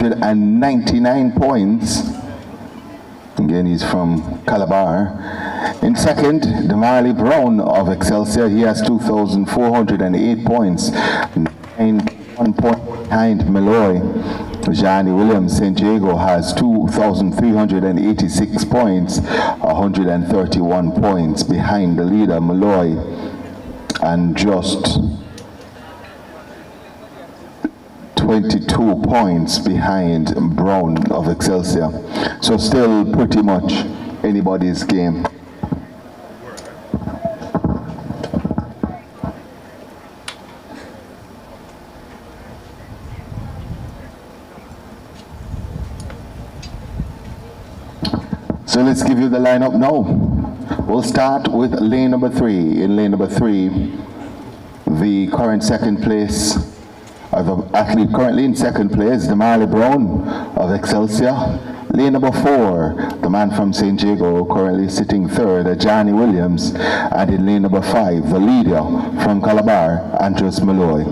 299 points. Again, he's from Calabar. In second, Damali Brown of Excelsior. He has 2,408 points, 1 point behind Malloy. Johnny Williams, St. Diego, has 2,386 points, 131 points behind the leader, Malloy, and just 22 points behind Brown of Excelsior. So still pretty much anybody's game. So let's give you the lineup now. We'll start with lane number 3. In lane number 3, the current second place, the athlete currently in second place, Damali Brown of Excelsior. Lane number 4, the man from St. Diego, currently sitting third, Johnny Williams. And in lane number 5, the leader from Calabar, Andres Malloy.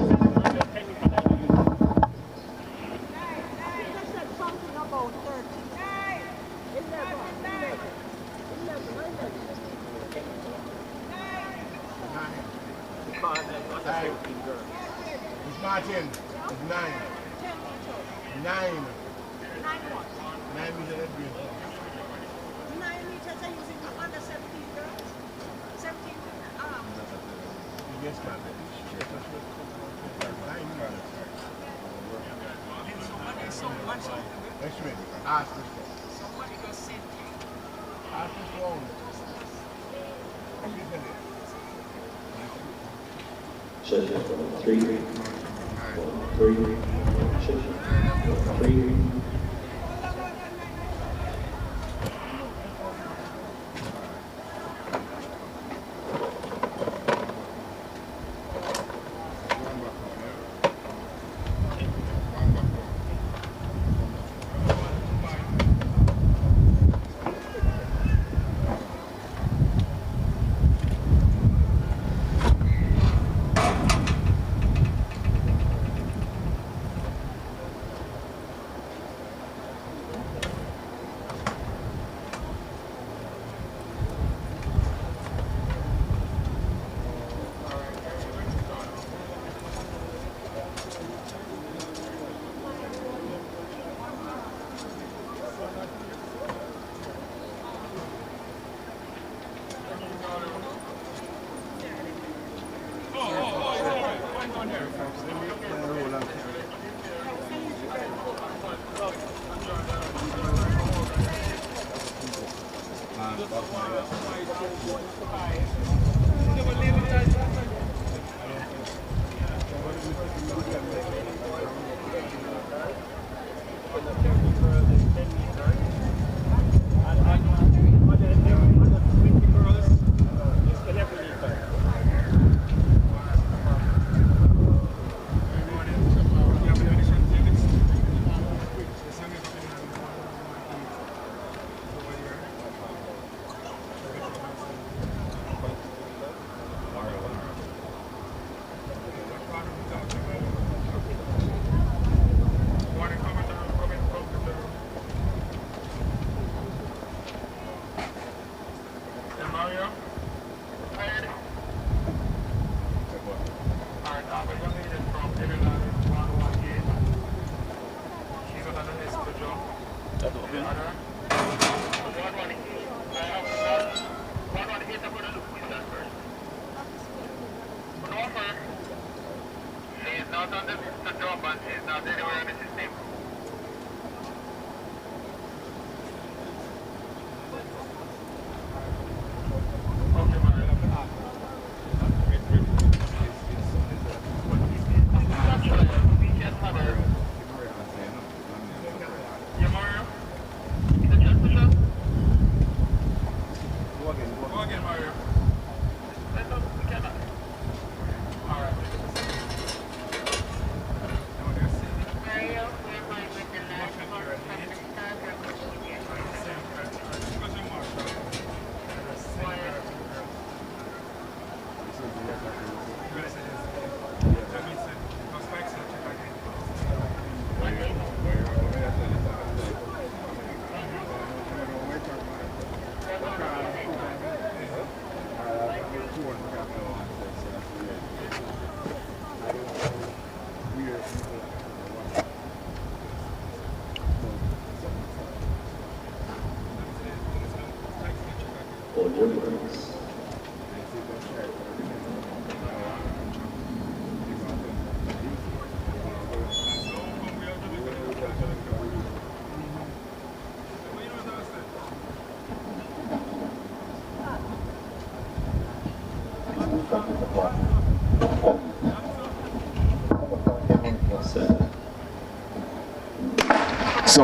So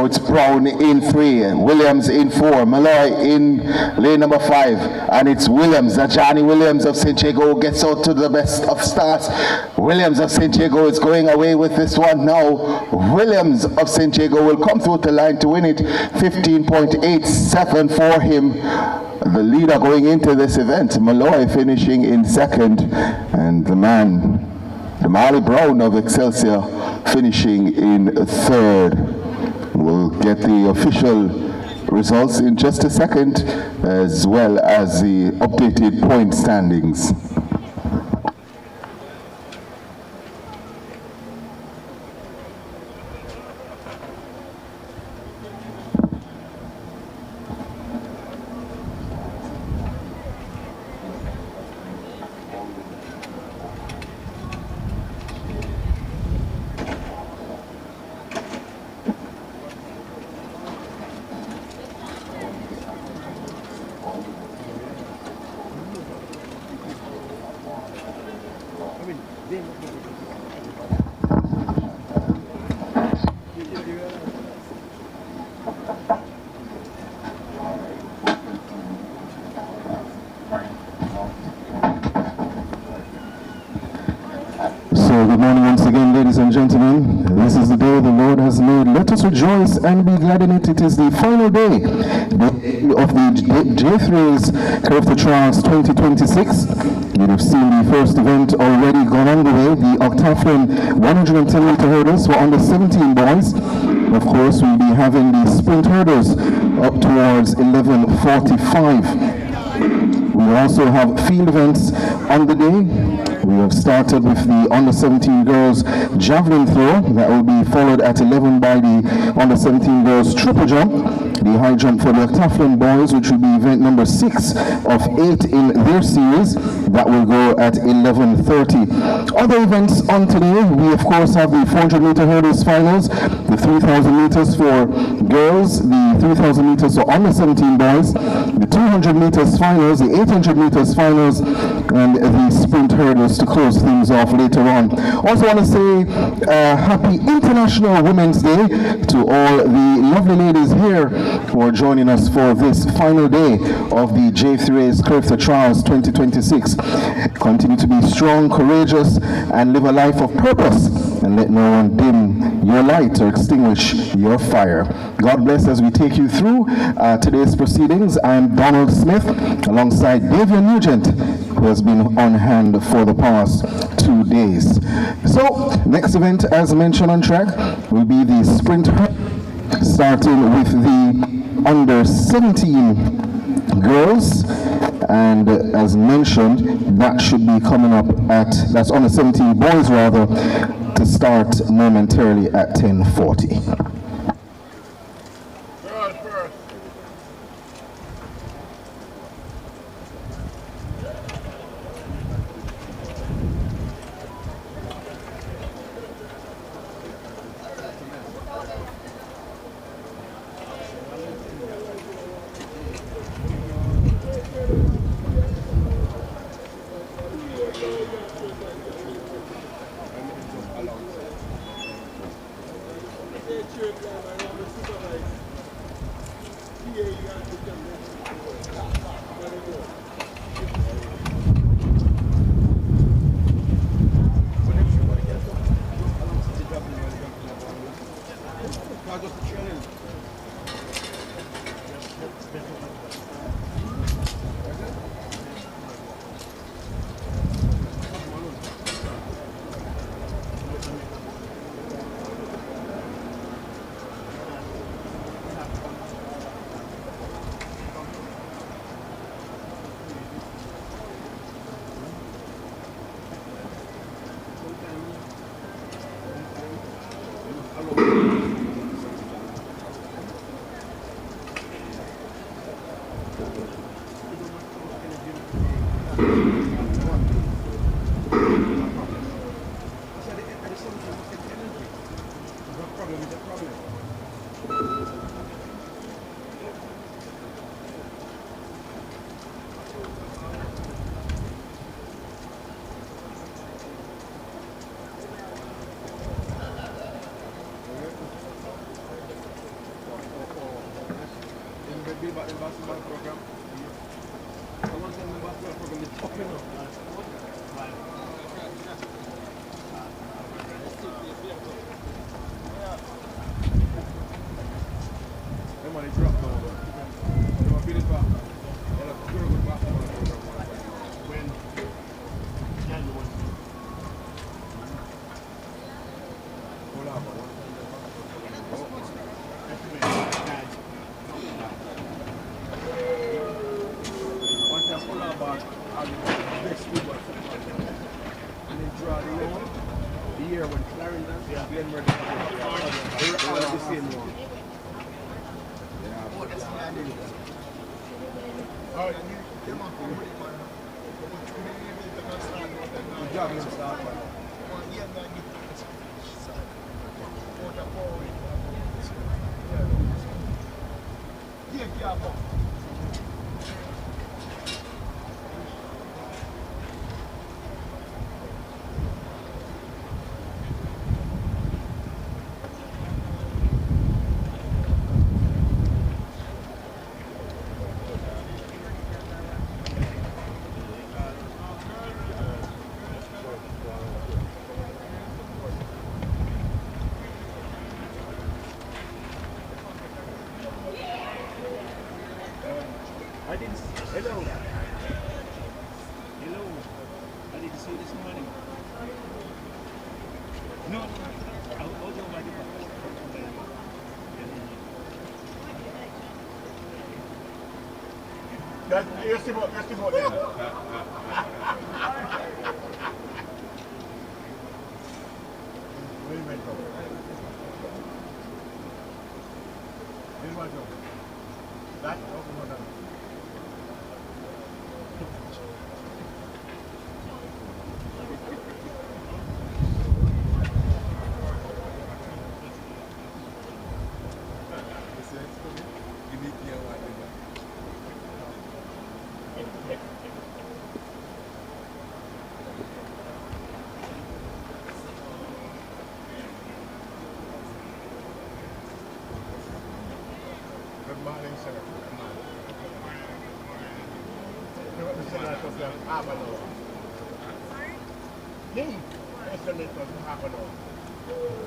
it's Brown in 3, Williams in 4, Malloy in lane number 5, and it's Williams, Johnny Williams of St. Jago gets out to the best of starts. Williams of St. Jago is going away with this one now. Williams of St. Jago will come through the line to win it, 15.87 for him. The leader going into this event, Malloy finishing in 2nd, and the Marley Brown of Excelsior finishing in 3rd. We'll get the official results in just a second, as well as the updated point standings. Good morning once again, ladies and gentlemen. This is the day the Lord has made. Let us rejoice and be glad in it. It is the final day of the J3's Carifta Trials 2026. You have seen the first event already gone underway. The octathlon 110 meter hurdles for under 17 boys. Of course, we'll be having the sprint hurdles up towards 11:45. We also have field events on the day. We have started with the under 17 girls javelin throw. That will be followed at 11 by the under 17 girls triple jump. The high jump for the octathlon boys, which will be event number 6 of 8 in their series. That will go at 11:30. Other events on today, we of course have the 400 meter hurdles finals, the 3,000 meters for girls, the 3,000 meters for under 17 boys, the 200 meters finals, the 800 meters finals, and the sprint hurdles to close things off later on. Also want to say happy International Women's Day to all the lovely ladies here who are joining us for this final day of the J3's Carifta Trials 2026. Continue to be strong, courageous, and live a life of purpose, and let no one dim your light or extinguish your fire. God bless as we take you through today's proceedings. I'm Donald Smith alongside Davian Nugent, who has been on hand for the past 2 days. So, next event, as mentioned on track, will be the sprint, starting with the under 17 girls. And as mentioned, that should be coming up at, that's under 17 boys rather, to start momentarily at 10:40. year when Clarendon, Glen Murray, they're all the same one.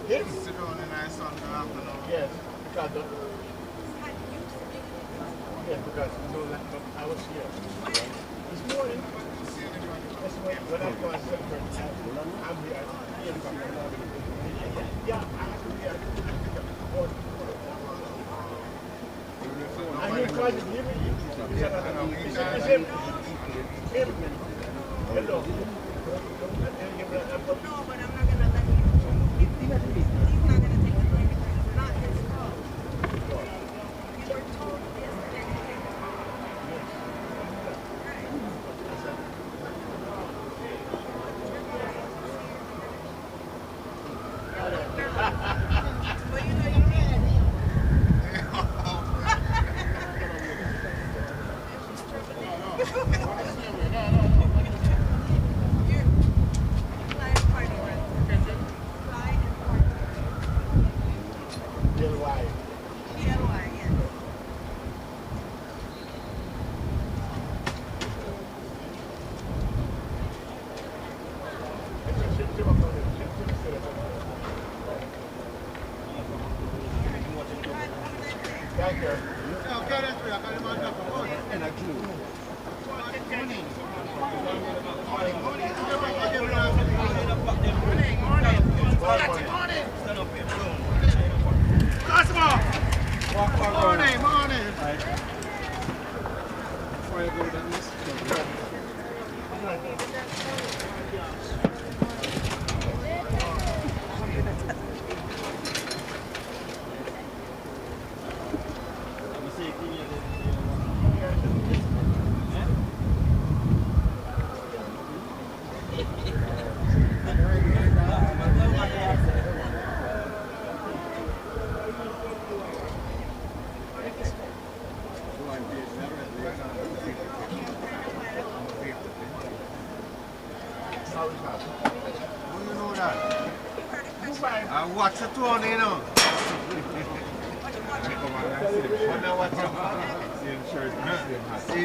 Yes, you Yes, because I was here this morning. That's when I was separate. I'm here. Yeah, I have to be here. And you tried to give me. Hello. No, but I'm not going to let you. He's not going to take it away because it's not his fault. You were told yesterday to take it away. Well, you know you can't. Watch the tone, you know.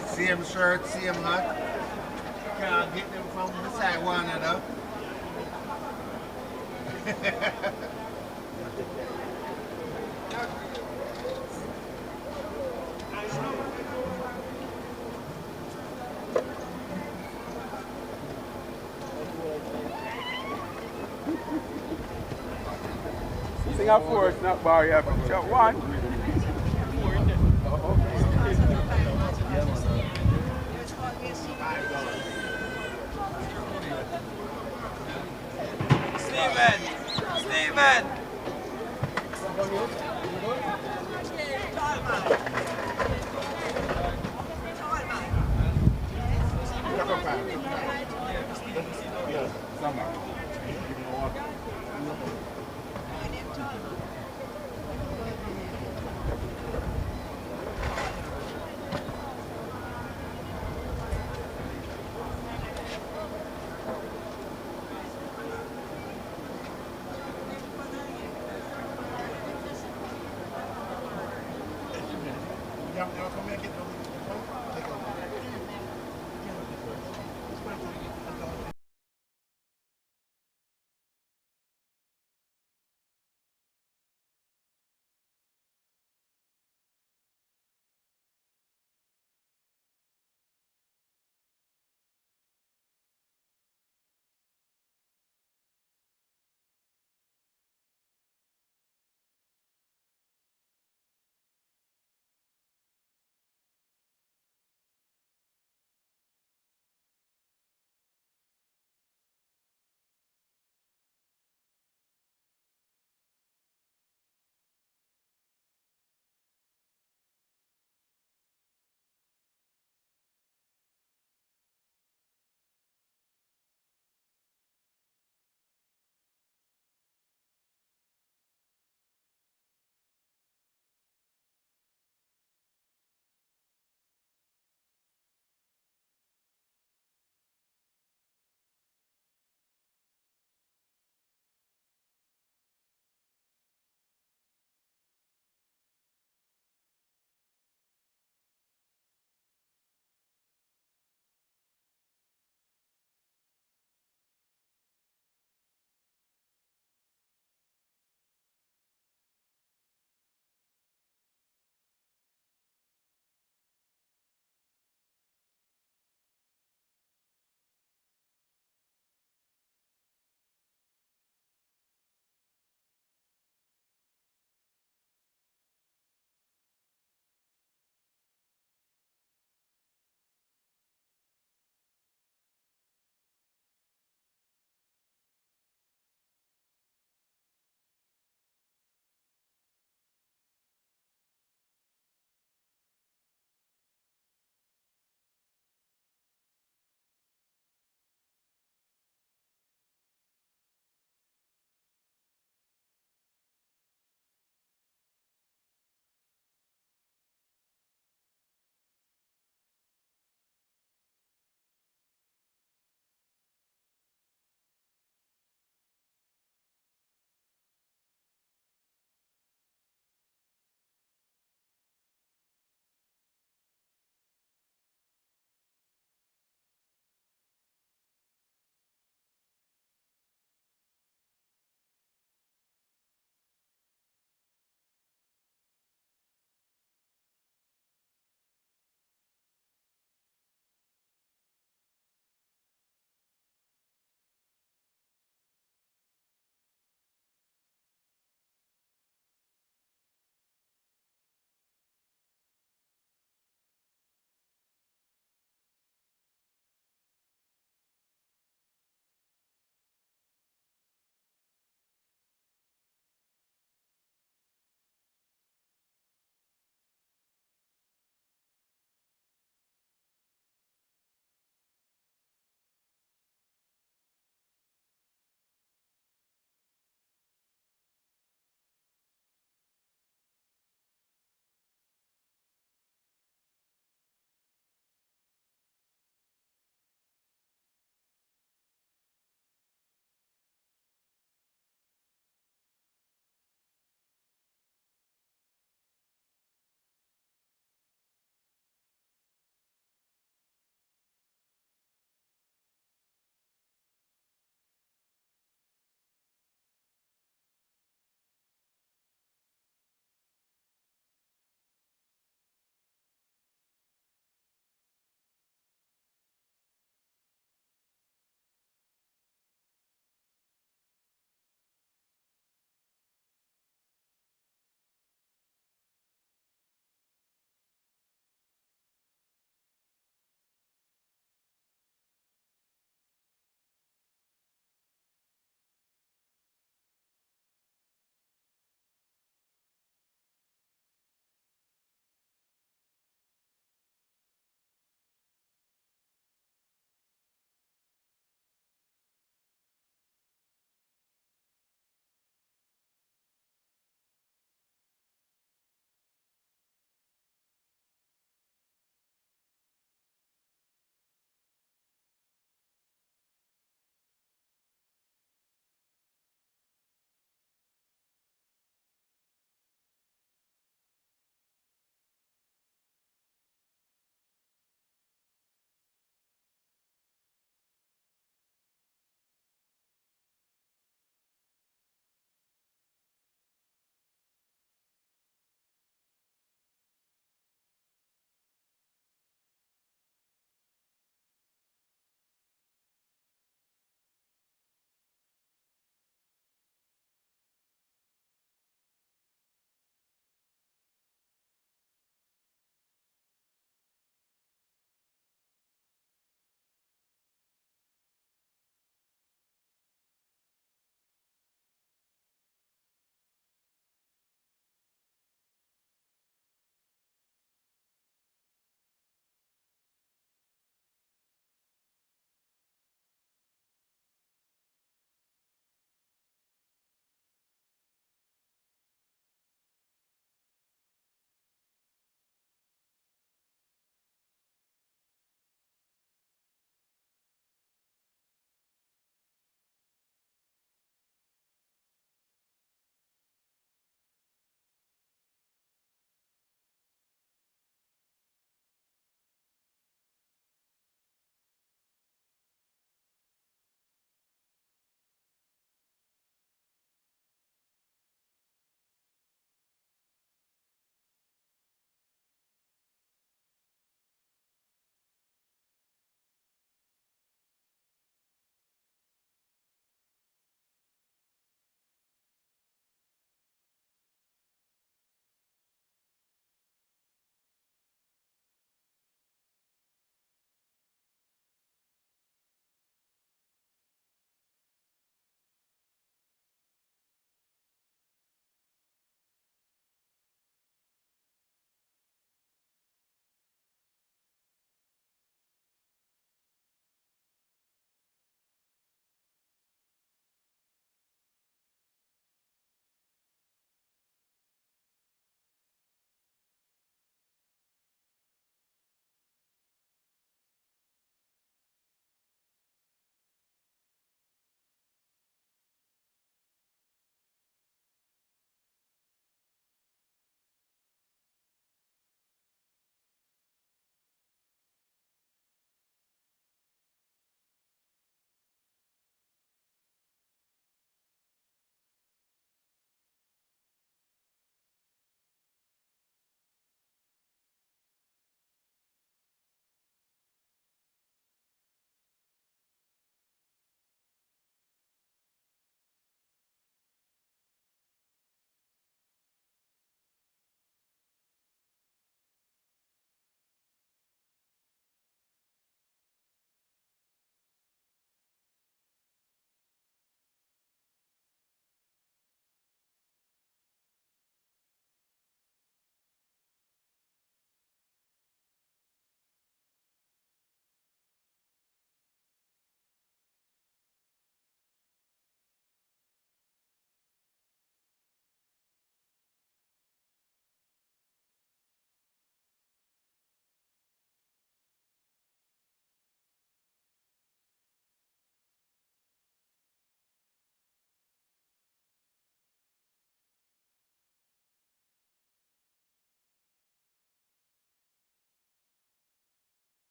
Same shirt, same hat. Can't get them from beside one another. Sing a four, it's not bar, you have to shot one. Steven! man.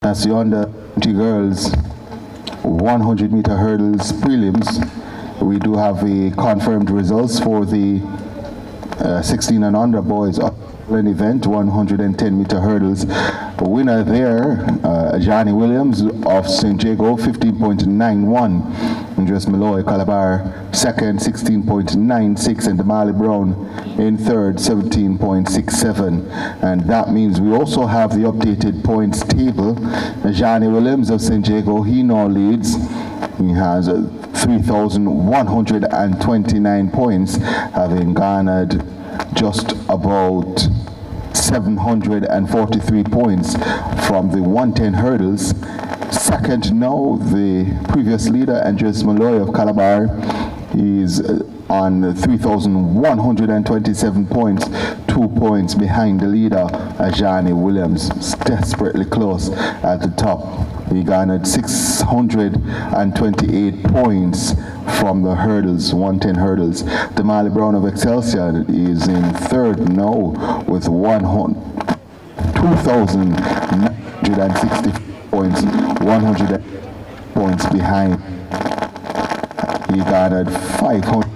That's the under 20 girls 100 meter hurdles prelims. We do have the confirmed results for the 16 and under boys an event, 110 meter hurdles. The winner there, Johnny Williams of St. Jago, 15.91. Andres Malloy, Calabar, second, 16.96. And Damali Brown in third, 17.67. And that means we also have the updated points table. Johnny Williams of St. Jago, he now leads. He has 3,129 points, having garnered just about 743 points from the 110 hurdles. Second now, the previous leader, Andres Malloy of Calabar, is on 3,127 points, 2 points behind the leader, Johnny Williams, desperately close at the top. He garnered 628 points from the hurdles, 110 hurdles. Damali Brown of Excelsior is in third now with 2,960 points, 100 points behind. He garnered 500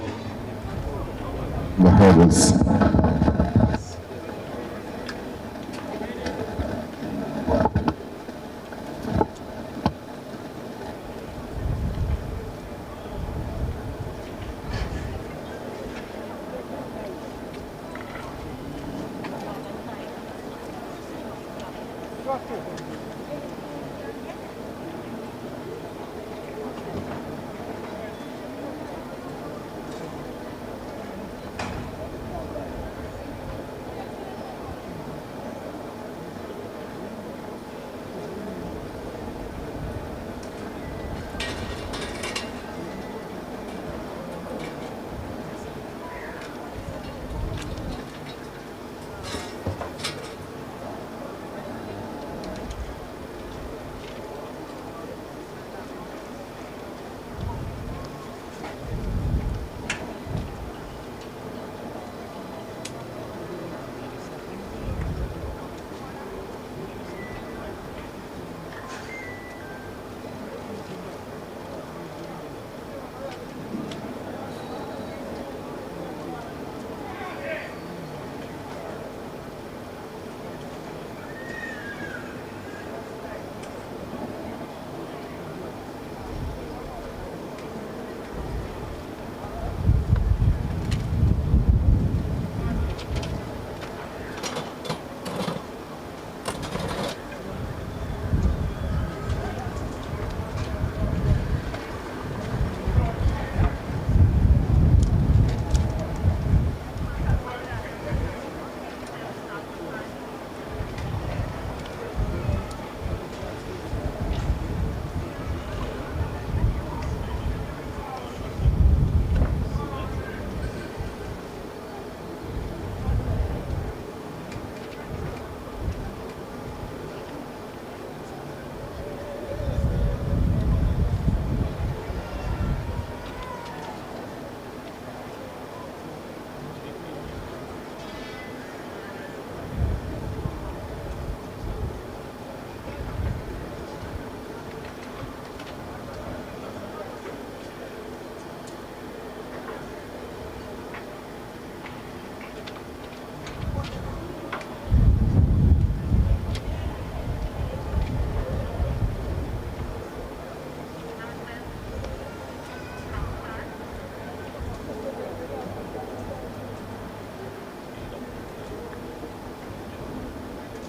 the hurdles.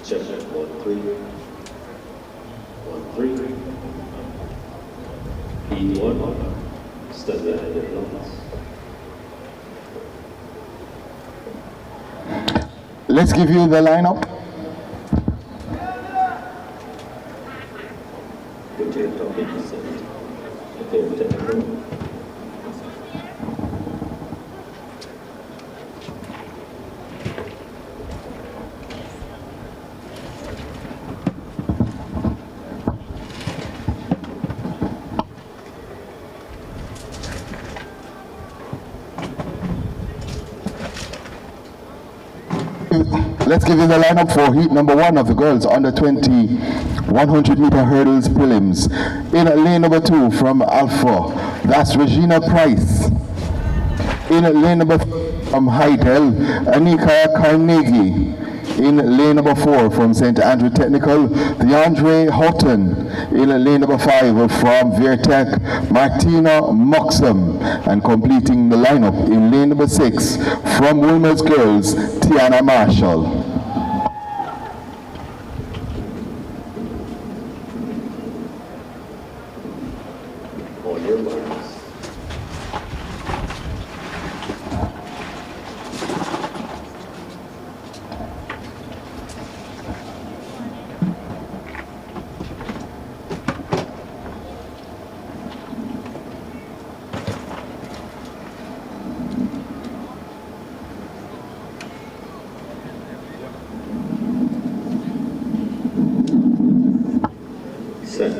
Check 1 3 1 3 E1 stand behind your blocks. Let's give you the lineup. Continue talking to Senate. Okay, technical. Let's give you the lineup for heat number 1 of the girls under 20 100-meter hurdles prelims. In lane number 2 from Alpha, that's Regina Price. In lane number 3 from Heidel, Anika Carnegie. In lane number 4 from St. Andrew Technical, DeAndre Houghton. In lane number 5 from Virtech, Martina Moxham. And completing the lineup in lane number 6 from Wilmer's Girls, Tiana Marshall. On your marks. Set.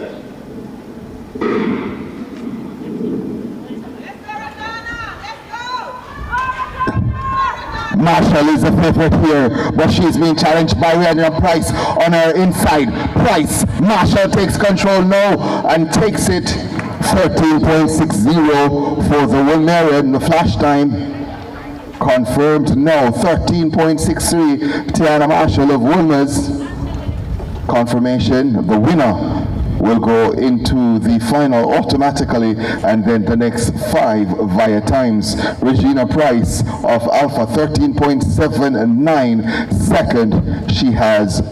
Marshall is the favorite here, but she's being challenged by Regina Price on her inside. Price, Marshall takes control now and takes it 13.60 for the Wilmerian. The flash time confirmed now 13.63. Tiana Marshall of Wilmers. Confirmation, the winner will go into the final automatically, and then the next 5 via times. Regina Price of Alpha, 13.79 second. She has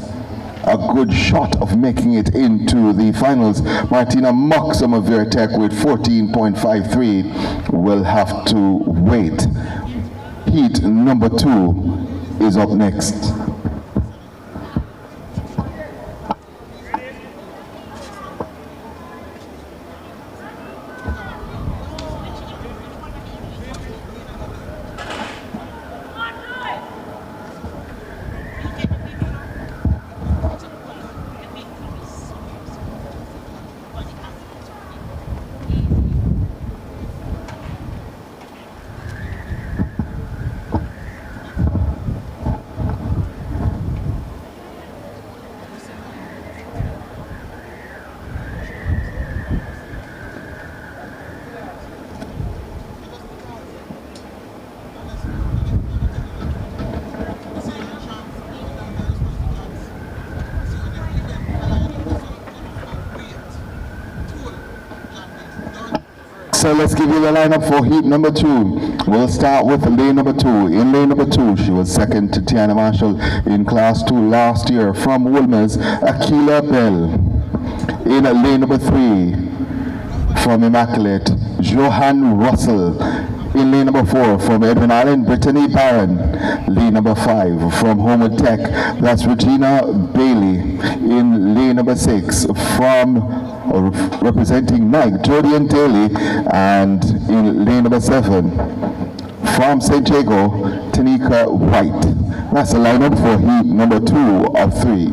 a good shot of making it into the finals. Martina Moxham of Virtech with 14.53 will have to wait. Heat number 2 is up next. So let's give you the lineup for heat number 2. We'll start with lane number 2. In lane number 2, she was second to Tiana Marshall in class 2 last year. From Wilmers, Akila Bell. In lane number 3, from Immaculate, Johan Russell. In lane number 4, from Edwin Allen, Brittany Barron. Lane number 5, from Homewood Tech, that's Regina Bailey. In lane number 6, from representing Nike, Jodian Daly. And in lane number 7, from St. Jago, Tanika White. That's the lineup for heat number 2 of 3.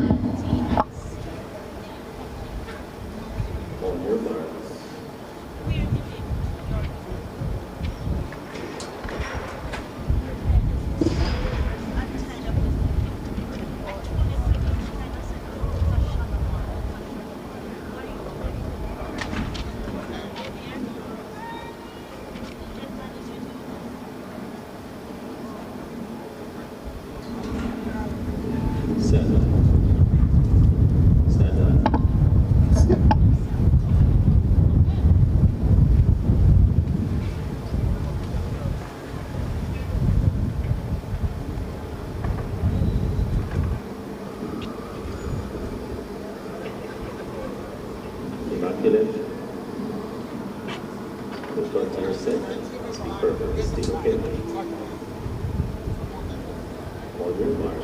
Immaculate. The front are set. Be perfect. Stay okay. On your mark.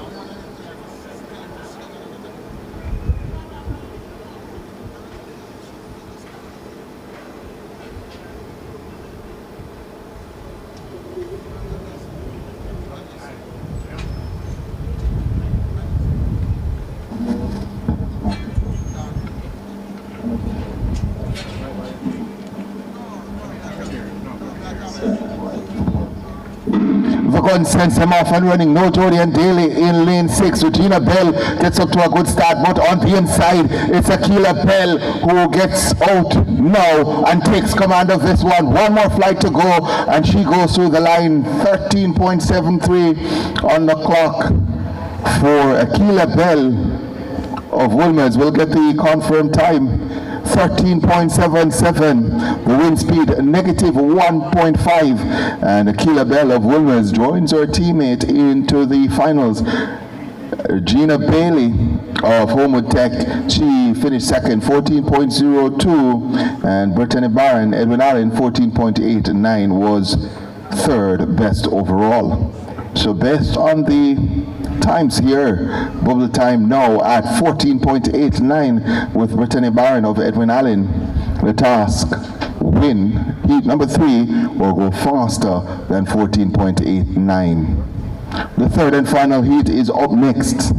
Gun sends him off and running. No Jody and Daly in lane 6. Regina Bell gets up to a good start, but on the inside, it's Akila Bell who gets out now and takes command of this one. One more flight to go, and she goes through the line. 13.73 on the clock for Akila Bell of Wolmer's. We'll get the confirmed time. 13.77, the wind speed negative 1.5, and Akila Bell of Wolmer's joins her teammate into the finals. Gina Bailey of Homewood Tech, she finished second, 14.02, and Brittany Barron, Edwin Allen, 14.89 was third best overall. So based on the times here, bubble time now at 14.89 with Brittany Barron of Edwin Allen. The task, win heat number 3 or go faster than 14.89. The third and final heat is up next.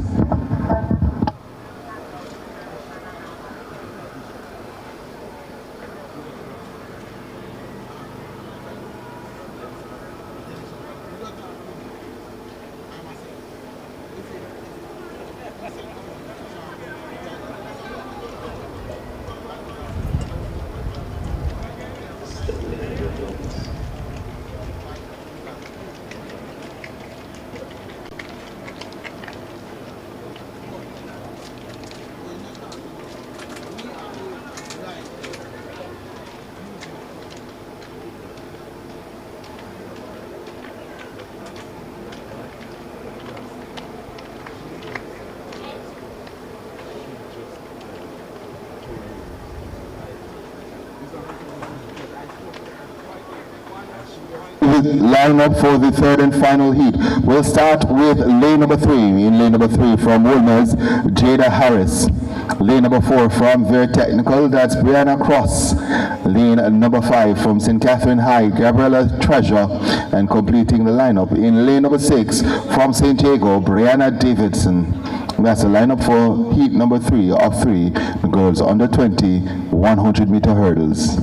Line up for the third and final heat. We'll start with lane number 3. In lane number 3 from Wolmer's, Jada Harris. Lane number 4 from Very Technical, that's Brianna Cross. Lane number 5 from St. Catherine High, Gabriella Treasure. And completing the lineup in lane number 6 from St. Diego, Brianna Davidson. That's a lineup for heat number 3 of 3, the girls under 20, 100-meter hurdles.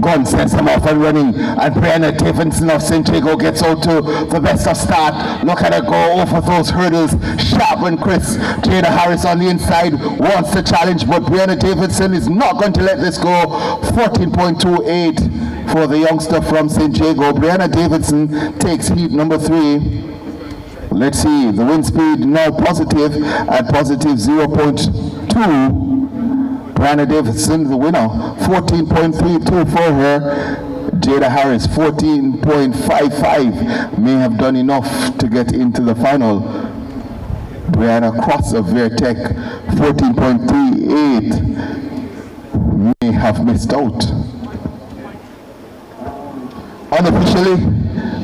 Gun sends him off and running, and Brianna Davidson of St. Diego gets out to the best of start. Look at her go over those hurdles, sharp and crisp. Jada Harris on the inside wants the challenge, but Brianna Davidson is not going to let this go. 14.28 for the youngster from St. Diego. Brianna Davidson takes heat number 3. Let's see, the wind speed now positive at positive 0.2. Brianna Davidson, the winner, 14.32 for her. Jada Harris, 14.55, may have done enough to get into the final. Brianna Cross of Vertec, 14.38, may have missed out. Unofficially,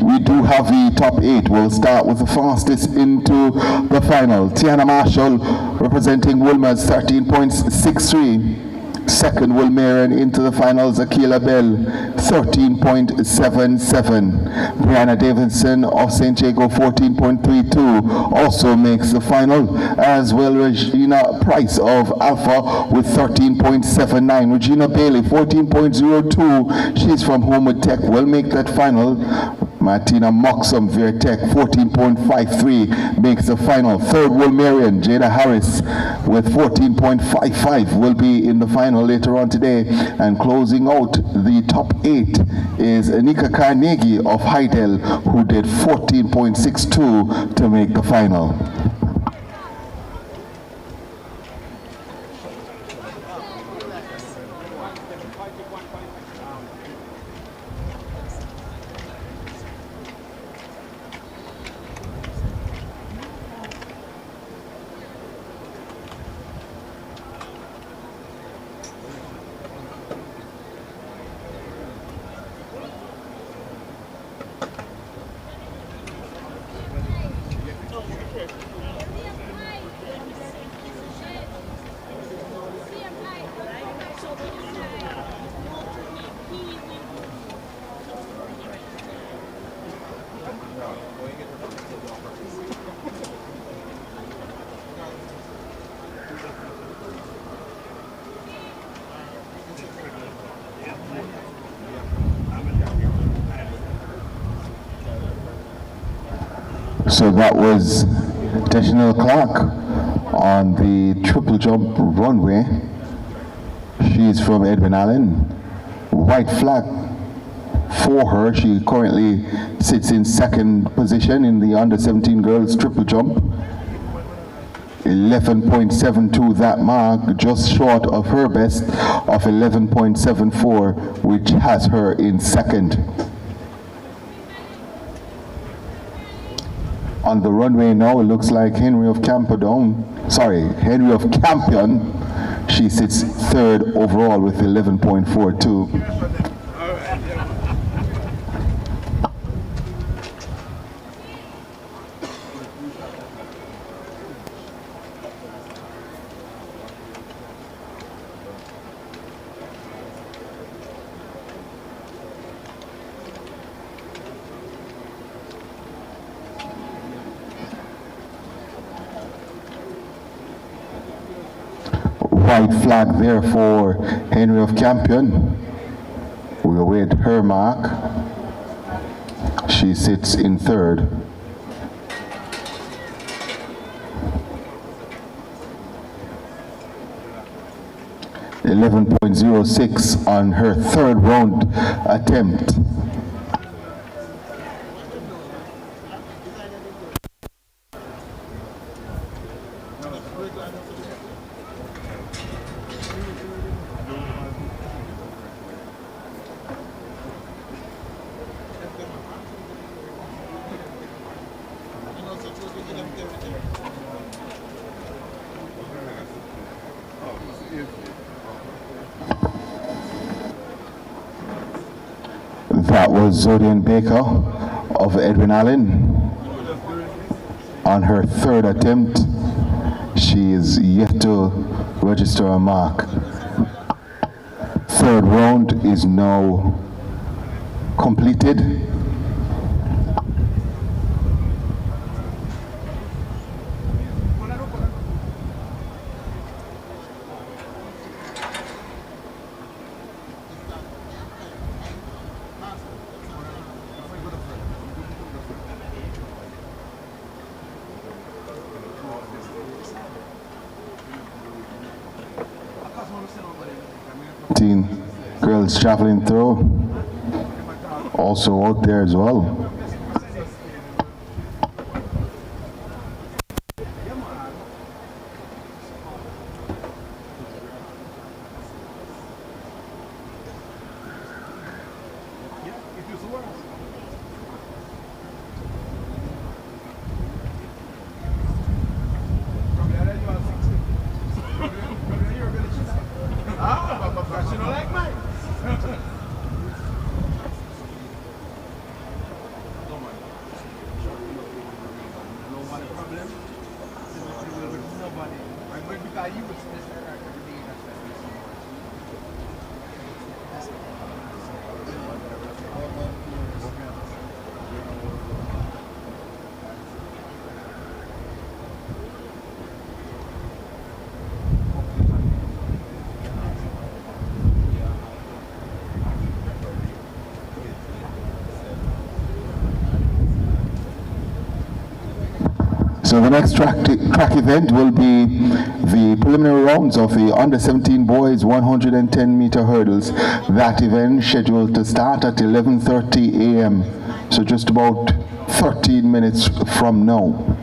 we do have the top 8. We'll start with the fastest into the final. Tiana Marshall representing Wolmer's, 13.63. Second, Wolmerian into the finals, Akila Bell, 13.77. Brianna Davidson of St. Diego, 14.32, also makes the final, as well Regina Price of Alpha with 13.79. Regina Bailey, 14.02. She's from Homewood Tech, will make that final. Martina Moxham, Vertec, 14.53, makes the final. Third, Wolmerian, Jada Harris with 14.55 will be in the final later on today. And closing out the top 8 is Anika Carnegie of Heidel, who did 14.62 to make the final. So that was Teshnell Clark on the triple jump runway. She's from Edwin Allen. White flag for her. She currently sits in second position in the under 17 girls triple jump. 11.72 that mark, just short of her best of 11.74, which has her in second. On the runway now, it looks like Henry of Campion. She sits third overall with 11.42. White flag there for Henry of Campion. We await her mark. She sits in third. .06 on her third round attempt. That was Zodian Baker of Edwin Allen on her third attempt. She is yet to register a mark. Third round is now completed. Girls traveling through, also out there as well. So the next track event will be the preliminary rounds of the under 17 boys 110 meter hurdles. That event scheduled to start at 11:30 a.m. So just about 13 minutes from now.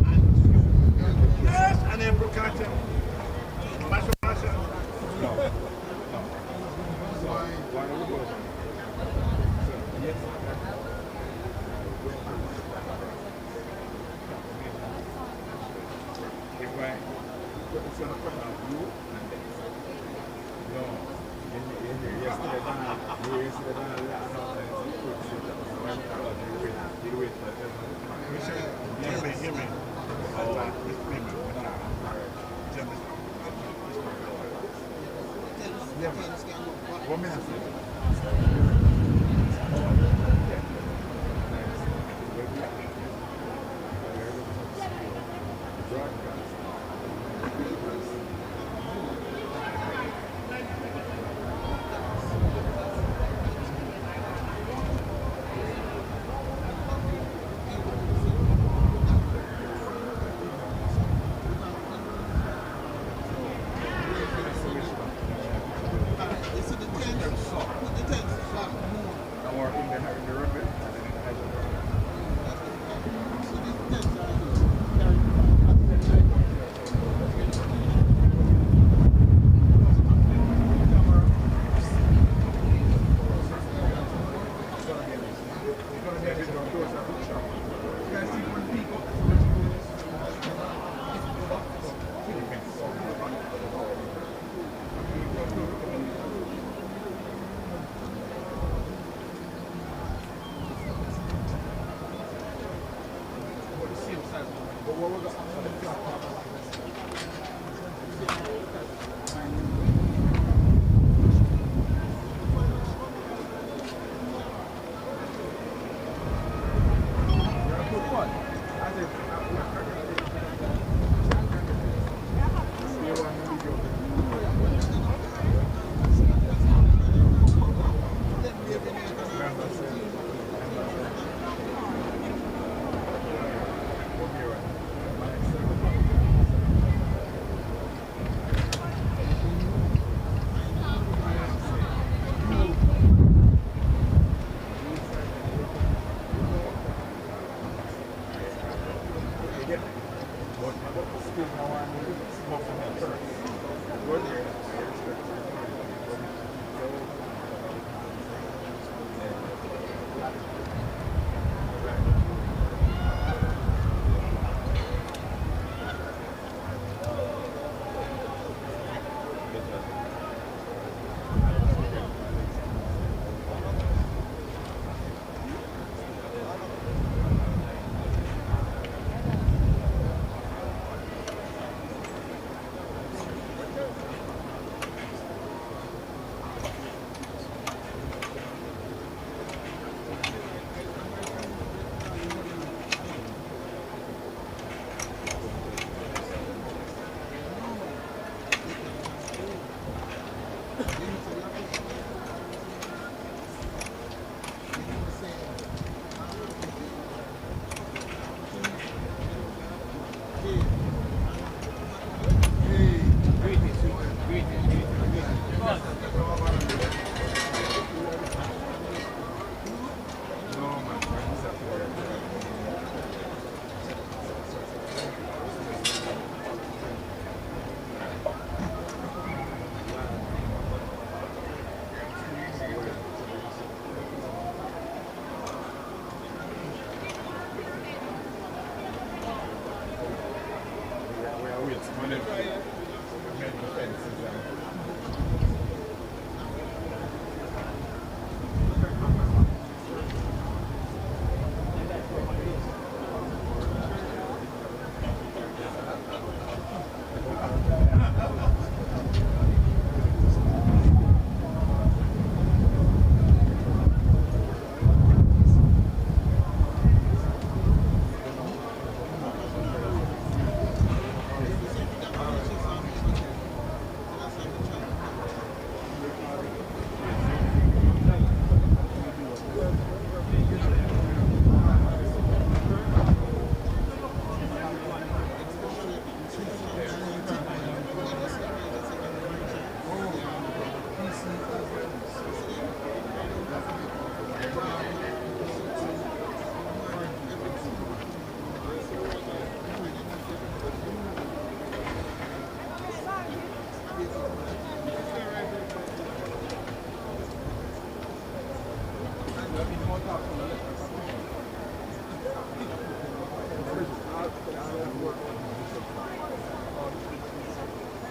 And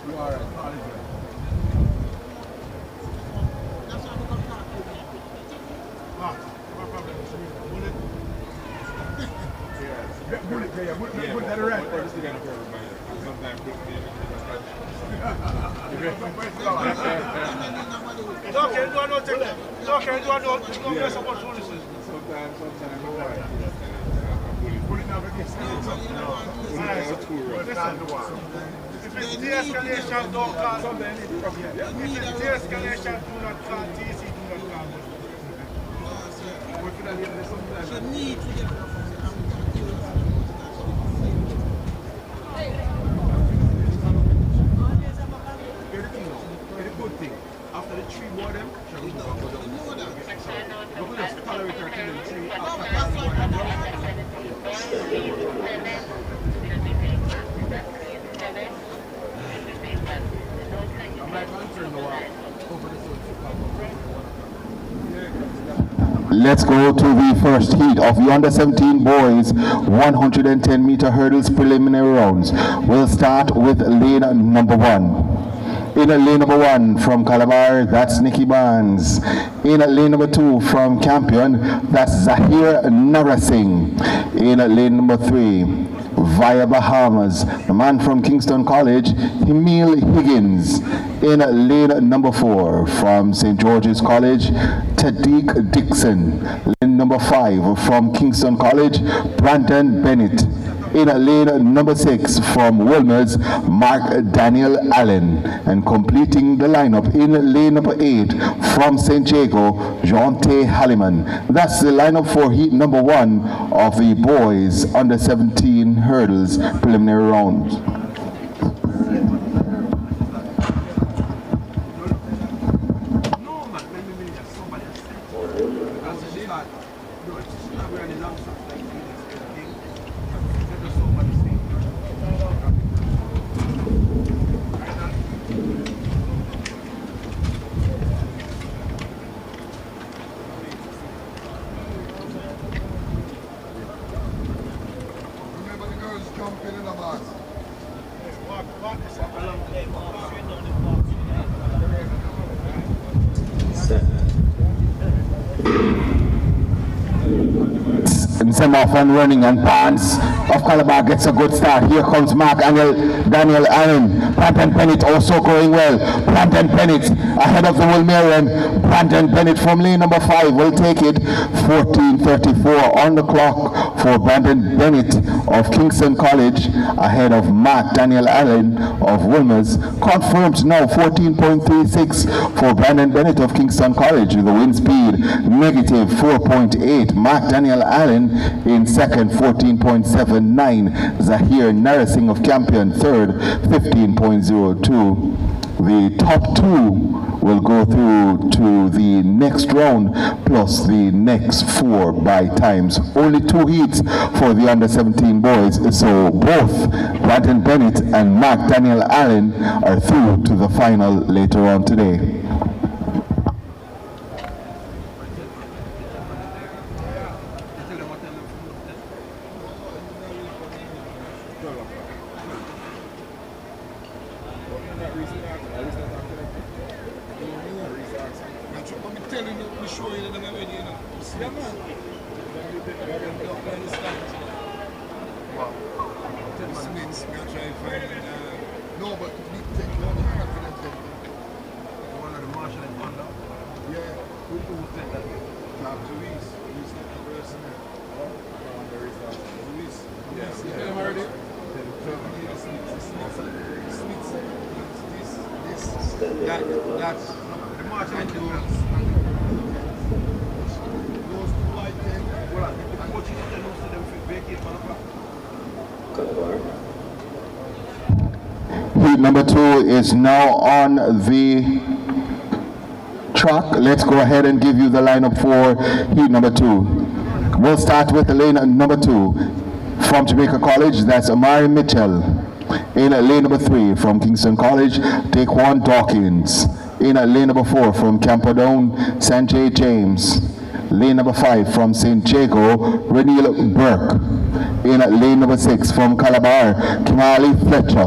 You are right. All is well. Ah, no problem. Bullet. Bullet, yeah, bullet at the right. Sometimes it's okay, do I not take that? It's okay, do I not mess up opportunities? Sometimes, bullet now against if it's de-escalation, don't call. Sometimes it's problem. If it's de-escalation, do not call. TC, do not call. What can I hear sometimes? You need to get after the tree war them, shall we go down? We could just tolerate her killing the tree after the war I'm like answering the war over the Let's go to the first heat of the under-17 boys 110-meter hurdles preliminary rounds. We'll start with lane number 1. In lane number 1 from Calabar, that's Nicky Barnes. In lane number 2 from Campion, that's Zahir Narasingh. In lane number 3, via Bahamas, the man from Kingston College, Emil Higgins. In lane number 4 from St. George's College, Tadiq Dixon. Lane number 5 from Kingston College, Brandon Bennett. In lane number 6 from Wilmers, Mark Daniel Allen. And completing the lineup in lane number 8 from St. Jago, Jonte Halliman. That's the lineup for heat number 1 of the boys under 17 hurdles preliminary rounds. Off and running, and Barnes of Calabar gets a good start. Here comes Mark Daniel Allen. Brandon Bennett also going well. Brandon Bennett ahead of the Wilmerian. Brandon Bennett from lane number 5 will take it. 14:34 on the clock for Brandon Bennett of Kingston College ahead of Mark Daniel Allen of Wilmers. Confirmed now 14.36 for Brandon Bennett of Kingston College with the wind speed negative 4.8. Mark Daniel Allen in second, 14.79. Zahir Narasingh of Campion third, 15.02. The top 2 will go through to the next round plus the next 4 by times. Only 2 heats for the under 17 boys, so both Brandon Bennett and Mark Daniel Allen are through to the final later on today. Heat number 2 is now on the track. Let's go ahead and give you the lineup for heat number 2. We'll start with lane number 2 from Jamaica College. That's Amari Mitchell. In lane number 3 from Kingston College, Daquan Dawkins. In lane number 4 from Camperdown, Sanjay James. Lane number 5 from St. Jago, Renil Burke. In lane number 6 from Calabar, Kimali Fletcher.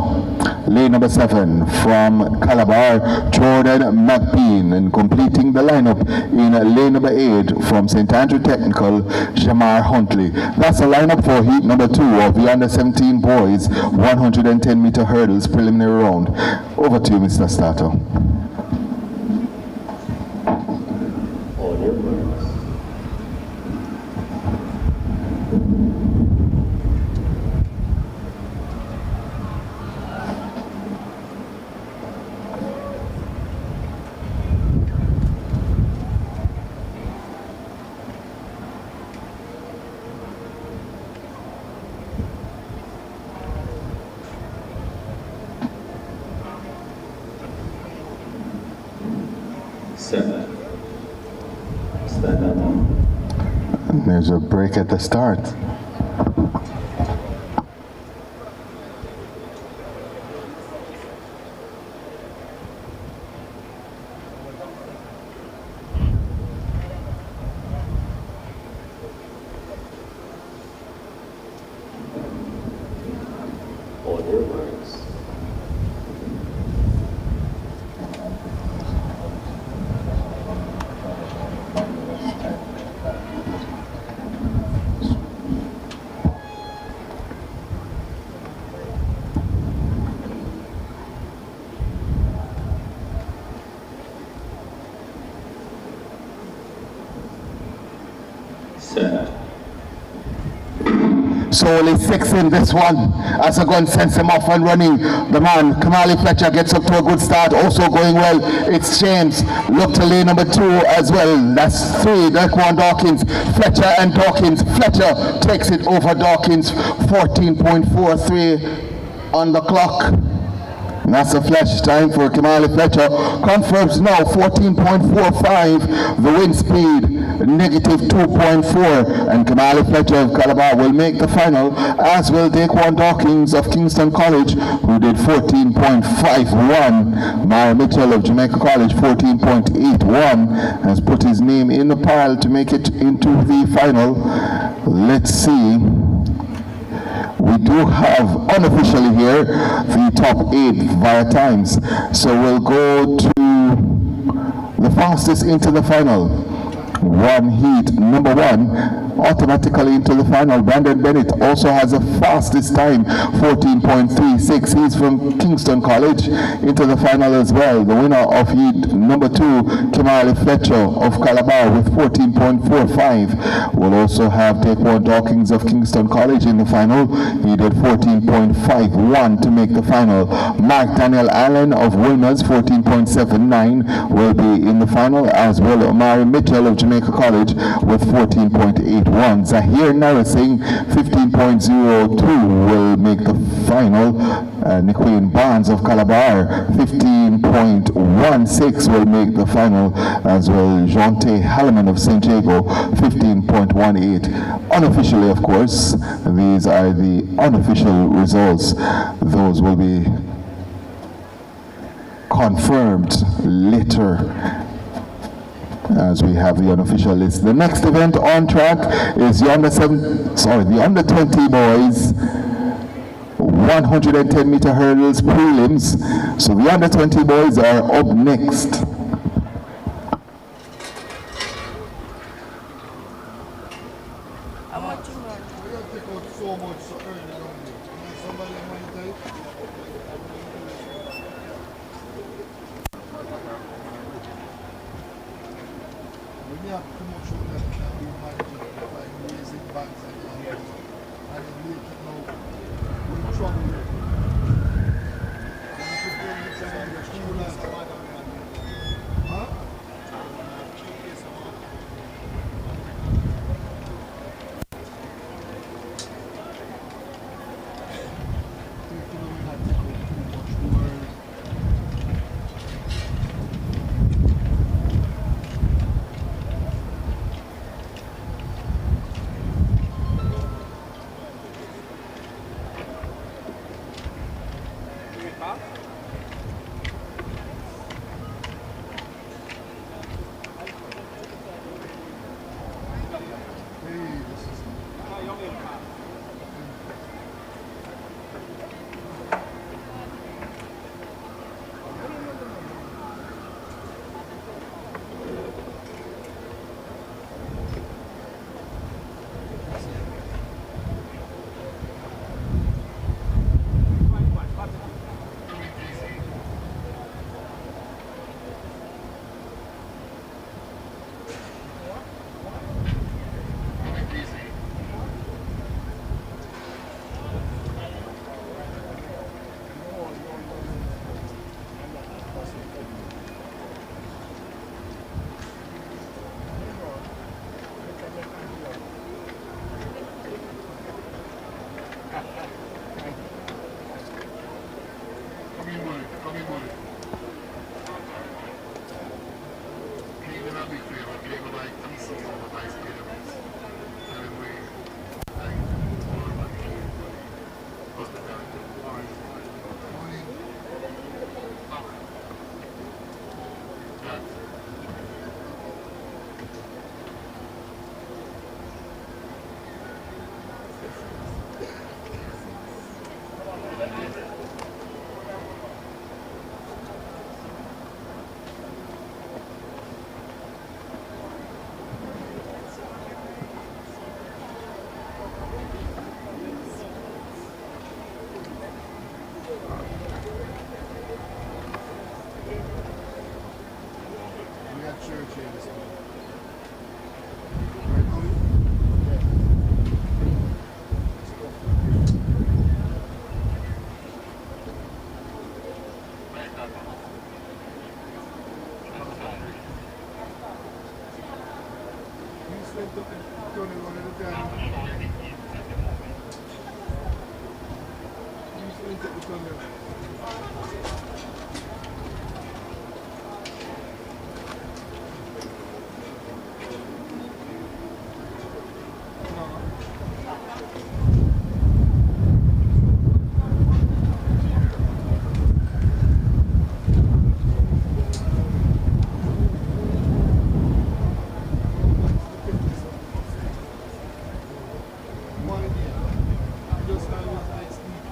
Lane number 7 from Calabar, Jordan McBean. And completing the lineup in lane number 8 from St. Andrew Technical, Shamar Huntley. That's the lineup for heat number 2 of the under 17 boys 110-meter hurdles preliminary round. Over to you, Mr. Stato. All your marks. Set. Stand up. And there's a break at the start. All your marks. Set. So only 6 in this one. As a gun sends him off and running. The man, Kamali Fletcher, gets up to a good start. Also going well, it's James. Look to lane number 2 as well. That's 3, Daquan Dawkins. Fletcher and Dawkins. Fletcher takes it over Dawkins. 14.43 on the clock. And that's a flash time for Kamali Fletcher. Confirms now 14.45. The wind speed negative 2.4. And Kamali Fletcher of Calabar will make the final, as will Daquan Dawkins of Kingston College, who did 14.51. Mara Mitchell of Jamaica College, 14.81, has put his name in the pile to make it into the final. Let's see. We do have unofficially here the top 8 via times. So we'll go to the fastest into the final. One heat, number 1, automatically into the final. Brandon Bennett also has the fastest time, 14.36. He's from Kingston College, into the final as well. The winner of heat number 2, Kimali Fletcher of Calabar with 14.45. We'll also have Daquan Dawkins of Kingston College in the final. He did 14.51 to make the final. Mark Daniel Allen of Wilmers, 14.79, will be in the final, as well Omari Mitchell of Jamaica College with 14.81. Zahir Narasing, 15.02, will make the final. Niqueen Barnes of Calabar, 15.16, will make the final, as well Jonte Halleman of St. Jago, 15.18. Unofficially, of course, these are the unofficial results. Those will be confirmed later as we have the unofficial list. The next event on track is the under 20 boys 110-meter hurdles prelims. So the under 20 boys are up next. big favor. They go by TC over by SPWs. Anyway, like, all of the hospitality, morning. We got church here this morning. Right, Louis? Yeah. Let's go. You slid the Tony one at a time. You slid the Tony. One again. Just how it was next week.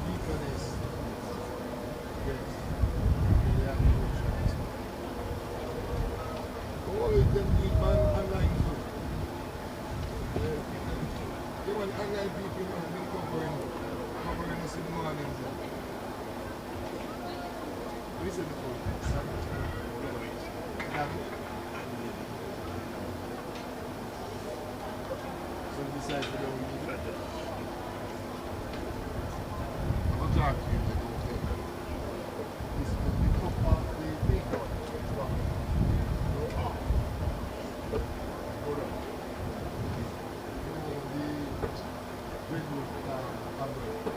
Deaconess. Yes. Yeah. Oh, it's them deep man online too. Yeah. They want online people who have been covering us in the morning. Listen to me. So we decided to go with it. I'll talk to you. This is the top of the thing. Go up. Hold on. The redwood umbrella.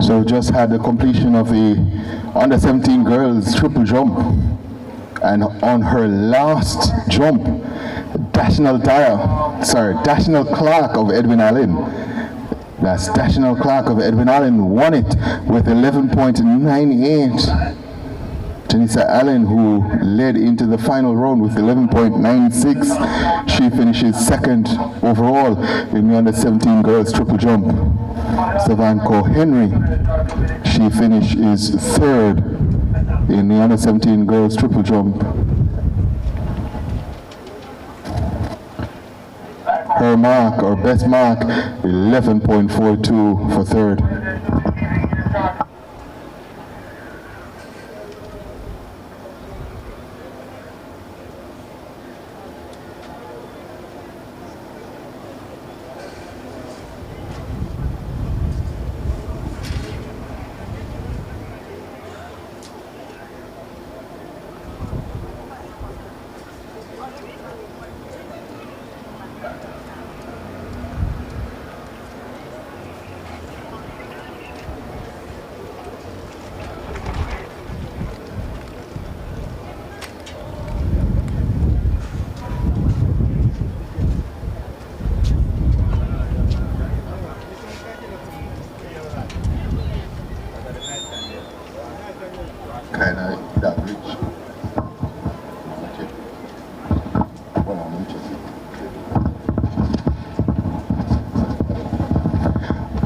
So we just had the completion of the under 17 girls triple jump, and on her last jump, Dational Clark of Edwin Allen. That's Dational Clark of Edwin Allen won it with 11.98. Janissa Allen, who led into the final round with 11.96, she finishes second overall in the under 17 girls triple jump. Savanko Henry, she finishes third in the under 17 girls triple jump. Her mark, or best mark, 11.42 for third.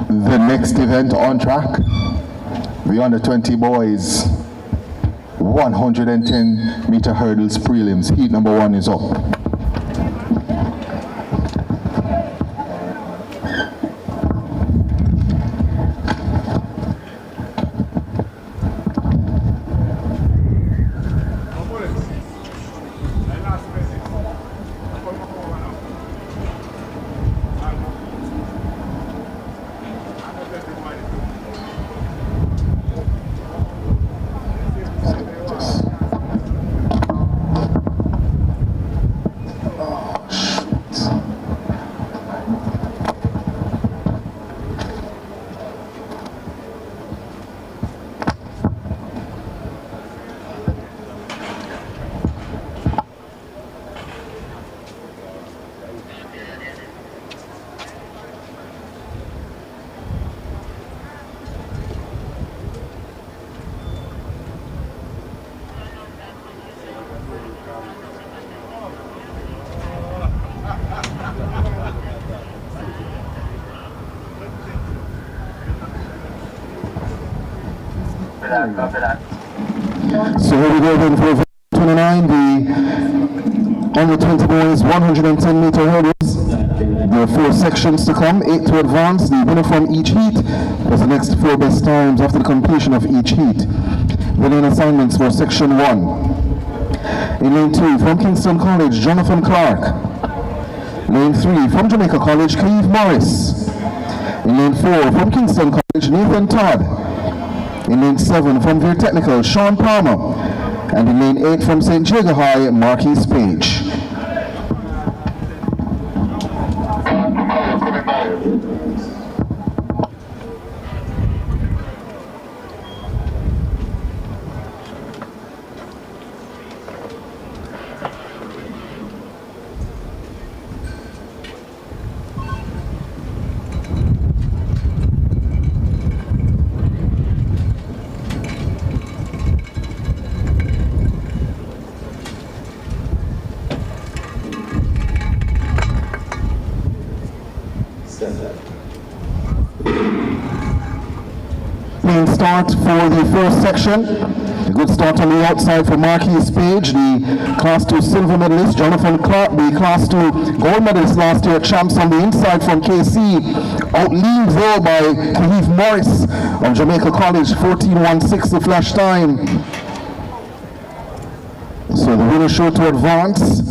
The next event on track, the under 20 boys 110 meter hurdles prelims. Heat number 1 is up. So here we go then for 29, the On the 20 boys 110 meter hurdles, there are 4 sections to come, 8 to advance. The winner from each heat was the next 4 best times after the completion of each heat. The lane assignments for section 1. In lane 2, from Kingston College, Jonathan Clark. Lane 3, from Jamaica College, Khalif Morris. In lane 4, from Kingston College, Nathan Todd. In lane 7, from Veer Technical, Sean Palmer. And in lane 8, from St. Jago High, Marquis Page. Start for the first section. A good start on the outside for Marquis Page, the Class 2 silver medalist. Jonathan Clark, the Class 2 gold medalist last year, champs on the inside from KC. Outleaned though by Khalif Morris of Jamaica College, 14.16 the flash time. So the winner sure to advance.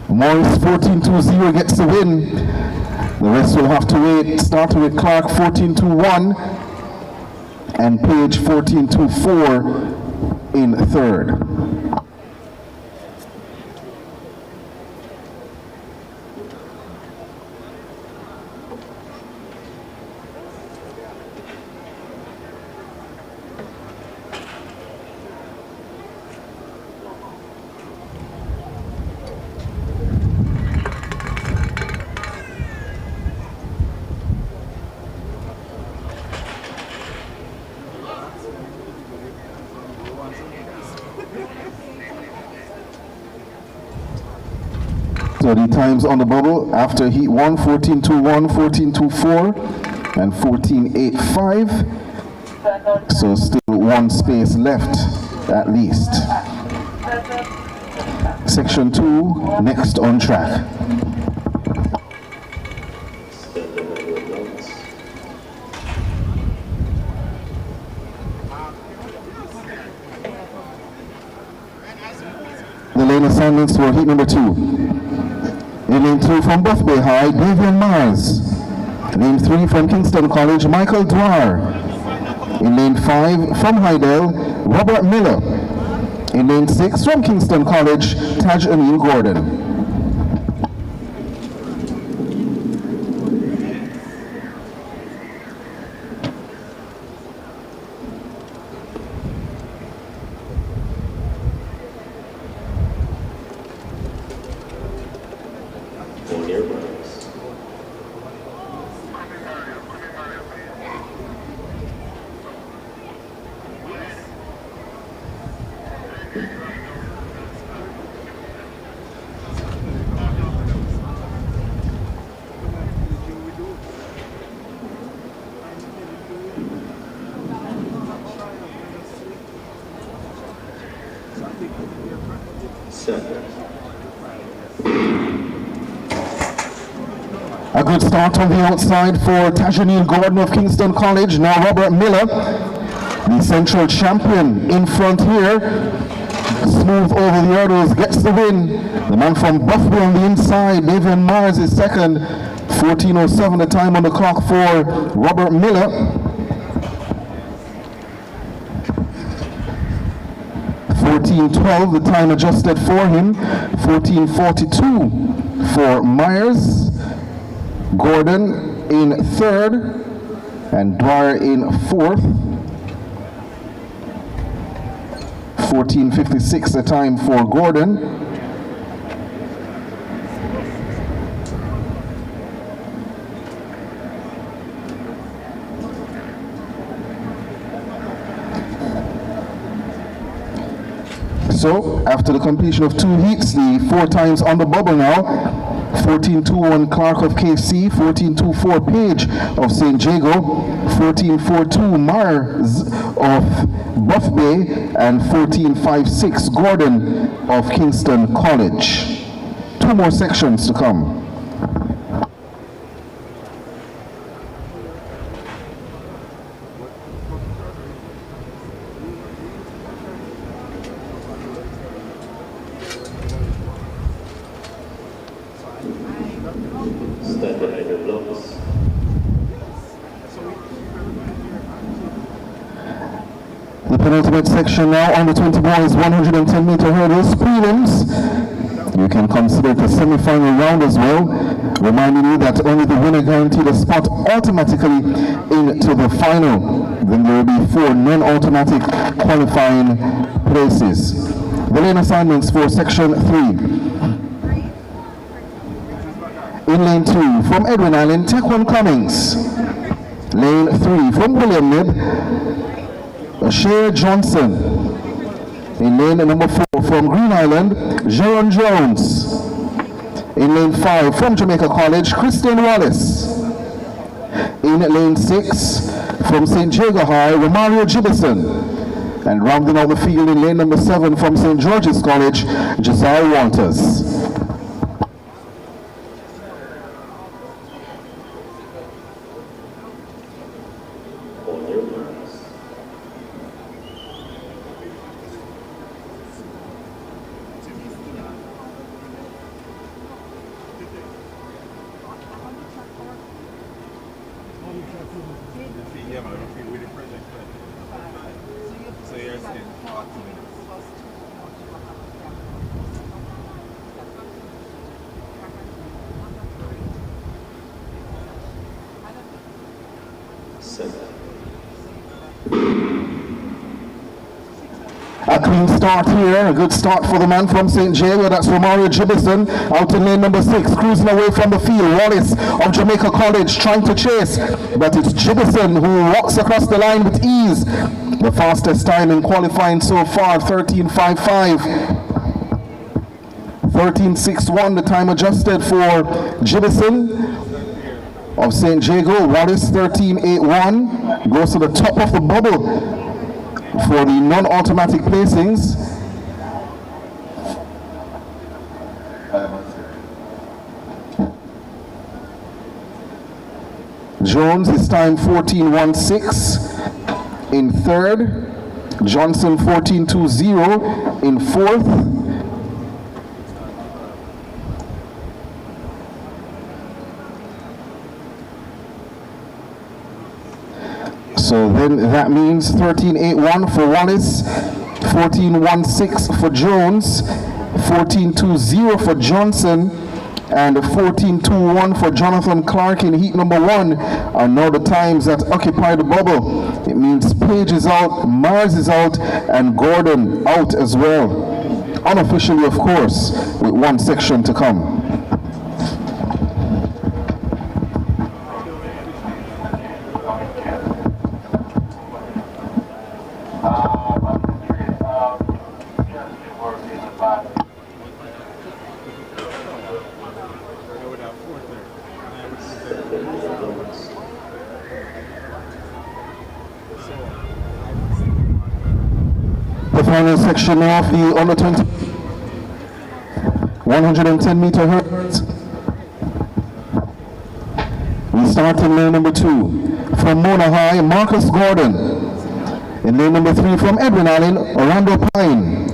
Morris 14.20 gets the win. The rest will have to wait. Starting with Clark 14.21. And Page 14.24 in third. So the times on the bubble after heat 1, 14.21, 14.24, and 14.85. So still 1 space left at least. Section 2 next on track. The lane assignments for heat number 2. In lane 2 from Buffalo High, Davian Mars. Lane 3 from Kingston College, Michael Dwyer. In lane 5 from Hydel, Robert Miller. In lane 6 from Kingston College, Taj Emil Gordon. A good start on the outside for Tajanil Gordon of Kingston College. Now Robert Miller, the central champion, in front here. Smooth over the hurdles, gets the win. The man from Buffalo on the inside, Davian Mars is second. 14.07 the time on the clock for Robert Miller. 14.12 the time adjusted for him. 14.42 for Myers. Gordon in third and Dwyer in fourth. 14.56 the time for Gordon. So after the completion of 2 heats, the 4 times on the bubble now, 1421 Clark of KC, 1424 Page of St. Jago, 1442 Mars of Buff Bay, and 1456 Gordon of Kingston College. 2 more sections to come. Stand behind your blocks. The penultimate section now on the 20 boys 110 meter hurdles prelims. You can consider the semi-final round as well, reminding you that only the winner guaranteed a spot automatically into the final. Then there will be 4 non-automatic qualifying places. The lane assignments for section 3. In lane 2, from Edwin Island, Tequan Cummings. Lane 3, from William Nib, Shea Johnson. In lane number 4, from Green Island, Jaron Jones. In lane 5, from Jamaica College, Christian Wallace. In lane 6, from St. Jago High, Romario Gibbison. And rounding out the field in lane number 7, from St. George's College, Josiah Walters. Yeah, man, with the project. So you're saying 40 minutes. A clean start here, a good start for the man from St. Jago, that's Romario Gibbison, out in lane number 6, cruising away from the field. Wallace of Jamaica College trying to chase, but it's Gibbison who walks across the line with ease. The fastest time in qualifying so far, 13.55. 13.61, the time adjusted for Gibbison of St. Jago. Wallace 13.81, goes to the top of the bubble for the non-automatic placings. Jones, his time 14.16 in third. Johnson 14.20 in fourth. So then that means 13.81 for Wallace, 14.16 for Jones, 14.20 for Johnson, and 14.21 for Jonathan Clark in heat number 1 are now the times that occupy the bubble. It means Page is out, Mars is out, and Gordon out as well. Unofficially, of course, with 1 section to come. The final section of the under 20 110 meter hurdles. We start in lane number 2 from Mona High, Marcus Gordon. In lane number 3 from Edwin Island, Orlando Pine.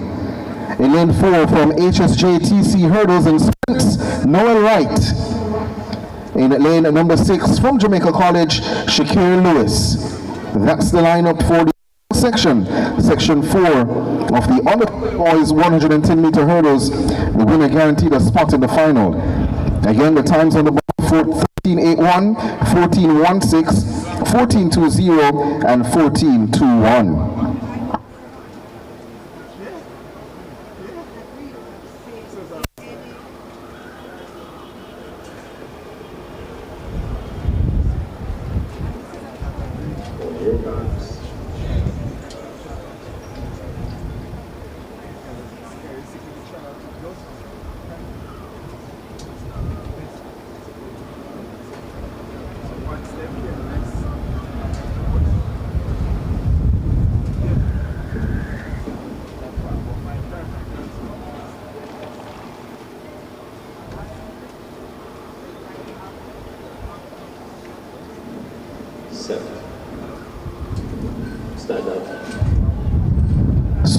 In lane 4 from HSJTC Hurdles and Sprints, Noel Wright. In lane number 6 from Jamaica College, Shakir Lewis. That's the lineup for the section 4 of the under boys 110 meter hurdles. The winner guaranteed a spot in the final. Again, the times on the board for 13.81, 14.16, 14.20, and 14.21.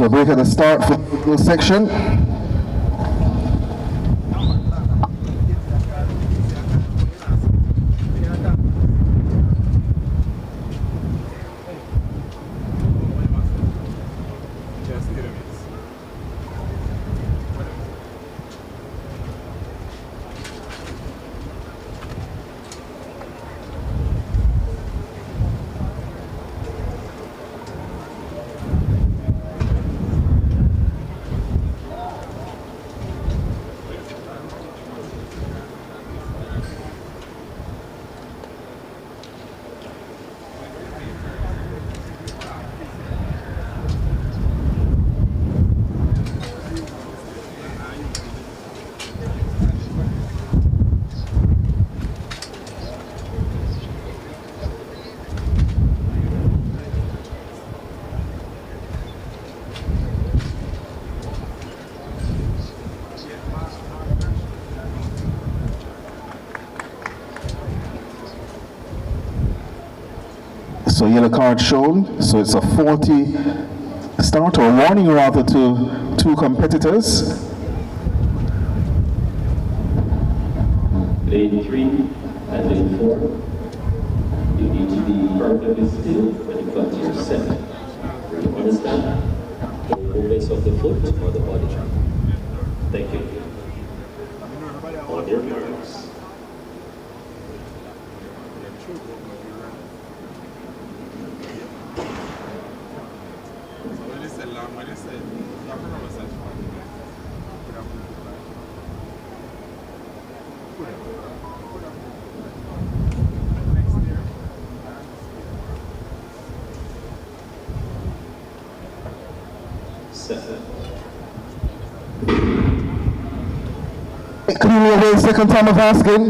So break at the start for the section. So yellow card shown, so it's a 40 start, or warning rather, to two competitors. Lane 3 and lane 4. You need to be perfectly still when you come to your center. You understand? Don't movements of the foot or the body. Thank you. On your marks. Clearly away, second time of asking.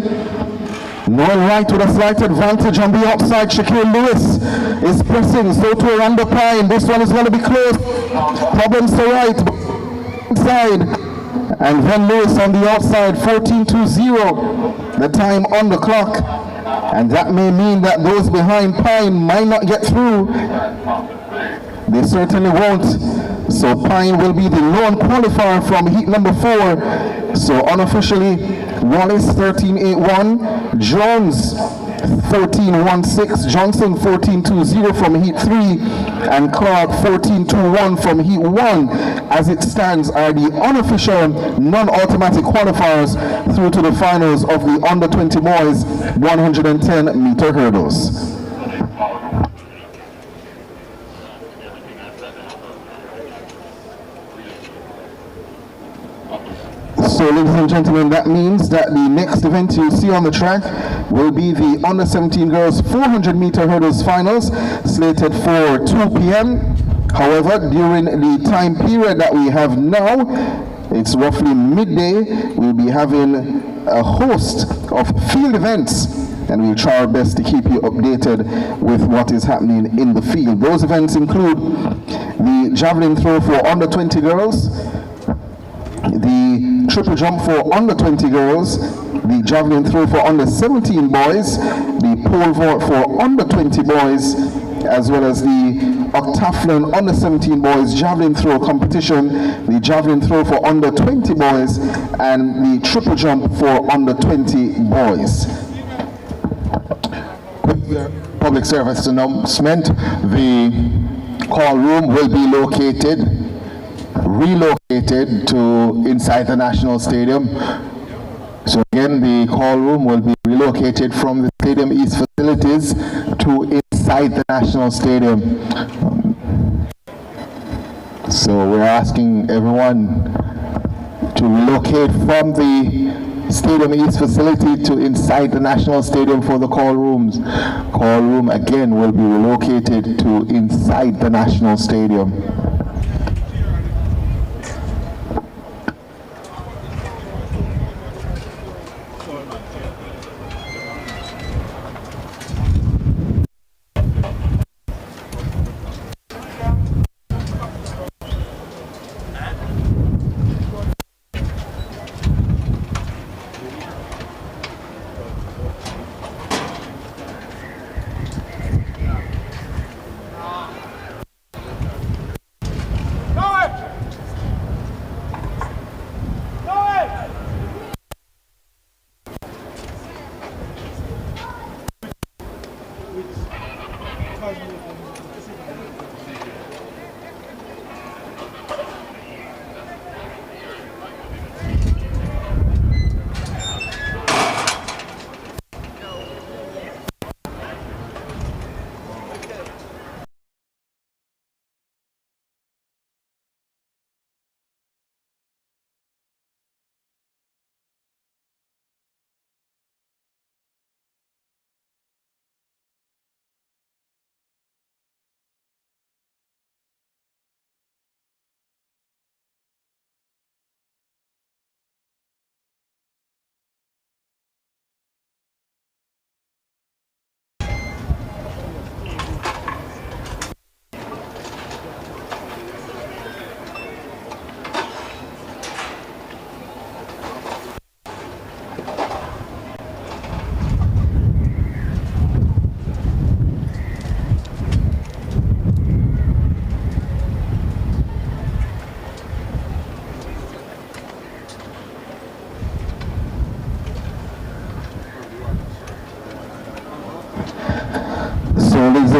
Noel Wright with a slight advantage on the outside. Shaquille Lewis is pressing, so to Orlando Pine. This one is going to be close. Problems to Wright. Inside. And then Lewis on the outside, 14:20. The time on the clock. And that may mean that those behind Pine might not get through. They certainly won't. So Pine will be the lone qualifier from heat number 4. So unofficially, Wallace 13.81, Jones 14.16, Johnson 14.20 from heat 3, and Clark 14.21 from heat 1. As it stands, are the unofficial non-automatic qualifiers through to the finals of the under 20 boys 110 meter hurdles. So ladies and gentlemen, that means that the next event you see on the track will be the under 17 girls 400 meter hurdles finals, slated for 2 p.m. However, during the time period that we have now, it's roughly midday, we'll be having a host of field events, and we'll try our best to keep you updated with what is happening in the field. Those events include the javelin throw for under 20 girls, the triple jump for under 20 girls, the javelin throw for under 17 boys, the pole vault for under 20 boys, as well as the octathlon under 17 boys javelin throw competition, the javelin throw for under 20 boys, and the triple jump for under 20 boys. Public service announcement: the call room will be relocated to inside the National Stadium. So again, the call room will be relocated from the Stadium East facilities to inside the National Stadium. So we're asking everyone to relocate from the Stadium East facility to inside the National Stadium for the call rooms. Call room again will be relocated to inside the National Stadium.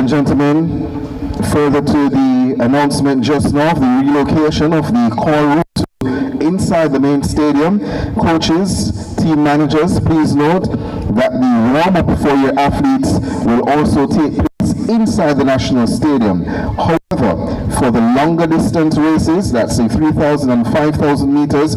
and gentlemen, further to the announcement just now of the relocation of the call room to inside the main stadium, coaches, team managers, please note that the warm-up for your athletes will also take place inside the National Stadium. However, for the longer distance races, that's say 3,000 and 5,000 meters,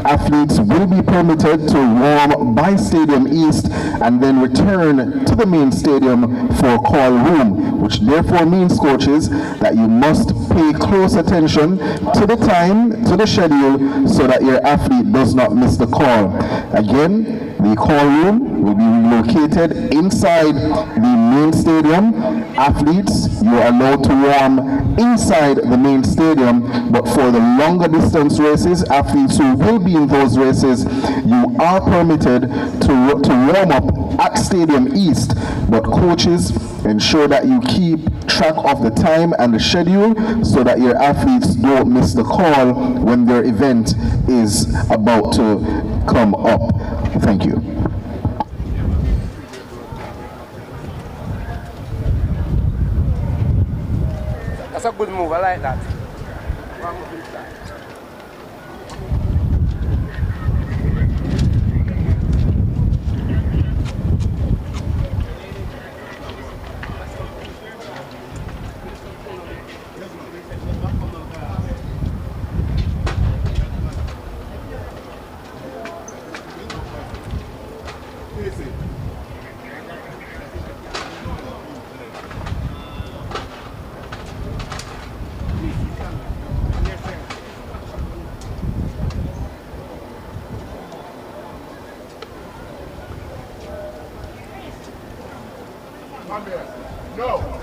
athletes will be permitted to warm by Stadium East and then return to the main stadium for call room, which therefore means, coaches, that you must pay close attention to the time, to the schedule, so that your athlete does not miss the call. Again, the call room will be relocated inside the main stadium. Athletes, you are allowed to warm inside the main stadium, but for the longer distance races, athletes who will be in those races, you are permitted to warm up at Stadium East, but coaches, ensure that you keep track of the time and the schedule so that your athletes don't miss the call when their event is about to come up. Thank you. That's a good move, I like that. No.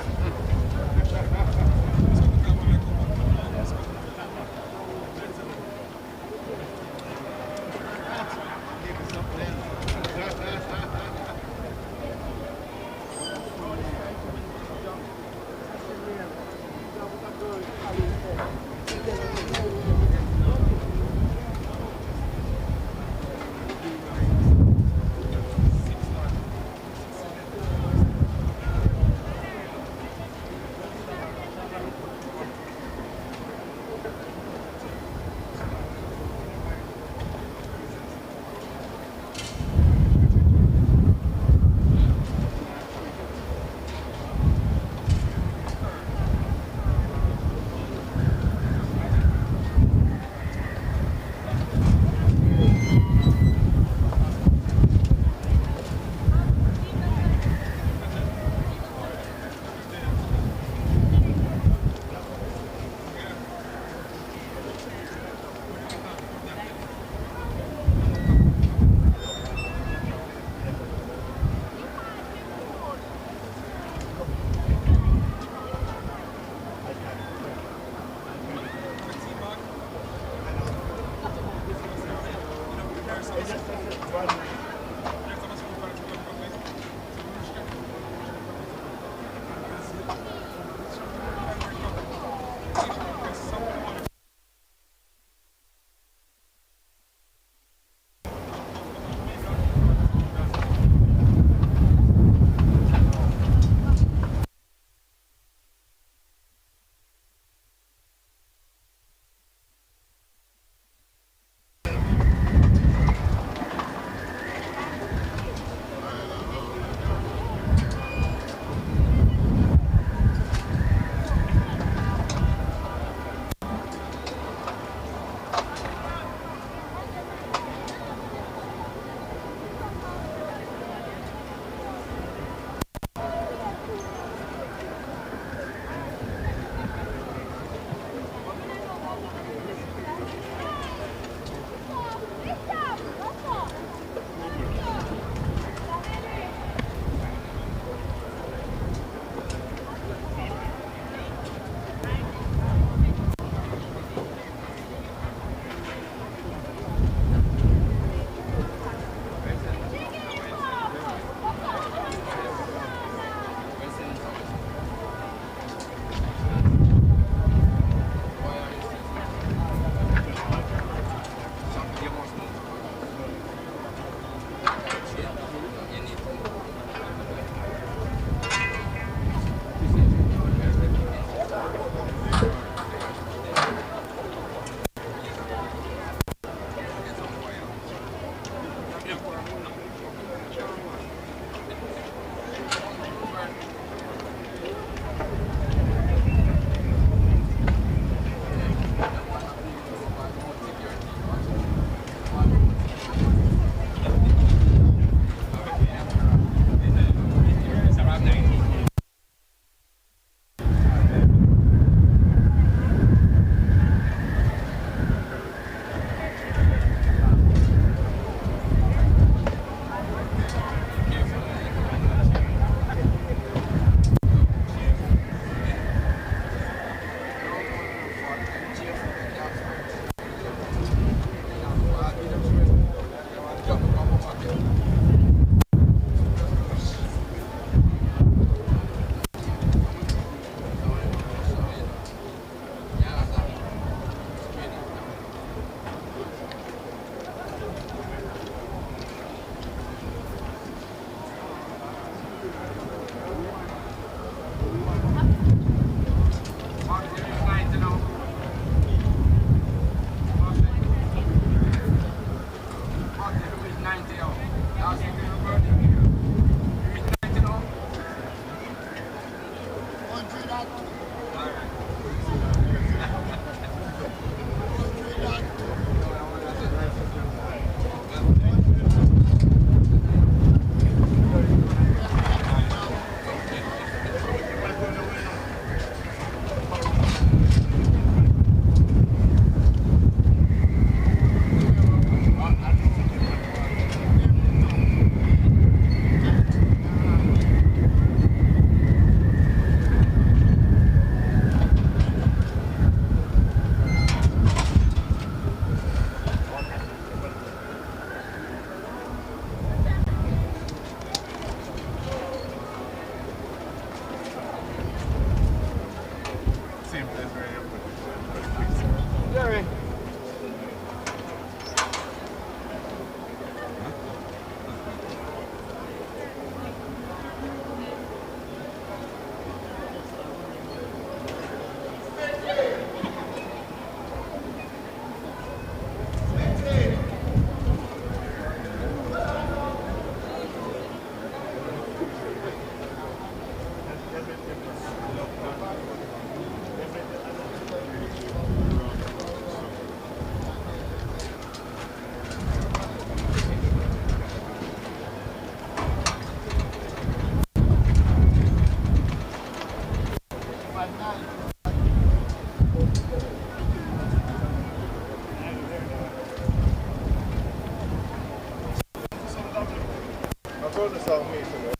turn the song me to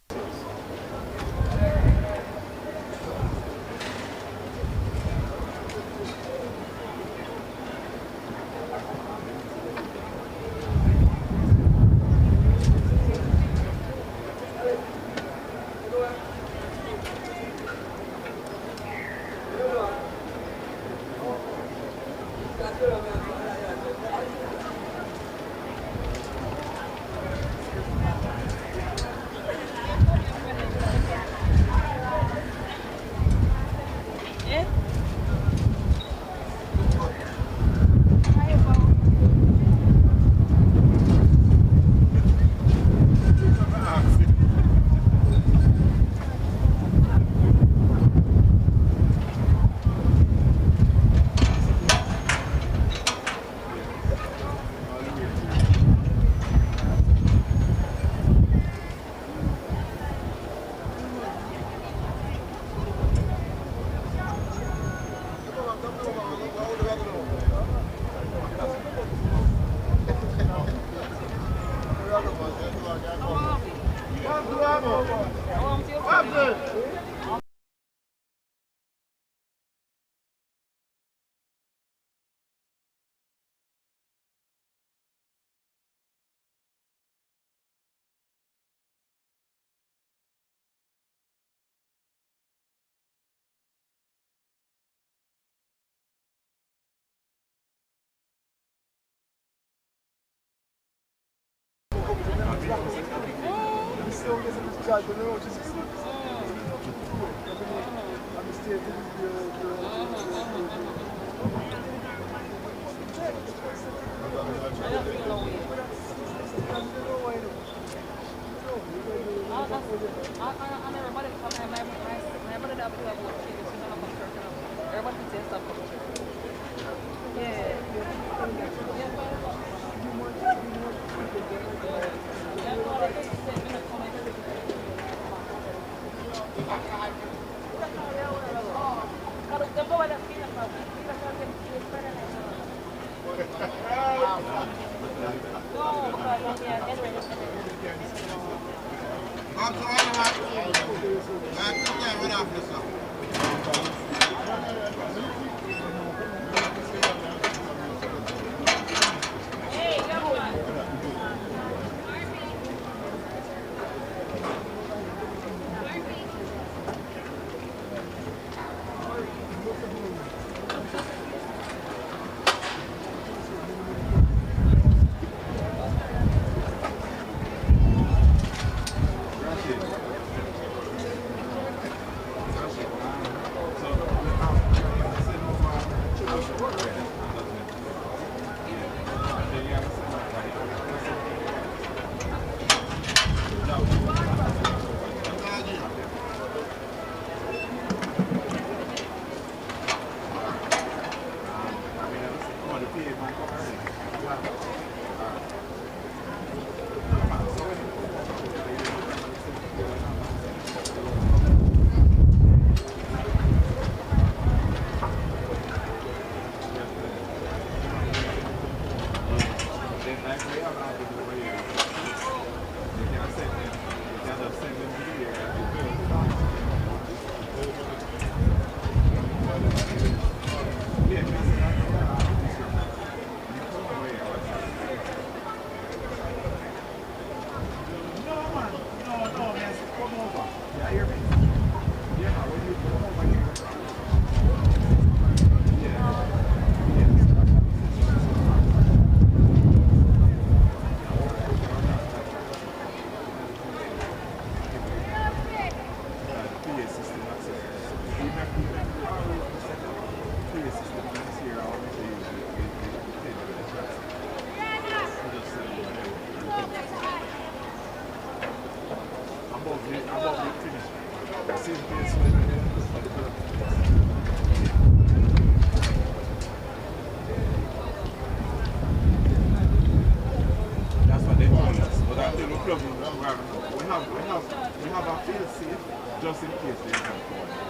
just in case they can fall.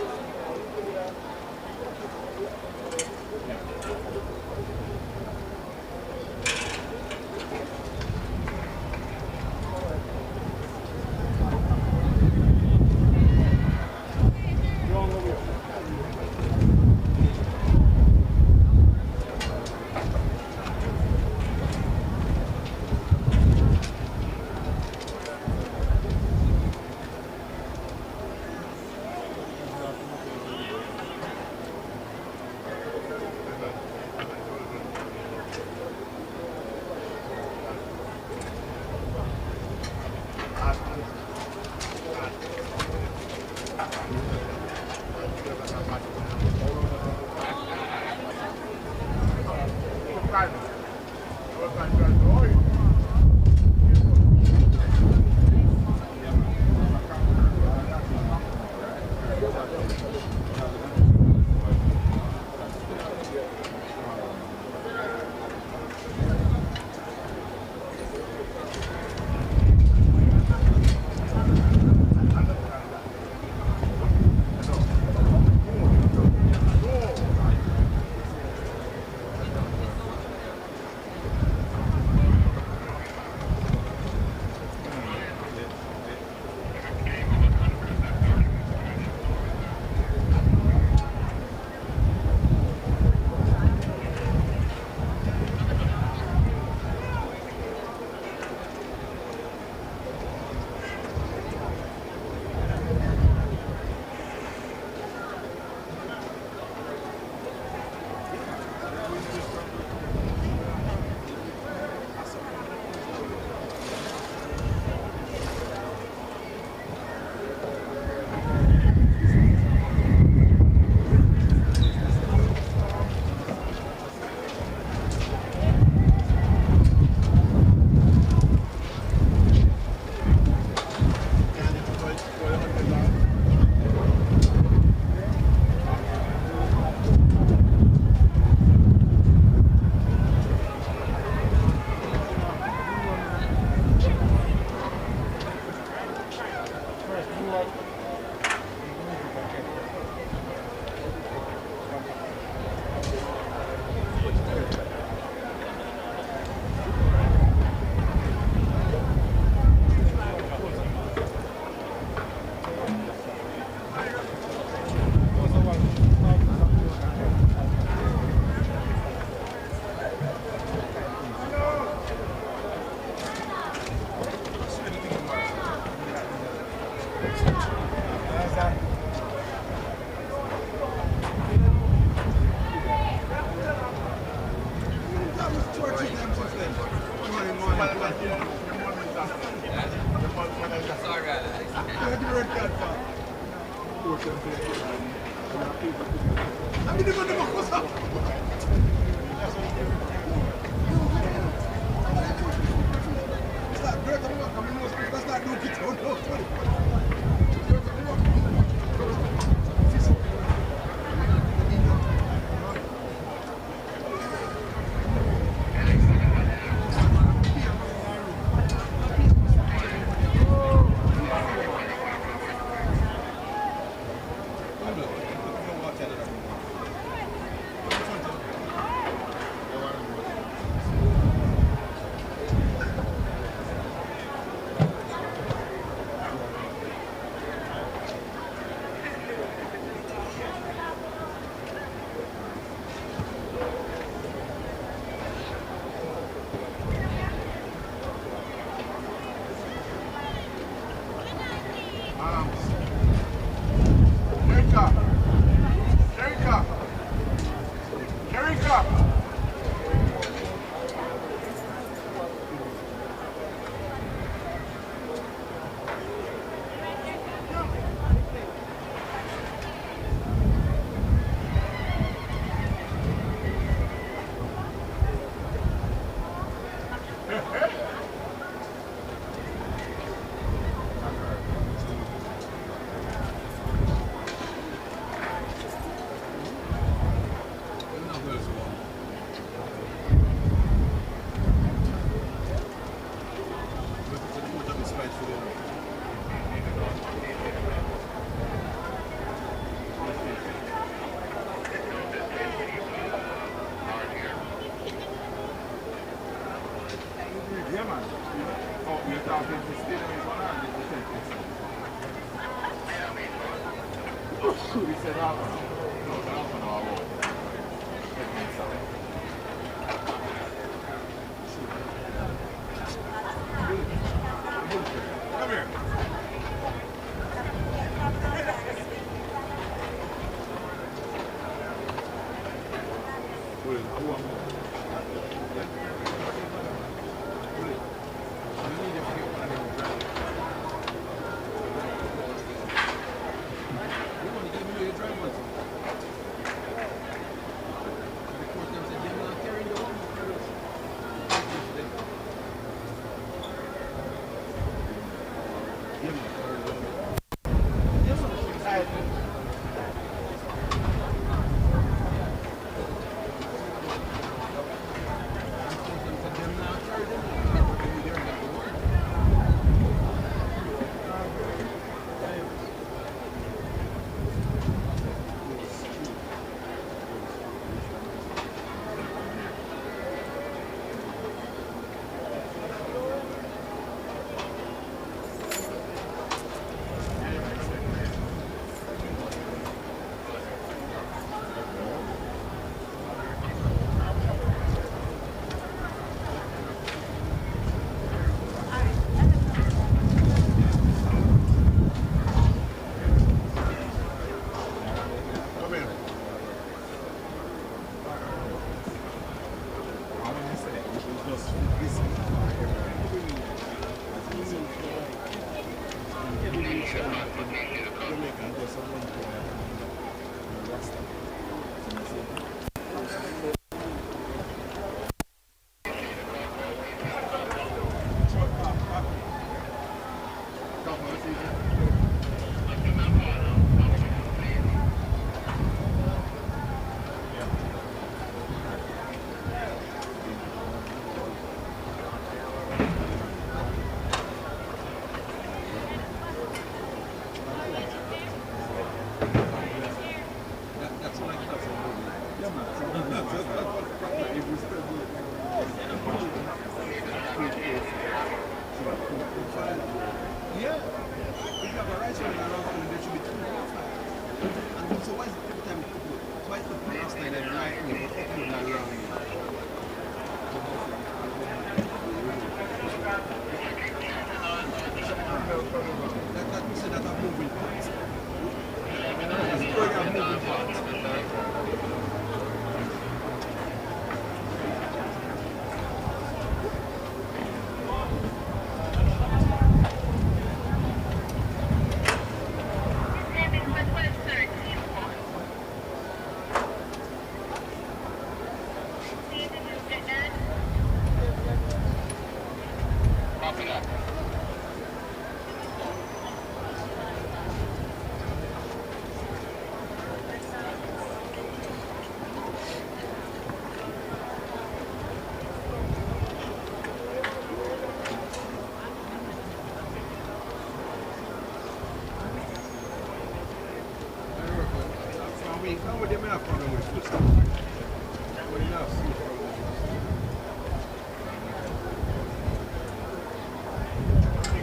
How would they have a problem with food stuff? What enough food from the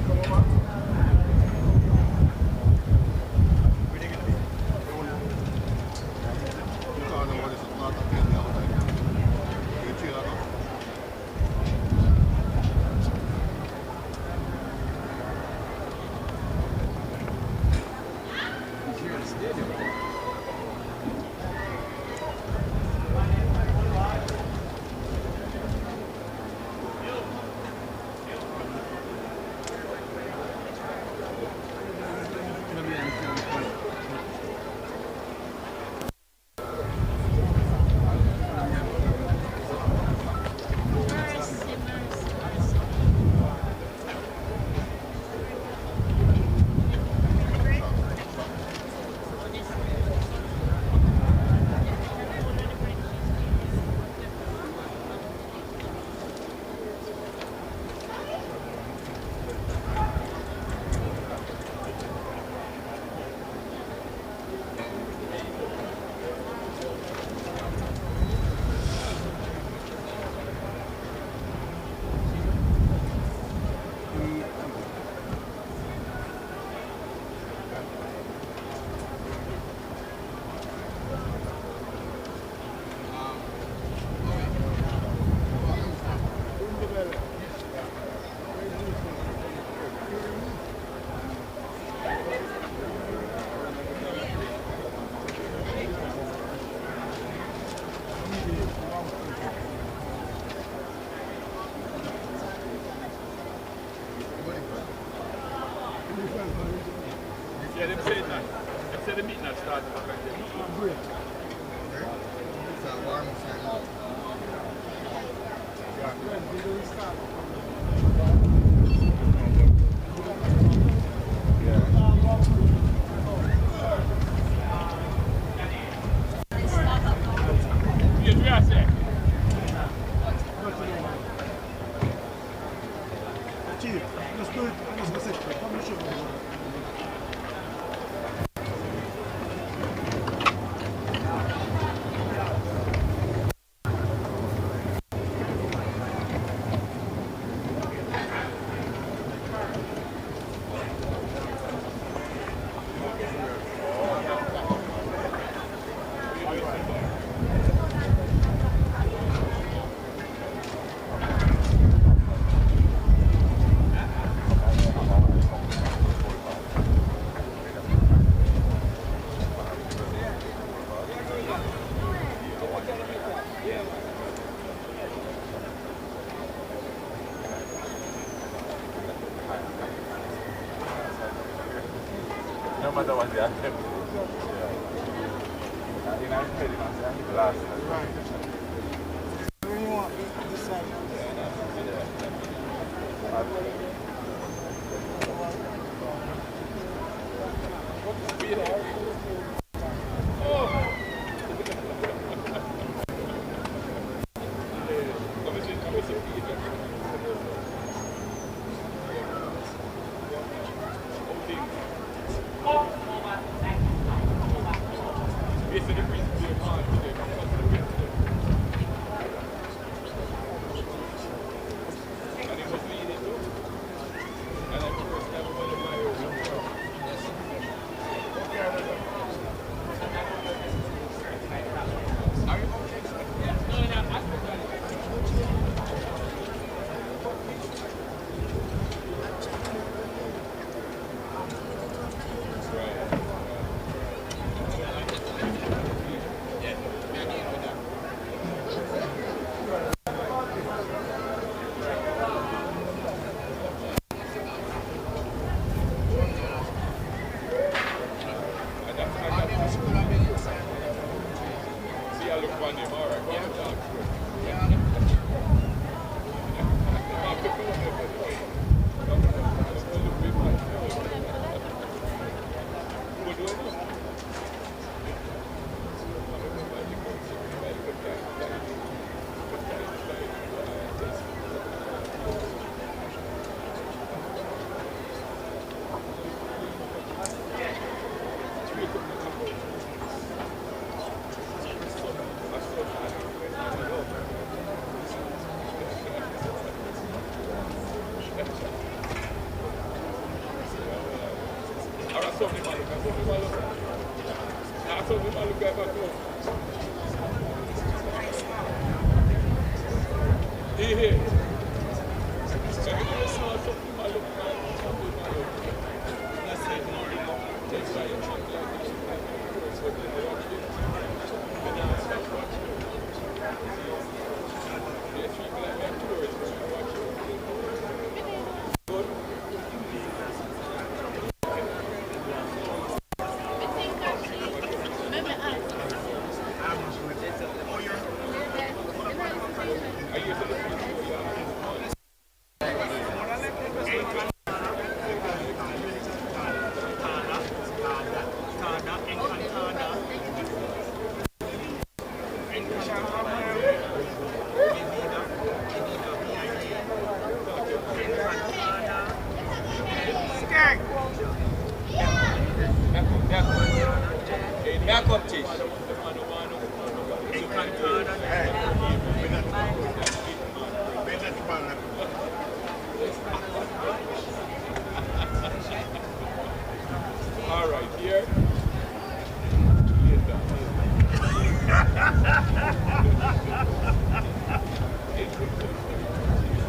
come over? Where they gonna be? You can't know what is a lot of the outside. You chill out. He's here in the stadium. Yeah, they said that. They said the meeting had started. It's a warm sign. No matter what they attempt. In our experiments, I think last time. When you want this side. Right.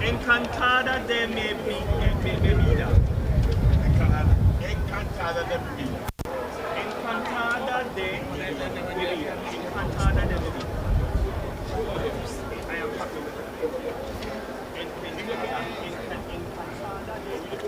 Encantada de mi vida. Encantada de mi vida. Encantada de mi vida. Encantada de mi vida. I am happy with it. Encantada de mi vida.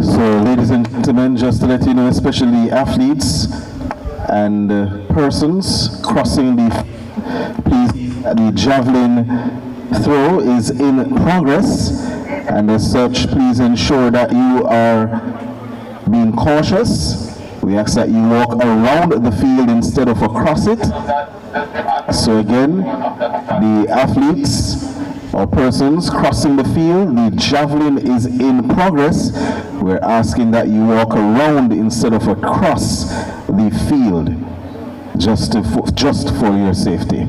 So, ladies and gentlemen, just to let you know, especially athletes and persons crossing the, please, the javelin throw is in progress, and as such, please ensure that you are being cautious. We ask that you walk around the field instead of across it. So again, the athletes or persons crossing the field, the javelin is in progress. We're asking that you walk around instead of across the field, just for your safety.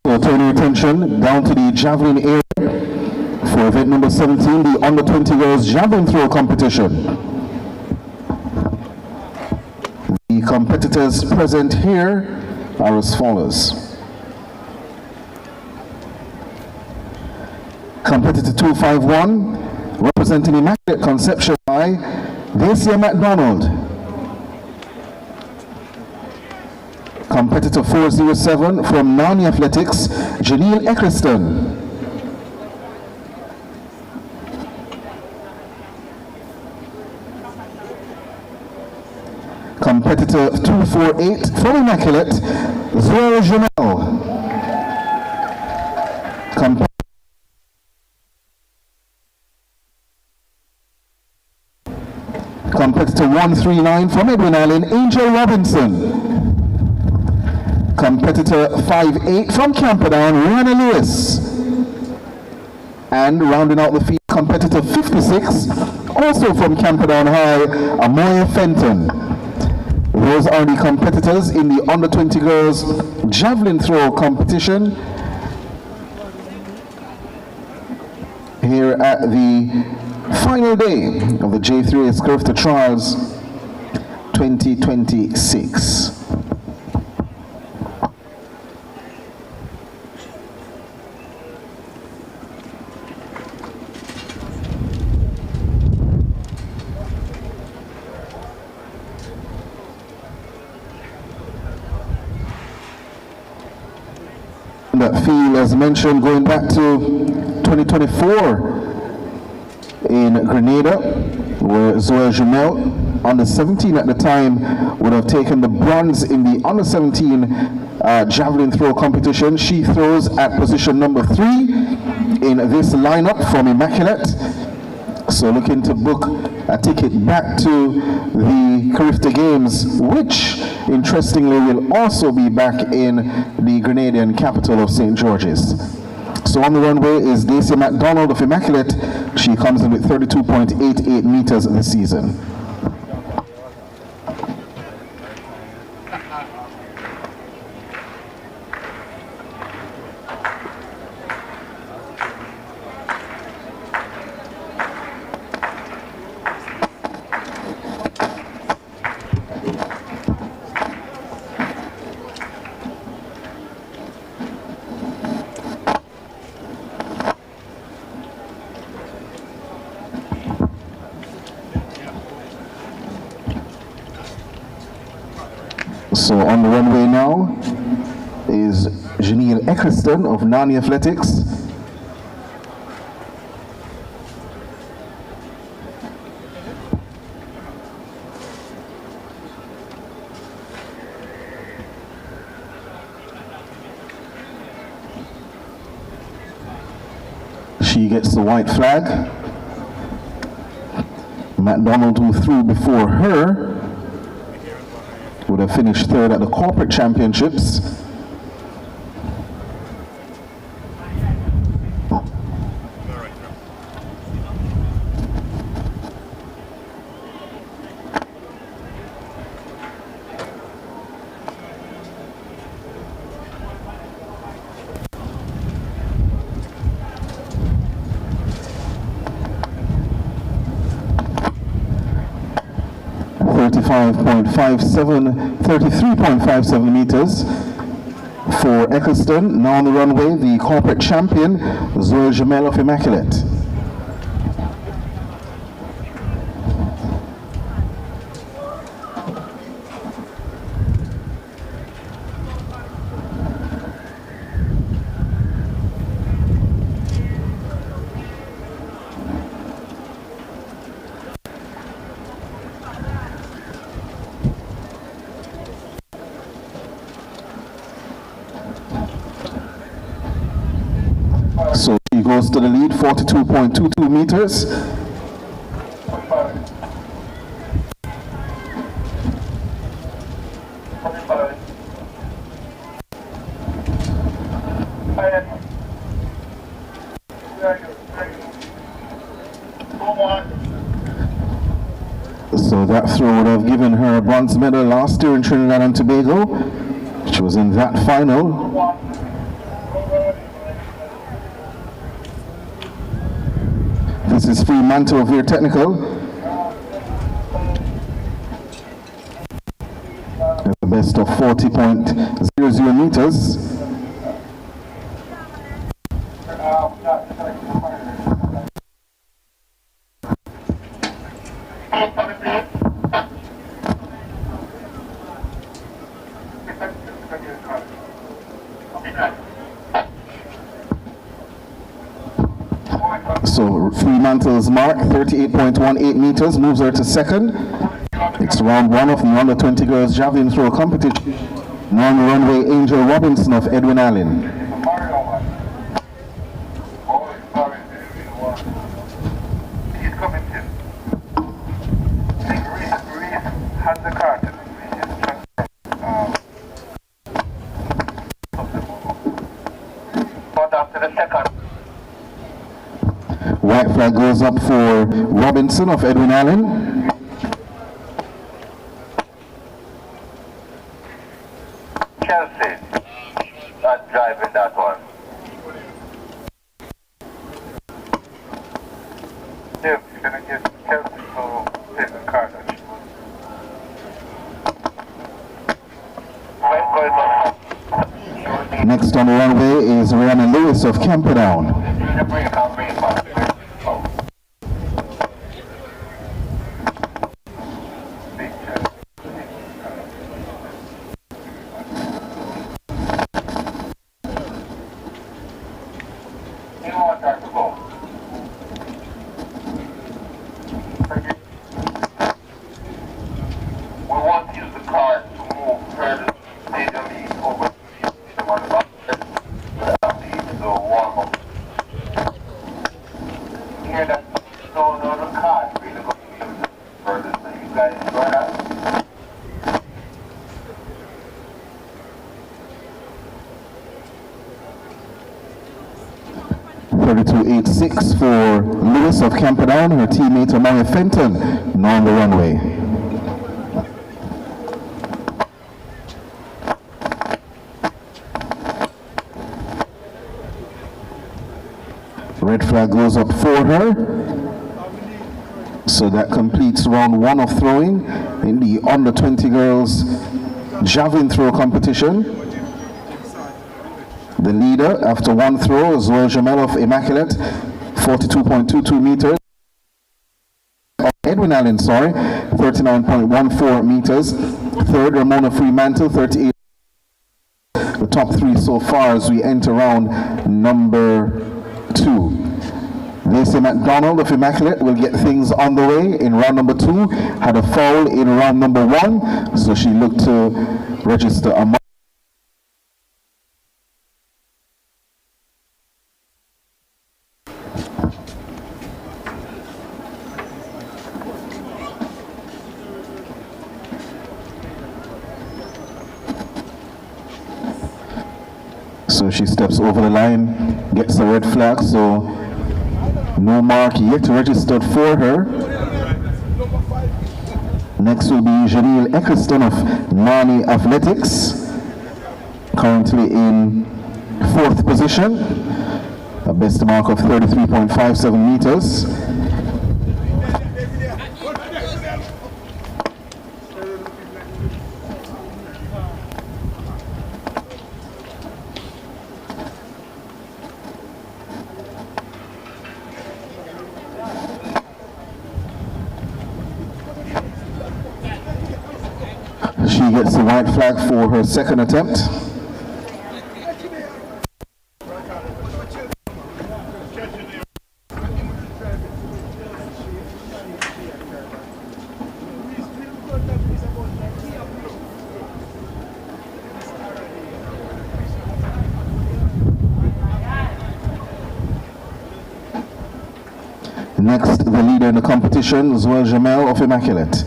So So turn your attention down to the javelin area for event number 17, the under 20 girls javelin throw competition. The competitors present here are as follows. Competitor 251, representing Immaculate Conception by Dacia McDonald. Competitor 407 from Narnia Athletics, Janelle Eccleston. Competitor 248 from Immaculate, Zoe Jamel. Competitor 139 from Edwin Allen, Angel Robinson. Competitor 58 from Camperdown, Rihanna Lewis. And rounding out the field, competitor 56, also from Camperdown High, Amoya Fenton. Those are the competitors in the under 20 girls javelin throw competition here at the final day of the J3S Carifta Trials 2026. That field, as mentioned, going back to 2024 in Grenada, where Zoe Jamel, under 17 at the time, would have taken the bronze in the under 17 javelin throw competition. She throws at position number 3 in this lineup from Immaculate. So looking to book a ticket back to the Carifta Games, which interestingly will also be back in the Grenadian capital of St. George's. So on the runway is Dacia McDonald of Immaculate. She comes in with 32.88 meters this season. So on the runway now is Janelle Eccleston of Narnia Athletics. She gets the white flag. McDonald, who threw before her, would have finished third at the corporate championships. $33.57 meters for Eccleston. Now on the runway, the corporate champion, Zoe Jamel of Immaculate. So she goes to the lead, 42.22 meters. So that throw would have given her a bronze medal last year in Trinidad and Tobago. She was in that final. This is Fremantle of Air Technical. At the best of 40.00 meters. So Fremantle's mark, 38.18 meters, moves her to second. It's round one of the under 20 girls javelin throw competition. On the runway, Angel Robinson of Edwin Allen. White flag goes up for Robinson of Edwin Allen. Chelsea, not driving that one. You're gonna get Chelsea to take the car. Next on the runway is Rihanna Lewis of Camperdown. .32.86 for Lewis of Camperdown, her teammate Amaya Fenton, on the runway. Red flag goes up for her. So that completes round one of throwing in the under 20 girls javelin throw competition. The leader after one throw is Zoe Jamel of Immaculate, 42.22 meters. Edwin Allen, 39.14 meters. Third, Ramona Fremantle, 38. The top three so far as we enter round number 2. Lacey McDonald of Immaculate will get things on the way in round number 2. Had a foul in round number 1, so she looked to register a mark. So she steps over the line, gets a red flag, so no mark yet registered for her. Next will be Janelle Eccleston of Nani Athletics, currently in 4th position, a best mark of 33.57 meters. She gets the white flag for her second attempt. Next, the leader in the competition, Zoe Jamel of Immaculate.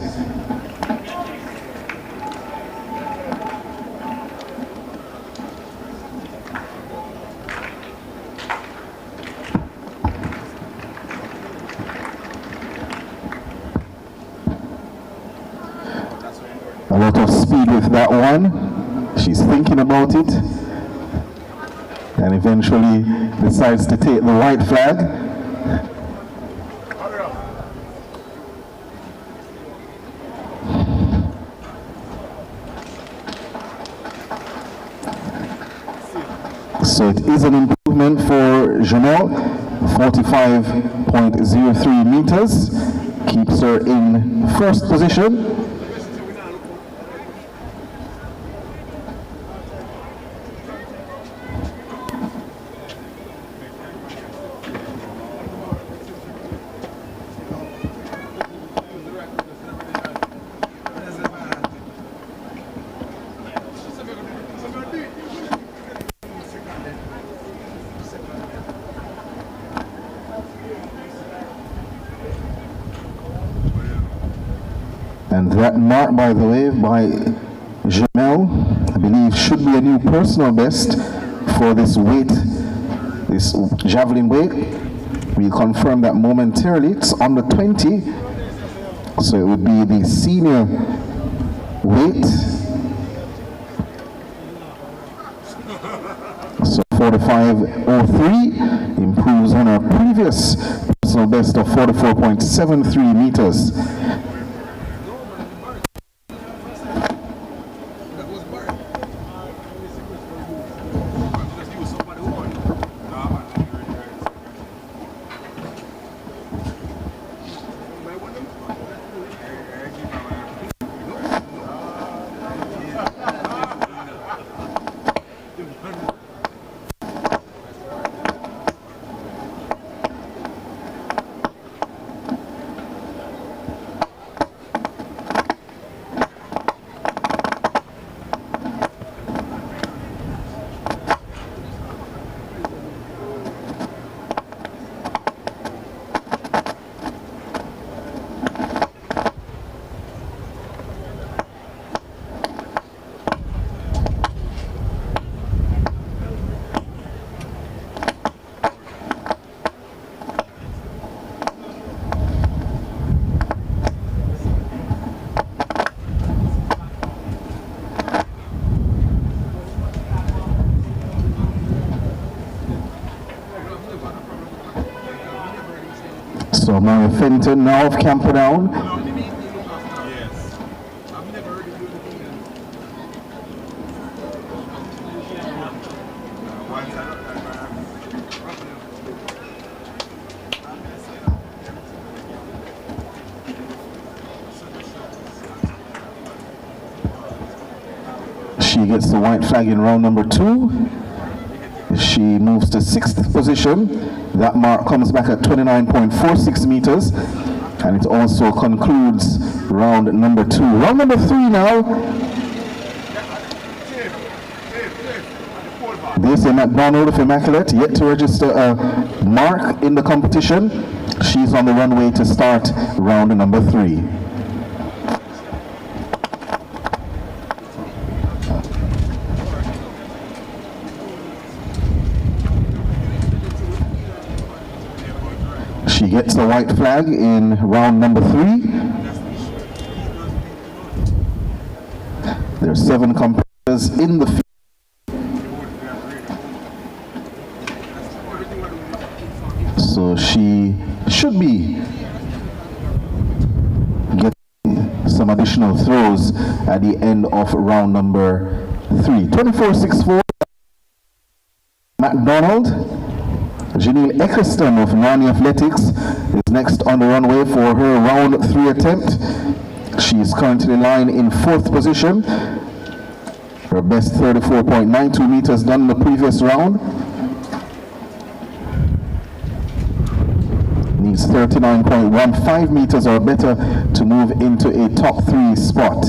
A lot of speed with that one. She's thinking about it and eventually decides to take the white flag. So it is an improvement for Janelle, 45.03 meters, keeps her in first position. And that mark, by the way, by Jamel, I believe should be a new personal best for this weight, this javelin weight. We'll confirm that momentarily. It's under 20, so it would be the senior weight. So 45.03 improves on our previous personal best of 44.73 meters. So Mary Fenton now of Camperdown. She gets the white flag in round number 2. She moves to 6th position. That mark comes back at 29.46 meters, and it also concludes round number 2. Round number 3 now. Daisy McDonald of Immaculate, yet to register a mark in the competition. She's on the runway to start round number 3. She gets the white flag in round number 3. There are 7 competitors in the field. So she should be getting some additional throws at the end of round number 3. 24.64. McDonald. Janine Eckerston of Nani Athletics is next on the runway for her round 3 attempt. She is currently lying in 4th position. Her best 34.92 meters done in the previous round. Needs 39.15 meters or better to move into a top 3 spot.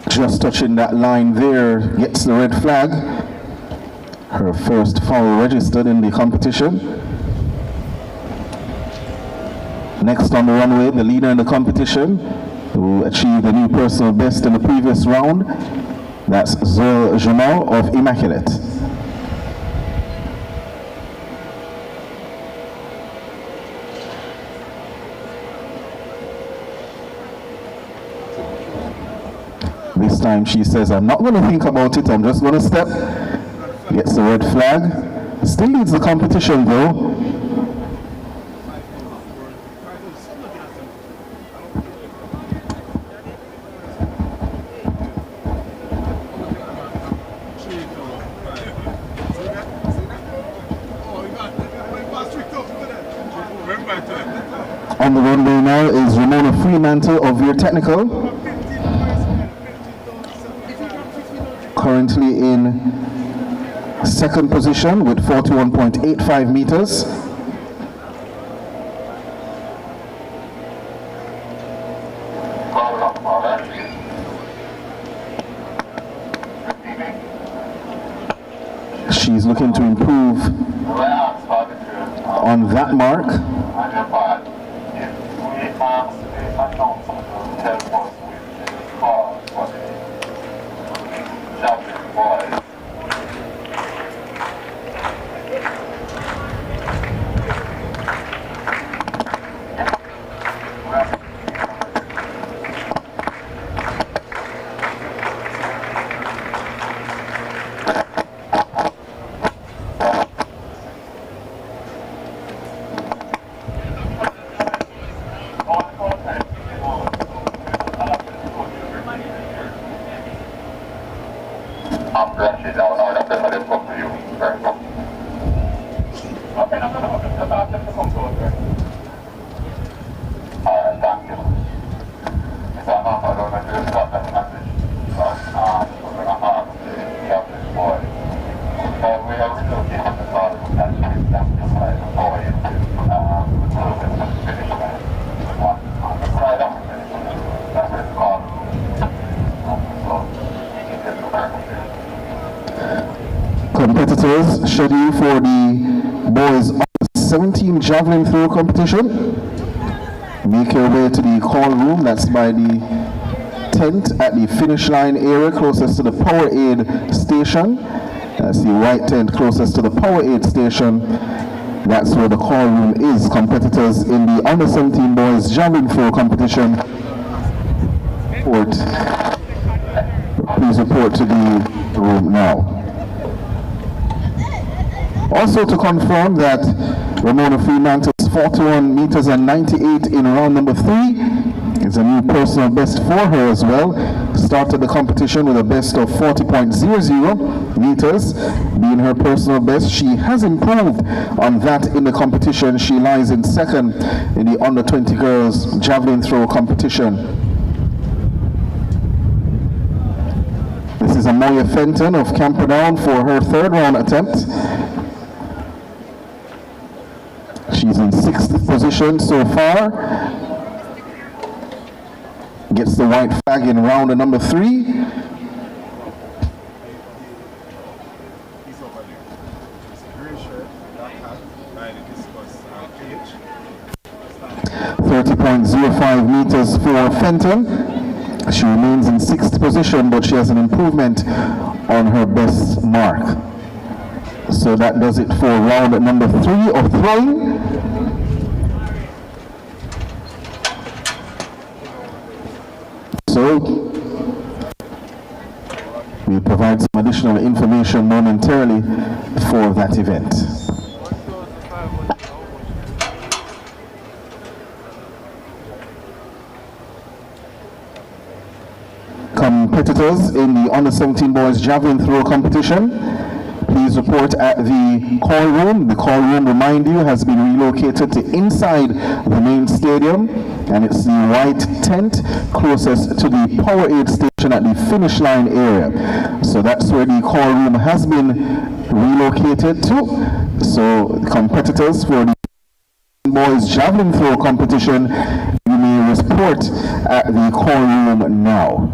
Just touching that line there gets the red flag. Her first foul registered in the competition. Next on the runway, the leader in the competition, who achieved a new personal best in the previous round. That's Zoe Jamal of Immaculate. This time she says, I'm not going to think about it, I'm just going to step. Gets the red flag. Still leads the competition though. On the runway now is Ramona Fremantle of Veer Technical, currently in second position with 41.85 meters. She's looking to improve on that mark. Competitors scheduled for the boys under-17 javelin throw competition. Make your way to the call room. That's by the tent at the finish line area closest to the power aid station. That's the white tent closest to the power aid station. That's where the call room is. Competitors in the under-17 boys javelin throw competition. Please report to the room now. Also to confirm that Ramona Fremantle's 41 meters and 98 in round number 3 is a new personal best for her as well. Started the competition with a best of 40.00 meters, being her personal best. She has improved on that in the competition. She lies in second in the under 20 girls javelin throw competition. This is Amoya Fenton of Camperdown for her third round attempt. She's in 6th position so far. Gets the white flag in round number 3. 30.05 meters for Fenton. She remains in 6th position, but she has an improvement on her best mark. So that does it for round number 3 of throwing. So we'll provide some additional information momentarily for that event. Competitors in the under-17 boys javelin throw competition, please report at the call room. The call room, remind you, has been relocated to inside the main stadium, and it's the white tent closest to the power aid station at the finish line area. So that's where the call room has been relocated to. So competitors for the boys javelin throw competition, you may report at the call room now.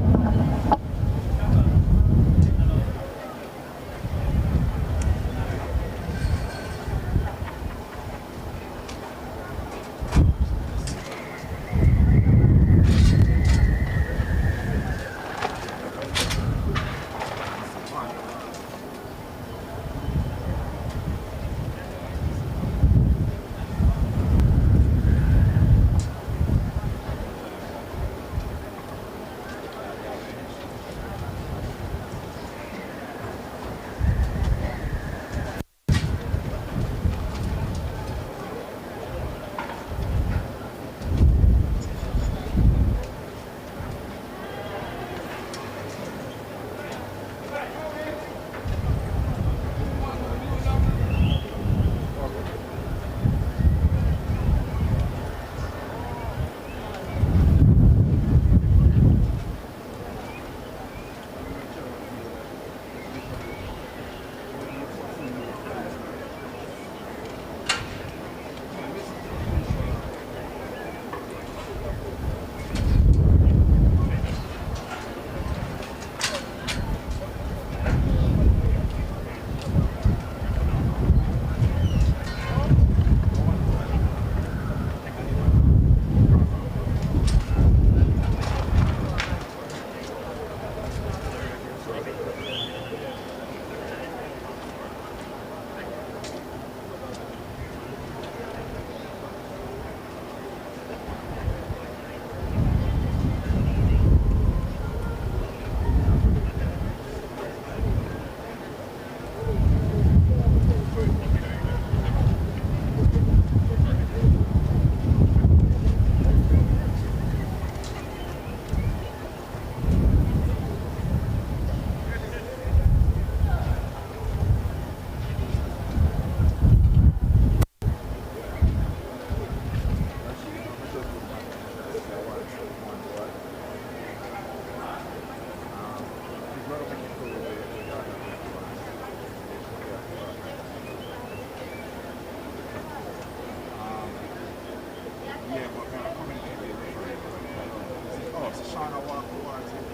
Yeah, but coming in the oh, so Sean walk towards it.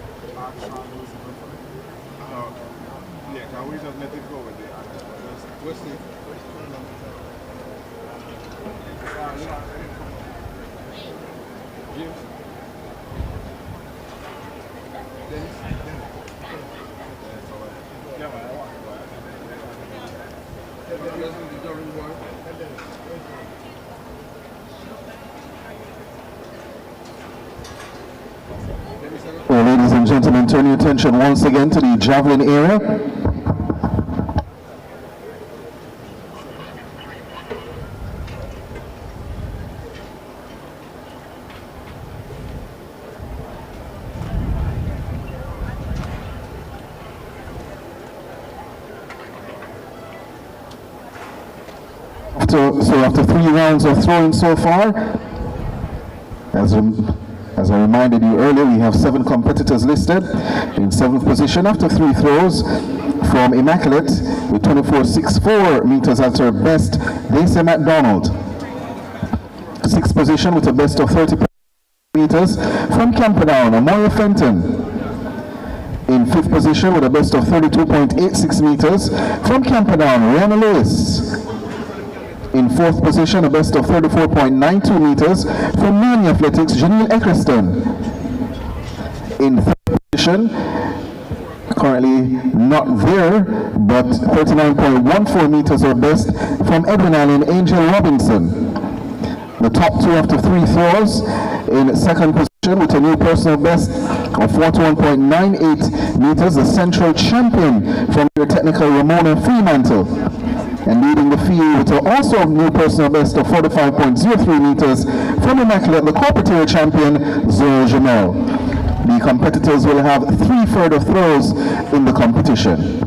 Sean lose it. Oh, yeah, can we just let it go with it? We'll see. James? Yeah, man, I walk Well, ladies and gentlemen, turn your attention once again to the javelin area. After 3 rounds of throwing so far, as I reminded you earlier, we have 7 competitors listed in 7th position after 3 throws. From Immaculate with 24.64 meters at her best, Lacey McDonald. 6th position with a best of 30 meters from Camperdown, Amoya Fenton. In 5th position with a best of 32.86 meters from Camperdown, Rihanna Lewis. In 4th position, a best of 34.92 meters from Mani Athletics, Janelle Eccleston. In 3rd position, currently not there, but 39.14 meters or best from Edwin Allen, Angel Robinson. The top 2 after 3 throws. In 2nd position with a new personal best of 41.98 meters, the central champion from your technical Ramona Fremantle. And leading the field with also new personal best of 45.03 meters from Immaculate, the corporate area champion, Zoe Jamel. The competitors will have 3 further throws in the competition.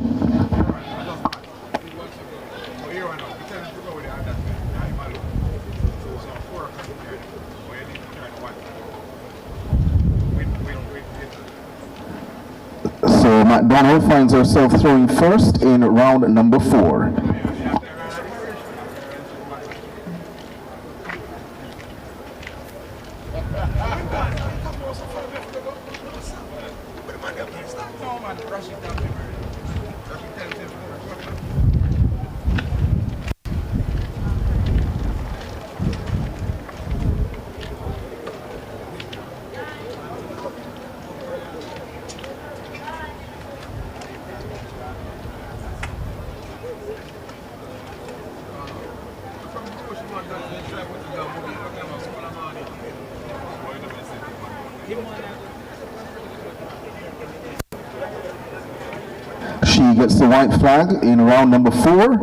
So McDonald finds herself throwing first in round number 4. She gets the white flag in round number 4.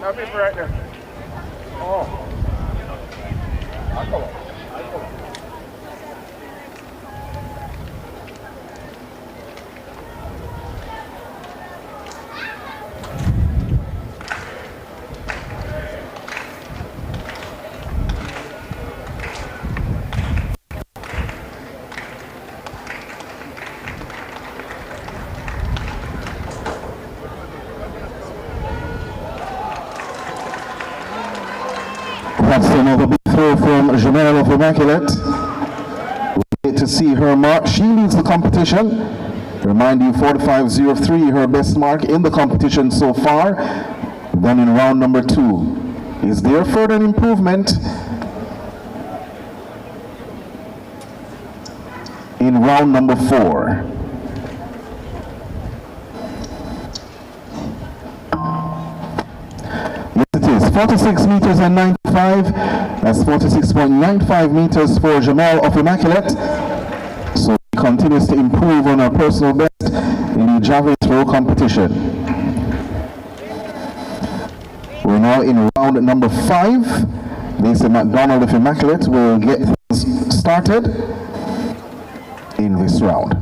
That paper right there. Oh. I'll come up. That's another big throw from Jamaica of Immaculate. We get to see her mark. She leads the competition. Remind you, 45.03, her best mark in the competition so far. Then in round number 2. Is there further improvement? In round number 4. It is 46 meters and 95. That's 46.95 meters for Jamal of Immaculate. So he continues to improve on her personal best in the javelin throw competition. We're now in round number 5. Lisa McDonald of Immaculate will get things started in this round.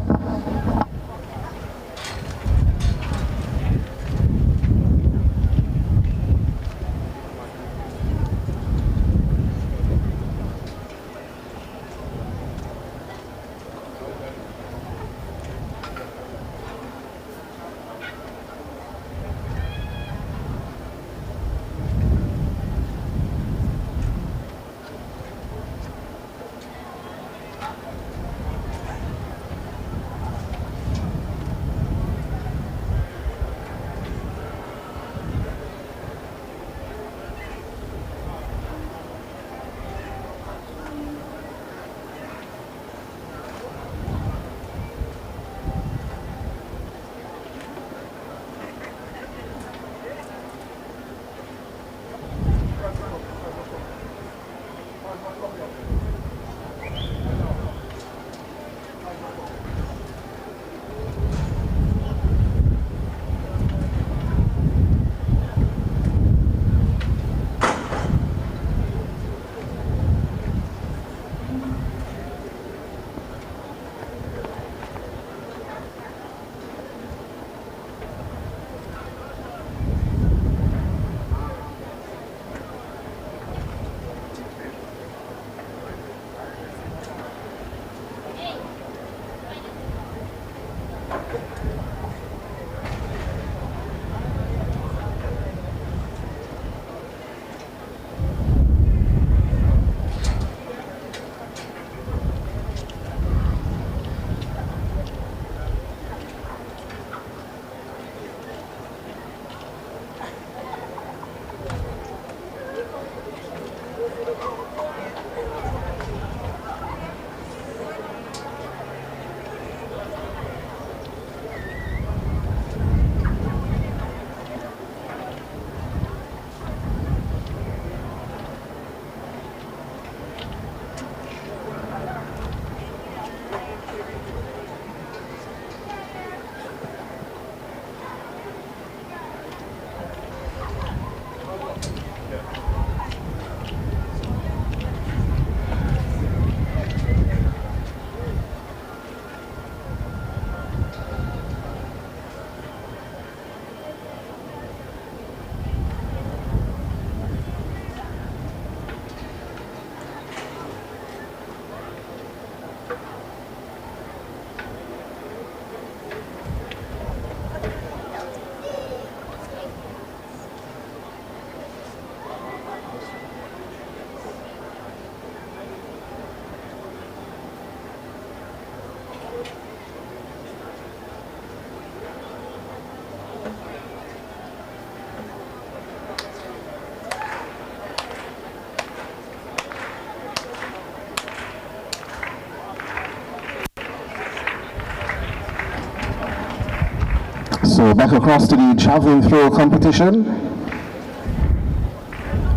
So back across to the javelin throw competition.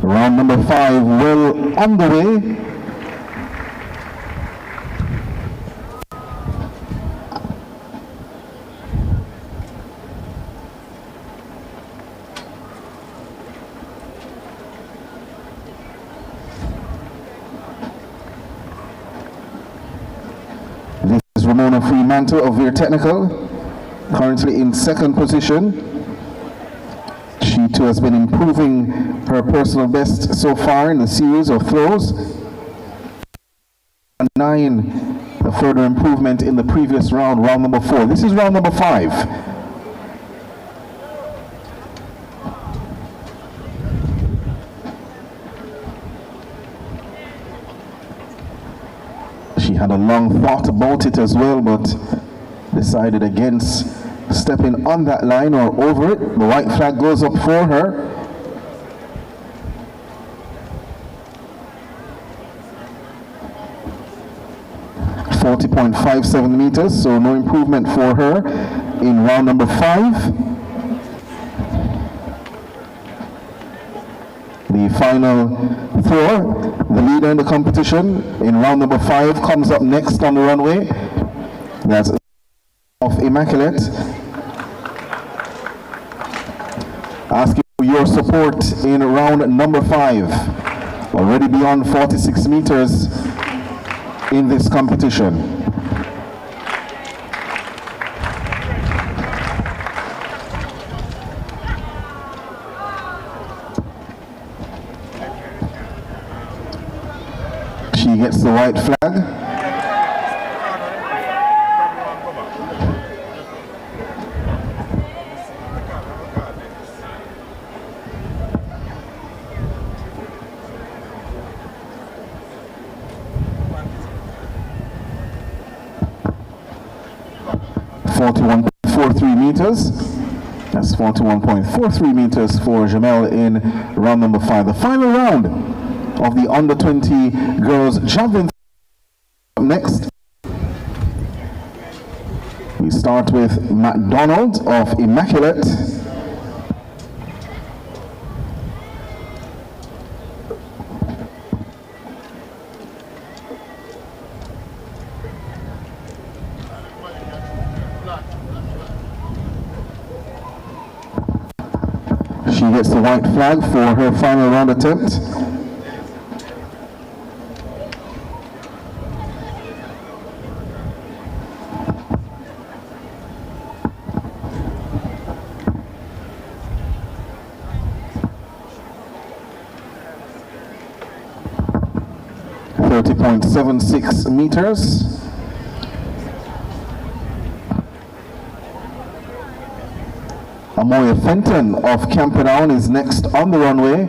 Round number 5 well on the way. is Ramona Fremantle of Veer Technical, currently in second position. She too has been improving her personal best so far in the series of throws. 9, a further improvement in the previous round, round number 4. This is round number 5. She had a long thought about it as well, but decided against stepping on that line or over it. The white flag goes up for her. .57 meters, so no improvement for her in round number 5. The final throw, the leader in the competition in round number 5 comes up next on the runway. That's of Immaculate. Asking for your support in round number 5. Already beyond 46 meters in this competition. She gets the white flag. .43 meters. That's 41.43 meters for Jamel in round number 5. The final round of the under 20 girls javelin. Next, we start with McDonald of Immaculate. She gets the white flag for her final round attempt. .76 meters. Amoya Fenton of Camperdown is next on the runway.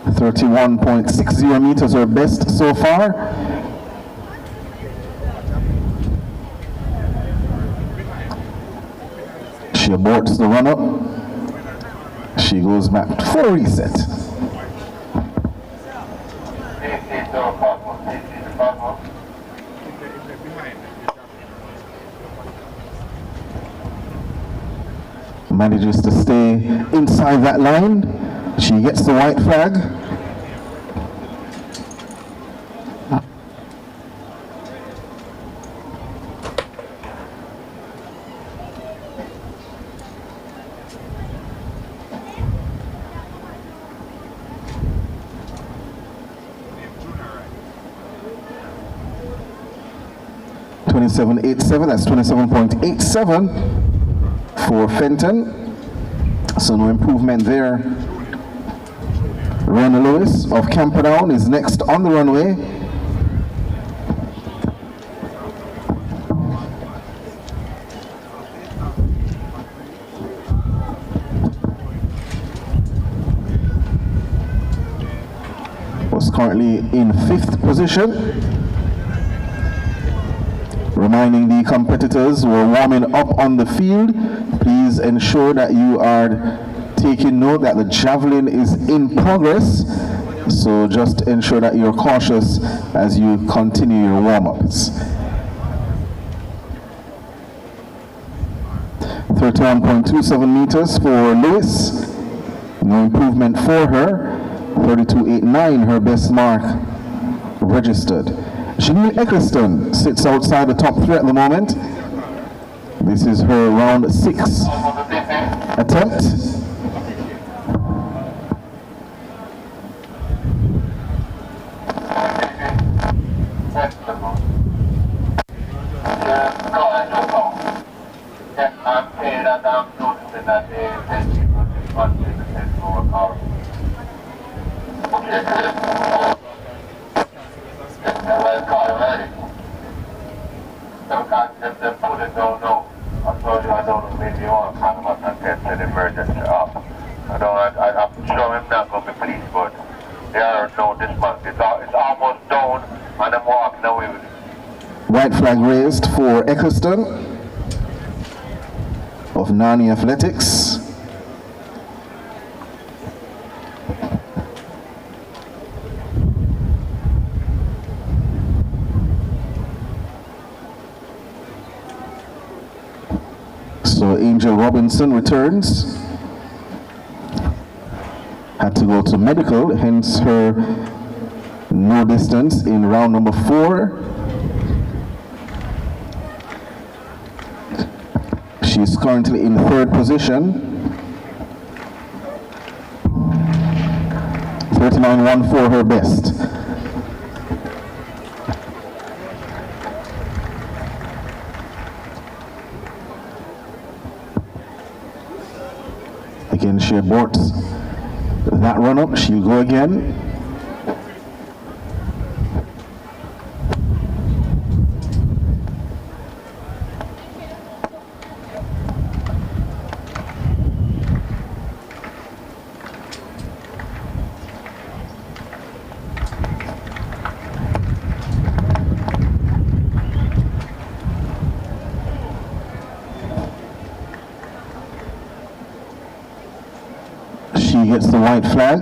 .61 meters, her best so far. She aborts the run-up. She goes back for a reset. Manages to stay inside that line. She gets the white flag. .2787, that's 27.87 for Fenton. So no improvement there. Rena Lewis of Camperdown is next on the runway. Was currently in 5th position. Reminding the competitors who are warming up on the field, please ensure that you are taking note that the javelin is in progress. So just ensure that you're cautious as you continue your warm-ups. 31.27 meters for Lewis. No improvement for her. 32.89, her best mark registered. Janine Eccleston sits outside the top 3 at the moment. This is her round 6 attempt. I'm sure I'm not going to be pleased, but they are no this month. It's almost down, and I'm walking away with it. White flag raised for Eccleston of Narnia Athletics. So Angel Robinson returns. Had to go to medical, hence her no distance in round number 4. She's currently in 3rd position. 39.14 her best. Again, she aborts that run up. She'll go again. She gets the white flag.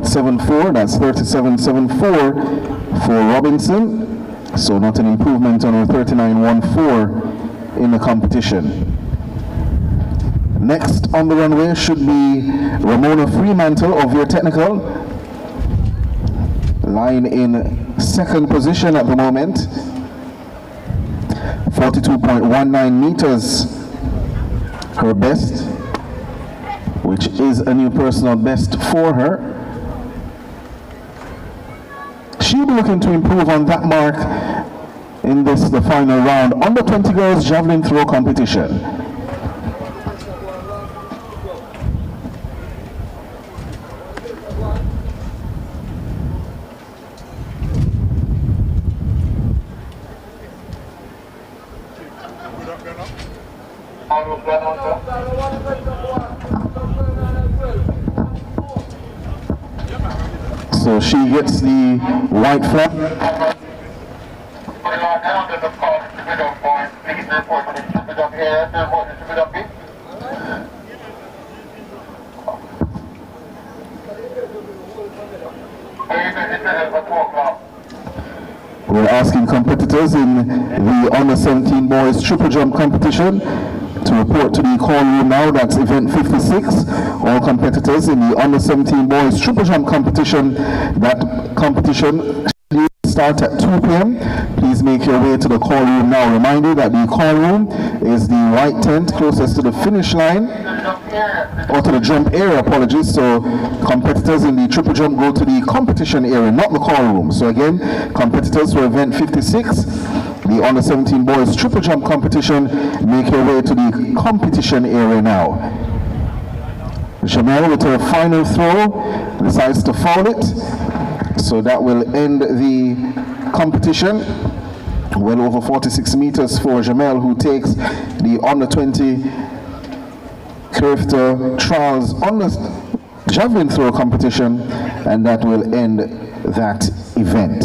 .74, that's 37.74 for Robinson, so not an improvement on her 39.14 in the competition. Next on the runway should be Ramona Fremantle of your technical, lying in 2nd position at the moment, 42.19 meters her best, which is a new personal best for her. She'll be looking to improve on that mark in the final round under 20 girls javelin throw competition. So she gets the white flag. We're asking competitors in the under 17 boys triple jump competition to report to the call room now. That's event 56. All competitors in the under 17 boys triple jump competition. That competition start at 2 p.m. Please make your way to the call room now. Remind you that the call room is the white tent closest to the finish line, or to the jump area, apologies. So competitors in the triple jump go to the competition area, not the call room. So again, competitors for event 56, the under 17 boys triple jump competition, make your way to the competition area now. Jamel with her final throw decides to foul it. So that will end the competition. Well over 46 meters for Jamel, who takes the under 20 Carifta trials on the javelin throw competition, and that will end that event.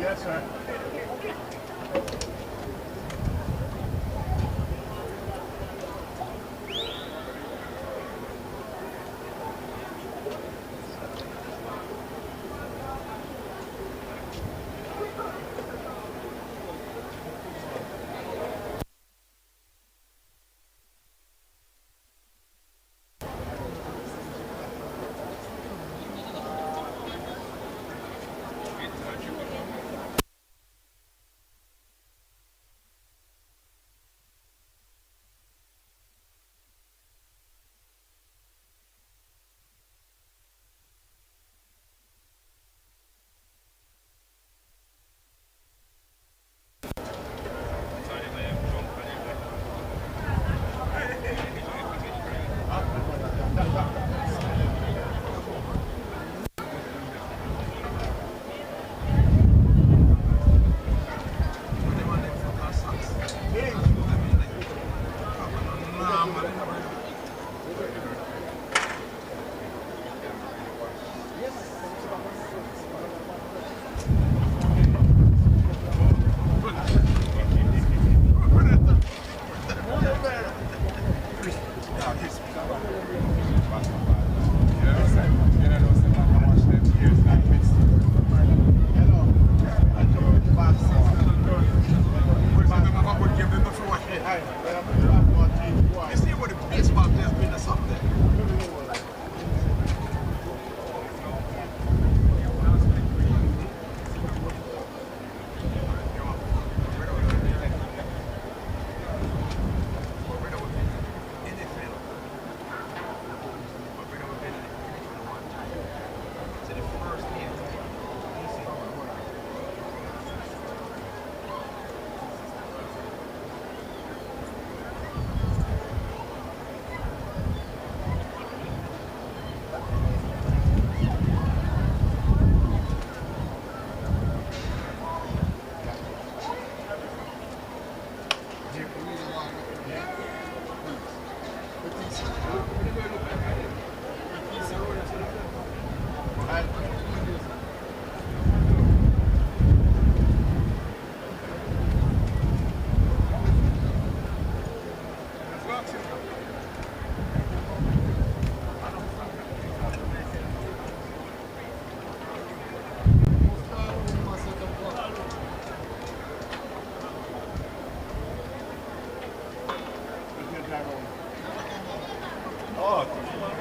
Yes, sir.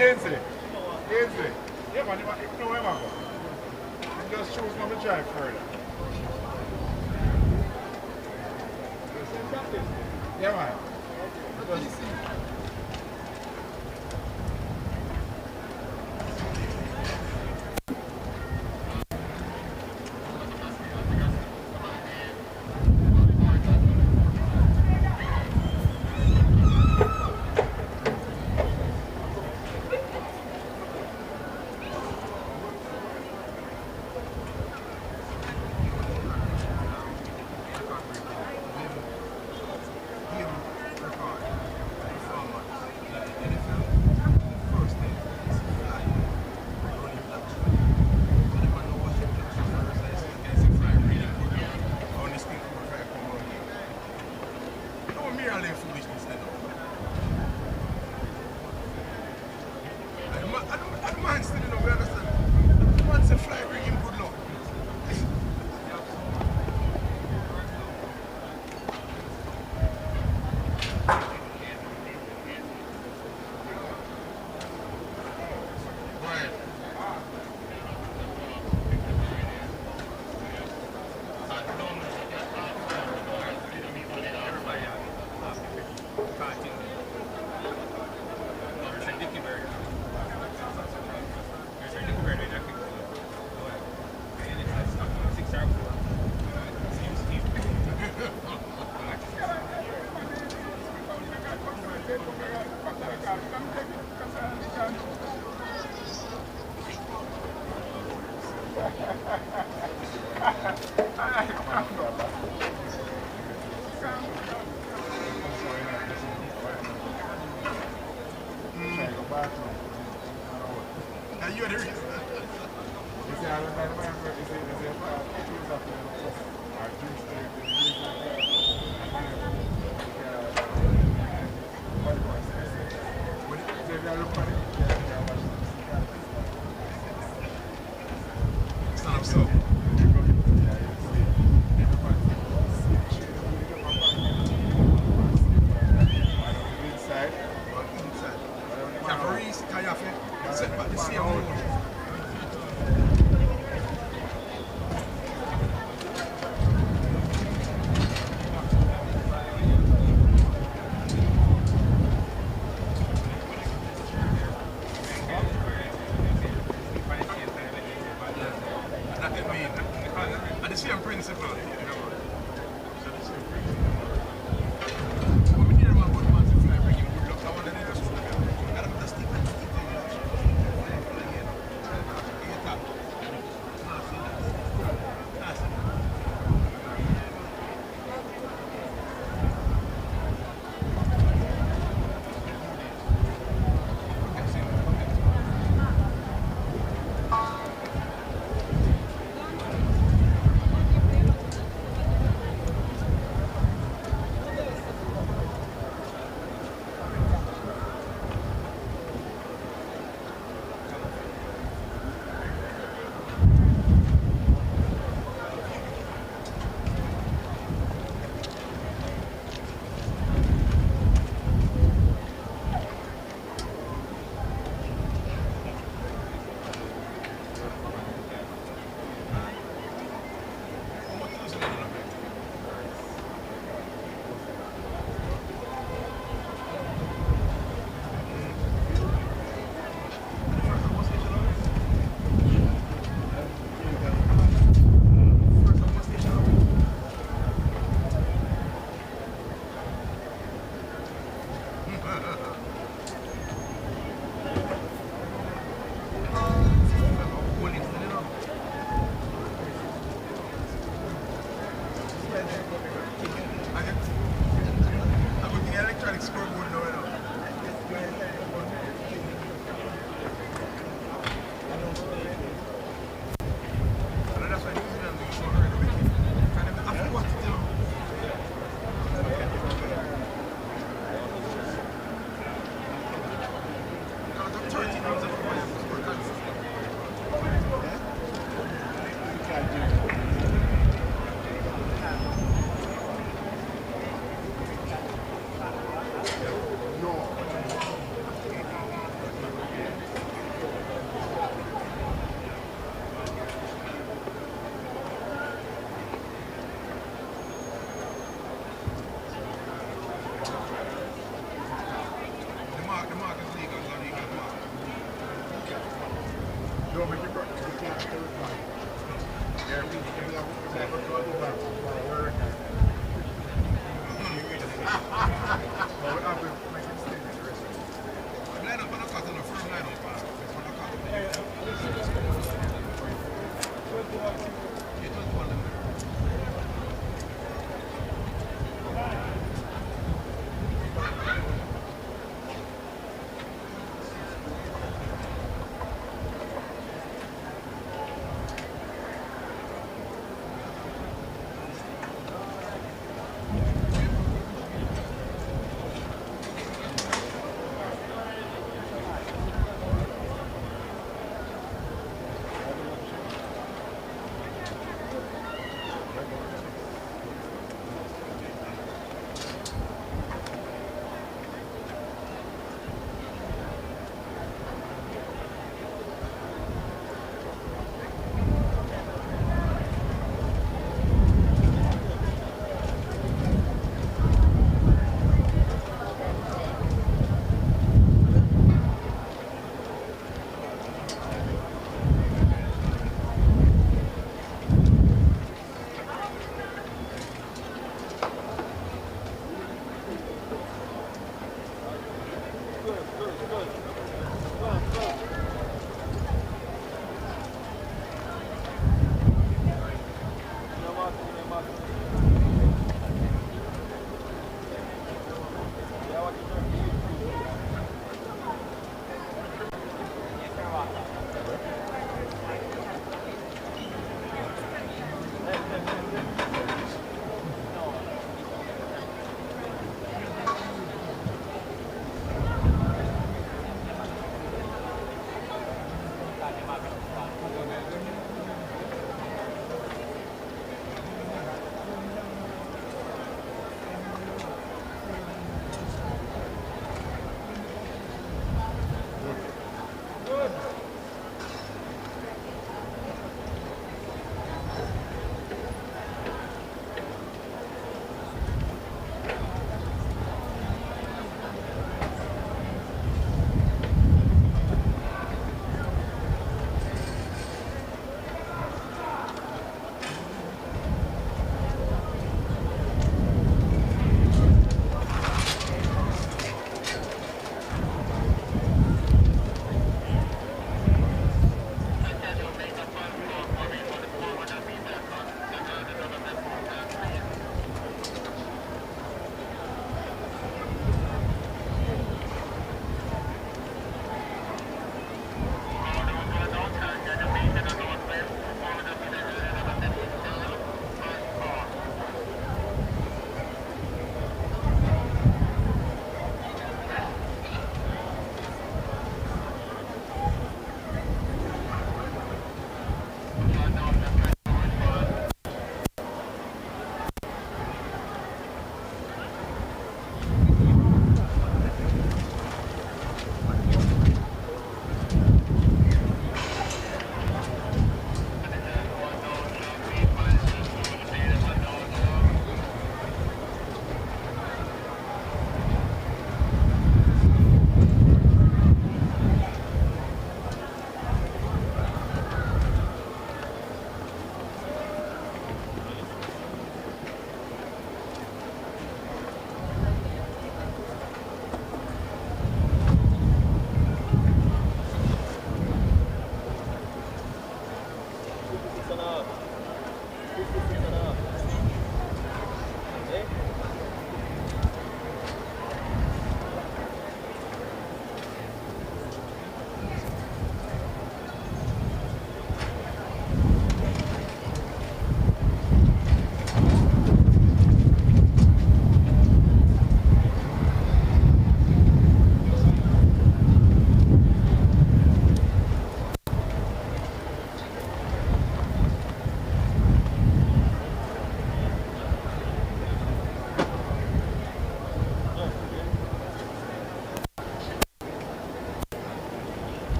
Ainsley. Ainsley. Yeah, man, you know where I'm going. You just choose not to drive further. Yeah, man. Just, And you're the reason. You see, I remember, you see, stand up, so. Inside. Cabaret, Kayafe, set back the same road. And the same principle, you know. So the same principle. What we need about one man to fly, bring him good luck. I want to do this. I got to put the stick.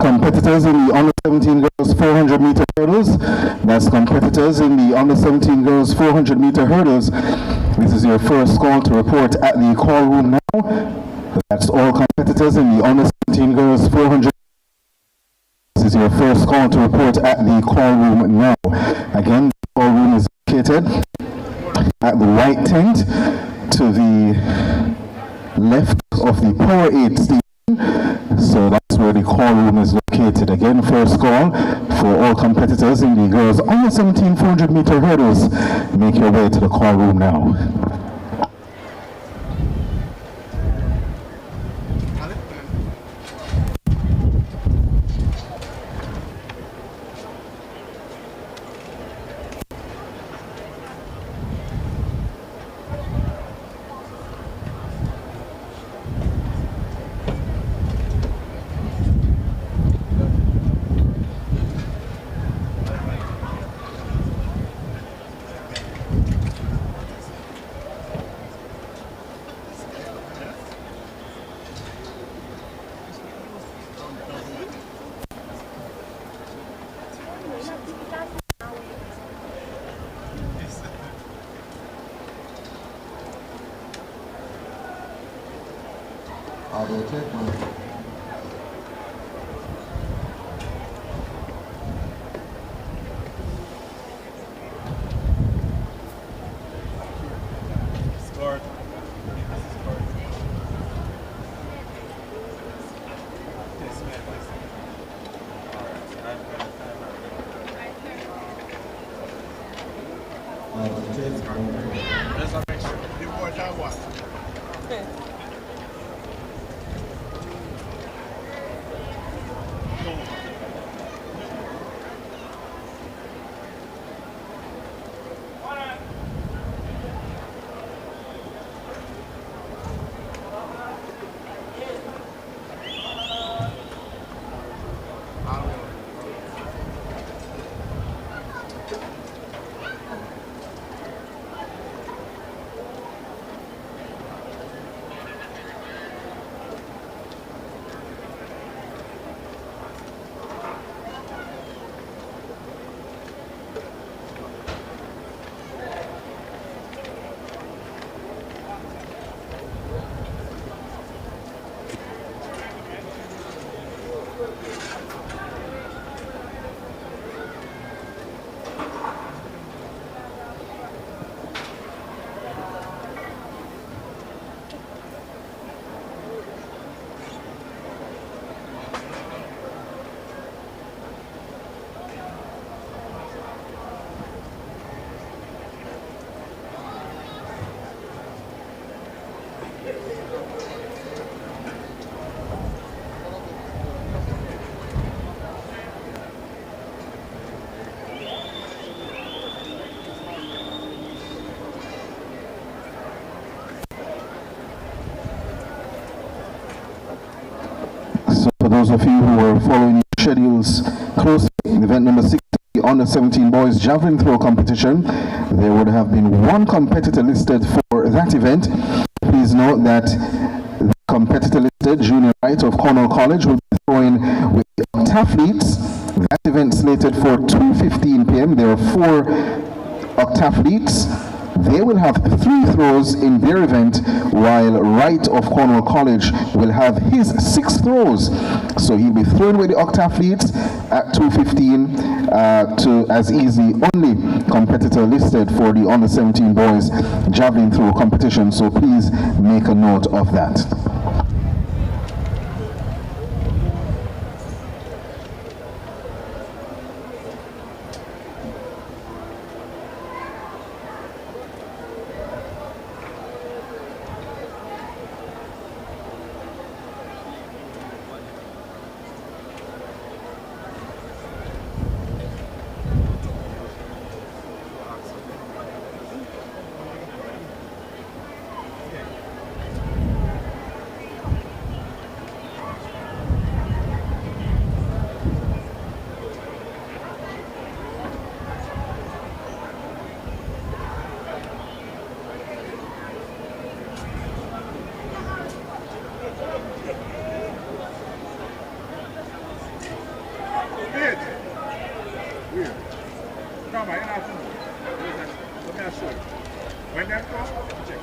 competitors in the under 17 girls 400 meter hurdles. That's competitors in the under 17 girls 400 meter hurdles. This is your first call to report at the call room now. That's all competitors in the under 17 girls 400. This is your first call to report at the call room now. Again, the call room is located at the white tent to the left of the Power 8 station. So that's where the call room is located. Again, first call for all competitors in the girls under 17 400 meter hurdles. Make your way to the call room now. I will take one. Start. Yes, man. I will take one. Let's make sure. The boys are what? For those of you who are following schedules closely, event number 60, under 17 boys javelin throw competition, there would have been one competitor listed for that event. Please note that the competitor listed, Junior Wright of Cornell College, will be throwing with the octathletes. That event slated for 2:15 p.m. There are 4 octathletes. They will have 3 throws in their event, while Wright of Cornell College will have his 6 throws. So he'll be throwing with the octathletes at 2:15 to as easy only competitor listed for the under 17 boys javelin throw competition. So please make a note of that. Come on, you're not moving. Let me show you. When that comes, check.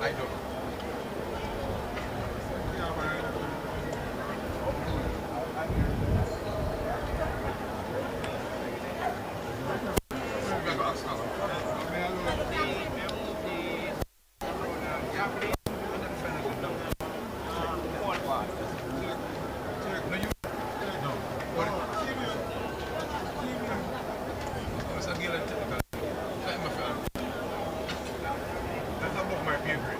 I don't. That's above my pay grade.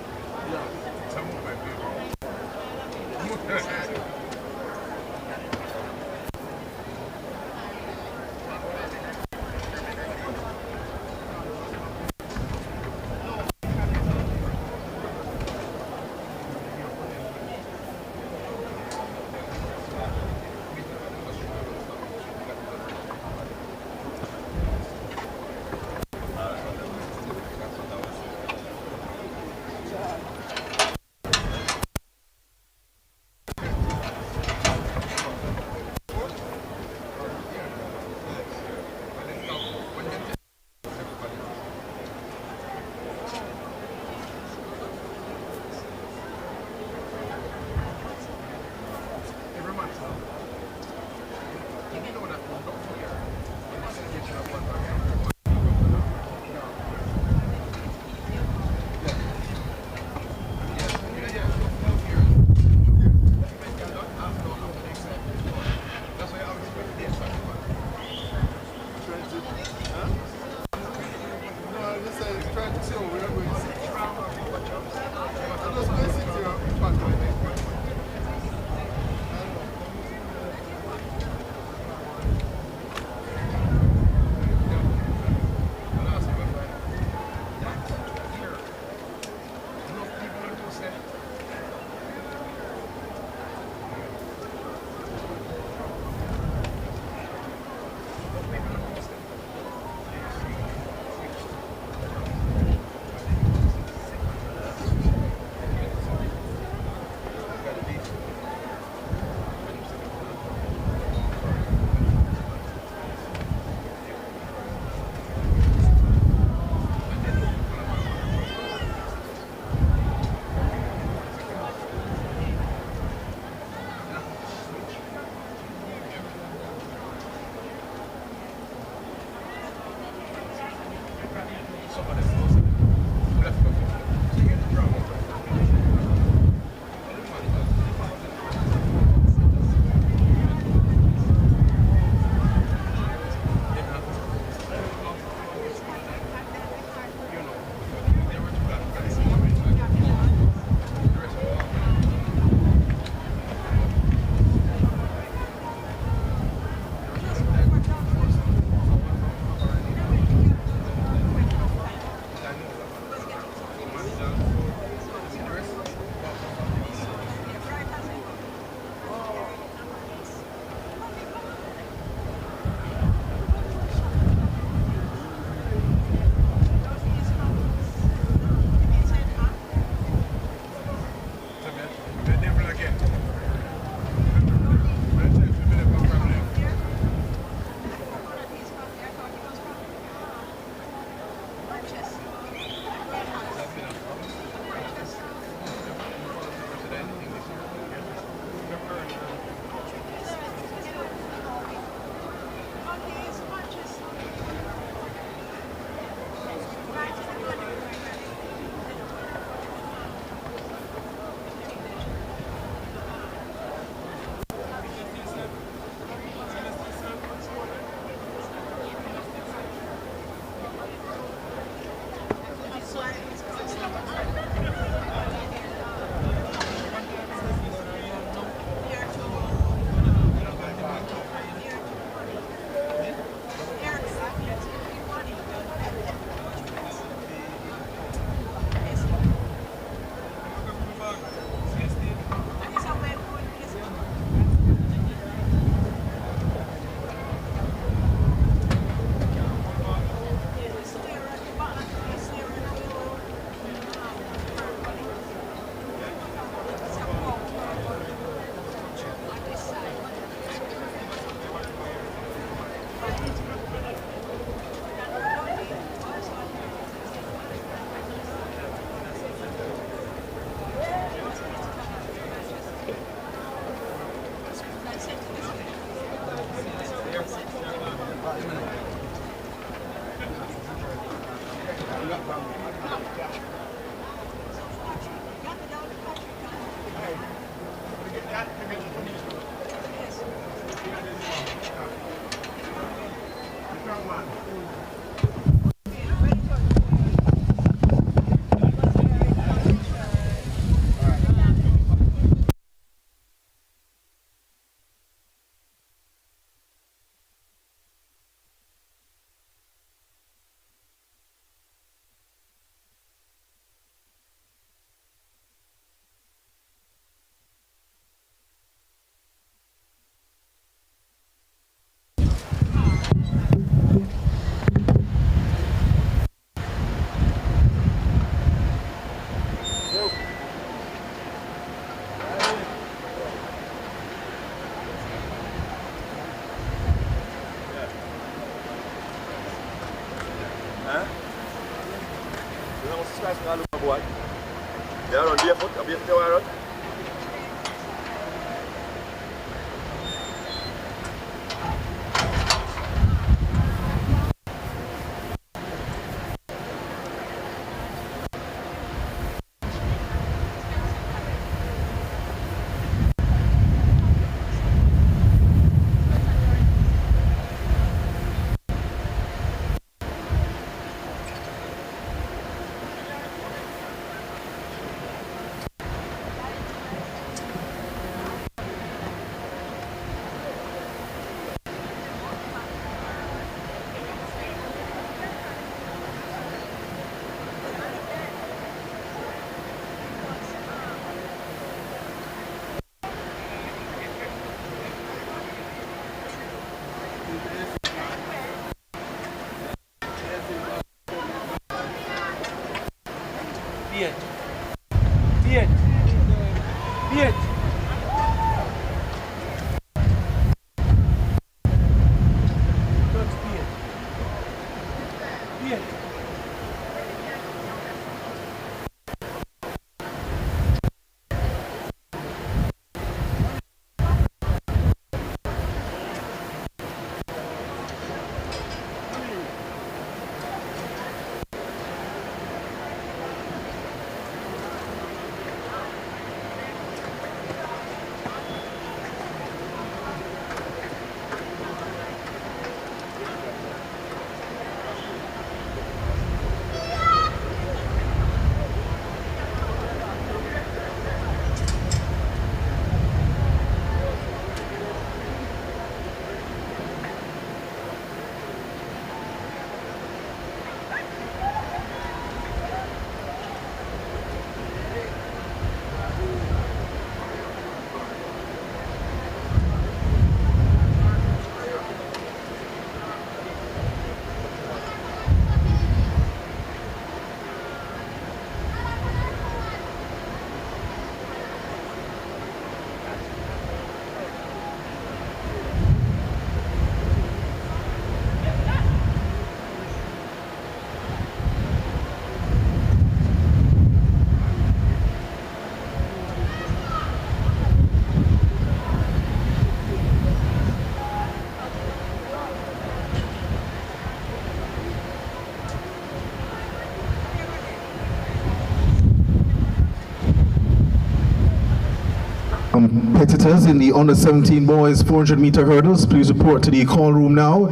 Competitors in the under 17 boys 400 meter hurdles, please report to the call room now.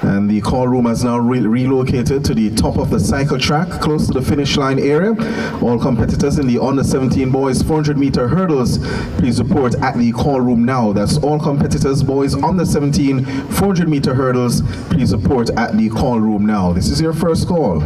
And the call room has now relocated to the top of the cycle track, close to the finish line area. All competitors in the under 17 boys 400 meter hurdles, please report at the call room now. That's all competitors, boys under 17 400 meter hurdles, please report at the call room now. This is your first call.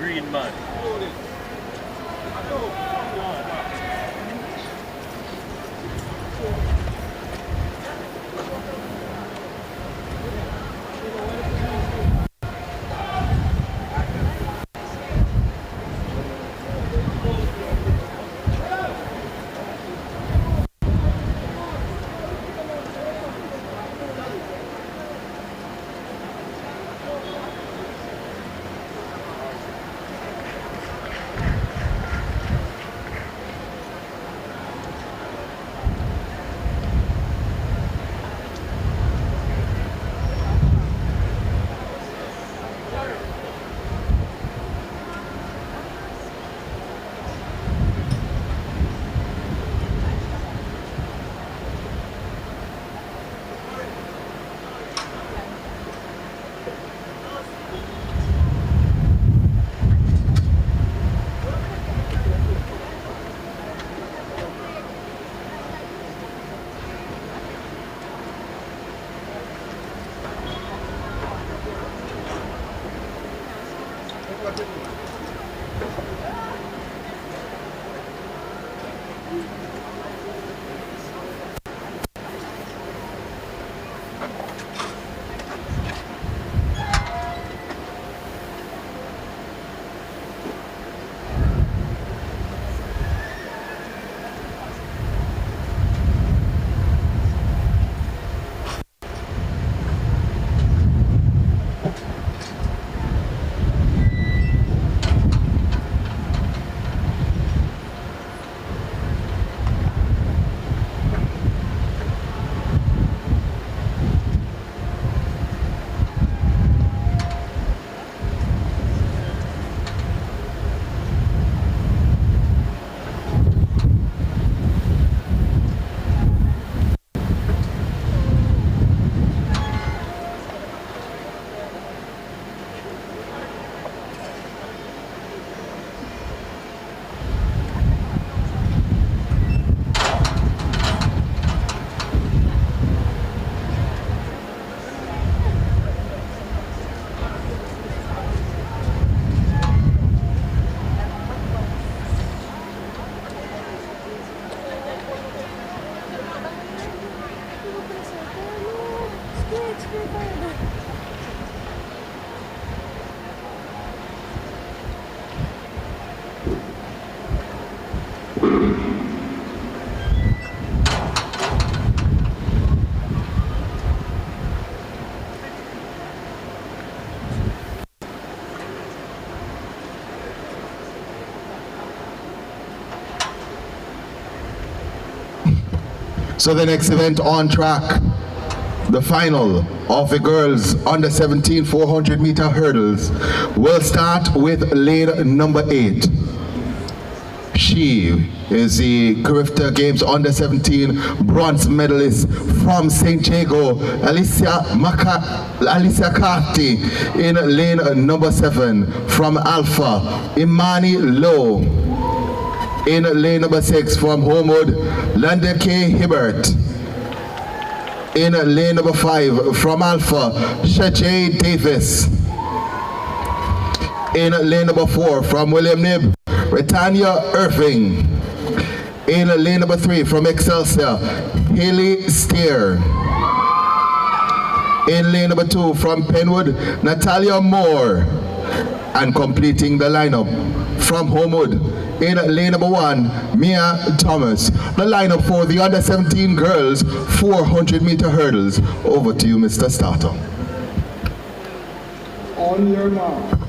Green man. So the next event on track, the final of the girls under 17 400 meter hurdles, will start with lane number 8. She is the Carifta Games under 17 bronze medalist from St. Diego, Alicia Carty in lane number 7. From Alpha, Imani Lowe in lane number 6. From Homewood, Landa K. Hibbert in lane number 5. From Alpha, Shajay Davis in lane number 4. From William Nib, Britannia Irving in lane number 3. From Excelsior, Haley Steer in lane number 2. From Penwood, Natalia Moore. And completing the lineup from Homewood in lane number 1, Mia Thomas. The lineup for the under 17 girls 400 meter hurdles. Over to you, Mr. Starter. On your mark.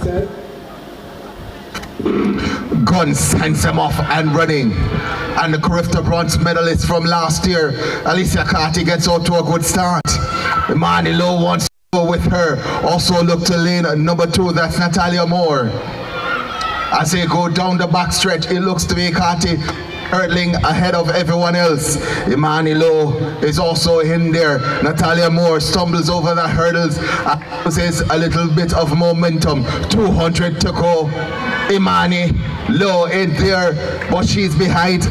Set. Gun sends him off and running. And the Carifta bronze medalist from last year, Alicia Carty, gets out to a good start. Imani Lowe wants to go with her. Also look to lane number 2, that's Natalia Moore. As they go down the back stretch, it looks to be Carty hurdling ahead of everyone else. Imani Lowe is also in there. Natalia Moore stumbles over the hurdles and loses a little bit of momentum. 200 to go. Imani Lowe in there, but she's behind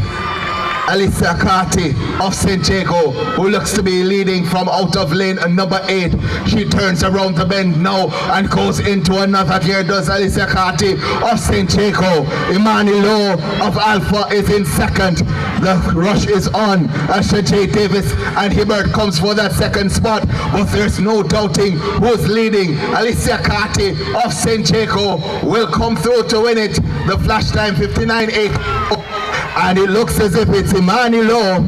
Alicia Carty of St. Diego, who looks to be leading from out of lane number 8. She turns around the bend now and goes into another gear, does Alicia Carty of St. Diego. Imani Lowe of Alpha is in second. The rush is on as Shajay Davis and Hibbert comes for that second spot, but there's no doubting who's leading. Alicia Carty of St. Diego will come through to win it. The flash time 59.8. And it looks as if it's Imani Lowe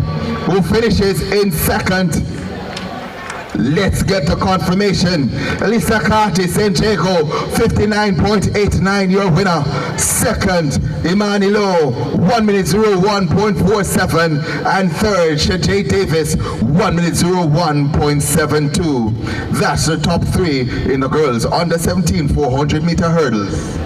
who finishes in second. Let's get the confirmation. Alicia Carty, St. Diego, 59.89, your winner. Second, Imani Lowe, 1:01.47. And third, Shajay Davis, 1:01.72. That's the top 3 in the girls under 17 400 meter hurdles.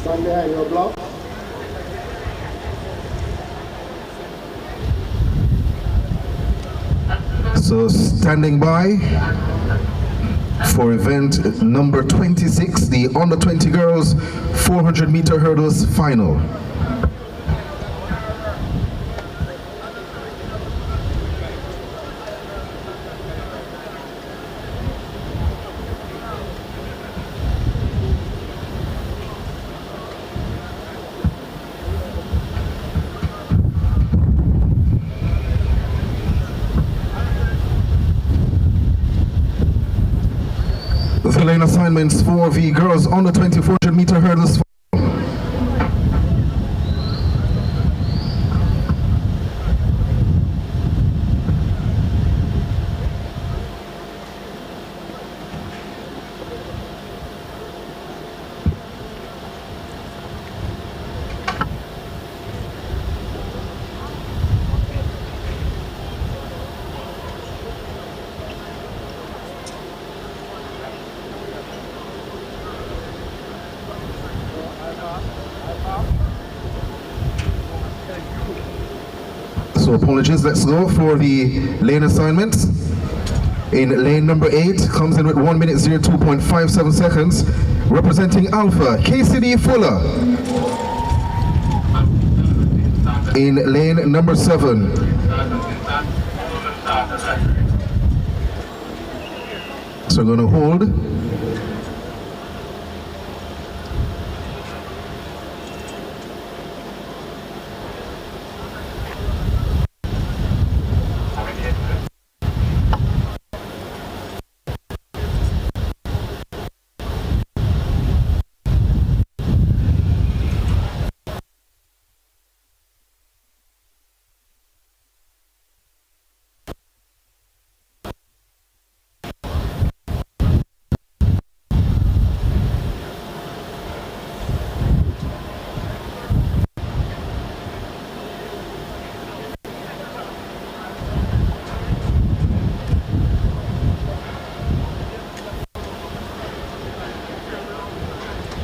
Stand behind your block. So standing by for event number 26, the under 20 girls 400 meter hurdles final. The lane assignments for the girls on the 400 meter hurdles. So apologies, let's go for the lane assignments. In lane number 8, comes in with 1 minute 02.57 seconds, representing Alpha, KCD Fuller. In lane number 7, so we're going to hold.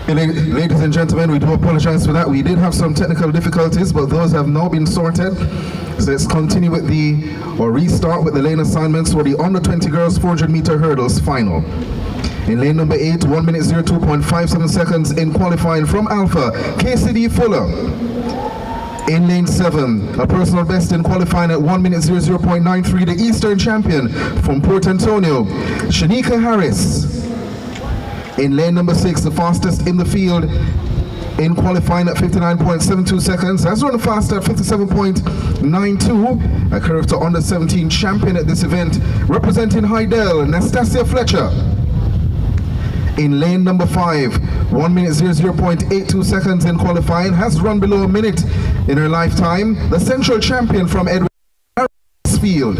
Ladies and gentlemen, we do apologize for that. We did have some technical difficulties, but those have now been sorted. So let's continue with restart with the lane assignments for the under 20 girls 400 meter hurdles final. In lane number 8, 1 minute 02.57 seconds in qualifying from Alpha, KCD Fuller. In lane 7, a personal best in qualifying at 1 minute 00.93, the Eastern champion from Port Antonio, Shanika Harris. In lane number 6, the fastest in the field in qualifying at 59.72 seconds. Has run faster at 57.92. A Carifta under 17 champion at this event, representing Hydel, Nastasia Fletcher. In lane number 5, 1 minute 00.82 seconds in qualifying, has run below a minute in her lifetime. The central champion from Edwin Field.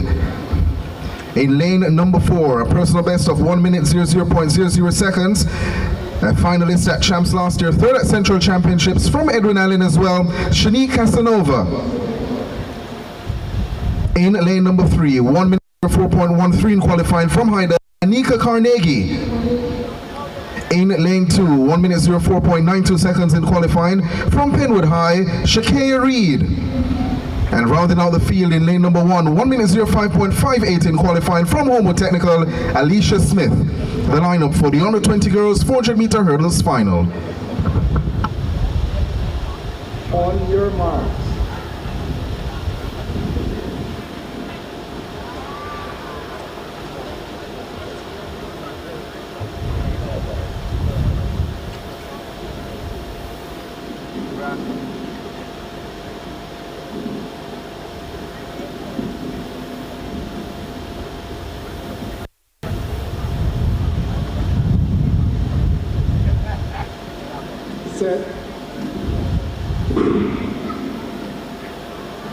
In lane number 4, a personal best of 1 minute 00.00 seconds. A finalist at Champs last year, third at Central Championships from Edwin Allen as well, Shanique Casanova. In lane number 3, 1 minute 4.13 in qualifying from Haida, Anika Carnegie. In lane 2, 1 minute 04.92 seconds in qualifying from Penwood High, Shakea Reed. And rounding out the field in lane number 1, 1 minute 05.58 in qualifying from Homo Technical, Alicia Smith. The lineup for the under 20 girls 400 meter hurdles final. On your marks.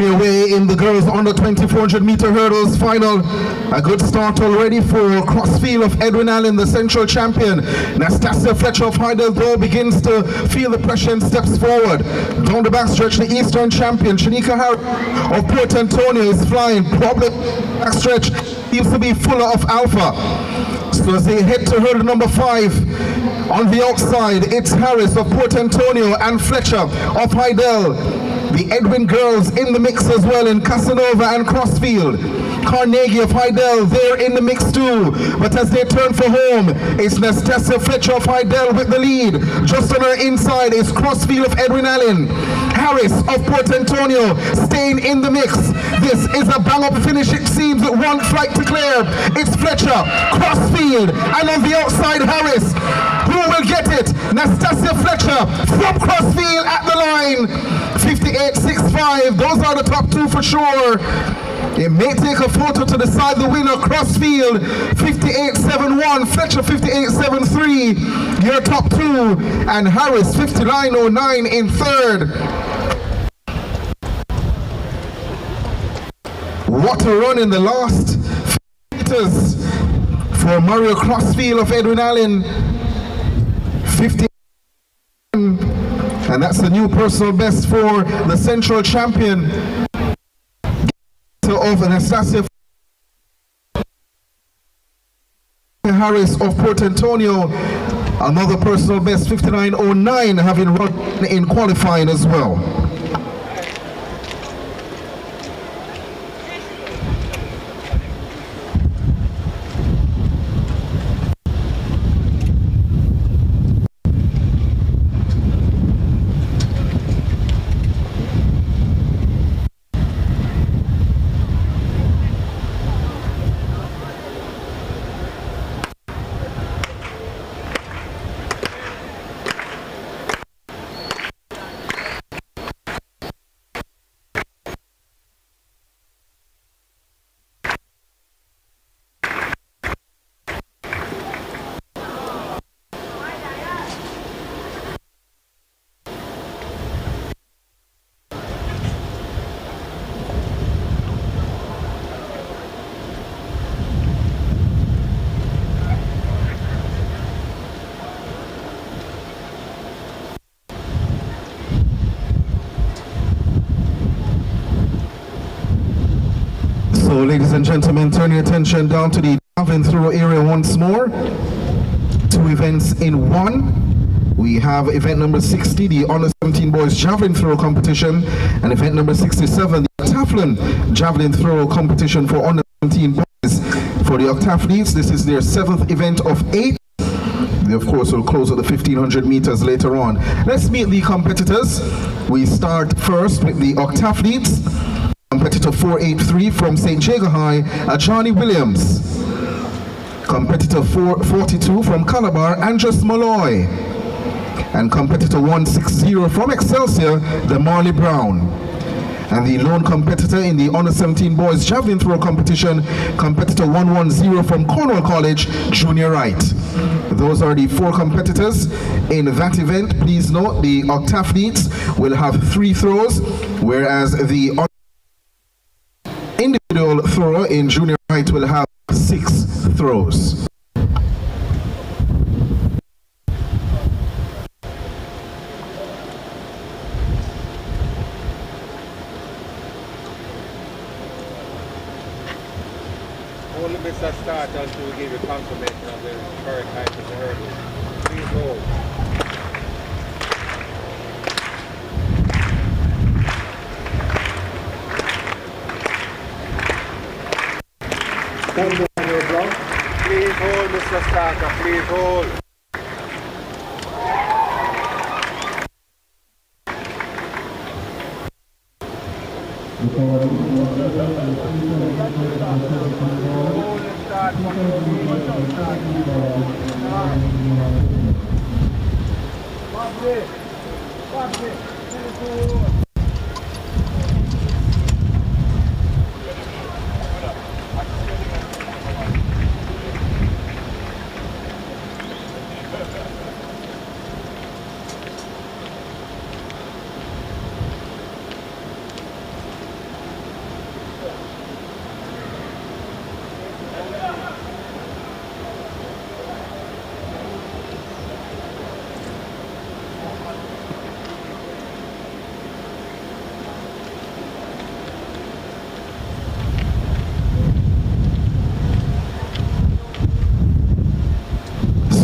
Away in the girls under 20 400 meter hurdles final. A good start already for Crossfield of Edwin Allen, the central champion. Nastasia Fletcher of Heidelberg begins to feel the pressure and steps forward. Down the backstretch, the Eastern champion Shanika Harris of Port Antonio is flying. Probably backstretch seems to be Fuller of Alpha. So as they head to hurdle number 5, on the outside, it's Harris of Port Antonio and Fletcher of Hydel. The Edwin girls in the mix as well in Casanova and Crossfield. Carnegie of Hydel, they're in the mix too. But as they turn for home, it's Nastasia Fletcher of Hydel with the lead. Just on her inside is Crossfield of Edwin Allen. Harris of Port Antonio staying in the mix. This is a bang-up finish, it seems, with one flight to clear. It's Fletcher, Crossfield, and on the outside, Harris. Who will get it? Nastasia Fletcher from Crossfield at the line. 58.65, those are the top 2 for sure. It may take a photo to decide the winner. Crossfield 58.71, Fletcher 58.73, your top 2, and Harris 59.09 in third. What a run in the last meters for Mario Crossfield of Edwin Allen. 50, and that's the new personal best for the central champion of Anastasia Harris of Port Antonio. Another personal best, 59.09, having run in qualifying as well. So, ladies and gentlemen, turn your attention down to the javelin throw area once more. 2 events in 1. We have event number 60, the Honor 17 Boys Javelin Throw Competition, and event number 67, the Octathlon Javelin Throw Competition for Honor 17 Boys. For the octathletes, this is their 7th event of 8. They, of course, will close at the 1500 meters later on. Let's meet the competitors. We start first with the octathletes. Competitor 483 from St. Jago High, Johnny Williams. Competitor 442 from Calabar, Andres Malloy. And competitor 160 from Excelsior, the Marley Brown. And the lone competitor in the Honor 17 Boys Javelin Throw Competition, competitor 110 from Cornwall College, Junior Wright. Those are the 4 competitors in that event. Please note the octathletes will have 3 throws, whereas the individual thrower in Junior Wright will have 6 throws. Only Mr. Start until we give you confirmation of the correct height of the hurdle. Please hold. Please hold, Mr. Starter, please hold.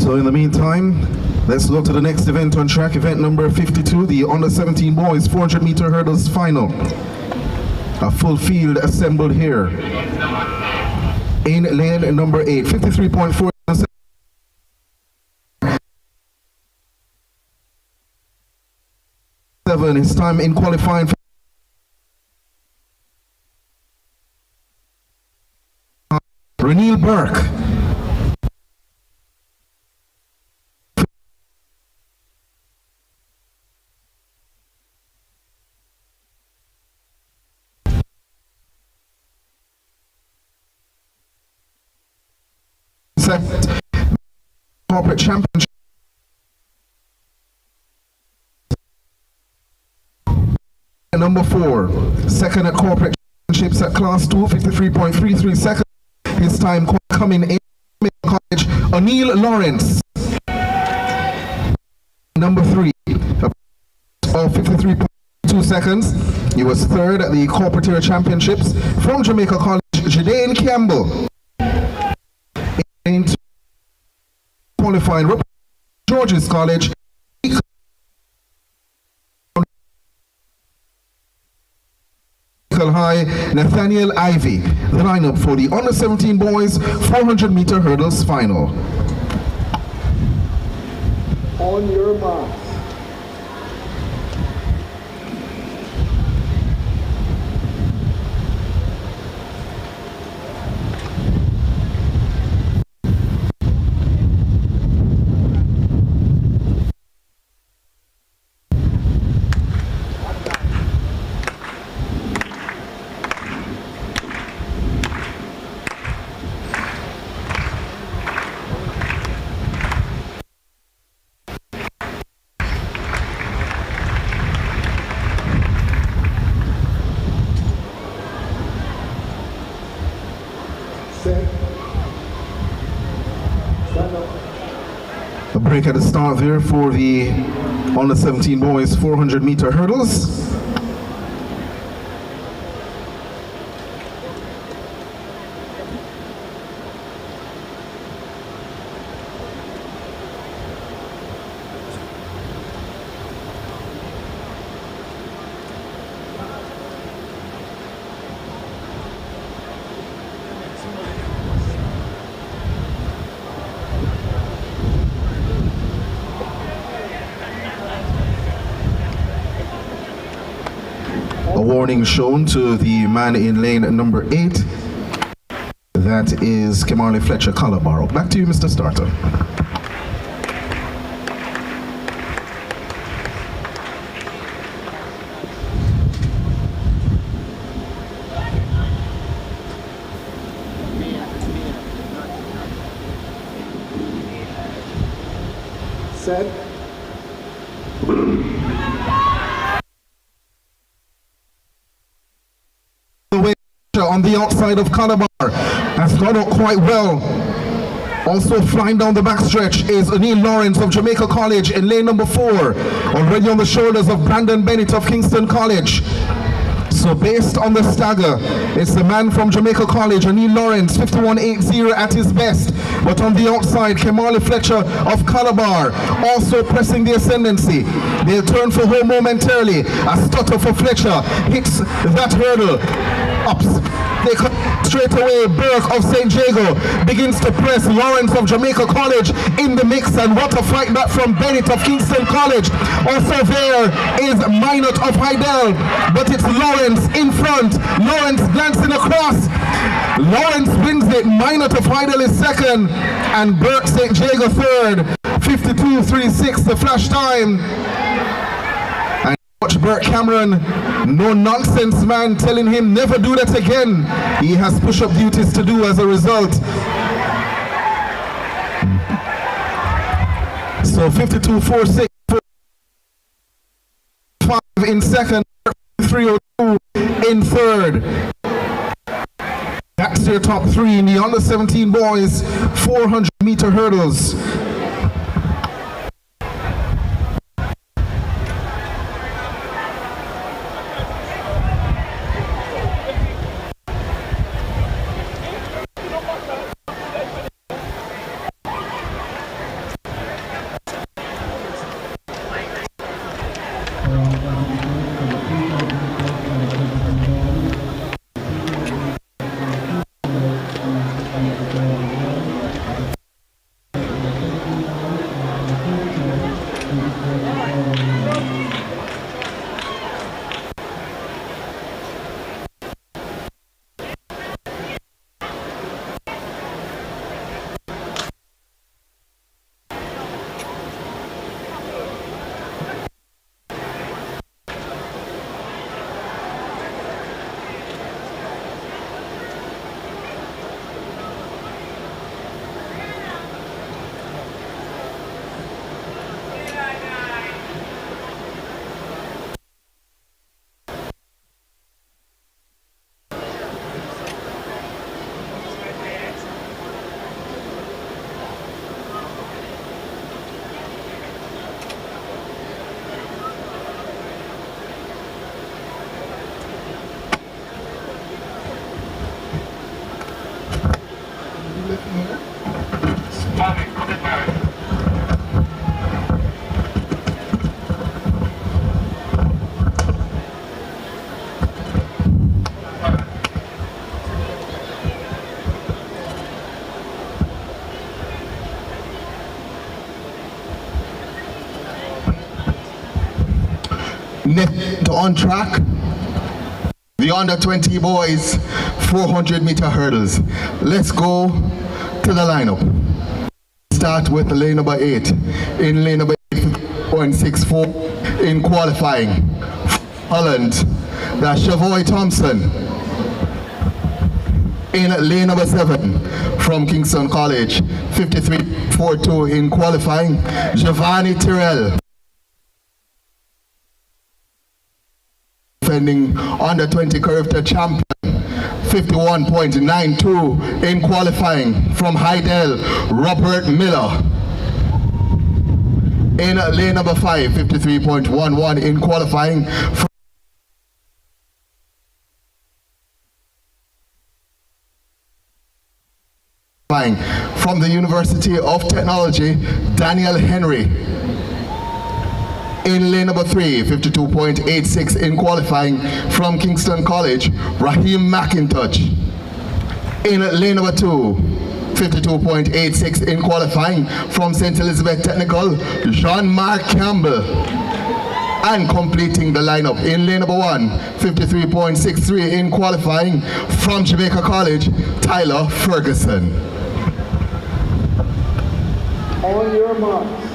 So in the meantime, let's go to the next event on track, event number 52, the under 17 boys 400 meter hurdles final. A full field assembled here in lane number 8, 53.4. His time in qualifying. Renil Burke. Corporate championship. Number 4, second at corporate championships at class 2, 53.33 seconds. His time coming in college, O'Neill Lawrence. Number 3, of 53.2 seconds. He was third at the corporate championships from Jamaica College, Jadane Campbell. In qualifying George's College. High, Nathaniel Ivy. The lineup for the under 17 boys 400 meter hurdles final. On your mark. A break at the start there for the under 17 boys 400 meter hurdles. A warning shown to the man in lane number 8. That is Kimberly Fletcher Calabar. Back to you, Mr. Starter. Set. On the outside of Calabar has gone out quite well. Also flying down the backstretch is O'Neill Lawrence of Jamaica College in lane number 4, already on the shoulders of Brandon Bennett of Kingston College. So based on the stagger, it's the man from Jamaica College, O'Neill Lawrence, 51.80 at his best. But on the outside, Kimberly Fletcher of Calabar also pressing the ascendancy. They'll turn for home momentarily. A stutter for Fletcher hits that hurdle. They come straight away. Burke of St. Jago begins to press Lawrence of Jamaica College in the mix, and what a fight that from Bennett of Kingston College. Also there is Minot of Hydel, but it's Lawrence in front. Lawrence glancing across. Lawrence wins it. Minot of Hydel is second, and Burke St. Jago third. 52.36 the flash time. Watch Burt Cameron, no nonsense man, telling him never do that again. He has push-up duties to do as a result. So 52.46, 5 in second, 3:02 in third. That's your top 3 in the under 17 boys 400 meter hurdles. Next on track, the under 20 boys 400-meter hurdles. Let's go to the lineup. Start with lane number 8. In lane number 8.64 in qualifying. Holland, that's Shavoy Thompson. In lane number 7 from Kingston College, 53.42 in qualifying. Giovanni Tyrrell. Defending under 20 Carifta champion, 51.92 in qualifying. From Heidel, Robert Miller. In lane number 5, 53.11 in qualifying. From the University of Technology, Daniel Henry. In lane number 3, 52.86 in qualifying. From Kingston College, Raheem McIntosh. In lane number 2, 52.86 in qualifying. From St. Elizabeth Technical, Jean-Marc Campbell. And completing the lineup in lane number 1, 53.63 in qualifying. From Jamaica College, Tyler Ferguson. On your marks.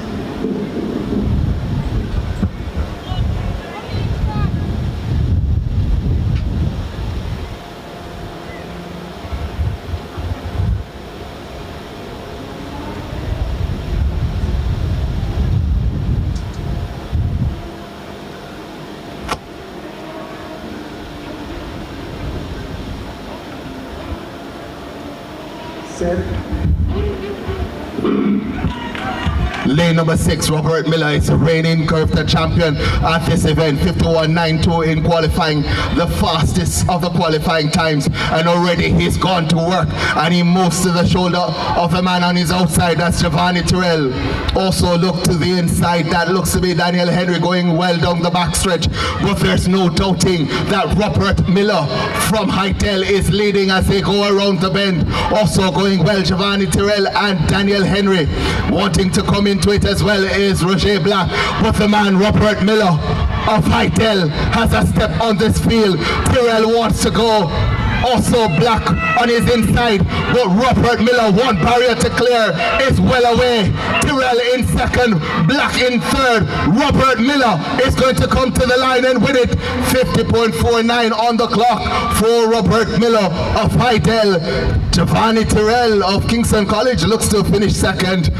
Lane number 6, Robert Miller is the reigning Carifta champion at this event, 51.92 in qualifying, the fastest of the qualifying times, and already he's gone to work and he moves to the shoulder of the man on his outside, that's Giovanni Tyrrell. Also look to the inside, that looks to be Daniel Henry going well down the backstretch, but there's no doubting that Robert Miller from Hightail is leading as they go around the bend. Also going well, Giovanni Tyrrell and Daniel Henry. Wanting to come into it as well is Roger Black, but the man Robert Miller of Hightail has a step on this field. Tyrrell wants to go. Also Black on his inside, but Robert Miller, one barrier to clear, is well away. Tyrrell in second, Black in third. Robert Miller is going to come to the line and win it. 50.49 on the clock for Robert Miller of Heidel. Giovanni Tyrrell of Kingston College looks to finish second.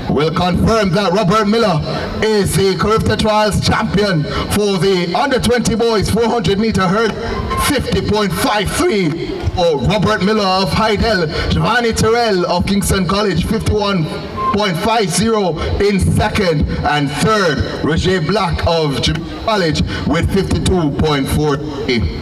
We'll confirm that Robert Miller is the Carifta Trials champion for the under 20 boys 400-meter hurdle. 50.53 for Robert Miller of Heidel. Giovanni Tyrrell of Kingston College, 51.50 in second, and third Roger Black of Jamaica College with 52.40.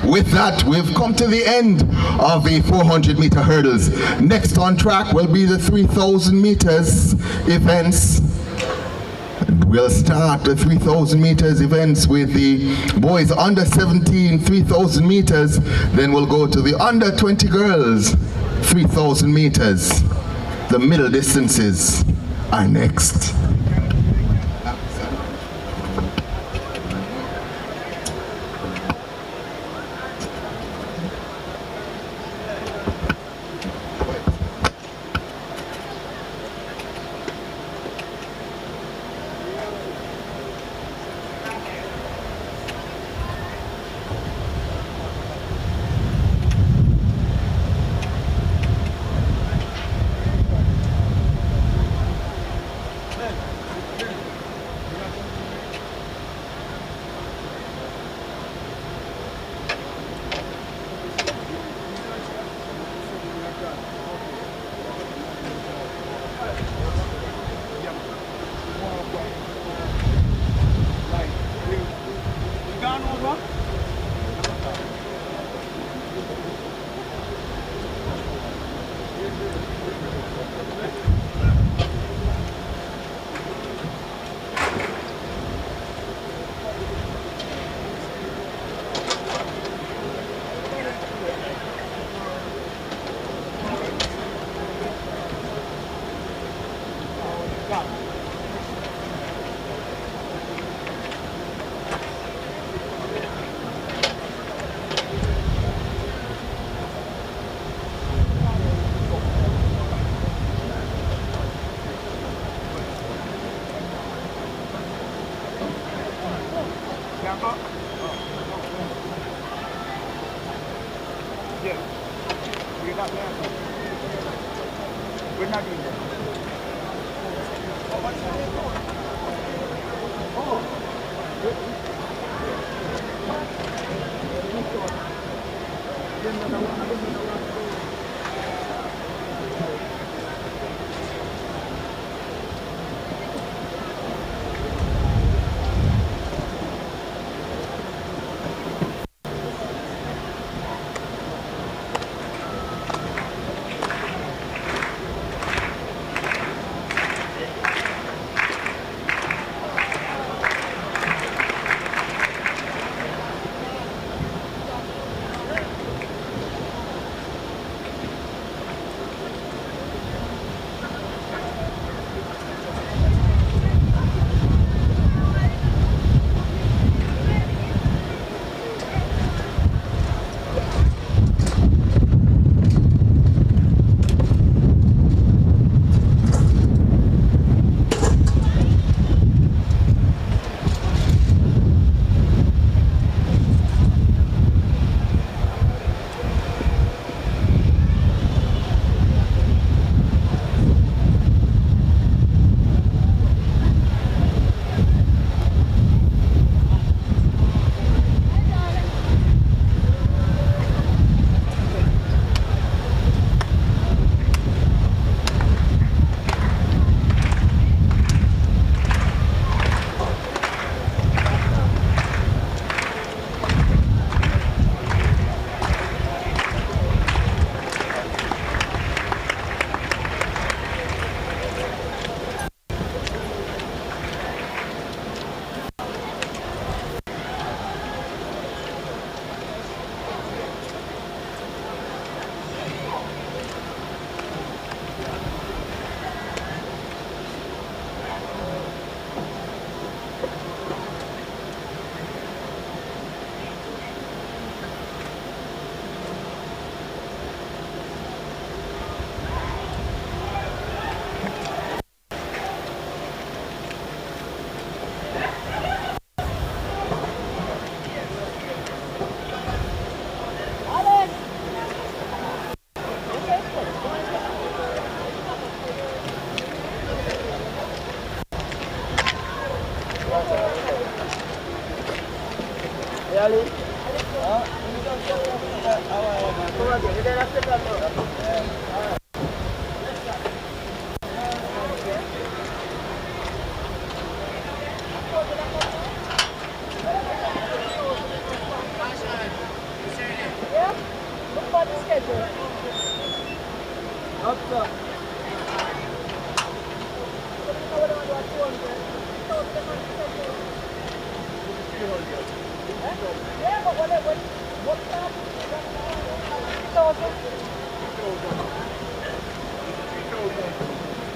With that, we've come to the end of the 400-meter hurdles. Next on track will be the 3,000 meters events. We'll start the 3,000 meters events with the boys under 17 3,000 meters. Then we'll go to the under 20 girls 3,000 meters. The middle distances are next. can go? Yeah. We got there. We're not doing that.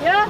Yeah?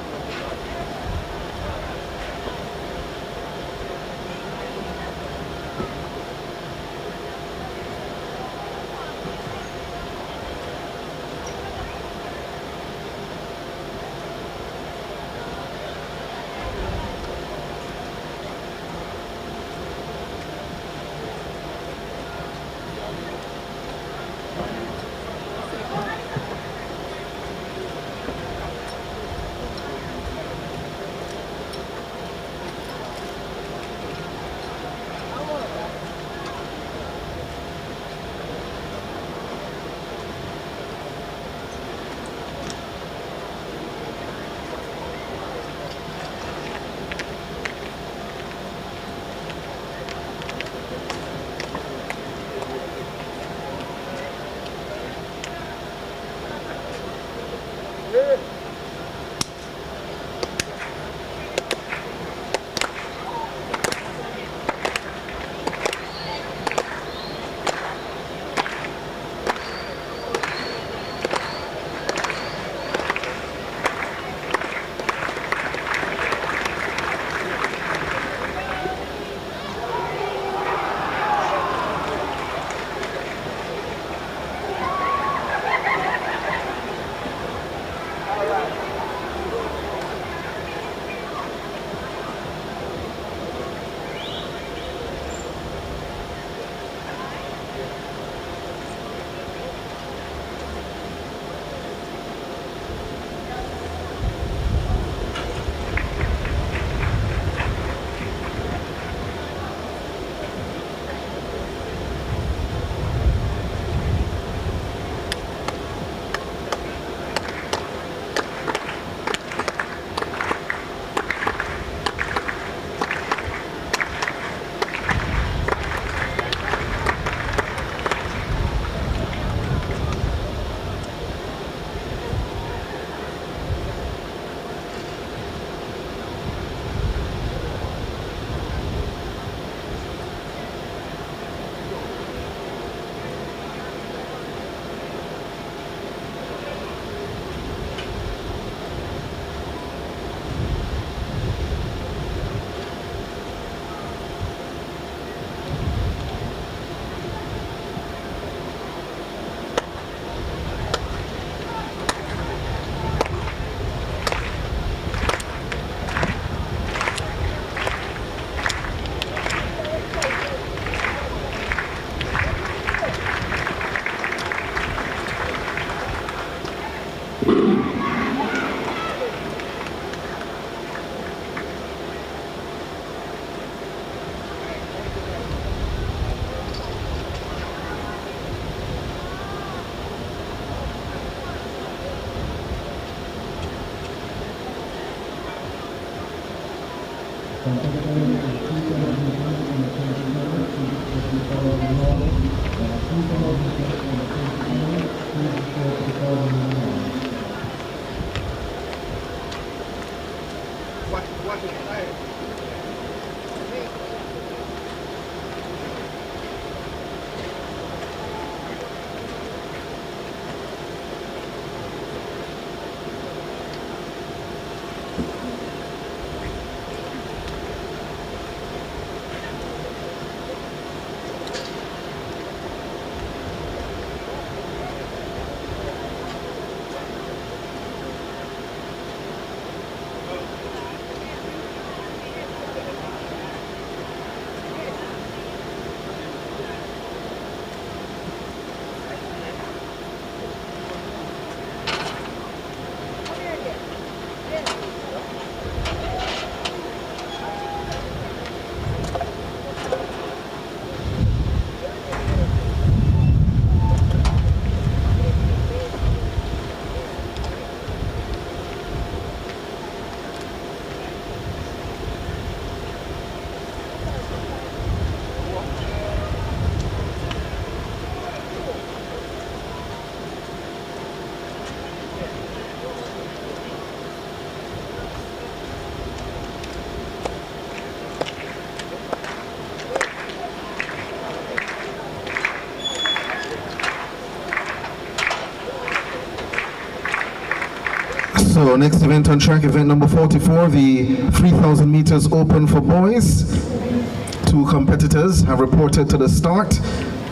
What is right? So next event on track, event number 44, the 3,000 meters open for boys. Two competitors have reported to the start.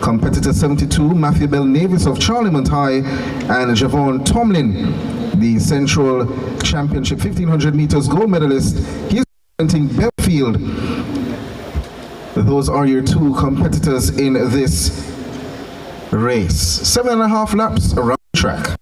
Competitor 72, Matthew Bell Navis of Charlemont High, and Javon Tomlin, the Central Championship 1500 meters gold medalist. He's representing Belfield. Those are your two competitors in this race. 7.5 laps around the track.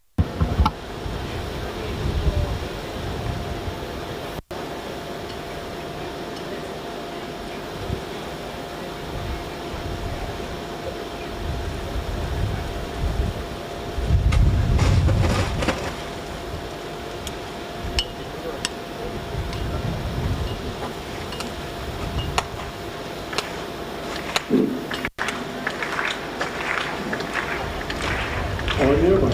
On your mark.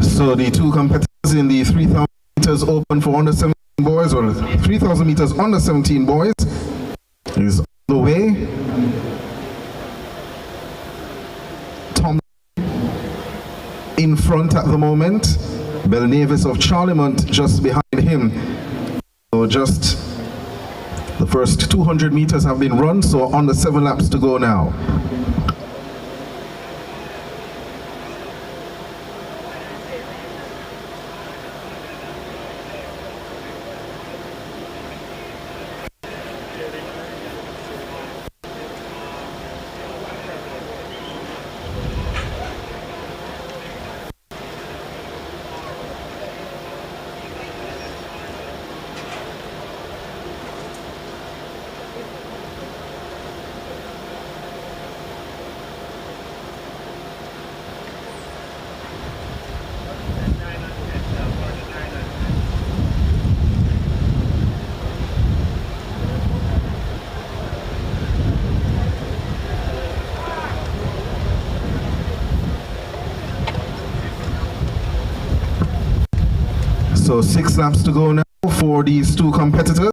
So the two competitors in the 3,000 meters open for under 17 boys, or 3,000 meters under 17 boys, is on the way. Tom in front at the moment. Bell Navis of Charlemont just behind him. So just the first 200 meters have been run, so under 7 laps to go now. So 6 laps to go now for these two competitors.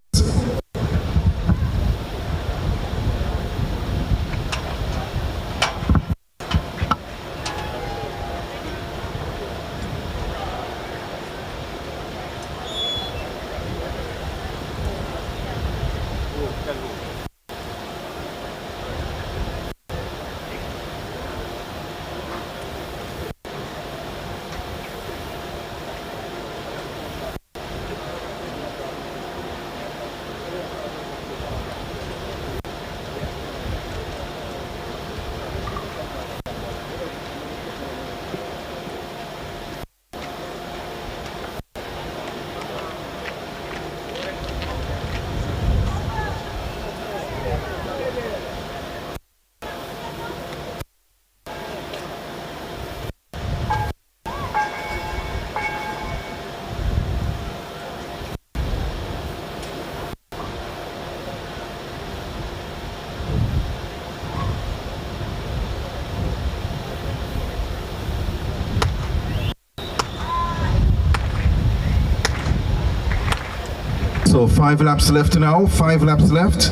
So 5 laps left now, 5 laps left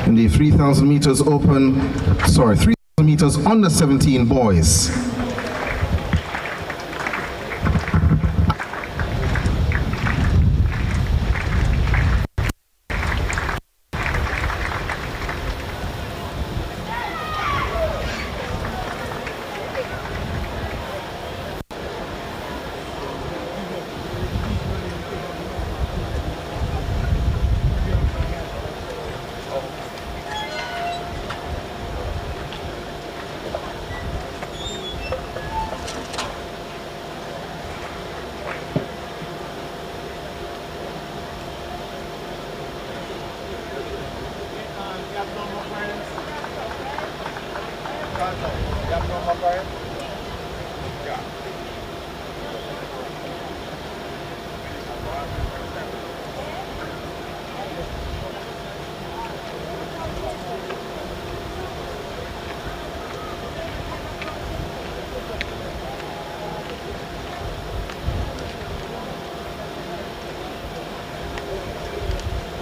in the 3,000 meters open, 3,000 meters under 17 boys.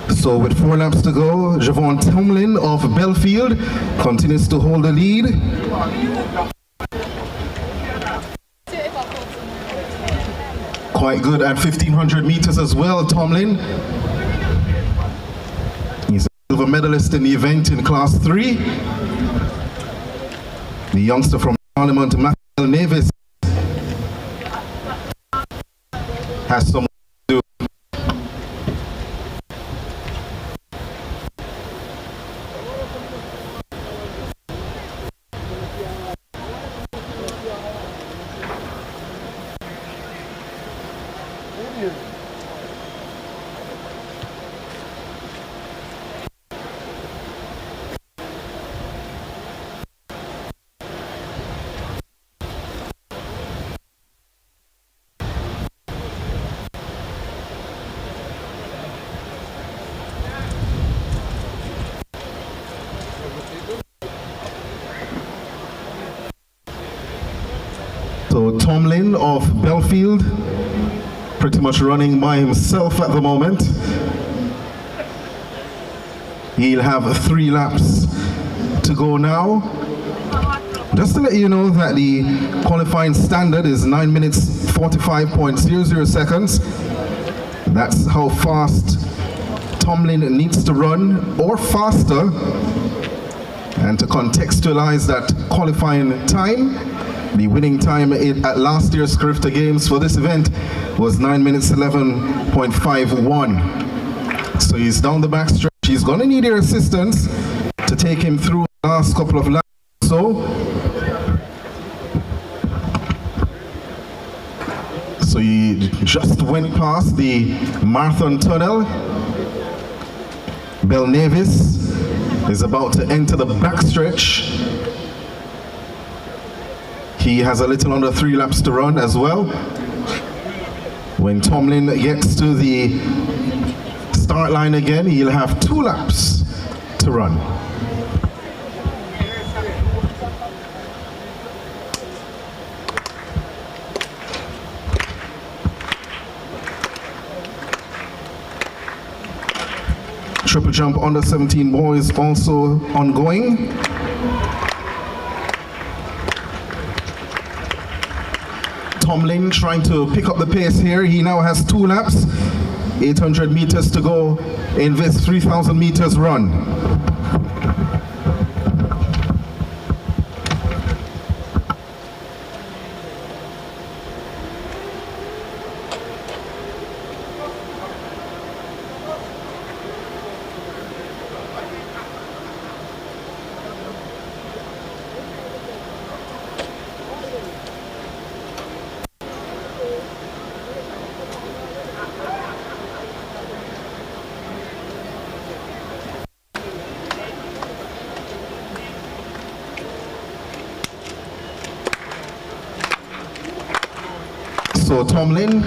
So with 4 laps to go, Javon Tomlin of Belfield continues to hold the lead. Quite good at 1,500 meters as well, Tomlin. He's a silver medalist in the event in Class 3. The youngster from Parliament, Matthew Nevis, has some to do. So Tomlin of Belfield, pretty much running by himself at the moment. He'll have 3 laps to go now. Just to let you know that the qualifying standard is 9 minutes 45.00 seconds. That's how fast Tomlin needs to run, or faster. And to contextualize that qualifying time, the winning time at last year's Carifta Games for this event was 9 minutes 11.51. So he's down the back stretch. He's going to need your assistance to take him through the last couple of laps or so he just went past the marathon tunnel. Bel Nevis is about to enter the backstretch. He has a little under 3 laps to run as well. When Tomlin gets to the start line again, he'll have 2 laps to run. Triple jump under 17 boys also ongoing. Tomlin trying to pick up the pace here. He now has 2 laps, 800 meters to go in this 3,000 meters run. So Tomlin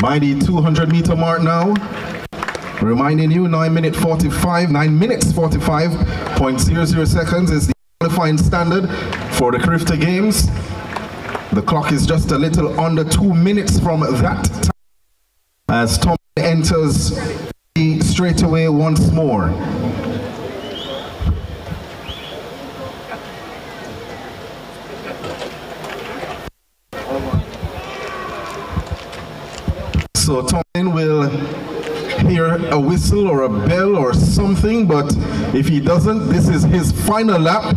by the 200 meter mark now, reminding you 9 minutes 45.00 seconds is the qualifying standard for the Carifta Games. The clock is just a little under 2 minutes from that time as Tomlin enters the straight away once more. So Tomlin will hear a whistle or a bell or something, but if he doesn't, this is his final lap.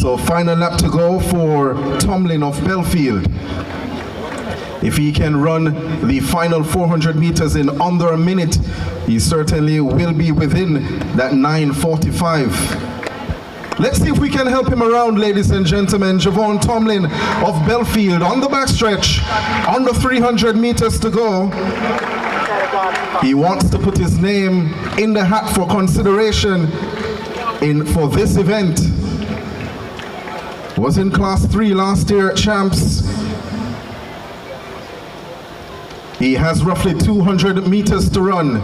So final lap to go for Tomlin of Belfield. If he can run the final 400 meters in under a minute, he certainly will be within that 9:45. Let's see if we can help him around, ladies and gentlemen. Javon Tomlin of Belfield on the backstretch, under 300 meters to go. He wants to put his name in the hat for consideration for this event. Was in class 3 last year at Champs. He has roughly 200 meters to run.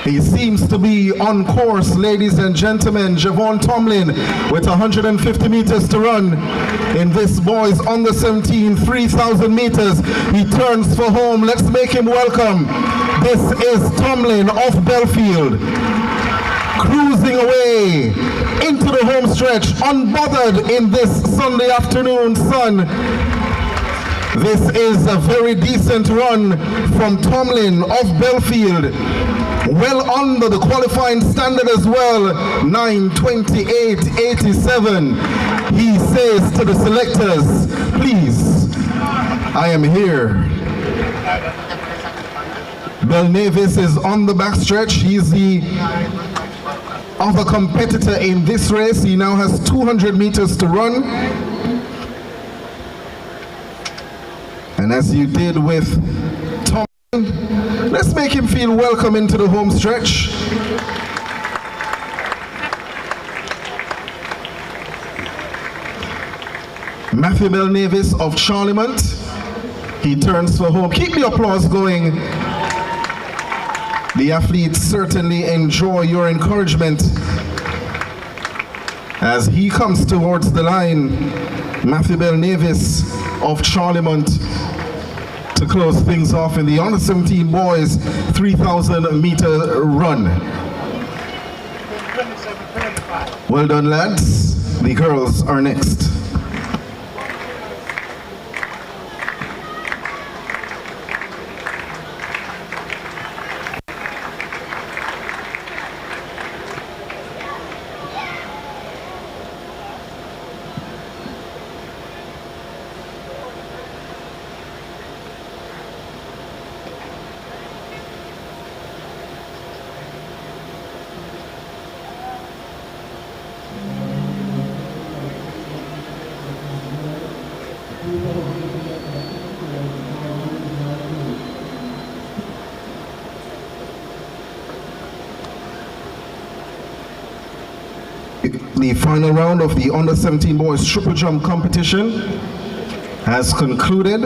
He seems to be on course, ladies and gentlemen. Javon Tomlin with 150 meters to run in this boys under 17 3,000 meters. He turns for home. Let's make him welcome. This is Tomlin of Belfield, cruising away into the home stretch, unbothered in this Sunday afternoon sun. This is a very decent run from Tomlin of Belfield. Well under the qualifying standard as well, 9:28.87. He says to the selectors, please, I am here. Belnavis is on the backstretch. He's the other competitor in this race. He now has 200 meters to run. And as you did with Tom, let's make him feel welcome into the home stretch. Matthew Belnavis of Charlemont. He turns for home. Keep the applause going. The athletes certainly enjoy your encouragement. As he comes towards the line, Matthew Belnavis of Charlemont to close things off in the under 17 boys 3,000 meter run. Well done, lads. The girls are next. The final round of the under 17 boys triple jump competition has concluded.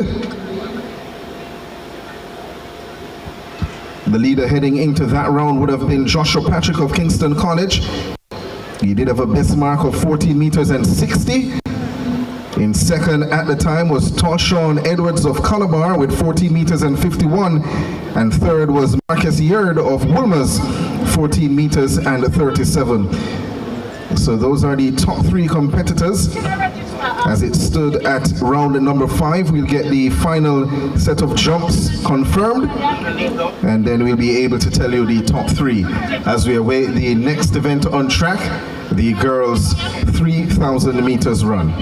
The leader heading into that round would have been Joshua Patrick of Kingston College. He did have a best mark of 14 meters and 60. In second at the time was Tarshawn Edwards of Calabar with 14 meters and 51. And third was Marcus Yerd of Woolmers, 14 meters and 37. So those are the top 3 competitors. As it stood at round number 5, we'll get the final set of jumps confirmed, and then we'll be able to tell you the top 3 as we await the next event on track, the girls' 3,000 meters run.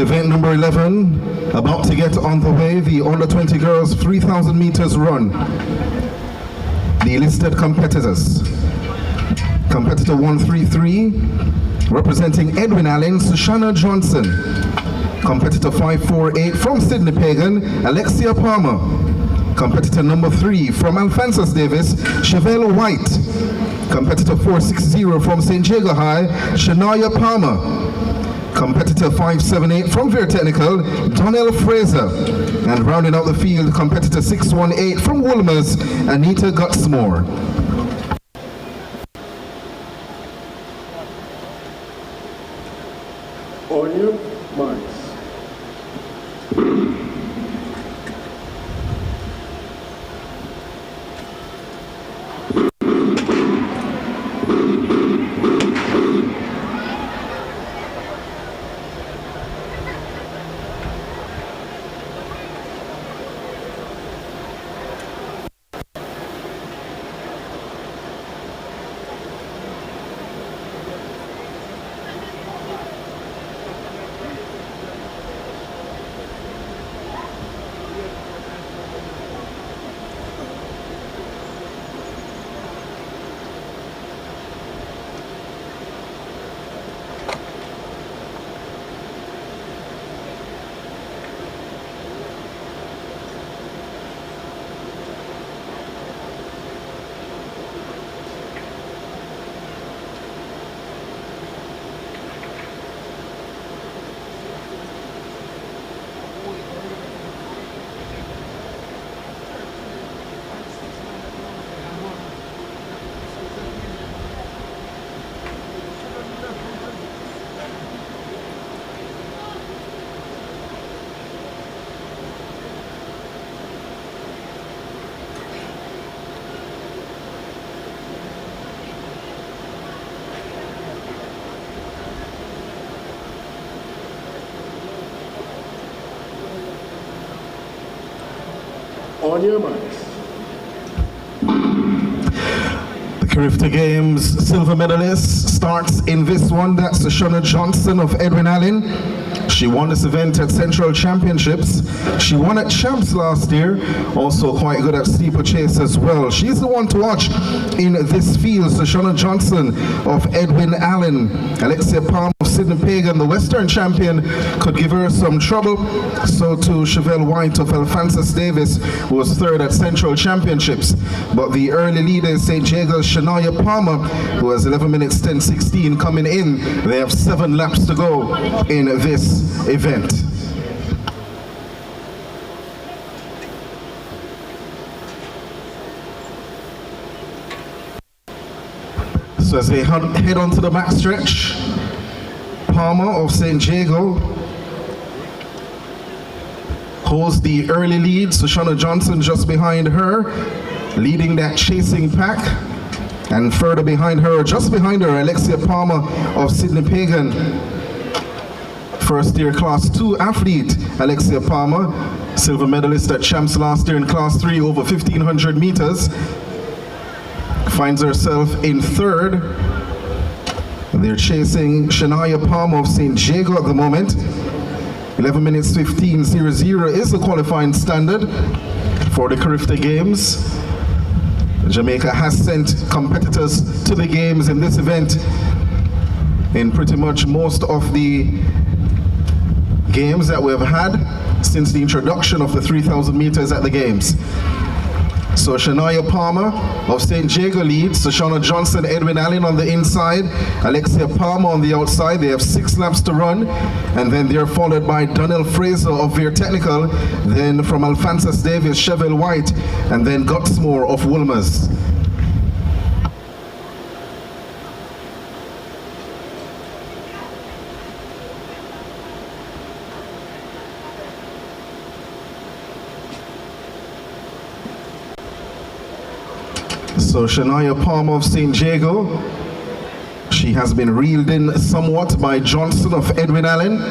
event number 11, about to get on the way, the under 20 girls 3,000 meters run. The listed competitors. Competitor 133, representing Edwin Allen, Sushana Johnson. Competitor 548 from Sydney Pagan, Alexia Palmer. Competitor number 3 from Alphonsus Davis, Chevelle White. Competitor 460 from St. Jago High, Shania Palmer. Competitor 578 from Veer Technical, Donnell Fraser. And rounding out the field, competitor 618 from Wolmer's, Anita Gutsmore. On your marks. On your marks. The Carifta Games silver medalist starts in this one. That's Sushana Johnson of Edwin Allen. She won this event at Central Championships. She won at Champs last year. Also quite good at steeplechase as well. She's the one to watch in this field. Sushana Johnson of Edwin Allen. Alexia Palm of Sydney Pagan, the Western champion, could give her some trouble. So too Chevelle White of Alphonsus Davis, who was third at Central Championships. But the early leader is St. Jago's Shania Palmer, who has 11 minutes 10:16 coming in. They have 7 laps to go in this event. So as they head on to the back stretch, Palmer of St. Jago holds the early lead. Sushana Johnson just behind her, leading that chasing pack. And further behind her, just behind her, Alexia Palmer of Sydney Pagan. First year Class 2 athlete, Alexia Palmer, silver medalist at Champs last year in Class 3 over 1,500 meters. Finds herself in third. They're chasing Shania Palmer of St. Jago at the moment. 11 minutes 15:00 is the qualifying standard for the Carifta Games. Jamaica has sent competitors to the games in this event in pretty much most of the games that we've had since the introduction of the 3,000 meters at the games. So Shania Palmer of St. Jago leads, Sushana Johnson, Edwin Allen on the inside, Alexia Palmer on the outside. They have 6 laps to run, and then they're followed by Donnell Fraser of Veer Technical, then from Alphonsus Davis, Chevelle White, and then Gutsmore of Wolmer's. So Shania Palmer of St. Jago, she has been reeled in somewhat by Johnson of Edwin Allen.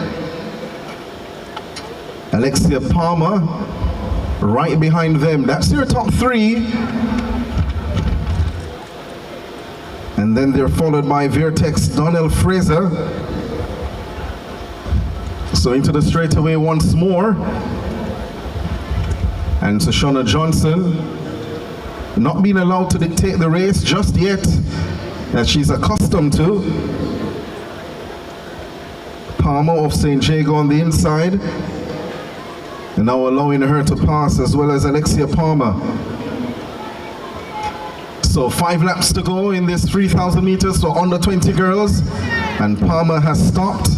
Alexia Palmer right behind them. That's their top 3. And then they're followed by Vertex Donnell Fraser. So into the straightaway once more. And Shoshana Johnson, not being allowed to dictate the race just yet, that she's accustomed to. Palmer of St. Jago on the inside. And now allowing her to pass, as well as Alexia Palmer. So 5 laps to go in this 3,000 meters for under 20 girls. And Palmer has stopped.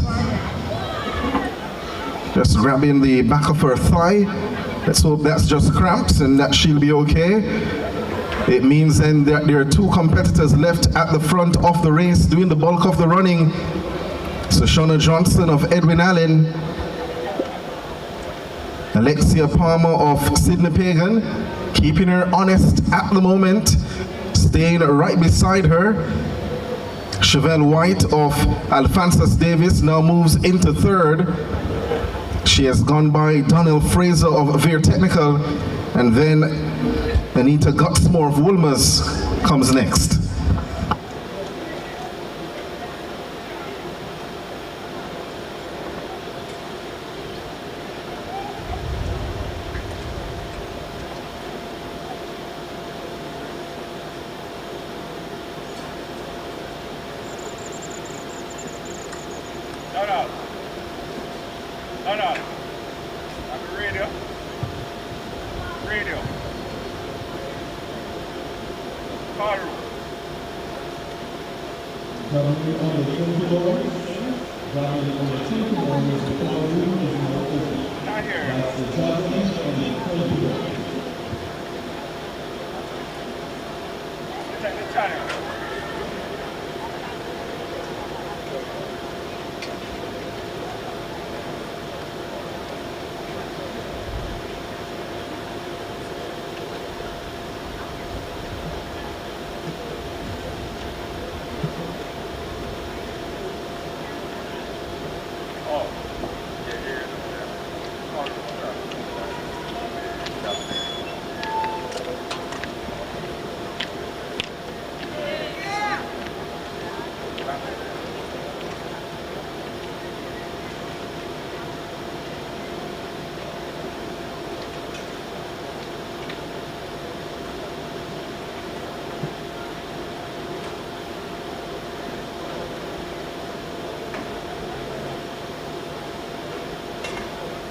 Just grabbing the back of her thigh. Let's hope that's just cramps and that she'll be okay. It means then that there are 2 competitors left at the front of the race doing the bulk of the running. Shoshana Johnson of Edwin Allen, Alexia Palmer of Sydney Pagan, keeping her honest at the moment, staying right beside her. Chevelle White of Alphonsus Davis now moves into 3rd. She has gone by Donnell Fraser of Veer Technical, and then Anita Gutsmore of Woolmers comes next.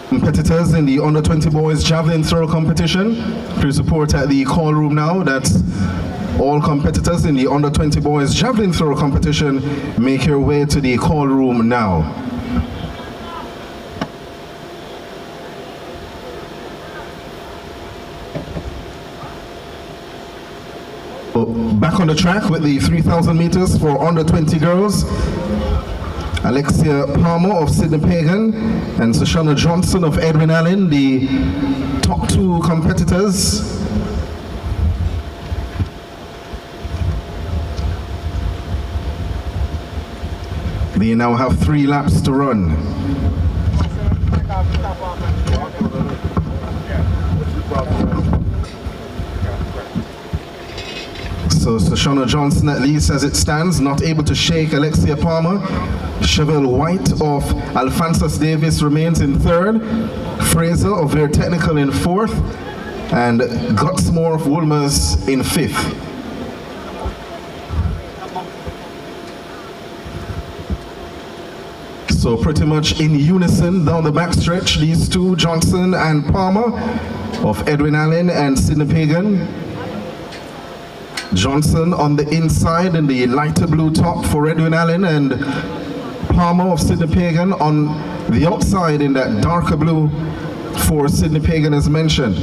Competitors in the under 20 boys javelin throw competition, please report at the call room now. That's all competitors in the under 20 boys javelin throw competition. Make your way to the call room now. Back on the track with the 3,000 meters for under 20 girls. Alexia Palmer of Sydney Pagan and Shoshana Johnson of Edwin Allen, the top 2 competitors. They now have 3 laps to run. So Shoshana Johnson, at least as it stands, not able to shake Alexia Palmer. Chevelle White of Alphonsus Davis remains in 3rd. Fraser of Veer Technical in 4th. And Gutsmore of Woolmers in 5th. So pretty much in unison down the backstretch, these 2, Johnson and Palmer of Edwin Allen and Sydney Pagan. Johnson on the inside in the lighter blue top for Edwin Allen, and Palmer of Sydney Pagan on the outside in that darker blue for Sydney Pagan as mentioned.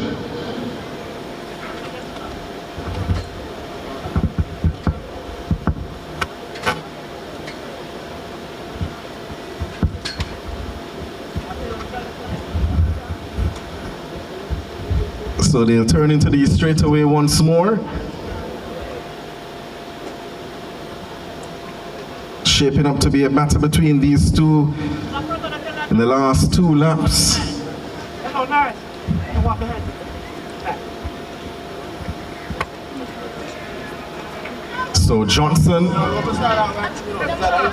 So they'll turn into the straightaway once more. Shaping up to be a battle between these 2 in the last 2 laps. So Johnson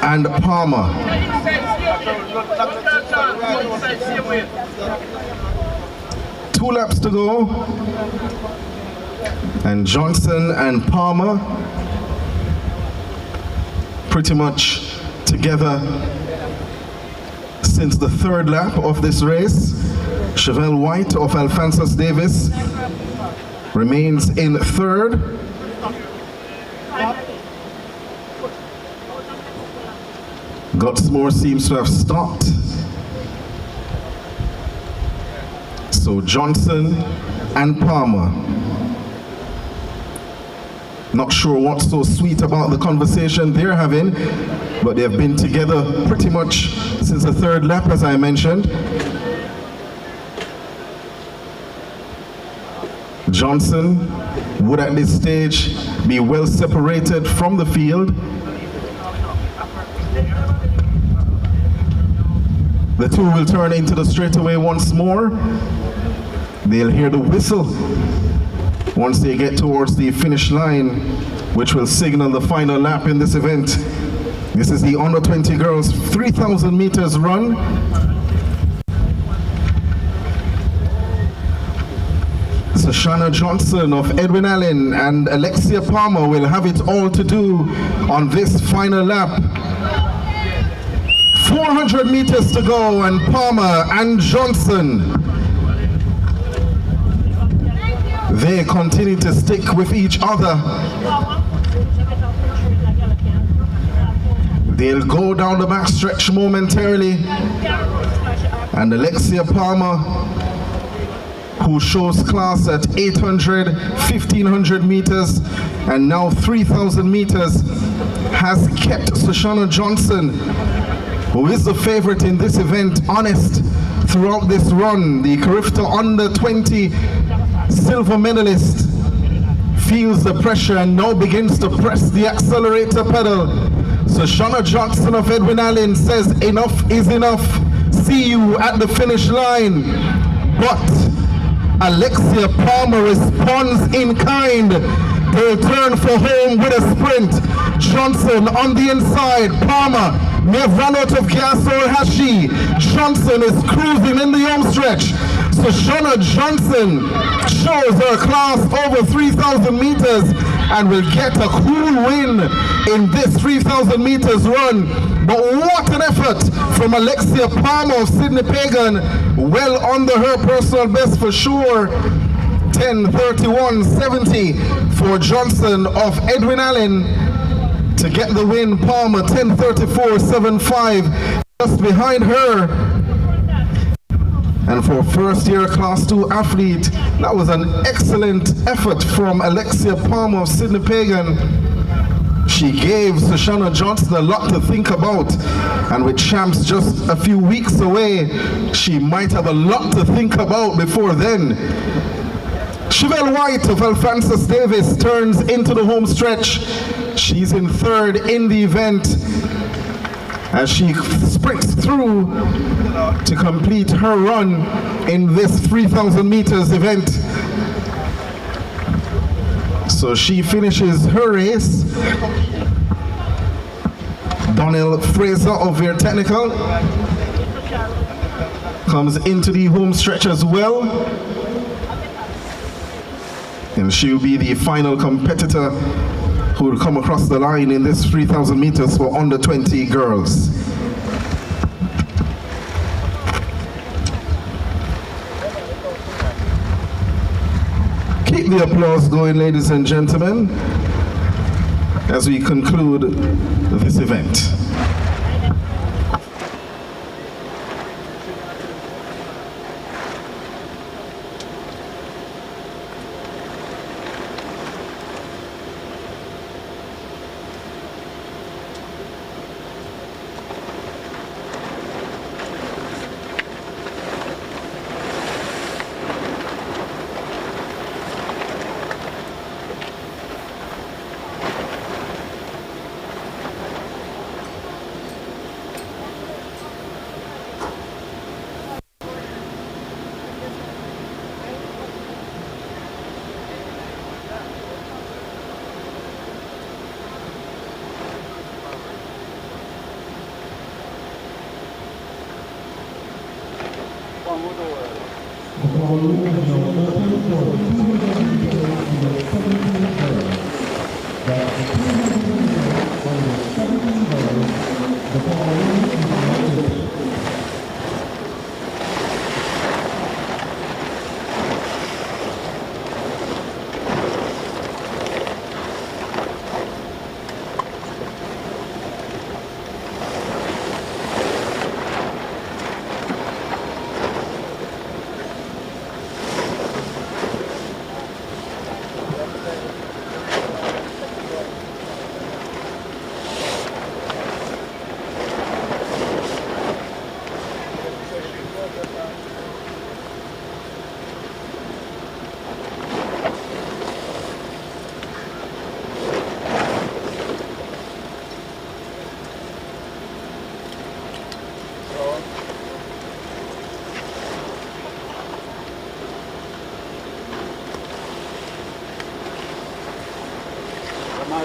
and Palmer. 2 laps to go. And Johnson and Palmer pretty much together since the 3rd lap of this race. Chevelle White of Alphonsus Davis remains in 3rd. Gutsmore seems to have stopped. So Johnson and Palmer. Not sure what's so sweet about the conversation they're having, but they've been together pretty much since the 3rd lap, as I mentioned. Johnson would at this stage be well separated from the field. The two will turn into the straightaway once more. They'll hear the whistle once they get towards the finish line, which will signal the final lap in this event. This is the under 20 girls 3,000 meters run. Shoshana Johnson of Edwin Allen and Alexia Palmer will have it all to do on this final lap. 400 meters to go, and Palmer and Johnson, they continue to stick with each other. They'll go down the backstretch momentarily, and Alexia Palmer, who shows class at 800, 1500 meters, and now 3,000 meters, has kept Shoshana Johnson, who is the favorite in this event, honest throughout this run. The Carifta under 20 silver medalist feels the pressure and now begins to press the accelerator pedal. Shoshana Johnson of Edwin Allen says enough is enough. See you at the finish line. But Alexia Palmer responds in kind. They return for home with a sprint. Johnson on the inside. Palmer may have run out of gas, or has she? Johnson is cruising in the home stretch. Shoshana Johnson shows her class over 3,000 meters and will get a cool win in this 3,000 meters run. But what an effort from Alexia Palmer of Sydney Pagan, well under her personal best for sure. 10:31.70 for Johnson of Edwin Allen to get the win. Palmer 10:34.75 just behind her. And for first year class 2 athlete, that was an excellent effort from Alexia Palmer of Sydney Pagan. She gave Shoshana Johnson a lot to think about, and with champs just a few weeks away, she might have a lot to think about before then. Chevelle White of Alphonsus Davis turns into the home stretch. She's in 3rd in the event as she sprints through to complete her run in this 3,000 meters event. So she finishes her race. Donnell Fraser of Veer Technical comes into the home stretch as well. And she'll be the final competitor who will come across the line in this 3,000 meters for under 20 girls. Keep the applause going, ladies and gentlemen, as we conclude this event.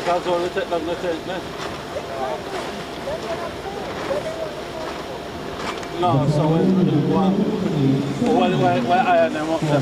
That's all the tent, no? No, so why I am up there?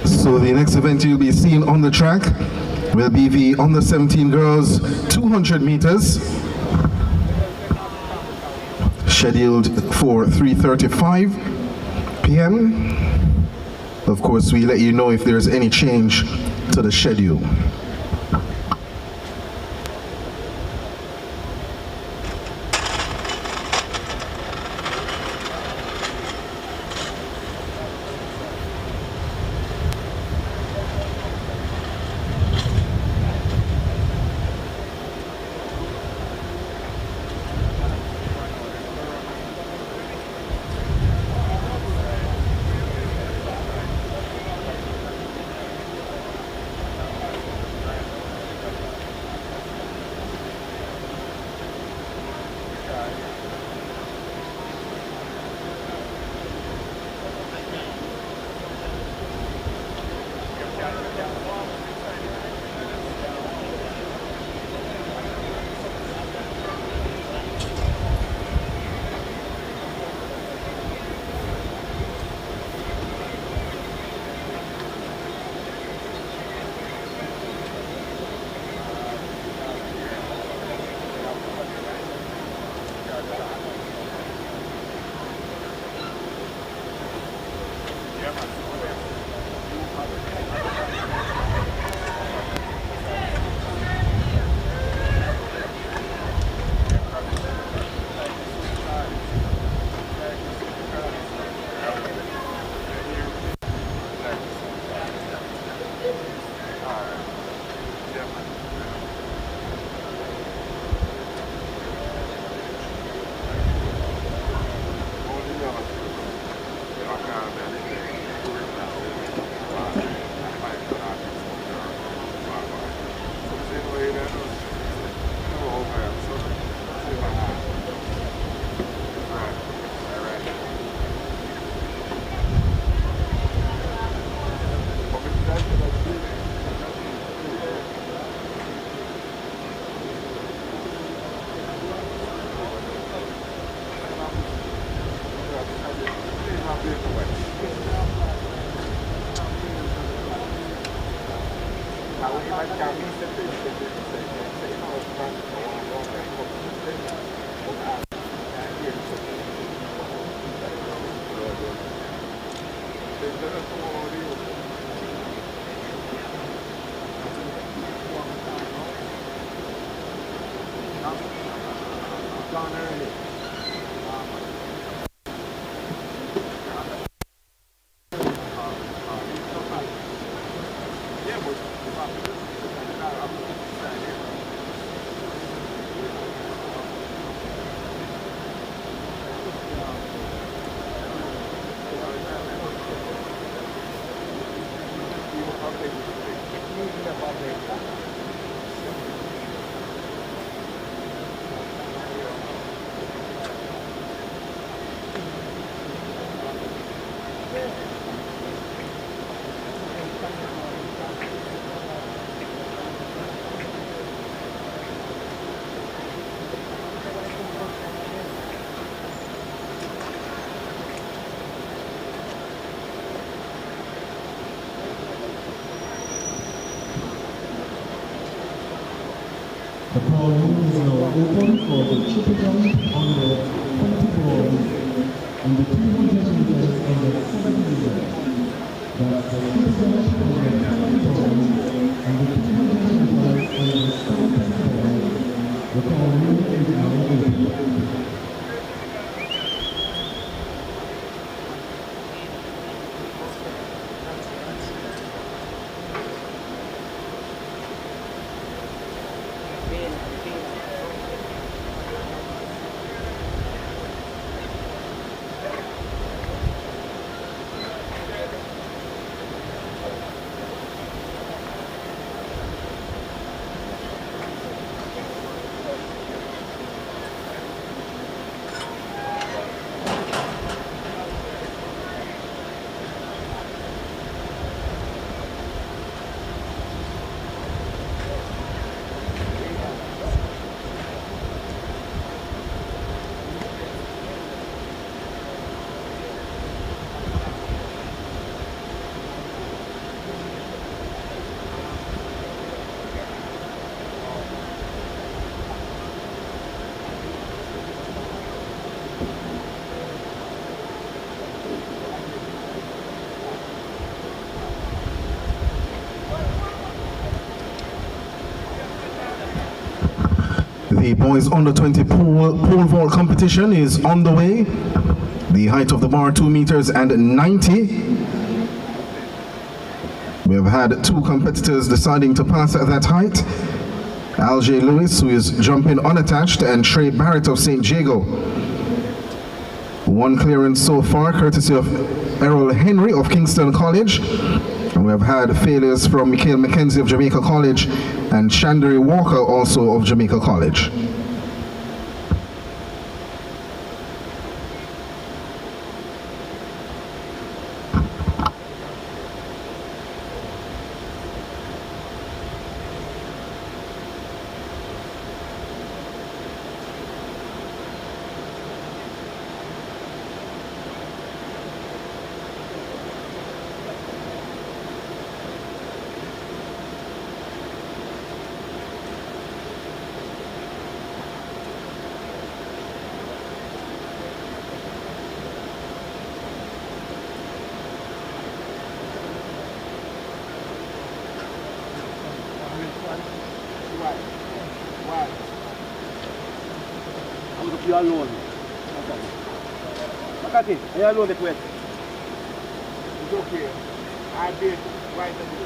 So the next event you'll be seeing on the track will be the under 17 girls 200 meters, scheduled for 3:35 p.m. Of course, we let you know if there's any change to the schedule. The polling is now open for the triple jump on the 20 balls and the 200 meters on the 70 meters. That's the triple jump on the 20 balls and the 200 meters on the 70 balls. The polling is now open. The boys under 20 pole vault competition is on the way. The height of the bar 2 meters and 90. We have had 2 competitors deciding to pass at that height. Alger Lewis, who is jumping unattached, and Trey Barrett of St. Jago. 1 clearance so far, courtesy of Errol Henry of Kingston College. And we have had failures from Michael McKenzie of Jamaica College and Chandri Walker, also of Jamaica College. You alone. Makati, you alone the quest. It's okay. I did right in the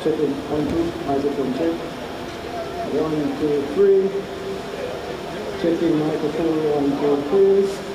Checking 1, 2, microphone check. 1, 2, 3. Checking microphone 1, 2, 3.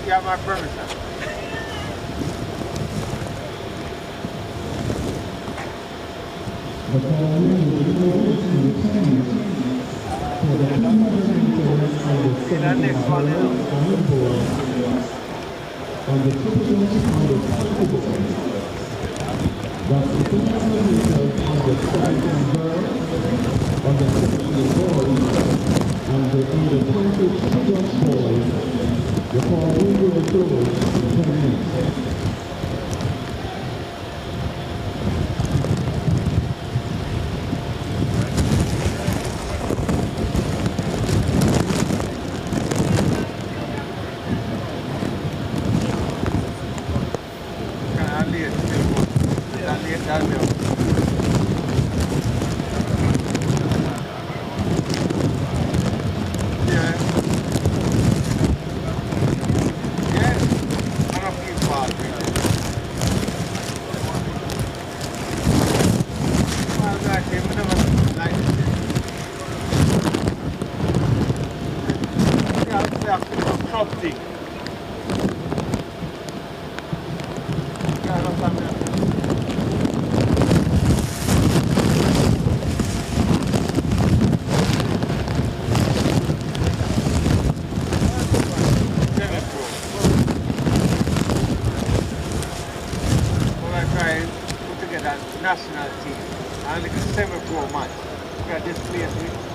You have my permission. The following will be closed to the Chinese for the 200 meters on the 70 miles on the board, on the triple on the 20 board. That's the 200 meters on the 70 girl, on the 60 boys, and the 20 triple boys. The following will close in 10 minutes. national team. And like a semi-pro match. Look at this place here.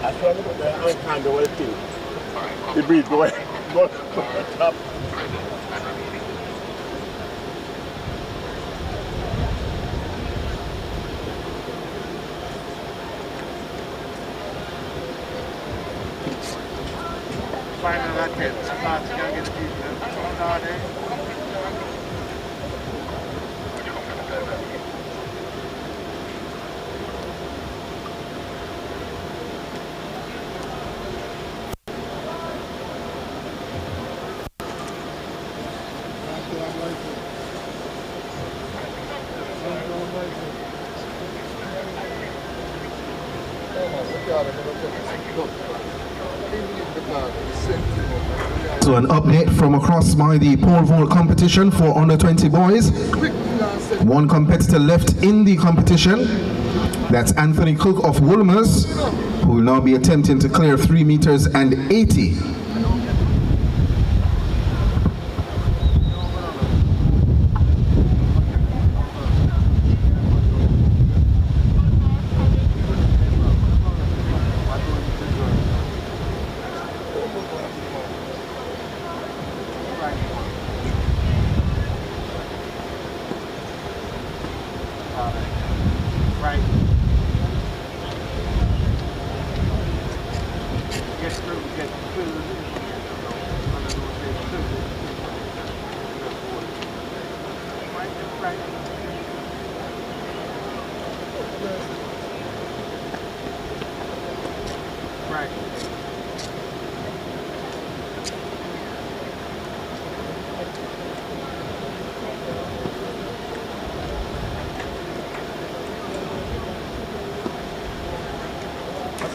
I saw the hand over the thing. The breeze go top. Final attempt. I thought you can get the people out there. So an update from across by the pole vault competition for under 20 boys. One competitor left in the competition. That's Anthony Cook of Woolmers, who will now be attempting to clear 3 meters and 80.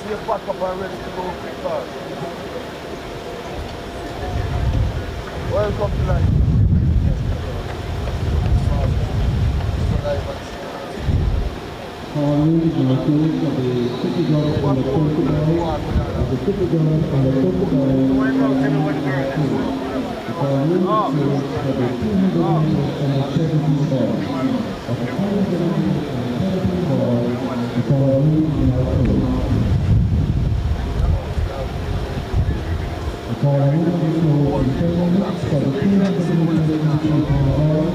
You're back up and ready to go quick fast. Welcome to life. Ladies and gentlemen, the triple jump on the 20 boys, the triple jump on the 20 boys, for the 200 meters and the 70 boys. Of the 200 meters and the 70 boys, the following in our field. For the 10 minutes for the 200 meters and the 70 boys.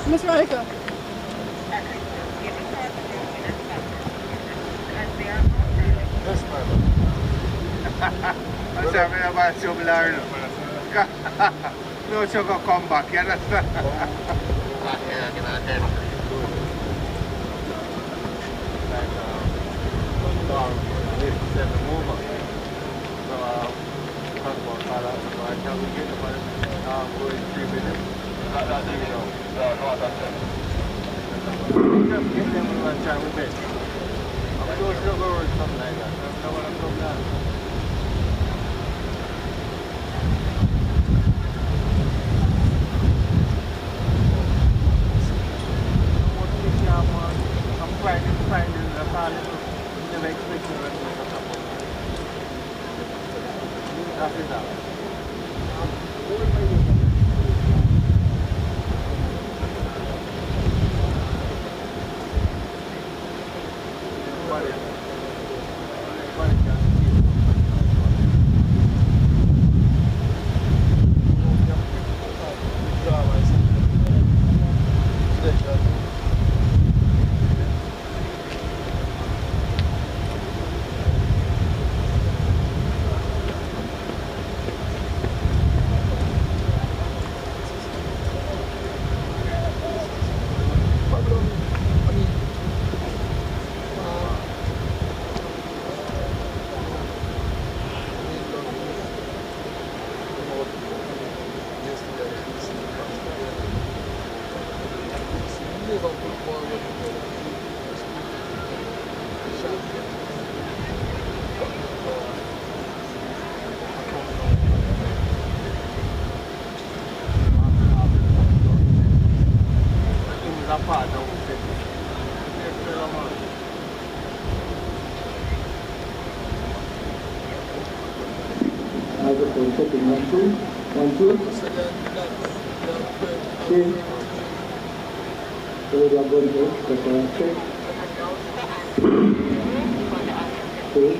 Miss Veronica. Yes, ma'am. I'm sorry about you, Larry. No, you're going to come back, you understand? Microphone checking 1, 2. 1, 2. Okay. So we are going to check. Okay.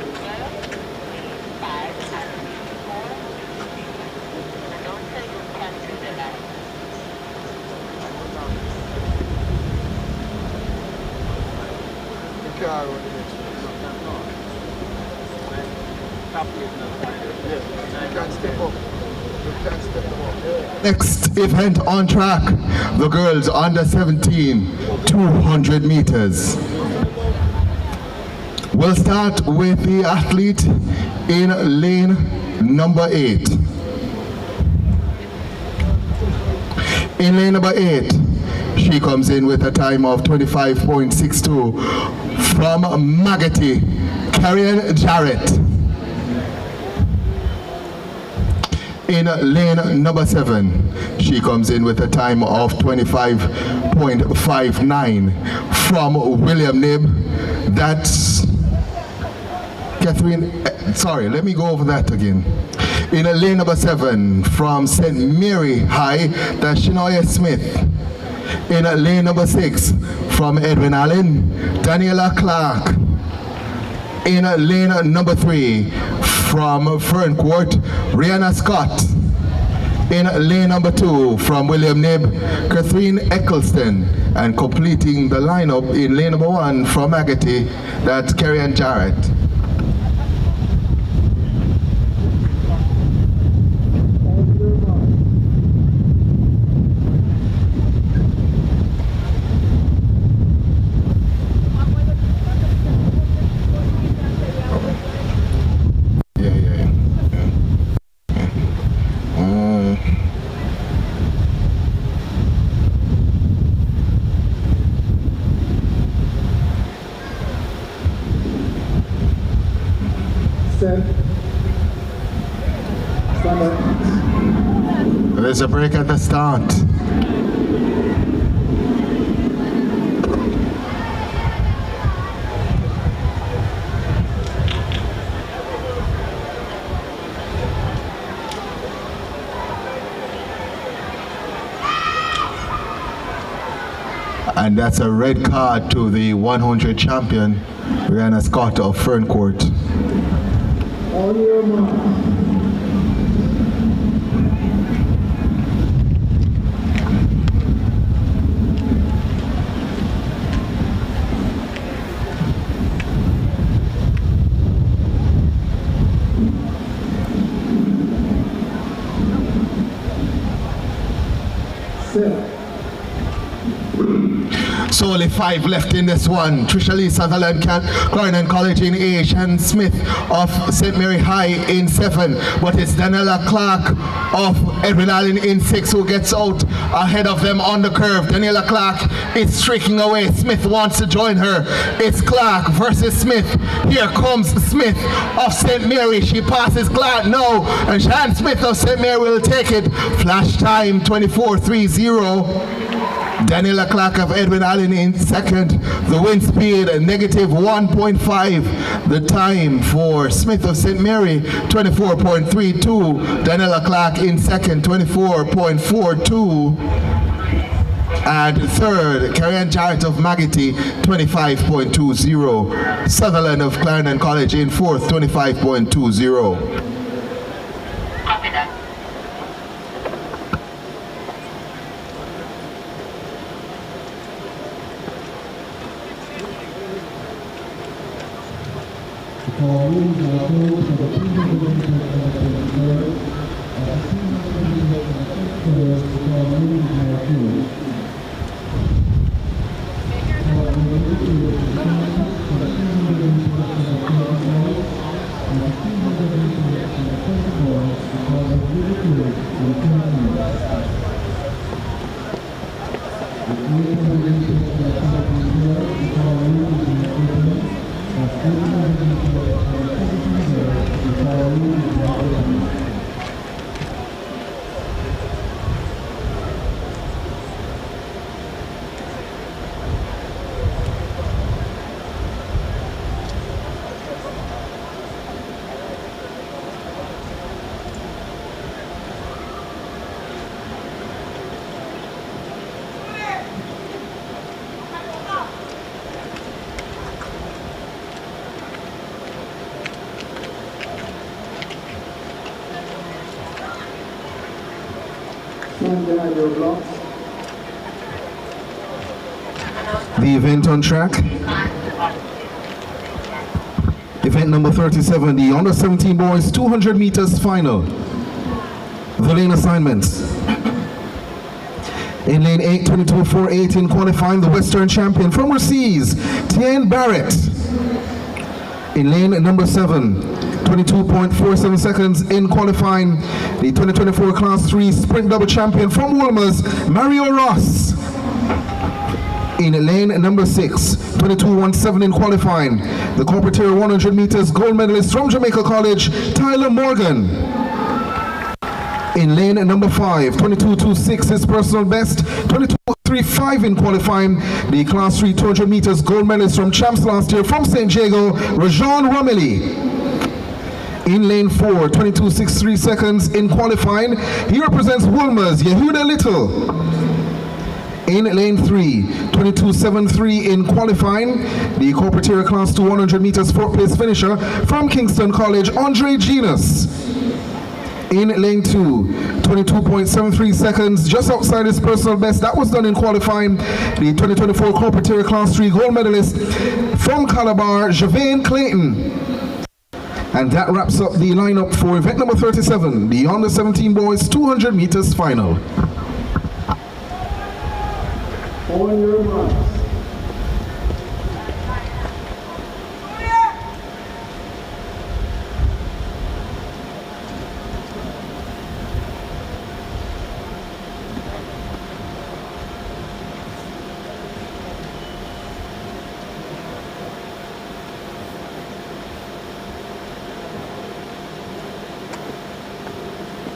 Next event on track, the girls under 17, 200 meters. We'll start with the athlete in lane number 8. In lane number 8, she comes in with a time of 25.62 from Magatti, Karen Jarrett. In lane number 7, she comes in with a time of 25.59 from William Nib. That's Catherine, sorry, let me go over that again. In lane number 7 from St. Mary High, that's Shinoya Smith. In lane number 6 from Edwin Allen, Daniela Clark. In lane number 3 from Ferncourt, Rihanna Scott. In lane number 2 from William Nib, Catherine Eccleston. And completing the lineup in lane number 1 from Agate, that's Karen Jarrett. There's a break at the start. And that's a red card to the 100 champion, Rihanna Scott of Ferncourt. On your mark. So only 5 left in this one. Trisha Lee Sutherland, Clarendon College in 8, Shannon Smith of St. Mary High in 7. But it's Daniela Clark of Edwin Allen in 6 who gets out ahead of them on the curve. Daniela Clark is streaking away. Smith wants to join her. It's Clark versus Smith. Here comes Smith of St. Mary. She passes Clark now. And Shannon Smith of St. Mary will take it. Flash time 24:30. Daniela Clark of Edwin Allen in second. The wind speed -1.5. The time for Smith of St. Mary 24.32. Daniela Clark in second 24.42. And third, Karen Jarrett of Magatti 25.20. Sutherland of Clarendon College in fourth 25.20. Copy that. Stand behind your blocks. The event on track. Event number 37, the under 17 boys 200 meters final. The lane assignments. In lane 8, 22.48 in qualifying, the Western champion from overseas, Tien Barrett. In lane number 7, 22.47 seconds in qualifying, the 2024 Class 3 Sprint Double champion from Wolmer's, Mario Ross. In lane number 6, 22.17 in qualifying, the Corporate 100 meters gold medalist from Jamaica College, Tyler Morgan. In lane number 5, 22.26 his personal best, 22.35 in qualifying, the Class 3 200 meters gold medalist from champs last year from St. Jago, Rajon Romilly. In lane 4, 22.63 seconds in qualifying, he represents Wolmer's, Yehuda Little. In lane 3, 22.73 in qualifying, the Corporate Class 2 100 meters 4th place finisher from Kingston College, Andre Genus. In lane 2, 22.73 seconds, just outside his personal best. That was done in qualifying, the 2024 Corporate Class 3 gold medalist from Calabar, Javane Clayton. And that wraps up the lineup for event number 37, the under 17 boys 200 meters final. On your marks.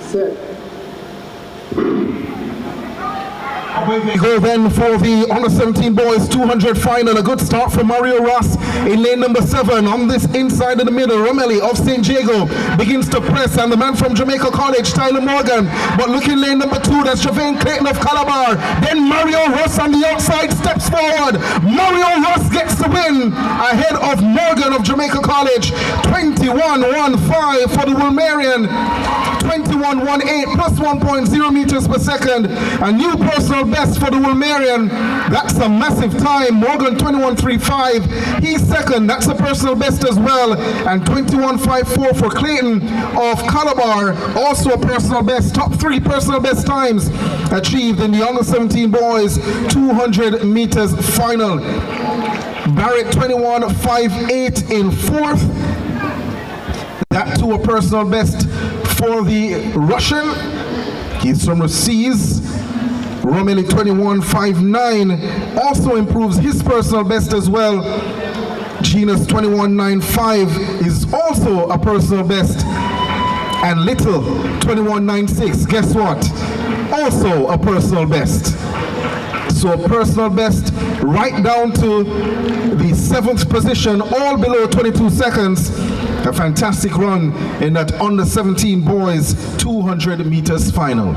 Set. We go then for the under 17 boys 200 final. A good start for Mario Ross in lane number 7. On this inside of the middle, Romilly of St. Jago begins to press, and the man from Jamaica College, Tyler Morgan. But look in lane number 2, that's Javane Clayton of Calabar. Then Mario Ross on the outside steps forward. Mario Ross gets the win ahead of Morgan of Jamaica College. 21.15 for the Wolmerian. 21.18 plus 1.0 meters per second. A new personal best for the Wolmerian. That's a massive time. Morgan 21.35. He's second. That's a personal best as well. And 21.54 for Clayton of Calabar. Also a personal best. Top 3 personal best times achieved in the under 17 boys 200 meters final. Barrett 21.58 in 4th. That too a personal best for the Russian. He's from overseas. Romilly 21.59 also improves his personal best as well. Genus 21.95 is also a personal best. And Little 21.96, guess what? Also a personal best. So personal best right down to the 7th position, all below 22 seconds. A fantastic run in that under 17 boys 200 meters final.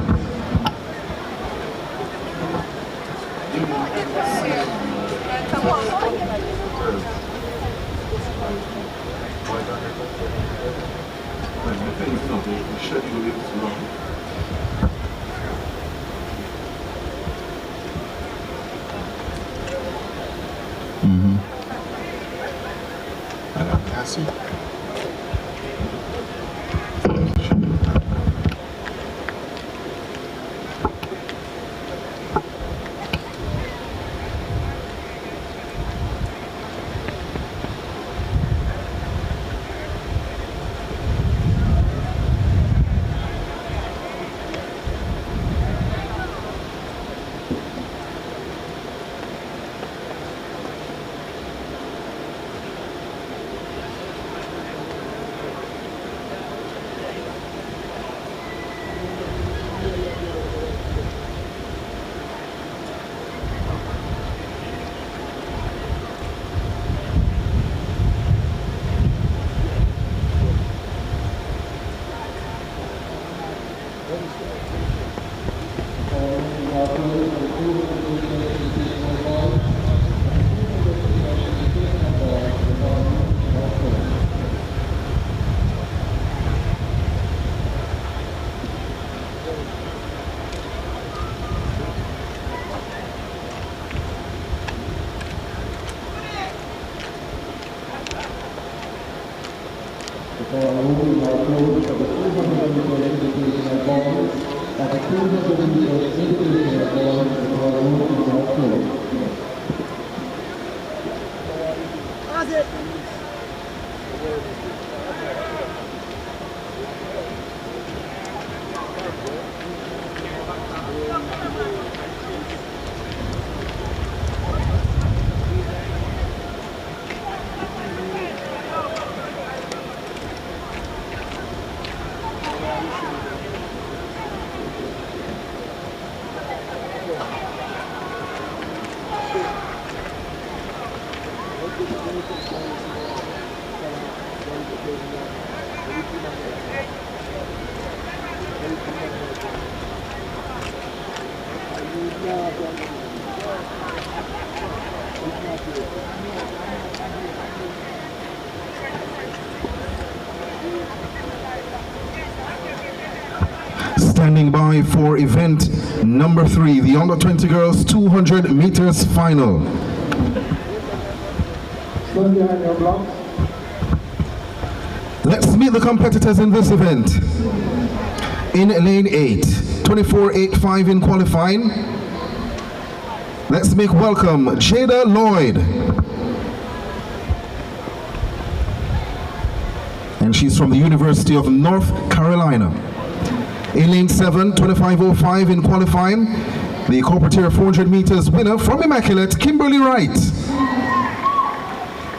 closed for the 200 meter individual balls. At the 200 meter individual balls, the balloon is now closed. Standing by for event number 3, the under 20 girls 200 meters final. Stand behind your blocks. Let's meet the competitors in this event. In lane 8, 24.85 in qualifying. Let's make welcome Jada Lloyd. And she's from the University of North Carolina. In lane 7, 25.05 in qualifying, the Corporate 400 meters winner from Immaculate, Kimberly Wright.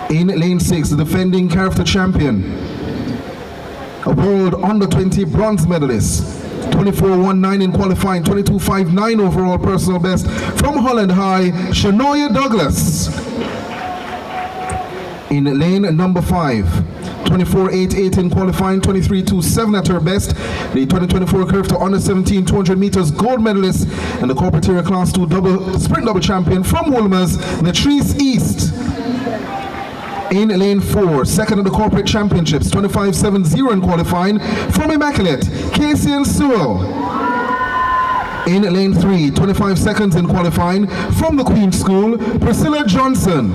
In lane 6, the defending Carifta champion, a world under 20 bronze medalist, 24.19 in qualifying, 22.59 overall personal best from Holland High, Shanoya Douglas. In lane number 5, 24.88 in qualifying, 23.27 at her best, the 2024 Carifta Under 17 200 meters gold medalist and the Corporate Class 2 sprint double champion from Wolmer's, Latrice East. In lane 4, second of the corporate championships, 25.70 in qualifying, from Immaculate, Casey and Sewell. In lane 3, 25 seconds in qualifying, from the Queen's School, Priscilla Johnson.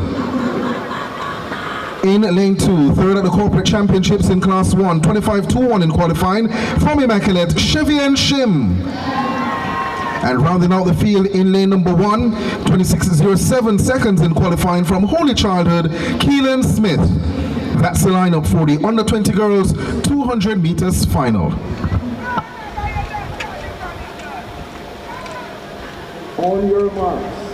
In lane 2, third at the corporate championships in class 1, 25.21 in qualifying, from Immaculate, Chevy and Shim. And rounding out the field in lane number 1, 26.07 seconds in qualifying, from Holy Childhood, Keelan Smith. That's the lineup for the under 20 girls 200 meters final. On your marks.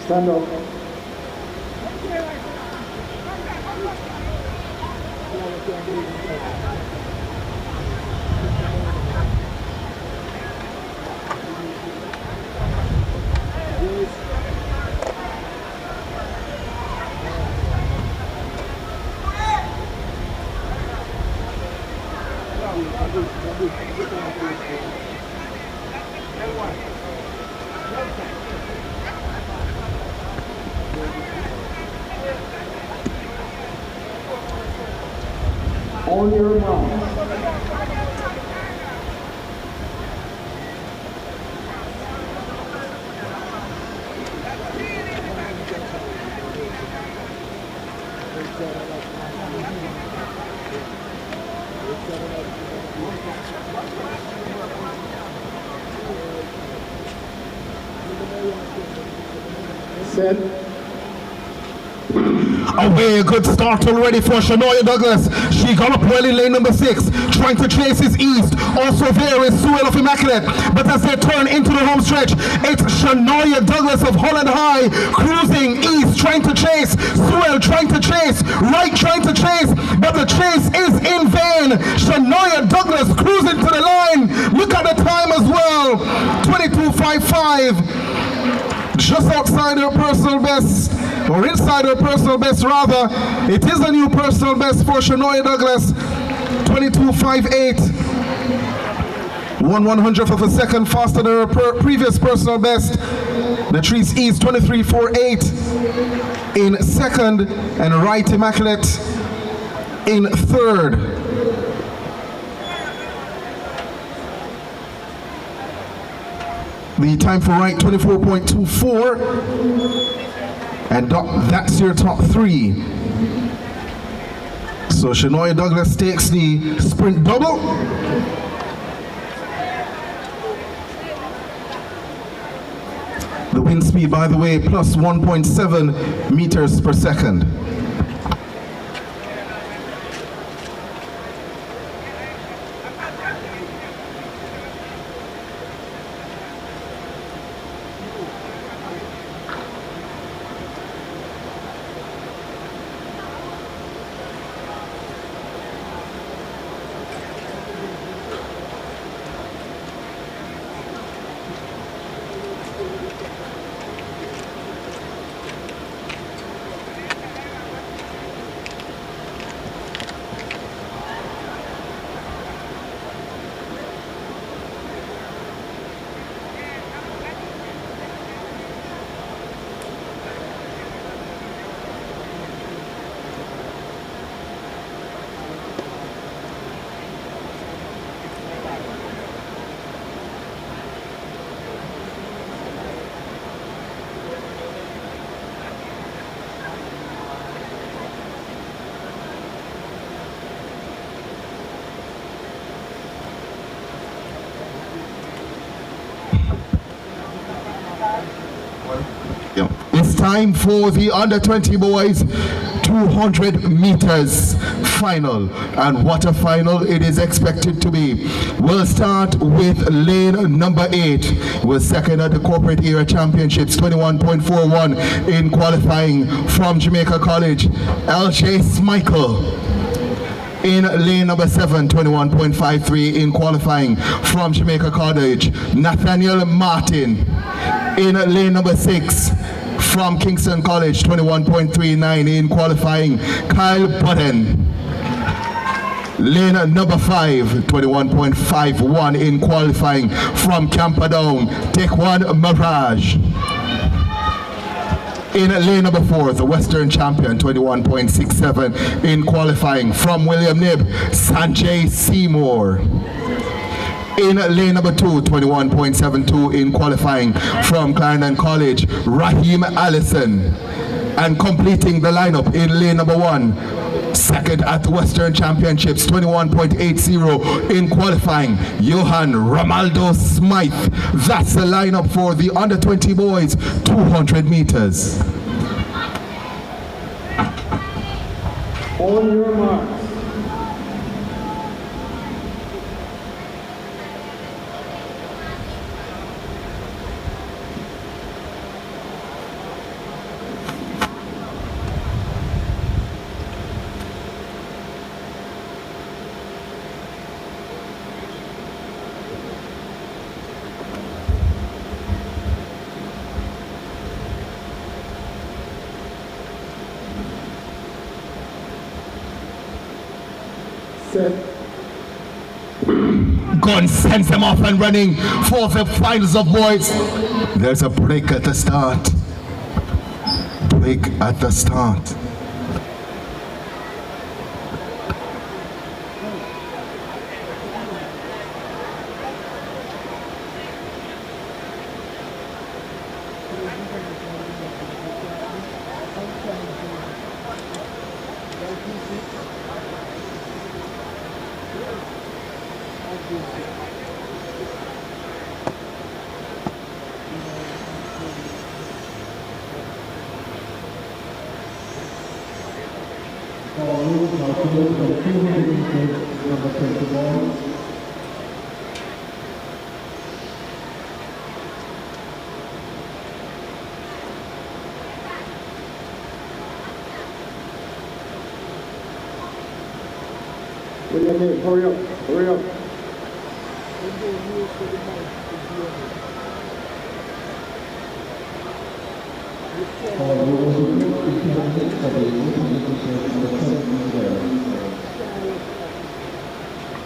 Stand up. On your mark. Set. Away, a good start already for Shanoya Douglas. She got up well in lane number 6, trying to chase his east. Also there is Sewell of Immaculate. But as they turn into the home stretch, it's Shanoya Douglas of Holland High cruising east, trying to chase. Sewell trying to chase. Wright trying to chase, but the chase is in vain. Shanoya Douglas cruising to the line. Look at the time as well. 22.55. Just outside her personal best, or inside her personal best rather. It is a new personal best for Shanoya Douglas, 22.58. 1/100th of a second faster than her previous personal best. Latrice East, 23.48 in second, and Wright Immaculate in third. The time for right, 24.24. And that's your top three. So Shania Douglas takes the sprint double. The wind speed, by the way, plus 1.7 meters per second. It's time for the under 20 boys 200 meters final, and what a final it is expected to be. We'll start with lane number 8. We're second at the corporate era championships, 21.41 in qualifying from Jamaica College. LJ Smichael. In lane number 7, 21.53 in qualifying from Jamaica College. Nathaniel Martin. In lane number 6 from Kingston College, 21.39 in qualifying. Kyle Budden. Lane number 5, 21.51 in qualifying from Camperdown. Taekwondo Mirage. In lane number 4, the Western champion, 21.67 in qualifying from William Knibb, Sanjay Seymour. In lane number 2, 21.72 in qualifying from Clarendon College, Raheem Allison. And completing the lineup in lane number 1, second at the Western Championships, 21.80 in qualifying, Johan Romaldo Smythe. That's the lineup for the under 20 boys, 200 meters. On your marks. Gun sends them off and running for the finals of boys. There's a break at the start. Break at the start. Hurry up, hurry up.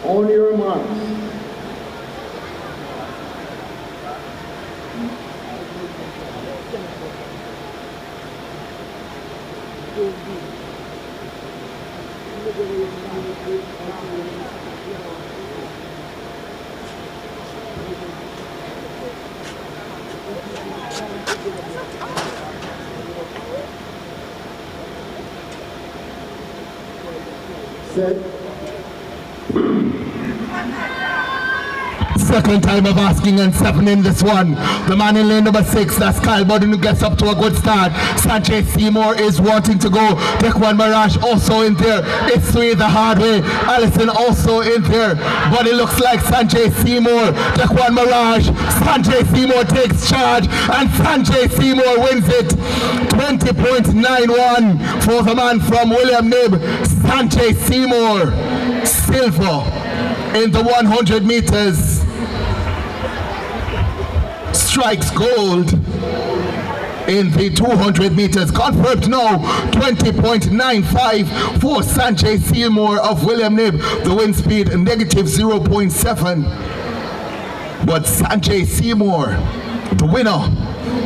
On your marks. Set. Second time of asking and 7 in this one. The man in lane number 6, that's Kyle Budden, who gets up to a good start. Sanchez Seymour is wanting to go. Dekwan Mirage also in there. It's 3 the hard way. Allison also in there. But it looks like Sanchez Seymour, Dekwan Mirage, Sanchez Seymour takes charge, and Sanchez Seymour wins it. 20.91 for the man from William Nib. Sanchez Seymour, silver in the 100 meters. Strikes gold in the 200 meters. Confirmed now, 20.95 for Sanchez Seymour of William Nib. The wind speed negative 0.7. But Sanchez Seymour, the winner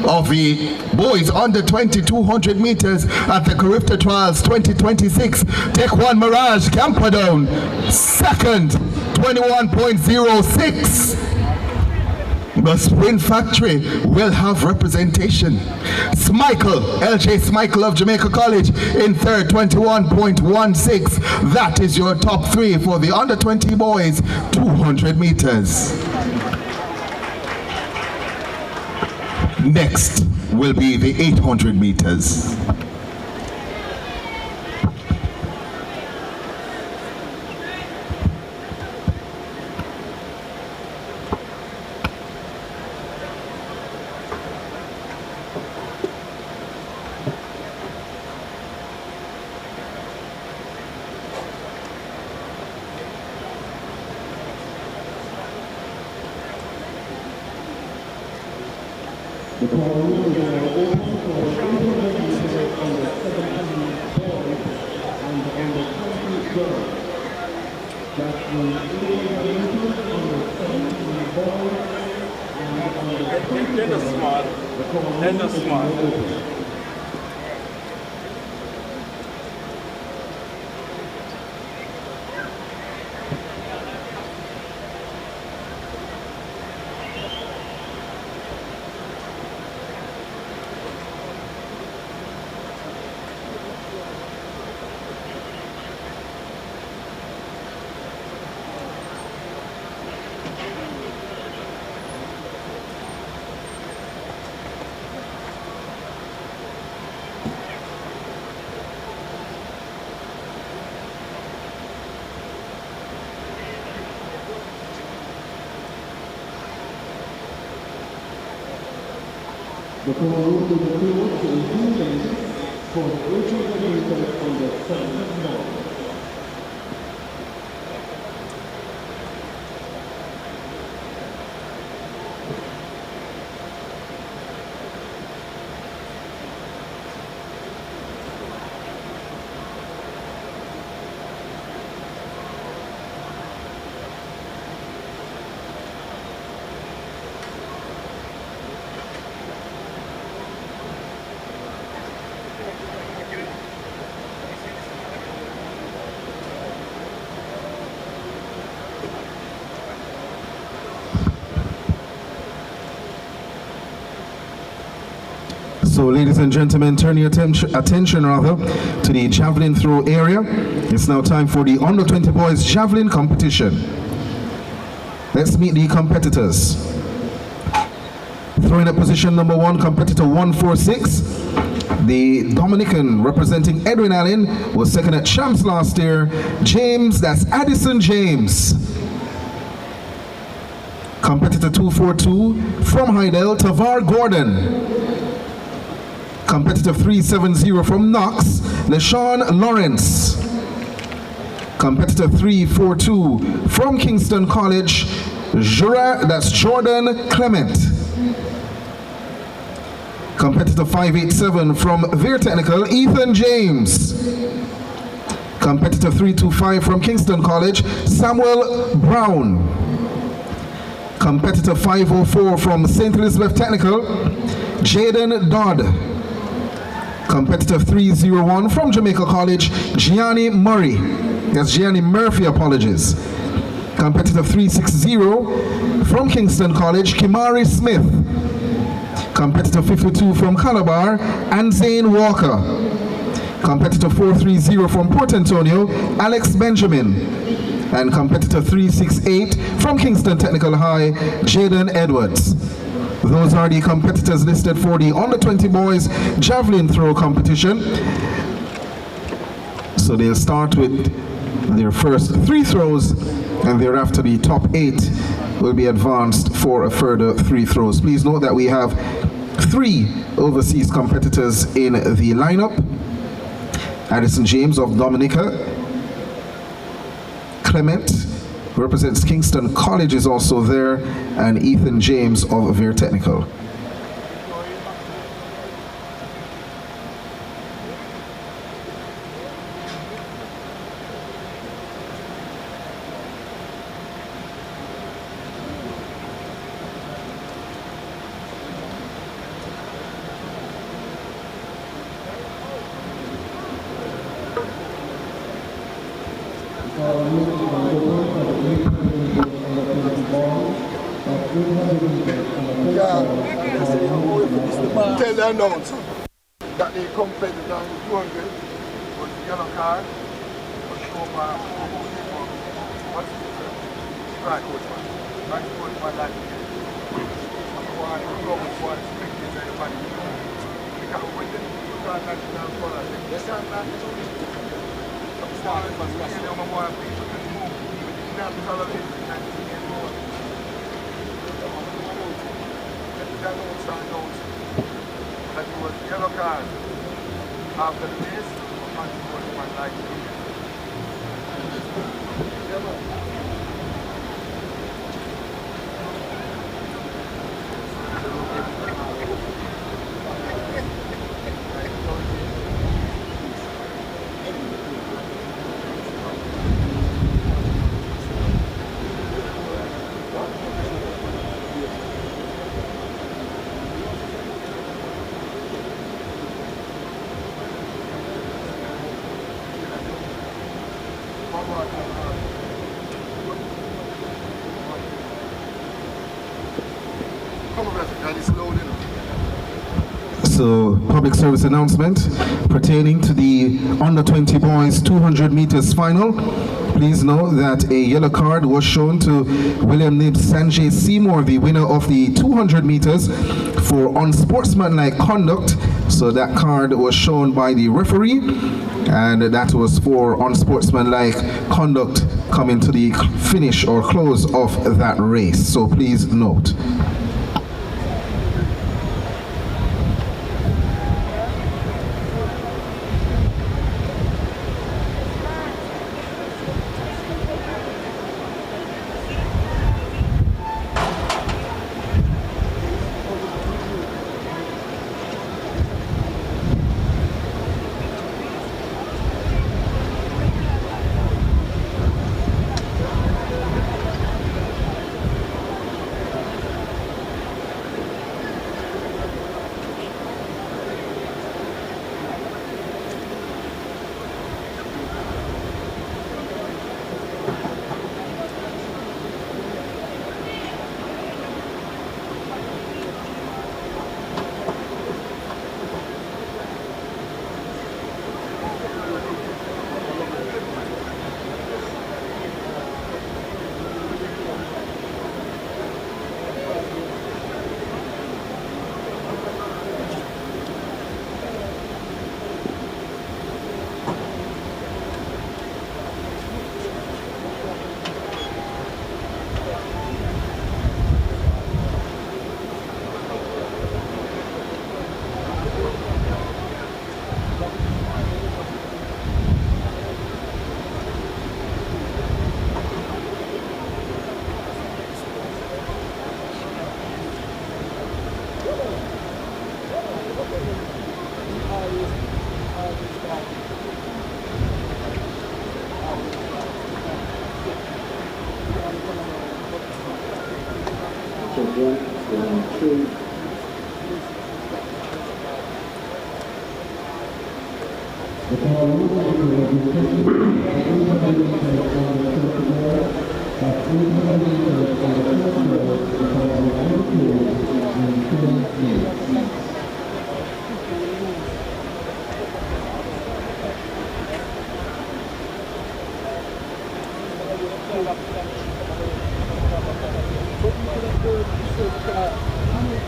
of the boys under 200 meters at the Carifta Trials 2026. Dekwan Mirage Camperdown, second, 21.06. The Sprint Factory will have representation. Smichael, LJ Smichael of Jamaica College in third, 21.16. That is your top 3 for the under 20 boys 200 meters. Next will be the 800 meters. The call is open for 800 meters on the 17 boys and on the 20 girls. That's the 800 meters on the 17 boys and on the 20 They're not girls. smart. The call They're not is smart. open. The call will be closed to inclusion for the 800 meters on the 17 boys. So, ladies and gentlemen, turn your attention to the javelin throw area. It's now time for the under 20 boys javelin competition. Let's meet the competitors. Throwing at position number 1, competitor 146. The Dominican representing Edwin Allen was second at champs last year. James, that's Addison James. Competitor 242 from Heidel, Tavar Gordon. Competitor 370 from Knox, LeSean Lawrence. Competitor 342 from Kingston College, that's Jordan Clement. Competitor 587 from Veer Technical, Ethan James. Competitor 325 from Kingston College, Samuel Brown. Competitor 504 from St. Elizabeth Technical, Jaden Dodd. Competitor 301 from Jamaica College, Gianni Murray. That's Gianni Murphy, apologies. Competitor 360 from Kingston College, Kimari Smith. Competitor 52 from Calabar, Anzane Walker. Competitor 430 from Port Antonio, Alex Benjamin. And competitor 368 from Kingston Technical High, Jaden Edwards. Those are the competitors listed for the under 20 boys javelin throw competition. So they'll start with their first 3 throws, and thereafter the top 8 will be advanced for a further 3 throws. Please note that we have 3 overseas competitors in the lineup. Addison James of Dominica. Clement represents Kingston College is also there, and Ethan James of Veer Technical. Tell the announcer that they competitor on the 200 was the yellow card for show man. What's it? Right, coach man. Right, coach man, like one one spectator everybody. Because when they look at national color, they can't not do it. Some stars, but we see them more people can move. You have to follow it anymore. That don't sound notes. That it was yellow card after the race, and it was one like So, public service announcement pertaining to the under 20 boys 200 meters final. Please know that a yellow card was shown to William Nibs Sanjay Seymour, the winner of the 200 meters, for unsportsmanlike conduct. So that card was shown by the referee, and that was for unsportsmanlike conduct coming to the finish or close of that race. So please note.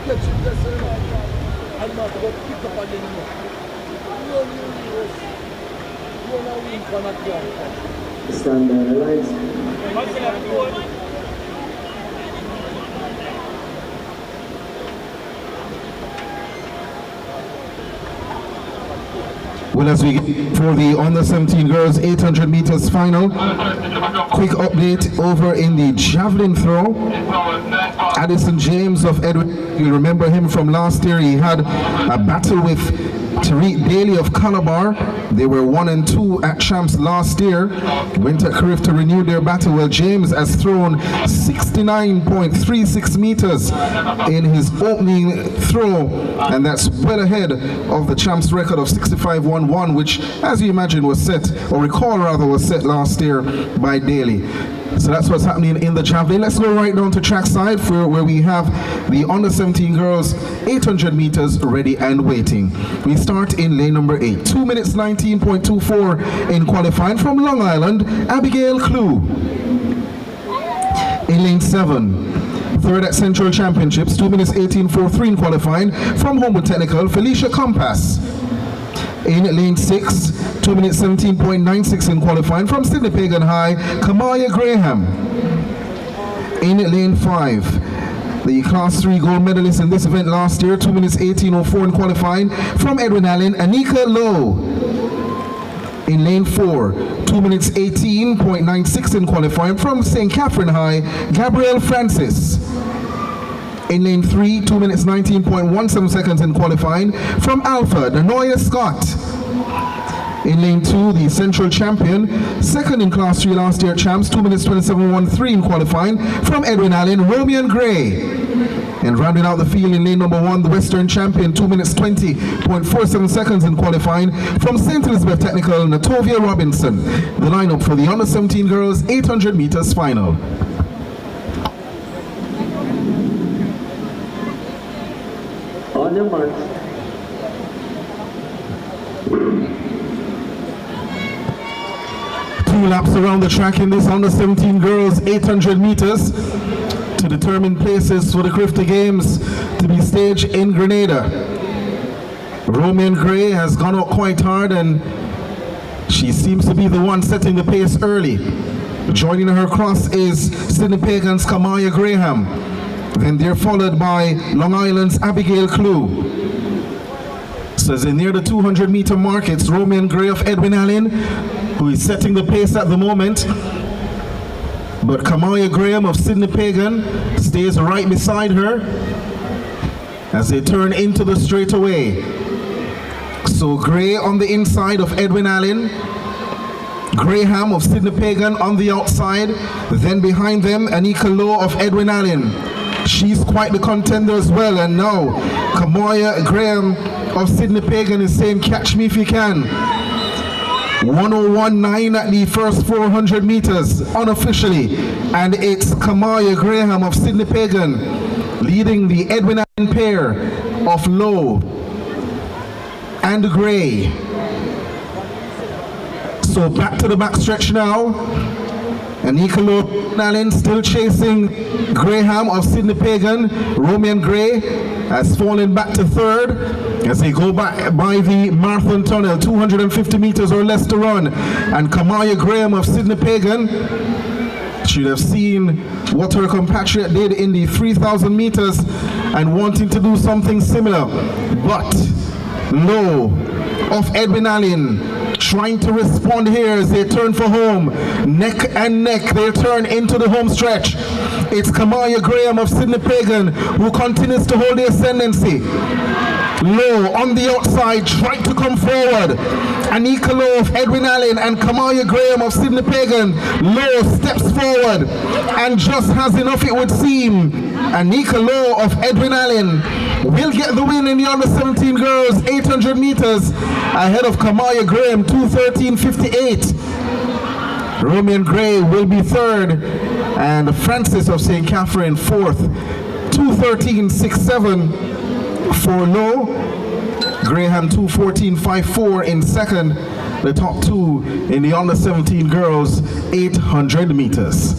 get you this and not go pick up again anymore. You don't need to rest. You don't know win for not going. Stand by the lights. Well, as we get for the under 17 girls 800 meters final, quick update over in the javelin throw. Addison James of Edwin, you remember him from last year. He had a battle with Tariq Daly of Calabar. They were 1 and 2 at champs last year. Went to Carifta to renew their battle. Well, James has thrown 69.36 meters in his opening throw, and that's well ahead of the champs record of 65.11, which, as you imagine, was set, or recall rather, was set last year by Daly. So that's what's happening in the javelin. Let's go right down to track side for where we have the under 17 girls 800 meters ready and waiting. We start in lane number 8. 2 minutes 19.24 in qualifying from Long Island, Abigail Clue. In lane 7, third at Central Championships, 2 minutes 18.43 in qualifying from Homewood Technical, Felicia Compass. In lane 6, 2 minutes 17.96 in qualifying from Sydney Pagan High, Kamaya Graham. In lane 5, the Class 3 gold medalist in this event last year, 2 minutes 18.04 in qualifying from Edwin Allen, Anika Lowe. In lane 4, 2 minutes 18.96 in qualifying from St. Catherine High, Gabrielle Francis. In lane 3, 2 minutes 19.17 seconds in qualifying from Alpha, Danoya Scott. In lane 2, the Central Champion, second in Class 3 last year champs, 2 minutes 27.13 in qualifying from Edwin Allen, Romian Gray. And rounding out the field in lane number 1, the Western Champion, 2 minutes 20.47 seconds in qualifying from St. Elizabeth Technical, Natovia Robinson. The lineup for the under 17 girls 800 meters final. On your mark. Two laps around the track in this under 17 girls 800 meters to determine places for the Carifta Games to be staged in Grenada. Romian Gray has gone out quite hard, and she seems to be the one setting the pace early. Joining her cross is Sydney Pagan's Kamaya Graham. Then they're followed by Long Island's Abigail Clue. So as they near the 200 meter mark, it's Romian Gray of Edwin Allen who is setting the pace at the moment. But Kamaya Graham of Sydney Pagan stays right beside her as they turn into the straightaway. So Gray on the inside of Edwin Allen, Graham of Sydney Pagan on the outside, then behind them Anika Lowe of Edwin Allen. She's quite the contender as well, and now Kamaya Graham of Sydney Pagan is saying, catch me if you can. 1:01.9 at the first 400 meters unofficially, and it's Kamaya Graham of Sydney Pagan leading the Edwin Allen pair of Lowe and Gray. So back to the backstretch now. Anika Lowe Allen still chasing Graham of Sydney Pagan. Romian Gray has fallen back to third as they go back by the marathon tunnel, 250 meters or less to run. And Kamaya Graham of Sydney Pagan should have seen what her compatriot did in the 3,000 meters and wanting to do something similar. But Lowe of Edwin Allen trying to respond here as they turn for home. Neck and neck, they turn into the home stretch. It's Kamaya Graham of Sydney Pagan who continues to hold the ascendancy. Lowe on the outside, trying to come forward. Anika Lowe of Edwin Allen and Kamaya Graham of Sydney Pagan. Lowe steps forward and just has enough, it would seem. Anika Lowe of Edwin Allen will get the win in the under 17 girls 800 meters ahead of Kamaya Graham, 2:13.58. Romian Gray will be third, and Francis of St. Catherine fourth, 2:13.67 for Lowe. Graham 2:14.54 in second, the top two in the under 17 girls 800 meters.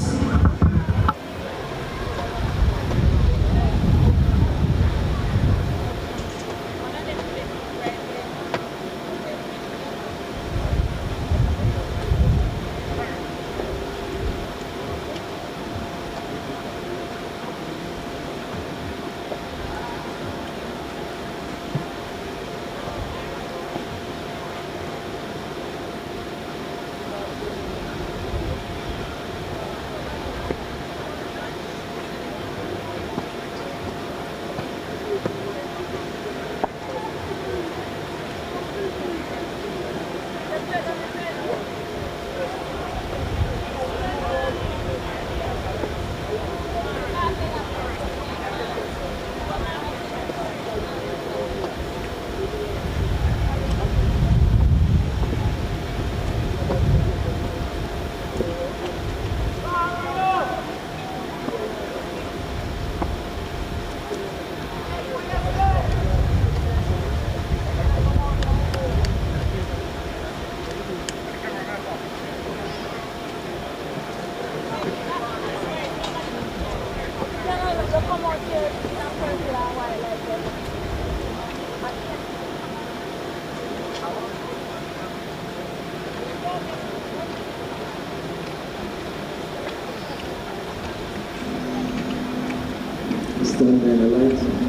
Stand by the lights.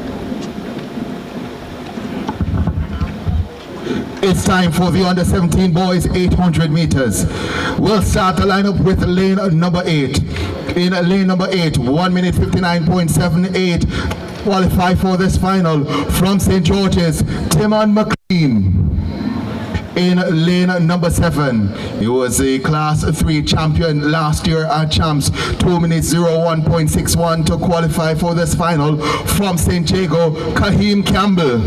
It's time for the under 17 boys 800 meters. We'll start the lineup with lane number 8. In lane number 8, 1 minute 59.78. Qualify for this final from St. George's, Timon McLean. In lane number 7, he was a class 3 champion last year at Champs, 2 minutes 01.61 to qualify for this final from St. Jago, Kahim Campbell.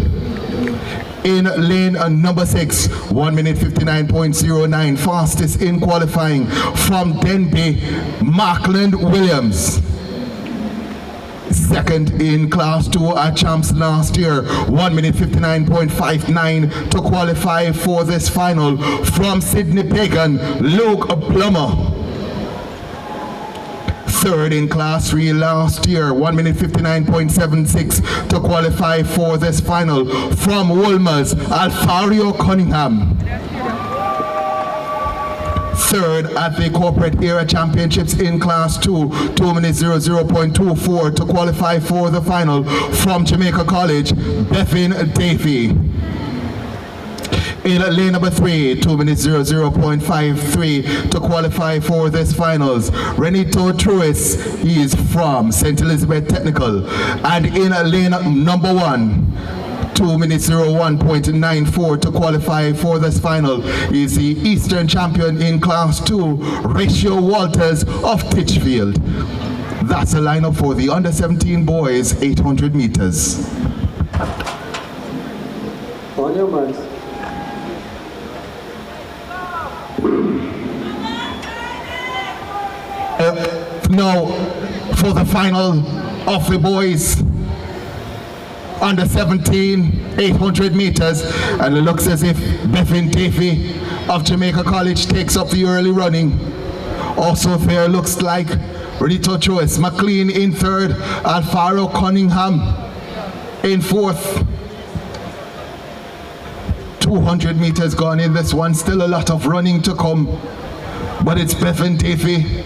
In lane number 6, 1 minute 59.09, fastest in qualifying from Denby, Markland Williams. Second in class 2 at Champs last year, 1 minute 59.59 to qualify for this final from Sydney Pagan, Luke Plummer. Third in class 3 last year, 1 minute 59.76 to qualify for this final from Wolmer's, Alfario Cunningham. Third at the Corporate Era Championships in Class 2, 2 minutes 00.24 to qualify for the final from Jamaica College, Beffin Davey. In lane number 3, 2 minutes 00.53 to qualify for this finals, Renito Truis, he is from St. Elizabeth Technical. And in lane number 1, 2 minutes 01.94 to qualify for this final is the Eastern champion in Class 2, Ratio Walters of Titchfield. That's a lineup for the under 17 boys 800 meters. On your marks. Now for the final of the boys under 17 800 meters, and it looks as if Beffin Davey of Jamaica College takes up the early running. Also there looks like Renito Truis, McLean in third, Alfaro Cunningham in fourth. 200 meters gone in this one, still a lot of running to come, but it's Beffin Davey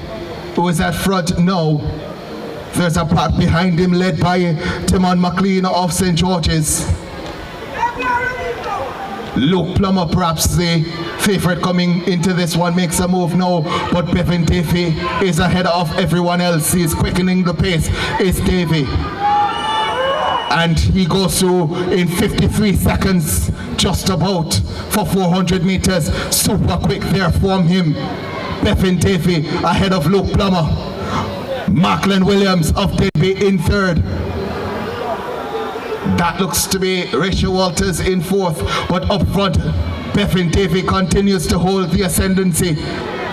who is at front now. There's a pack behind him led by Timon McLean of St. George's. Luke Plummer, perhaps the favorite coming into this one, makes a move now, but Beffin Davey is ahead of everyone else. He's quickening the pace. It's Davey. And he goes through in 53 seconds, just about, for 400 meters. Super quick there from him. Beffin Davey ahead of Luke Plummer. Markland Williams of Davey in third. That looks to be Ratio Walters in fourth, but up front, Beffin Davey continues to hold the ascendancy.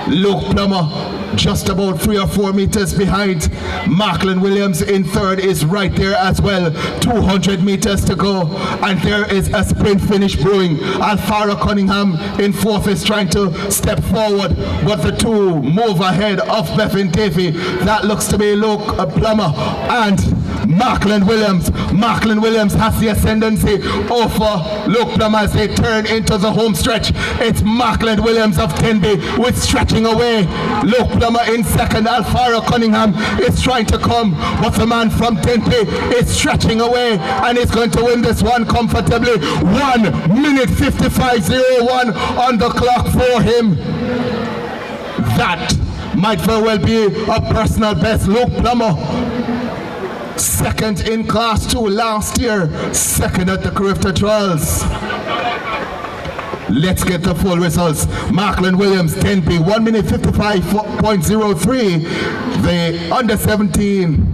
Luke Plummer just about 3 or 4 meters behind. Markland Williams in third is right there as well. 200 meters to go, and there is a sprint finish brewing. Alfaro Cunningham in fourth is trying to step forward, but the two move ahead of Beffin Davey. That looks to be Luke Plummer and Markland Williams. Markland Williams has the ascendancy over Luke Plummer as they turn into the home stretch. It's Markland Williams of Tenby with stretching away. Luke Plummer in second. Alfaro Cunningham is trying to come, but the man from Tenby is stretching away and is going to win this one comfortably. 1 minute 55.01 on the clock for him. That might very well be a personal best. Luke Plummer, second in Class 2 last year, second at the Carifta trials. Let's get the full results. Markland Williams, 10P, 1 minute 55.03. The under 17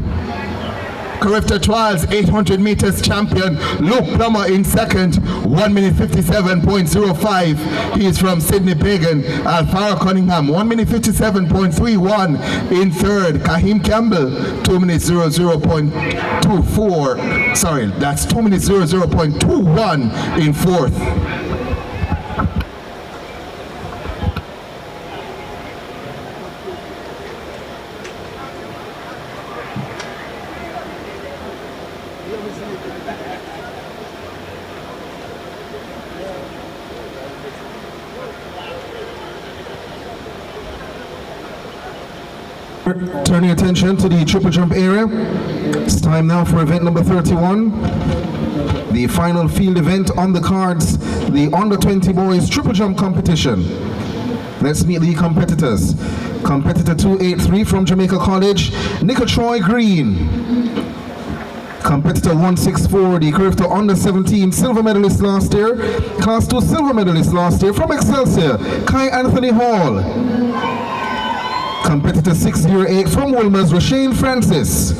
Carifta trials 800 meters champion. Luke Plummer in second, 1 minute 57.05. He is from Sydney Pagan. Alfaro Cunningham, 1 minute 57.31 in third. Kahim Campbell, 2 minutes 00.24. Sorry, that's 2 minutes 00.21 in fourth. Turning attention to the triple jump area. It's time now for event number 31. The final field event on the cards, the under 20 boys triple jump competition. Let's meet the competitors. Competitor 283 from Jamaica College, Nika Troy Green. Competitor 164, the Carifta under 17 silver medalist last year, class 2 silver medalist last year from Excelsior, Kai Anthony Hall. Competitor 608 from Wilmers, Rashane Francis.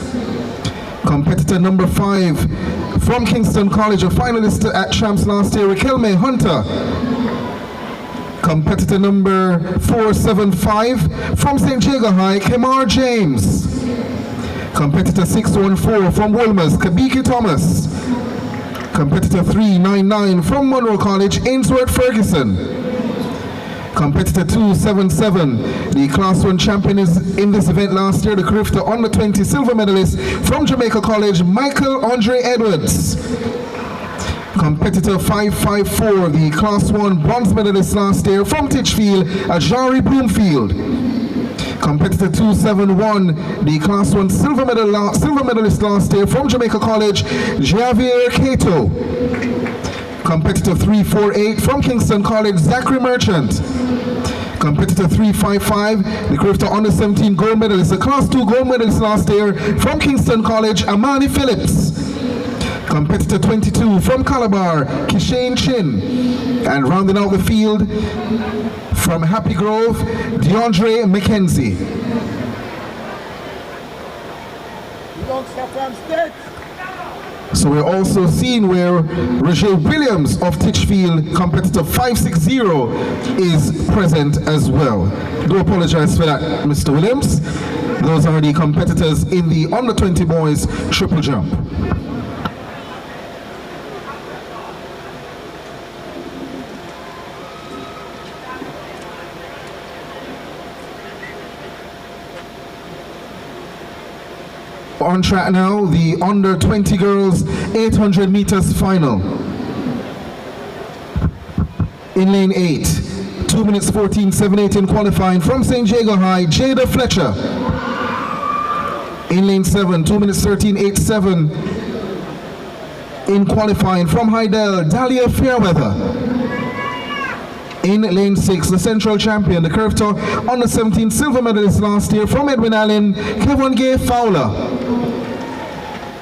Competitor number 5 from Kingston College, a finalist at Champs last year, Raquelme Hunter. Competitor number 475 from St. Jago High, Kemar James. Competitor 614 from Wilmers, Kabiki Thomas. Competitor 399 from Monroe College, Ainsworth Ferguson. Competitor 277, the Class 1 champion is in this event last year, the Carifta under 20 silver medalist from Jamaica College, Michael Andre Edwards. Competitor 554, the Class 1 bronze medalist last year from Titchfield, Ajari Bloomfield. Competitor 271, the Class 1 silver medalist last year from Jamaica College, Javier Cato. Competitor 348 from Kingston College, Zachary Merchant. Competitor 355, the Carifta under 17 gold medalist, the Class 2 gold medalist last year from Kingston College, Amani Phillips. Competitor 22 from Calabar, Kishane Chin. And rounding out the field from Happy Grove, DeAndre McKenzie. So we're also seeing where Roger Williams of Titchfield, competitor 560, is present as well. Do apologize for that, Mr. Williams. Those are the competitors in the under 20 boys triple jump. On track now, the under 20 girls 800 meters final. In lane 8, 2 minutes 14.78 in qualifying from St. Jago High, Jada Fletcher. In lane 7, 2 minutes 13.87 in qualifying from Hydel, Dahlia Fairweather. In lane 6, the central champion, the Carifta under 17 silver medalist last year from Edwin Allen, Kevin Gay Fowler.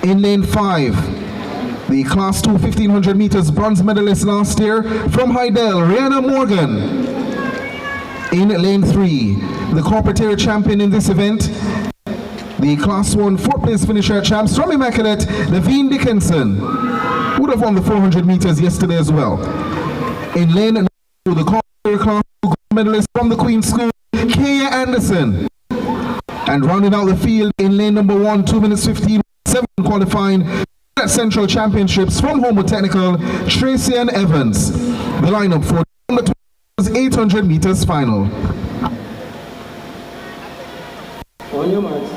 In lane 5, the Class 2 1500 meters bronze medalist last year from Hydel, Rihanna Morgan. In lane 3, the corporate area champion in this event, the Class 1 4th place finisher at Champs from Immaculate, Naveen Dickinson, would have won the 400 meters yesterday as well. In lane 2, the corporate area Class 2 gold medalist from the Queen's School, Kaya Anderson. And rounding out the field in lane number 1, 2 minutes 15.7 qualifying at Central Championships from Homewood Technical, Tracy and Evans. The lineup for the 800 meters final. On your marks.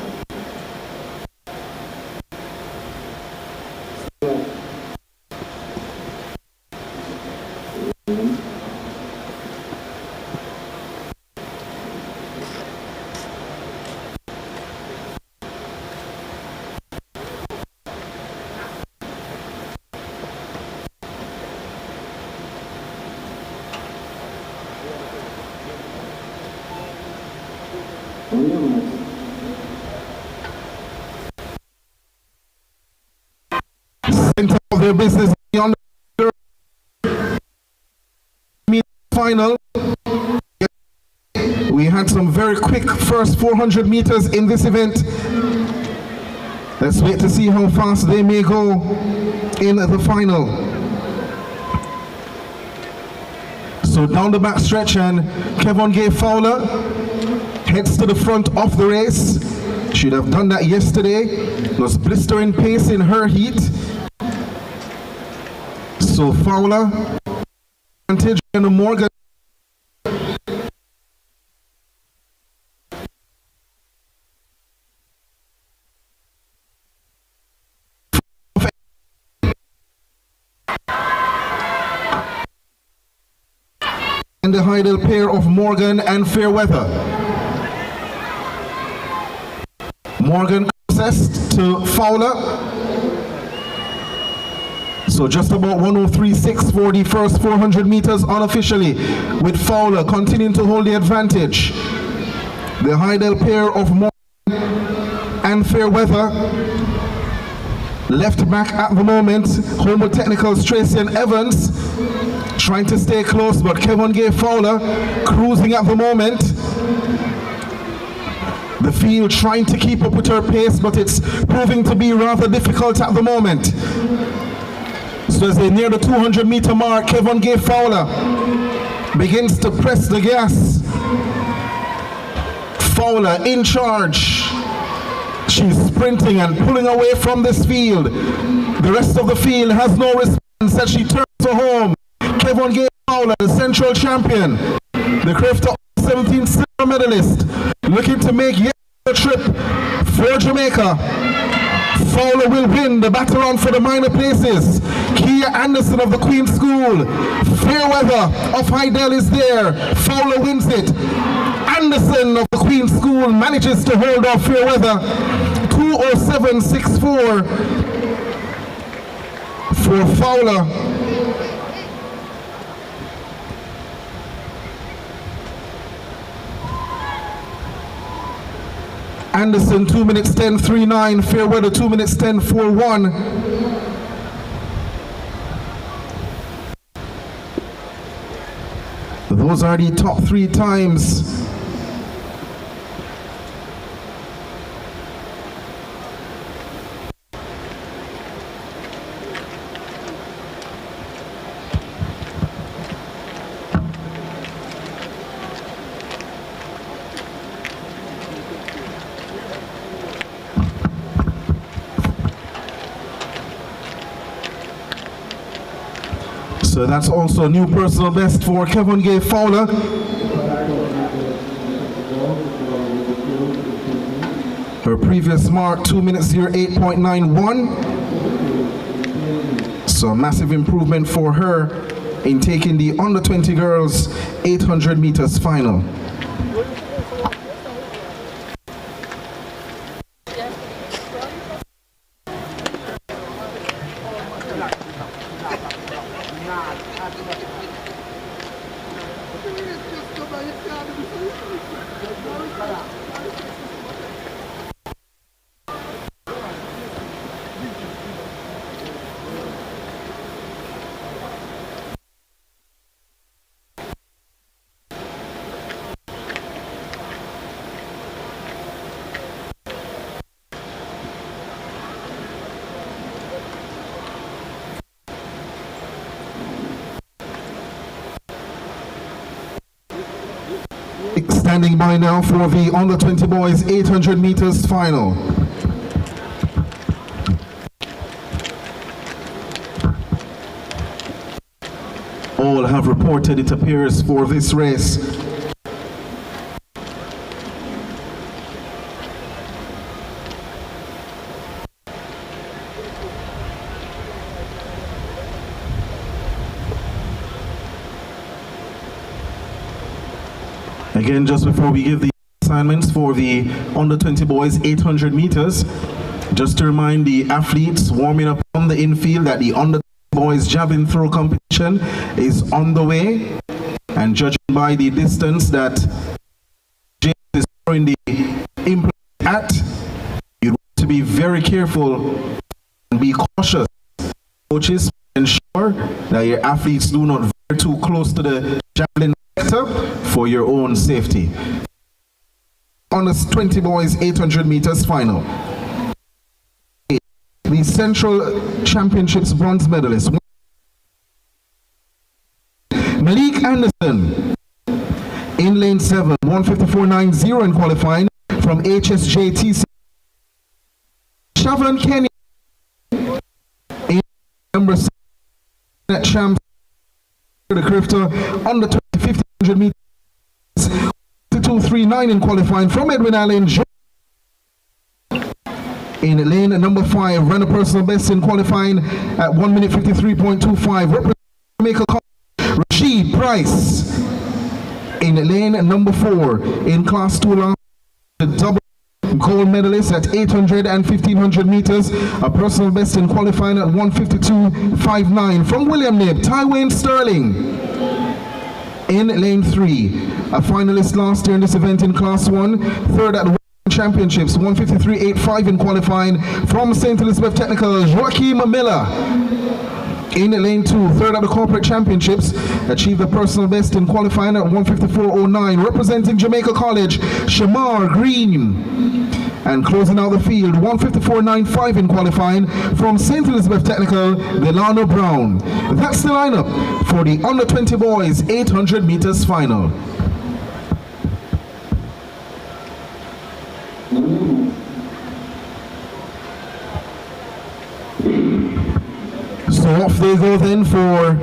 On your marks. Center of their business beyond the final. We had some very quick first 400 meters in this event. Let's wait to see how fast they may go in the final. So down the back stretch, and Kevin Gay Fowler heads to the front of the race. Should have done that yesterday. It was blistering pace in her heat. So Fowler, advantage, and Morgan. and the Heidel pair of Morgan and Fairweather. Morgan closest to Fowler. So just about 103.6 for the first 400 meters unofficially, with Fowler continuing to hold the advantage. The Heidel pair of Morgan and Fairweather. Left back at the moment, Homo Technicals, Tracy and Evans trying to stay close, but Kevin Gay Fowler cruising at the moment. The field trying to keep up with her pace, but it's proving to be rather difficult at the moment. So as they near the 200 meter mark, Kevin Gay Fowler begins to press the gas. Fowler in charge. She's sprinting and pulling away from this field. The rest of the field has no response as she turns to home. Kevin Gay Fowler, the central champion, the Carifta 17 silver medalist, looking to make yet a trip for Jamaica. Fowler will win the battle on for the minor places. Kia Anderson of the Queen School. Fairweather of Heidel is there. Fowler wins it. Anderson of the Queen School manages to hold off Fairweather. 2:07.64 for Fowler. Anderson 2 minutes 10.39, Fairweather 2 minutes 10.41. Those are the top 3 times. So that's also a new personal best for Kevin Gay Fowler. Her previous mark 2 minutes 08.91. So a massive improvement for her in taking the under 20 girls 800 meters final. Standing by now for the under 20 boys 800 meters final. All have reported, it appears, for this race. Again, just before we give the assignments for the under 20 boys 800 meters, just to remind the athletes warming up on the infield that the under 20 boys javelin throw competition is on the way, and judging by the distance that James is throwing the implement at, you want to be very careful and be cautious. Coaches, ensure that your athletes do not veer too close to the javelin for your own safety. On the 20 boys 800 meters final, the Central Championships bronze medalist Malik Anderson in lane 7, 154.90 in qualifying from HSJTC. Shavon Kenny in number 7 at champs the Carifta under 1500 meters, 2:39 in qualifying from Edwin Allen. In lane number 5, ran a personal best in qualifying at 1 minute 53.25. Representing Jamaica, Rashid Price In lane number 4, in class 2 long, the double gold medalist at 800 and 1500 meters, a personal best in qualifying at 152.59 from William Knibb, Tywayne Sterling. In lane 3, a finalist last year in this event in class 1, third at the Championships, 153.85 in qualifying from St. Elizabeth Technical, Joachim Miller. In lane 2, third at the Corporate Championships, achieved a personal best in qualifying at 154.09, representing Jamaica College, Shamar Green. And closing out the field, 154.95 in qualifying from St. Elizabeth Technical, Delano Brown. That's the lineup for the under 20 boys 800 meters final. So off they go then for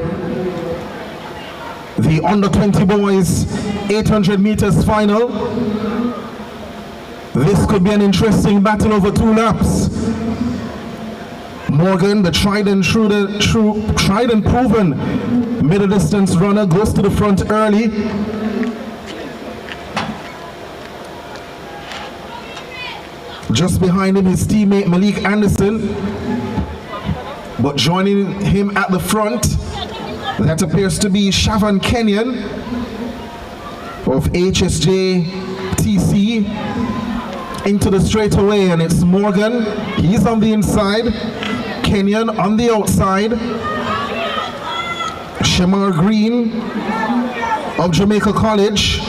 the under 20 boys 800 meters final. This could be an interesting battle over 2 laps. Morgan, the tried and proven middle distance runner, goes to the front early. Just behind him, his teammate Malik Anderson. But joining him at the front, that appears to be Shavan Kenyon of HSJ TC. Into the straightaway, and it's Morgan. He's on the inside. Kenyon on the outside. Shamar Green of Jamaica College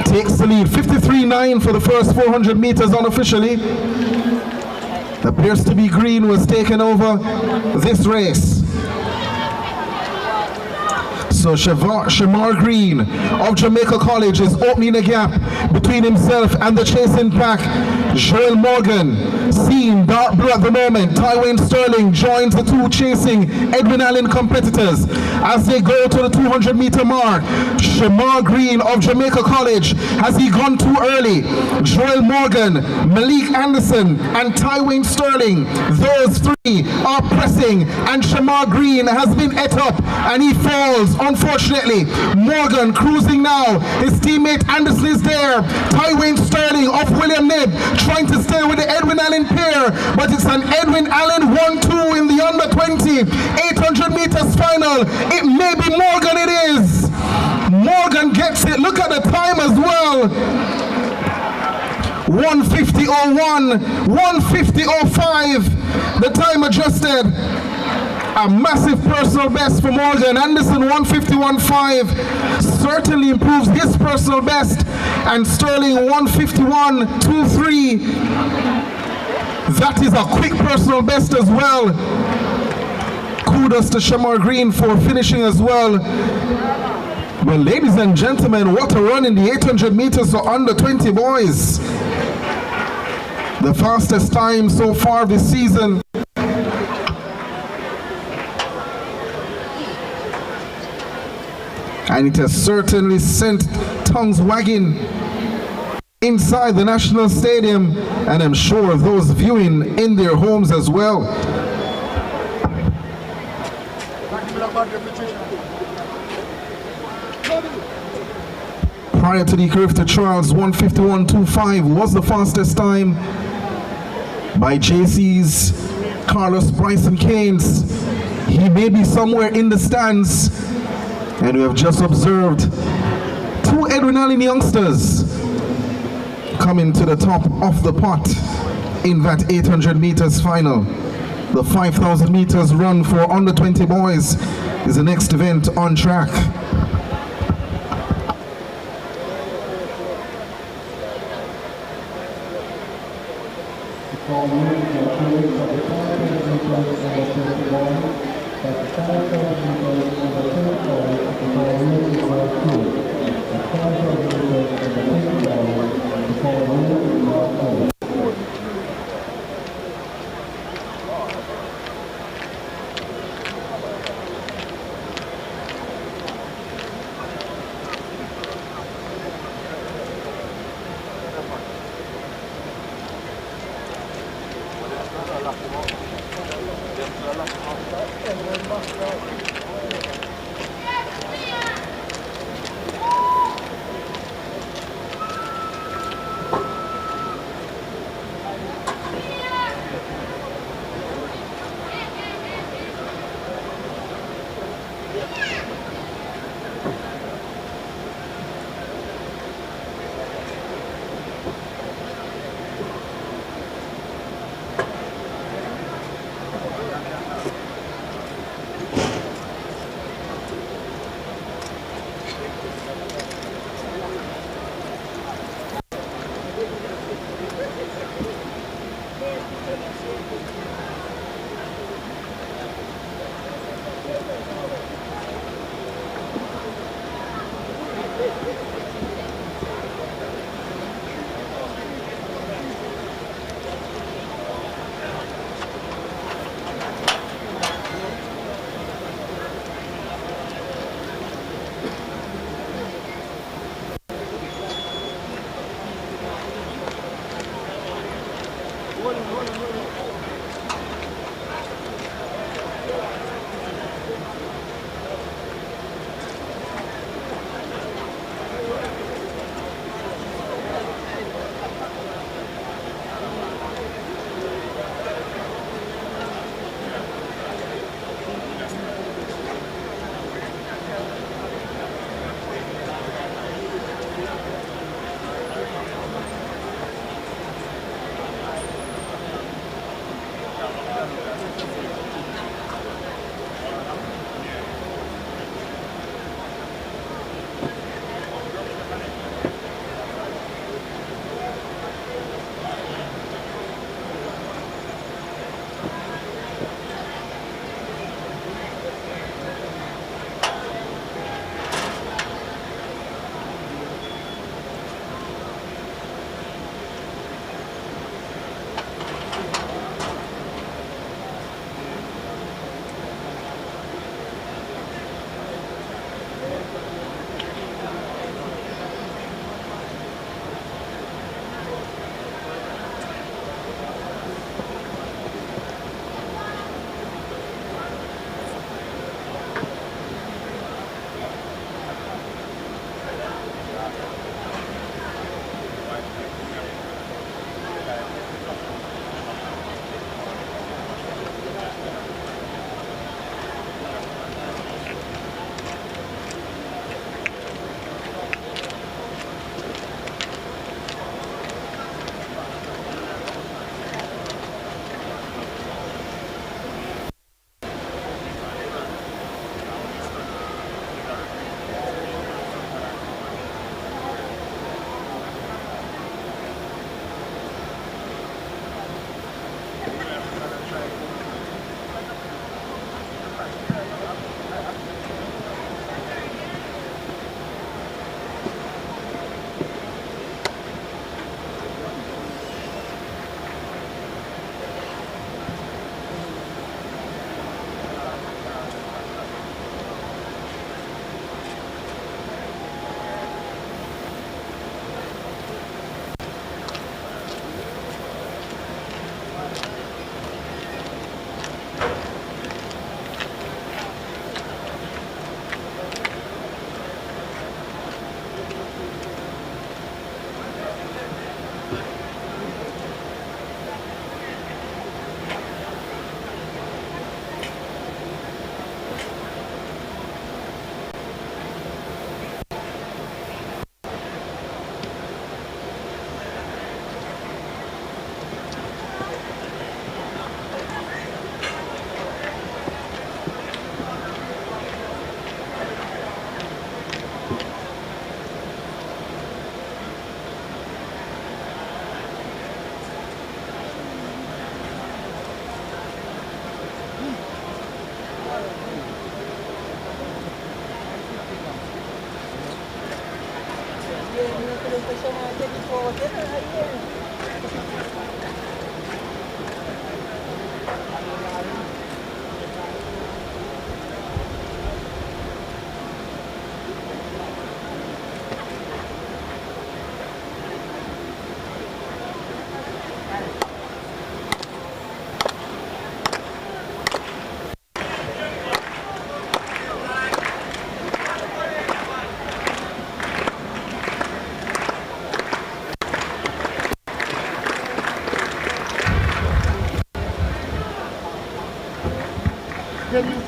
takes the lead. 53.9 for the first 400 meters unofficially. Appears to be Green was taking over this race. So Shamar Green of Jamaica College is opening a gap between himself and the chasing pack. Joel Morgan, seen dark blue at the moment. Tywayne Sterling joins the 2 chasing Edwin Allen competitors as they go to the 200 meter mark. Shamar Green of Jamaica College, has he gone too early? Joel Morgan, Malik Anderson, and Tywayne Sterling, those 3 are pressing, and Shamar Green has been ate up and he falls. Unfortunately, Morgan cruising now. His teammate Anderson is there. Tywayne Sterling of William Knibb trying to stay with the Edwin Allen pair, but it's an Edwin Allen 1-2 in the under 20 800 meters final. It may be Morgan, it is. Morgan gets it. Look at the time as well. 150.01, 150.05. The time adjusted. A massive personal best for Morgan. Anderson 151.5 certainly improves his personal best, and Sterling 151.23. That is a quick personal best as well. Kudos to Shamar Green for finishing as well. But ladies and gentlemen, what a run in the 800 meters for under 20 boys. The fastest time so far this season. And it has certainly sent tongues wagging inside the National Stadium, and I'm sure those viewing in their homes as well. Prior to the Carifta trials, 151.25 was the fastest time by JC's Carlos Bryson Keynes. He may be somewhere in the stands. And we have just observed 2 Edwin Allen youngsters coming to the top of the pot in that 800 meters final. The 5,000 meters run for under 20 boys is the next event on track.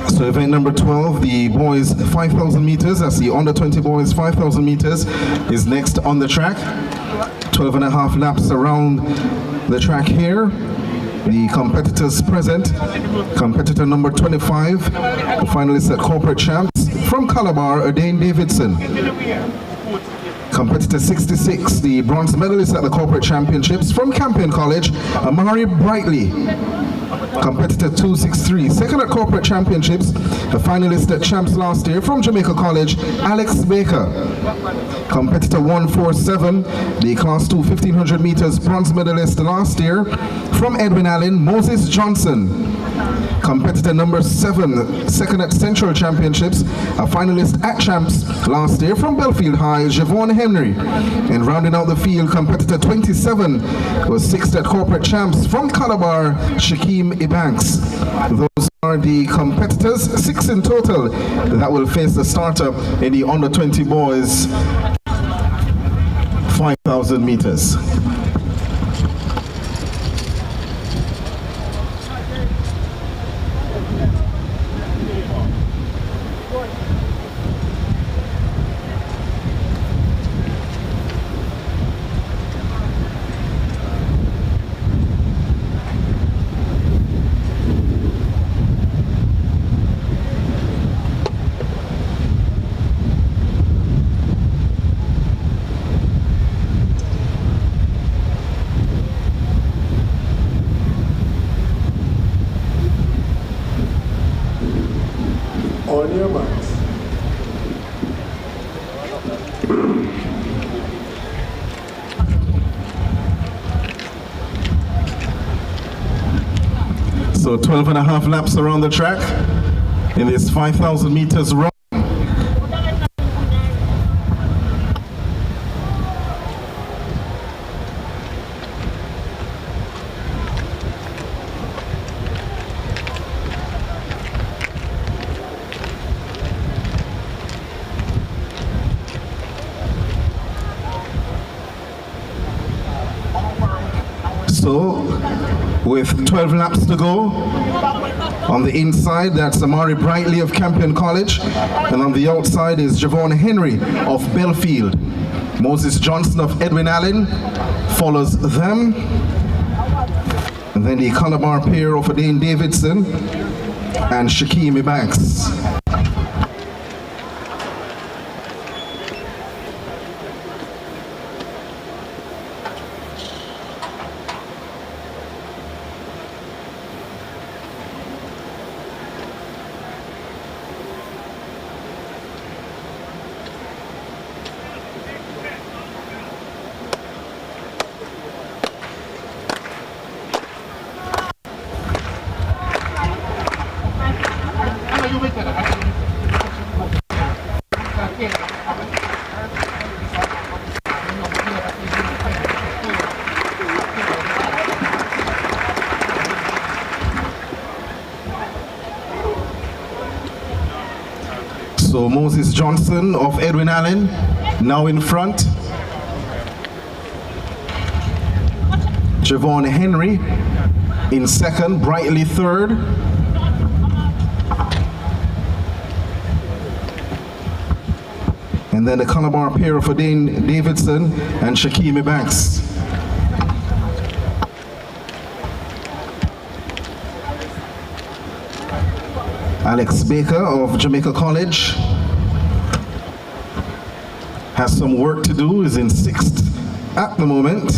So event number 12, the boys 5,000 meters, that's the under 20 boys 5,000 meters, is next on the track. 12 and a half laps around the track here. The competitors present, competitor number 25, the finalist at Corporate Champs from Calabar, Adaine Davidson. Competitor 66, the bronze medalist at the Corporate Championships from Campion College, Amari Brightly. Competitor 263, second at Corporate Championships, a finalist at Champs last year from Jamaica College, Alex Baker. Competitor 147, the Class 2 1500 meters bronze medalist last year from Edwin Allen, Moses Johnson. Competitor number 7, second at Central Championships, a finalist at Champs last year from Belfield High, Javon Henry. And rounding out the field, competitor 27 was 6th at Corporate Champs from Calabar, Shaquem Ebanks. Those are the competitors, 6 in total, that will face the starter in the under 20 boys 5,000 meters. On your marks. So 12 and a half laps around the track in this 5,000 meters run. So, with 12 laps to go, on the inside, that's Amari Brightly of Campion College, and on the outside is Javon Henry of Belfield. Moses Johnson of Edwin Allen follows them, and then the Calabar pair of Adaine Davidson and Shaquem Ebanks. So Moses Johnson of Edwin Allen now in front. Javon Henry in second, Brightly third. And then the Calabar pair of Adaine Davidson and Shaquem Ebanks. Alex Baker of Jamaica College has some work to do, is in 6th at the moment.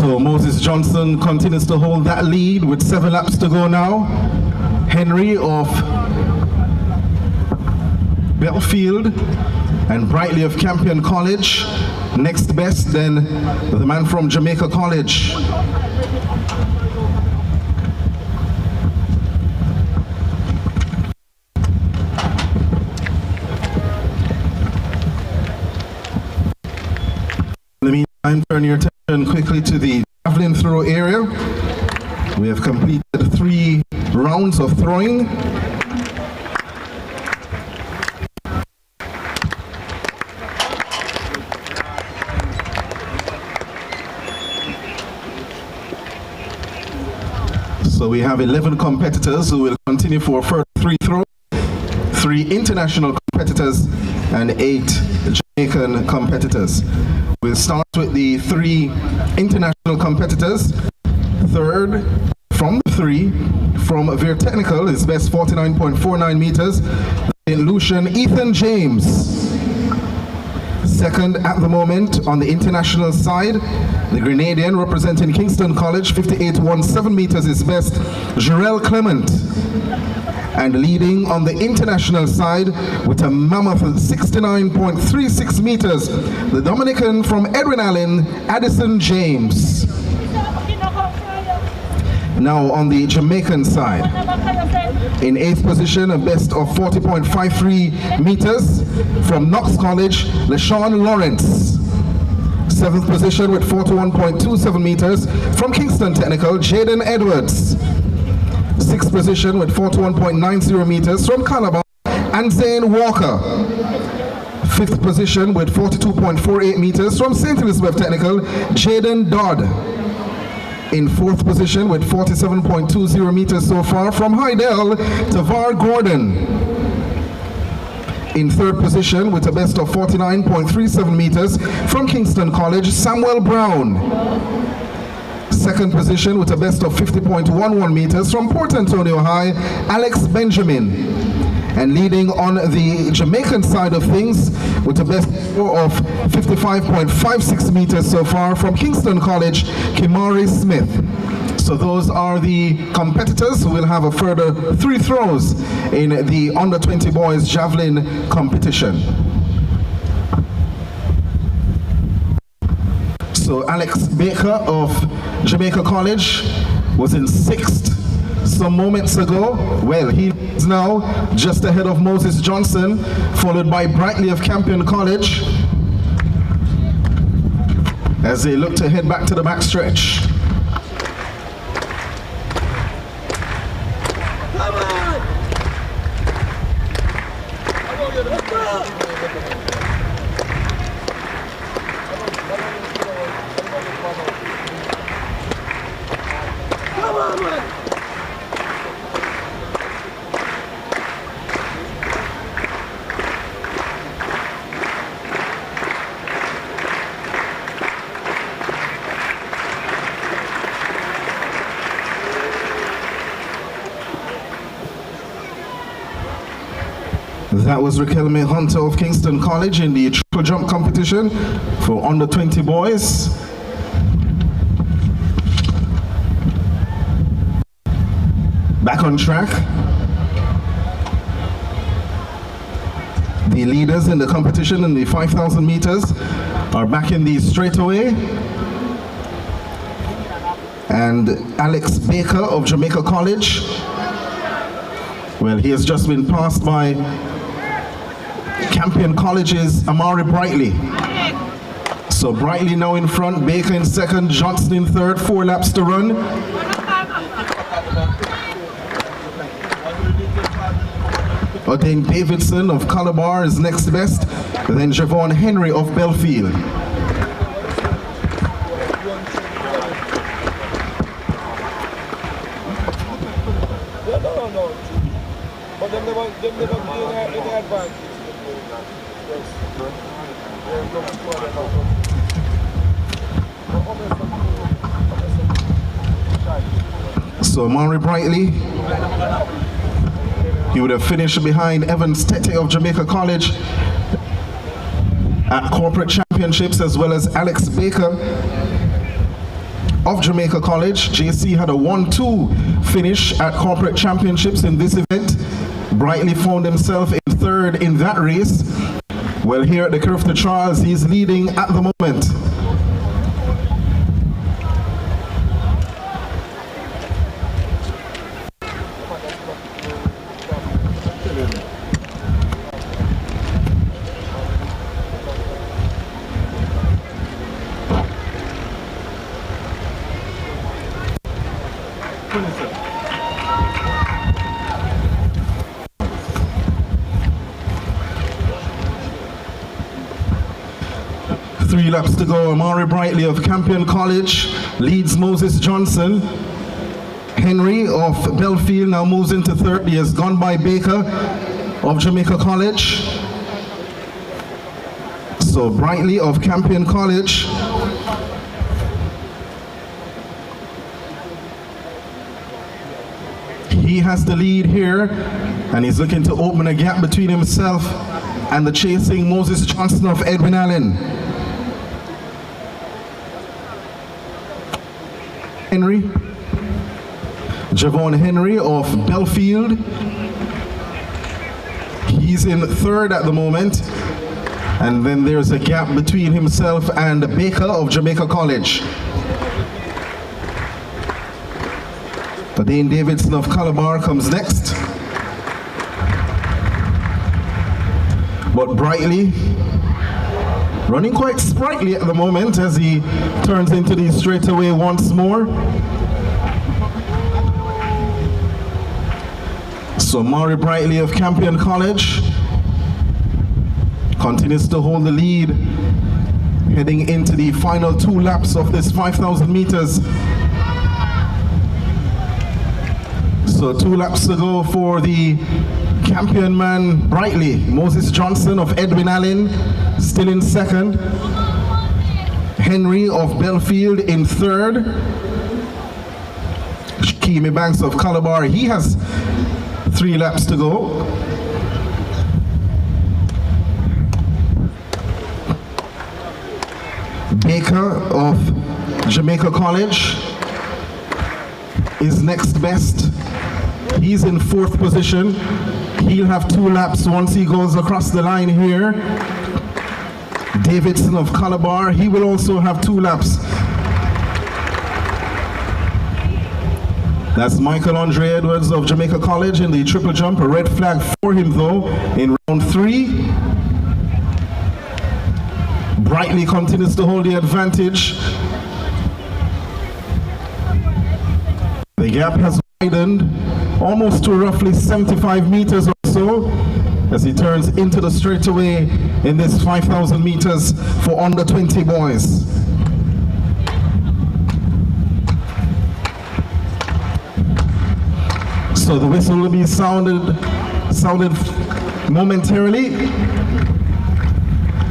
So Moses Johnson continues to hold that lead with 7 laps to go now. Henry of Belfield and Brightly of Campion College. Next best, then the man from Jamaica College. In the meantime, turn your attention quickly to the javelin throw area. We have completed 3 rounds of throwing. So we have 11 competitors who will continue for further 3 throws, 3 international competitors, and 8 Jamaican competitors. We'll start with the 3 international competitors. Third, from the 3, from Veer Technical, is best 49.49 meters. St. Lucian, Ethan James. Second at the moment on the international side, the Grenadian representing Kingston College, 58.17 meters is best, Jarrell Clement. And leading on the international side with a mammoth 69.36 meters, the Dominican from Edwin Allen, Addison James. Now on the Jamaican side, in 8th position, a best of 40.53 meters from Knox College, LaShawn Lawrence. 7th position with 41.27 meters from Kingston Technical, Jaden Edwards. 6th position with 41.90 meters from Calabar, and Zane Walker. 5th position with 42.48 meters from St. Elizabeth Technical, Jaden Dodd. In 4th position with 47.20 meters so far from Hydel, Tavar Gordon. In 3rd position with a best of 49.37 meters from Kingston College, Samuel Brown. 2nd position with a best of 50.11 meters from Port Antonio High, Alex Benjamin. And leading on the Jamaican side of things with a best score of 55.56 meters so far from Kingston College, Kimari Smith. So those are the competitors who will have a further 3 throws in the under 20 boys javelin competition. So Alex Baker of Jamaica College was in 6th some moments ago. Well, he is now just ahead of Moses Johnson, followed by Brightly of Campion College, as they look to head back to the backstretch. That was Raquel Hunter of Kingston College in the triple jump competition for under 20 boys. Back on track. The leaders in the competition in the 5,000 meters are back in the straightaway. And Alex Baker of Jamaica College, well, he has just been passed by Campion College's Amari Brightly. So Brightly now in front, Baker in 2nd, Johnson in 3rd, 4 laps to run. Then Davidson of Calabar is next best, then Javon Henry of Belfield. But them never in advance. So Amari Brightly, he would have finished behind Evans Tete of Jamaica College at corporate championships, as well as Alex Baker of Jamaica College. JC had a 1-2 finish at corporate championships in this event. Brightly found himself in 3rd in that race. Well, here at the Carifta Trials, he's leading at the moment. Three laps to go. Amari Brightly of Campion College leads Moses Johnson. Henry of Belfield now moves into 3rd. He has gone by Baker of Jamaica College. So Brightly of Campion College He has the lead here, and he's looking to open a gap between himself and the chasing Moses Johnson of Edwin Allen. Henry, Javon Henry of Belfield. He's in third at the moment. And then there's a gap between himself and Baker of Jamaica College. Dane Davidson of Calabar comes next. But Brightly, running quite sprightly at the moment as he turns into the straightaway once more. So Maury Brightly of Campion College continues to hold the lead heading into the final 2 laps of this 5,000 meters. So 2 laps to go for the Campion man Brightly. Moses Johnson of Edwin Allen still in second. Henry of Belfield in third. Shakimi Banks of Calabar, he has 3 laps to go. Baker of Jamaica College is next best. He's in 4th position. He'll have 2 laps once he goes across the line here. Davidson of Calabar, he will also have 2 laps. That's Michael Andre Edwards of Jamaica College in the triple jump. A red flag for him though in round 3. Brightly continues to hold the advantage. The gap has widened almost to roughly 75 meters or so as he turns into the straightaway in this 5,000 meters for under 20 boys. So the whistle will be sounded momentarily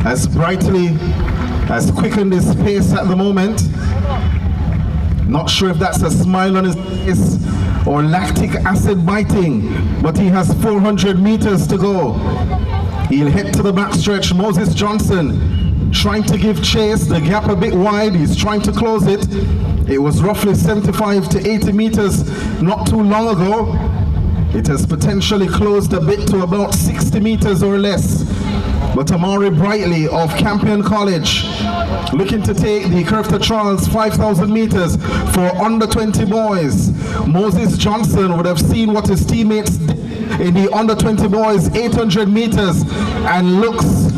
as Brightly has quickened his pace at the moment. Not sure if that's a smile on his face or lactic acid biting, but he has 400 meters to go. He'll head to the backstretch. Moses Johnson trying to give chase, the gap a bit wide, he's trying to close it. It was roughly 75 to 80 meters not too long ago. It has potentially closed a bit to about 60 meters or less. But Amari Brightly of Campion College looking to take the Carifta Trials 5,000 meters for under 20 boys. Moses Johnson would have seen what his teammates did in the under 20 boys 800 meters and looks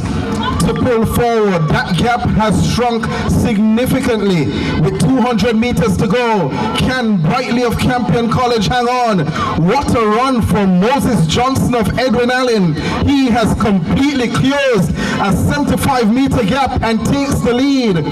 to pull forward. That gap has shrunk significantly with 200 meters to go. Can Brightly of Campion College hang on? What a run from Moses Johnson of Edwin Allen. He has completely closed a 75-meter gap and takes the lead.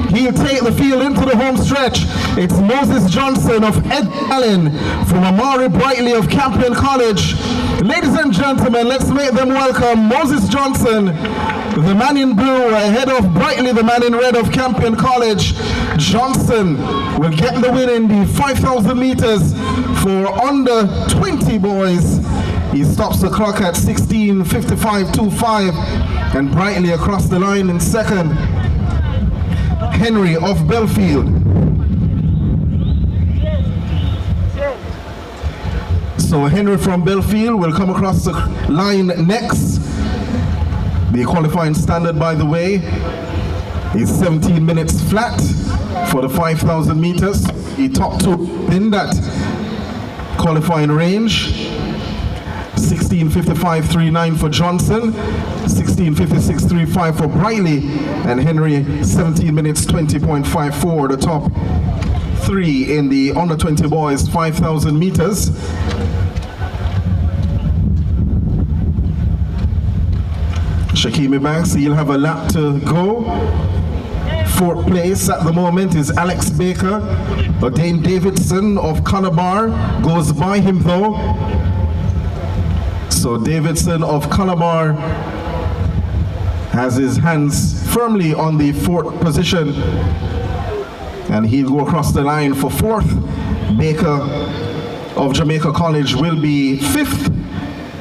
He'll take the field into the home stretch. It's Moses Johnson of Edwin Allen from Amari Brightly of Campion College. Ladies and gentlemen, let's make them welcome Moses Johnson, the man in blue, ahead of Brightly, the man in red of Campion College. Johnson will get the win in the 5,000 meters for under 20 boys. He stops the clock at 16:55.25, and Brightly across the line in second. Henry of Belfield. So Henry from Belfield will come across the line next. The qualifying standard, by the way, is 17 minutes flat for the 5,000 meters. He topped 2 in that qualifying range. 16:55.39 for Johnson, 16:56.35 for Brightly, and Henry 17 minutes 20.54, the top 3 in the under 20 boys 5,000 meters. Shakimi Banks, he'll have a lap to go. 4th place at the moment is Alex Baker. Dane Davidson of Calabar goes by him though. So Davidson of Calabar has his hands firmly on the 4th position, and he'll go across the line for 4th. Baker of Jamaica College will be 5th,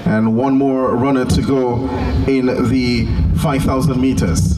and one more runner to go in the 5,000 meters.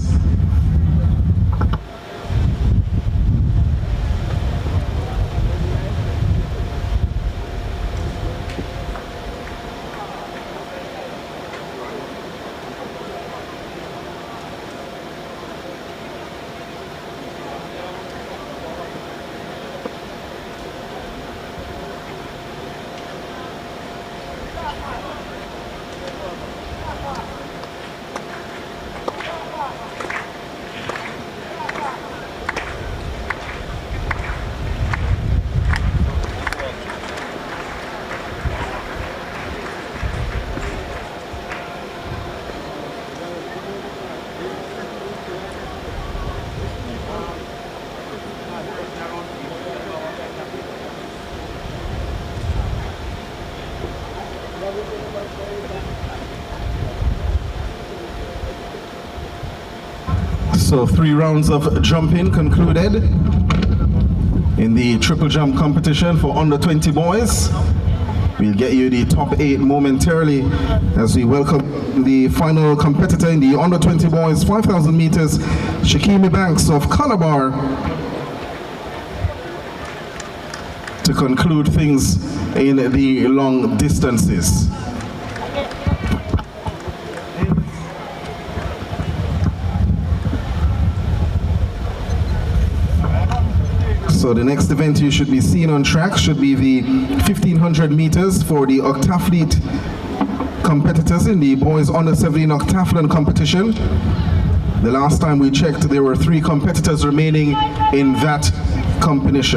So 3 rounds of jumping concluded in the triple jump competition for under 20 boys. We'll get you the top 8 momentarily as we welcome the final competitor in the under 20 boys 5,000 meters, Shakimi Banks of Calabar, to conclude things in the long distances. So the next event you should be seeing on track should be the 1,500 meters for the octathlete competitors in the boys under 17 octathlon competition. The last time we checked, there were 3 competitors remaining in that competition.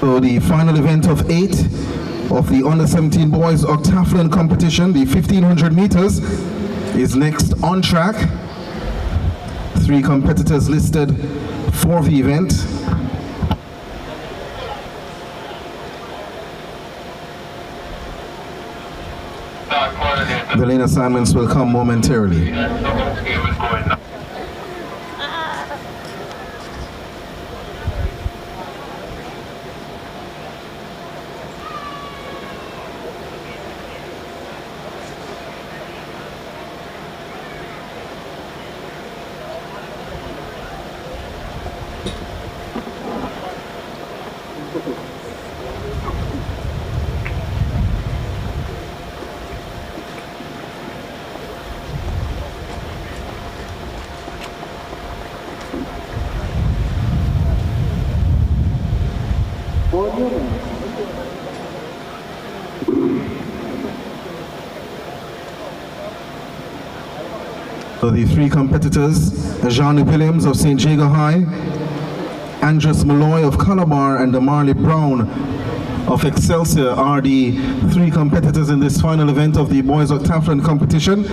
So the final event of 8 of the under-17 boys octathlon competition, the 1500 meters, is next on track. 3 competitors listed for the event. The lane assignments will come momentarily. So the 3 competitors, Johnny Williams of St. Jago High, Andres Malloy of Calabar, and Marley Brown of Excelsior are the 3 competitors in this final event of the boys octathlon competition.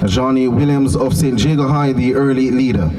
Johnny Williams of St. Jago High, the early leader.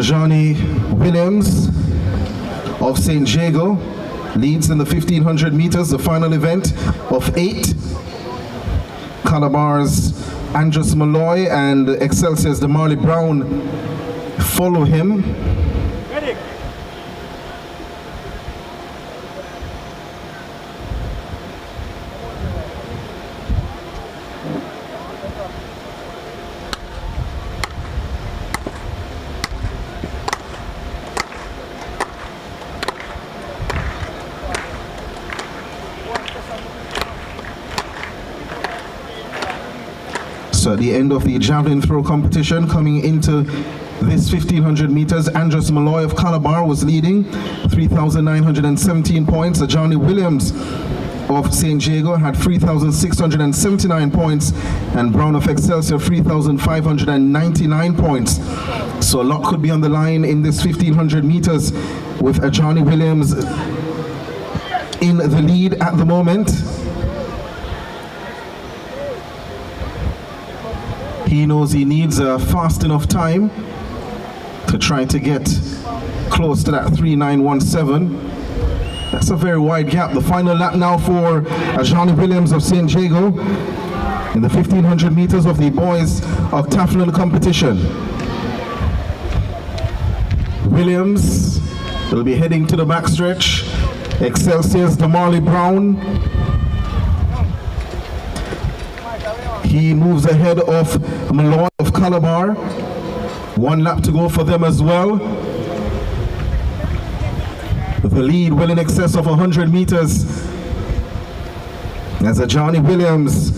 Johnny Williams of St. Jago leads in the 1500 meters, the final event of 8. Calabar's Andres Malloy and Excelsior's Marley Brown follow him. Ready? So at the end of the javelin throw competition, coming into this 1500 meters, Andres Malloy of Calabar was leading, 3,917 points. Johnny Williams of St. Jago had 3,679 points, and Brown of Excelsior 3,599 points. So a lot could be on the line in this 1500 meters with Johnny Williams in the lead at the moment. He knows he needs a fast enough time to try to get close to that 3,917. That's a very wide gap. The final lap now for Johnny Williams of St. Jago in the 1500 meters of the boys octathlon competition. Williams will be heading to the backstretch. Excelsior's Marley Brown. He moves ahead of Malloy of Calabar. 1 lap to go for them as well. The lead well in excess of 100 meters as Johnny Williams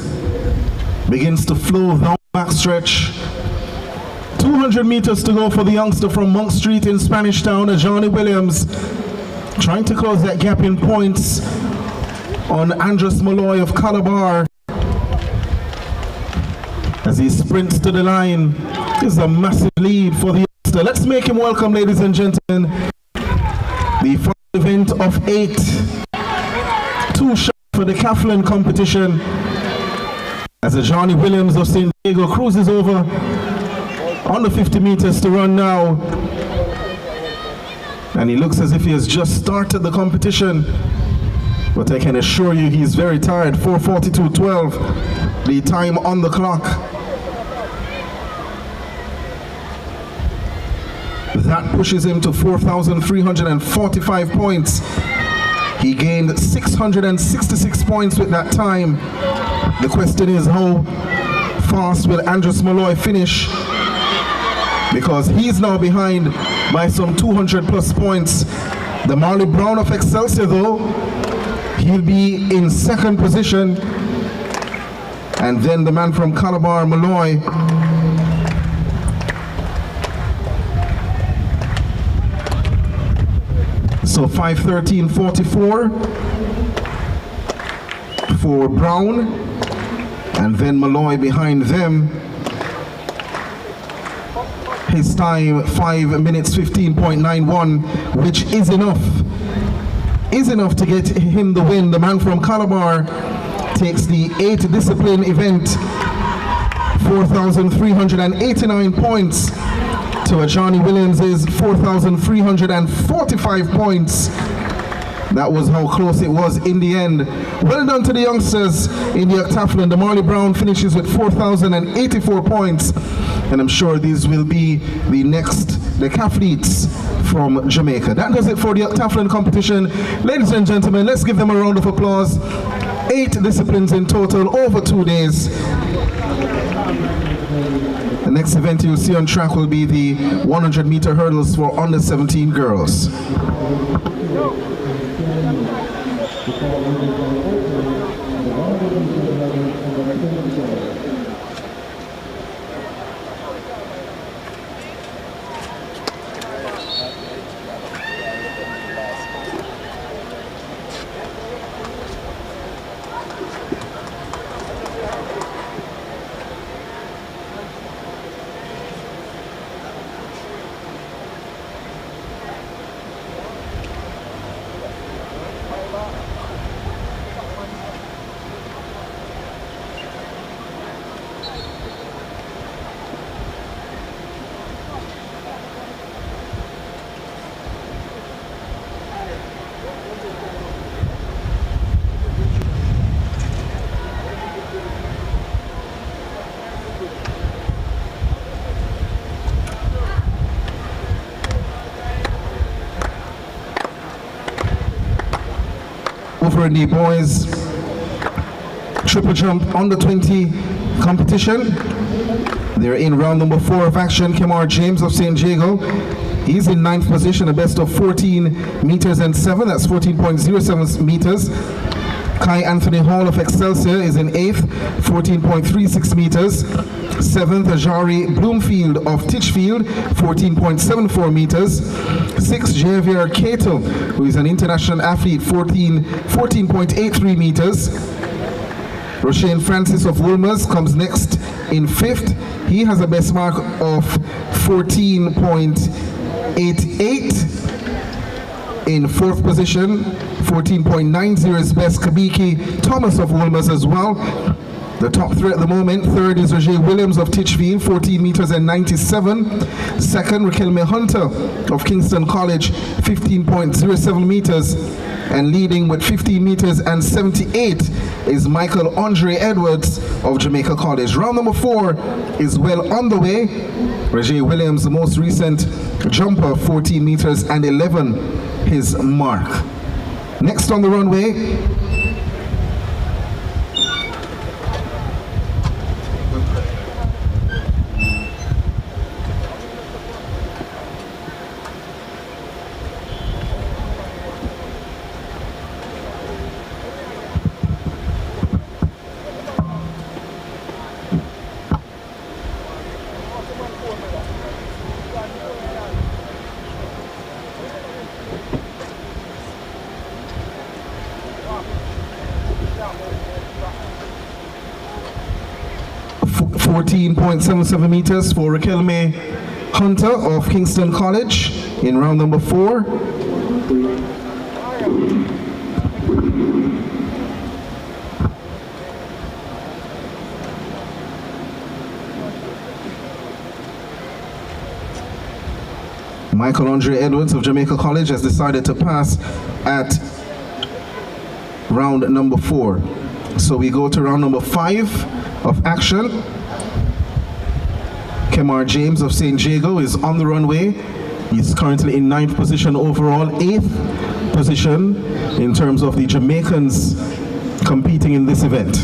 begins to flow down the backstretch. 200 meters to go for the youngster from Monk Street in Spanish Town. Johnny Williams trying to close that gap in points on Andres Malloy of Calabar. As he sprints to the line, is a massive lead for the youngster. Let's make him welcome, ladies and gentlemen, the final event of 8. 2 shots for the decathlon competition as Johnny Williams of St. Diego cruises over on the 50 meters to run now. And he looks as if he has just started the competition. But I can assure you he's very tired. 4:42.12, the time on the clock. That pushes him to 4,345 points. He gained 666 points with that time. The question is, how fast will Andres Malloy finish? Because he's now behind by some 200 plus points. The Marley Brown of Excelsior, though, he'll be in 2nd position. And then the man from Calabar, Malloy, so 5:13.44 for Brown, and then Malloy behind them. His time 5 minutes 15.91, which is enough to get him the win. The man from Calabar takes the 8 discipline event, 4,389 points to Johnny Williams' 4,345 points. That was how close it was in the end. Well done to the youngsters in the octathlon. The Marley Brown finishes with 4,084 points, and I'm sure these will be the next decathletes from Jamaica. That does it for the octathlon competition. Ladies and gentlemen, let's give them a round of applause. 8 disciplines in total over 2 days. The next event you'll see on track will be the 100-meter hurdles for under 17 girls. over in the boys triple jump under 20 competition. They're in round number 4 of action. Kemar James of St. Jago, he's in 9th position, a best of 14 meters and 7, that's 14.07 meters. Kai Anthony Hall of Excelsior is in 8th, 14.36 meters. 7th, Ajari Bloomfield of Titchfield, 14.74 meters. 6th, Javier Cato, who is an international athlete, 14.83 meters. Roshane Francis of Wolmer's comes next in 5th. He has a best mark of 14.88. In 4th position, 14.90 is best Kabiki Thomas of Wolmer's as well. The top 3 at the moment. 3rd is Roger Williams of Titchfield, 14 meters and 97. 2nd, Raquel Hunter of Kingston College, 15.07 meters. And leading with 15 meters and 78 is Michael Andre Edwards of Jamaica College. Round number 4 is well on the way. Roger Williams, the most recent jumper, 14 meters and 11, his mark. Next on the runway, .77 meters for Raquel Hunter of Kingston College in round number 4. Michael Andre Edwards of Jamaica College has decided to pass at round number 4. So we go to round number 5 of action. Kemar James of St. Jago is on the runway. He's currently in 9th position overall, 8th position in terms of the Jamaicans competing in this event.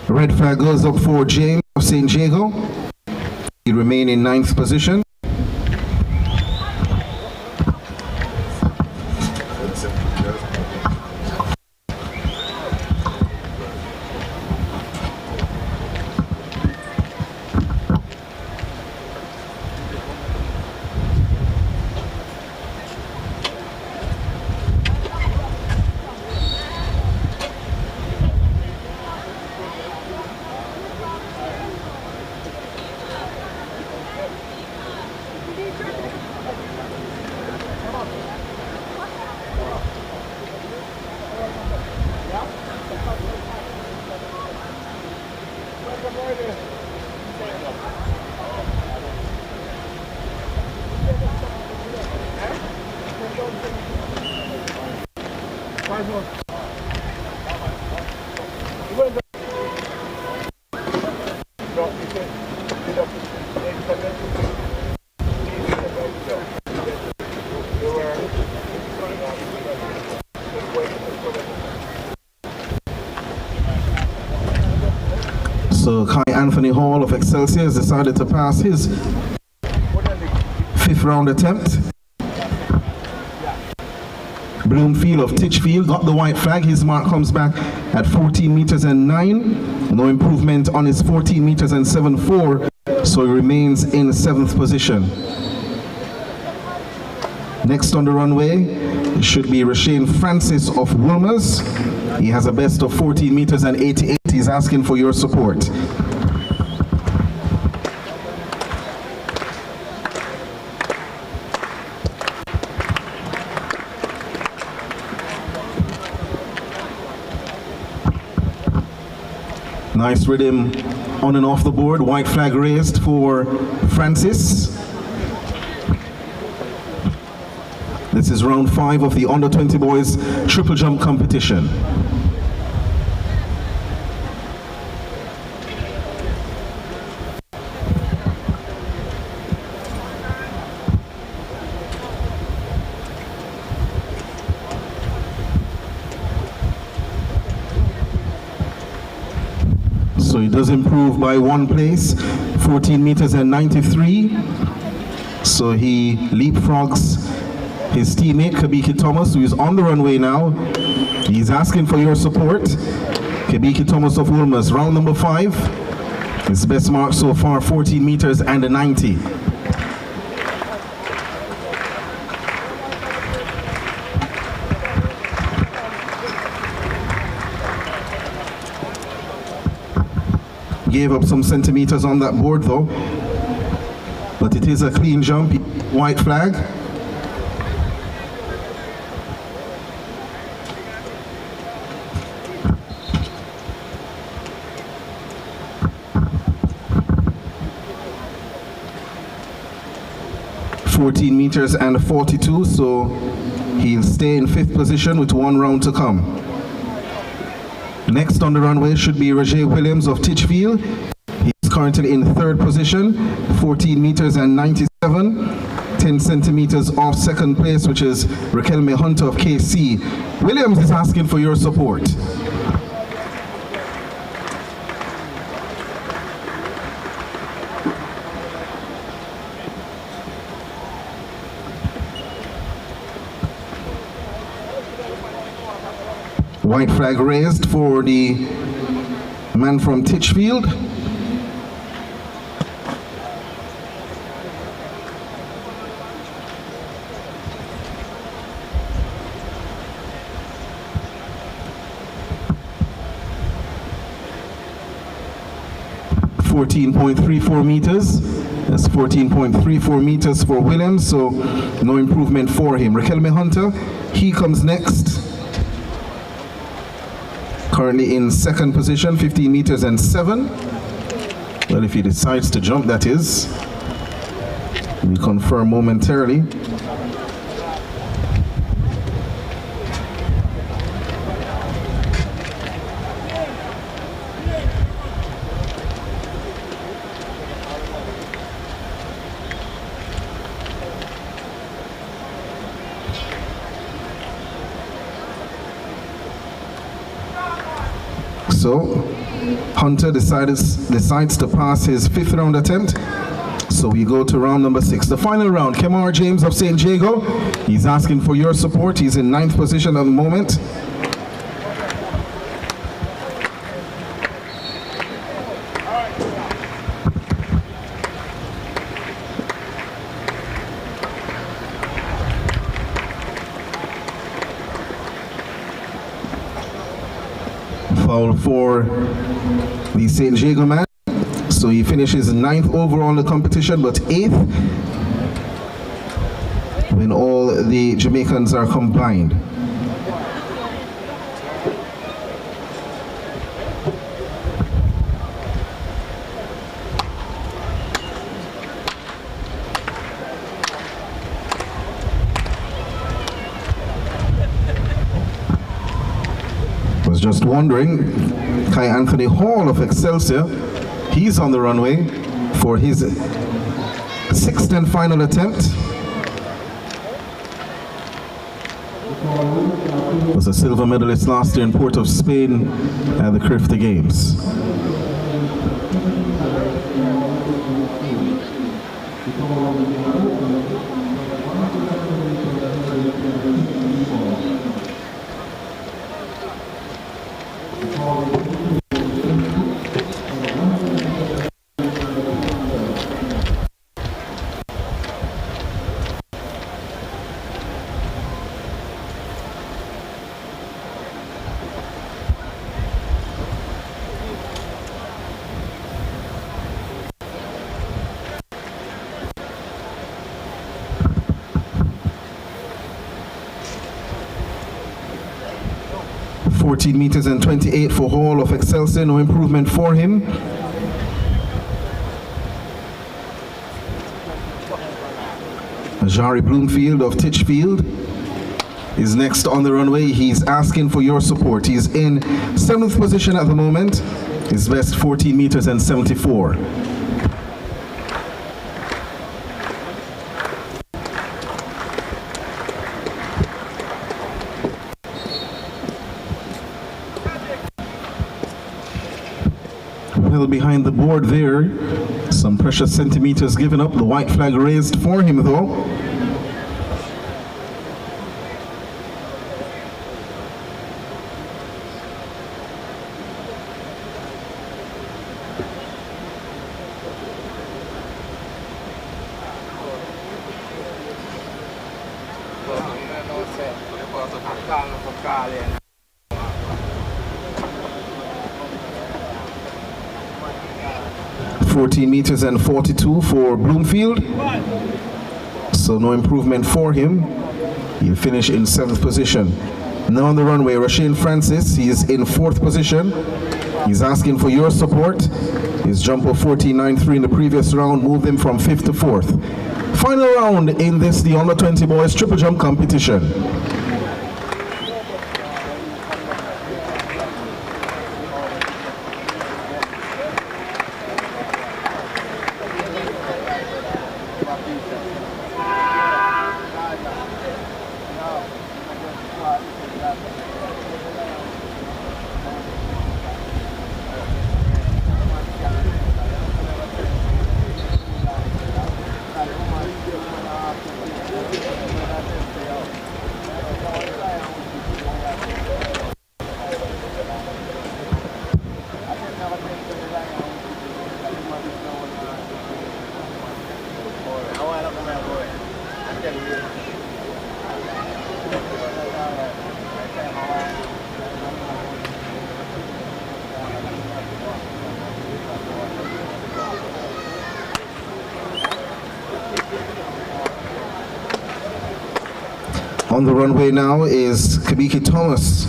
Red flag goes up for James of St. Jago. He remains in 9th position. So Kai Anthony Hall of Excelsior has decided to pass his 5th round attempt. Bloomfield of Titchfield got the white flag. His mark comes back at 14 meters and 9. No improvement on his 14 meters and 7.4. So he remains in 7th position. Next on the runway, it should be Roshane Francis of Wolmer's. He has a best of 14 meters and 88. He's asking for your support. Nice rhythm on and off the board. White flag raised for Francis. This is round 5 of the under 20 boys triple jump competition. So he does improve by 1 place, 14 meters and 93. So he leapfrogs his teammate, Kabiki Thomas, who is on the runway now. He's asking for your support. Kabiki Thomas of Wilmers, round number 5. His best mark so far, 14 meters and a 90. Gave up some centimeters on that board though, but it is a clean jump. White flag. (14 meters and 42), so he'll stay in 5th position with 1 round to come. Next on the runway should be Roger Williams of Titchfield. He's currently in 3rd position, 14 meters and 97, 10 centimeters off 2nd place, which is Raquelme Hunter of KC. Williams is asking for your support. White flag raised for the man from Titchfield. (14.34 meters). That's 14.34 meters for Williams, so no improvement for him. Raquelme Hunter, he comes next. Currently in 2nd position, 15 meters and 7. Well, if he decides to jump, that is. We confirm momentarily. So Hunter decides to pass his 5th round attempt. So we go to round number 6. The final round, Kemar James of St. Jago. He's asking for your support. He's in 9th position at the moment. Foul for the St. Jago man. So he finishes 9th overall in the competition, but 8th when all the Jamaicans are combined. Was just wondering, Kai Anthony Hall of Excelsior, he's on the runway for his 6th and final attempt. Was a silver medalist last year in Port of Spain at the Carifta Games. (14 meters and 28 for Hall of Excelsior, no improvement for him. Jari Bloomfield of Titchfield. is next on the runway. He's asking for your support. He's in 7th position at the moment. His best 14 meters and 74. Well behind the board there. Some precious centimeters given up. The white flag raised for him though. Meters and 42 for Bloomfield, so no improvement for him. He'll finish in 7th position. Now on the runway, Rasheen Francis, he is in 4th position. He's asking for your support. His jump of 14.93 in the previous round moved him from 5th to 4th. Final round in this, the under 20 boys triple jump competition. On the runway now is Kabiki Thomas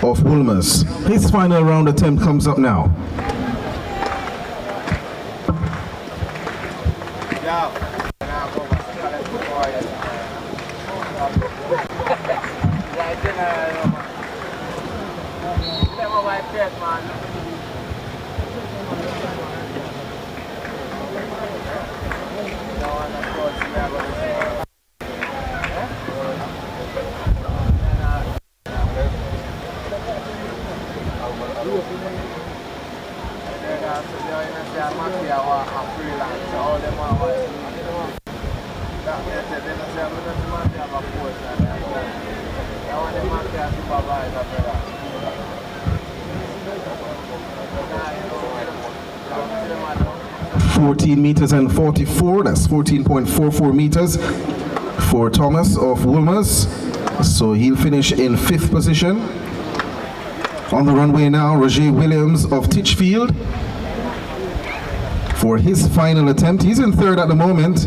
of Woolmers. His final round attempt comes up now. Meters and 44, that's 14.44 meters for Thomas of Woolmers, so he'll finish in 5th position. On the runway now, Roger Williams of Titchfield for his final attempt. He's in 3rd at the moment.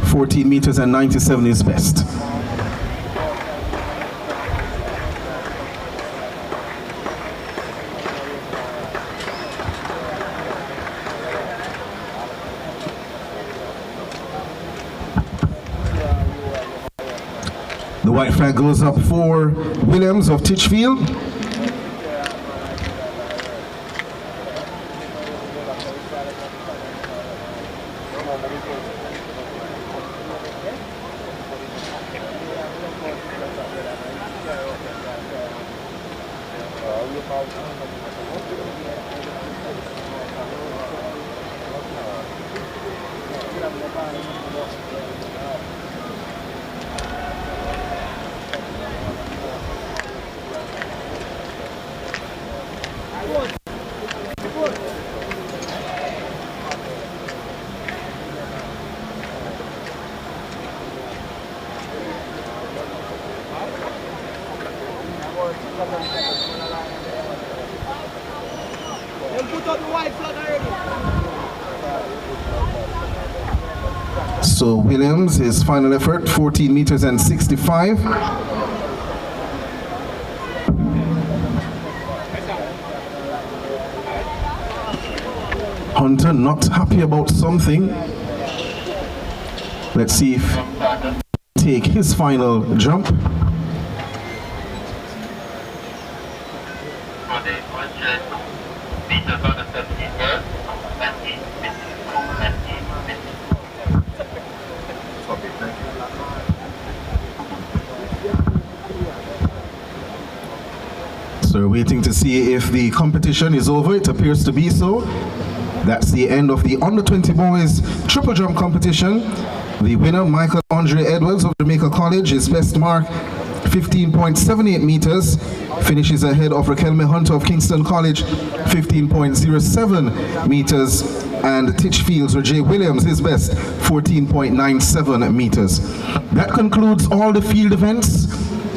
14 meters and 97 is best. The white flag goes up for Williams of Titchfield. So Williams, his final effort, 14 meters and 65. Hunter not happy about something. Let's see if take his final jump. For the 100 meters on the 17 girls, and 8 misses. Okay, thank you. So we're waiting to see if the competition is over. It appears to be so. That's the end of the under 20 boys triple jump competition. The winner, Michael Andre Edwards of Jamaica College, his best mark 15.78 meters, finishes ahead of Raquelme Hunter of Kingston College 15.07 meters, and Titchfields or Jay Williams, his best 14.97 meters. That concludes all the field events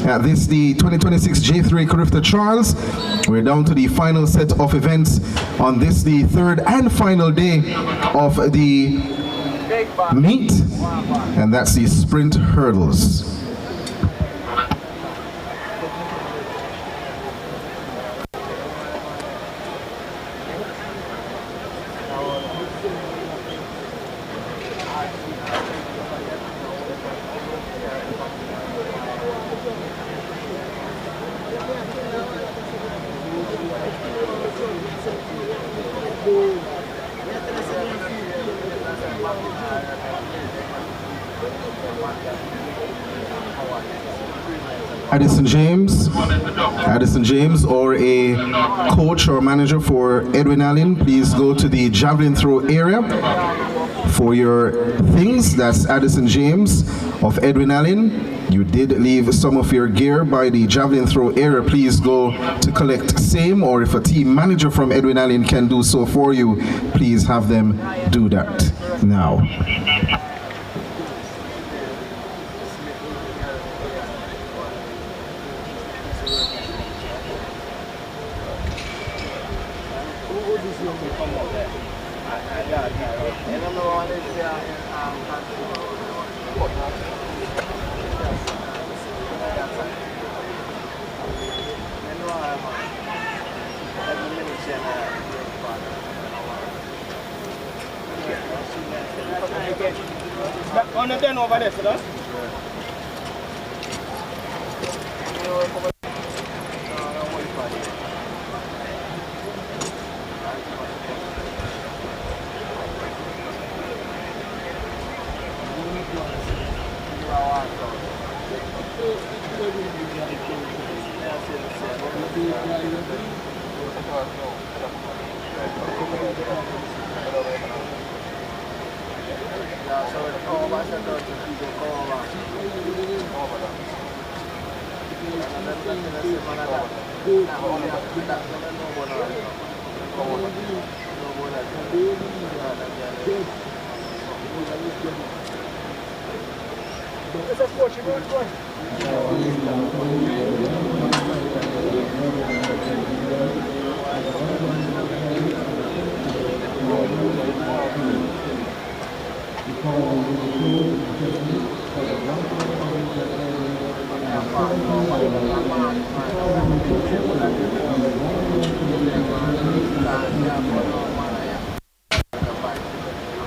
at this the 2026 J3 Carifta Trials. We're down to the final set of events on this the third and final day of the meet, and that's the sprint hurdles. Addison James, or a coach or manager for Edwin Allen, please go to the javelin throw area for your things. That's Addison James of Edwin Allen. You did leave some of your gear by the javelin throw area. Please go to collect same, or if a team manager from Edwin Allen can do so for you, please have them do that now. On the 10 over there, sir.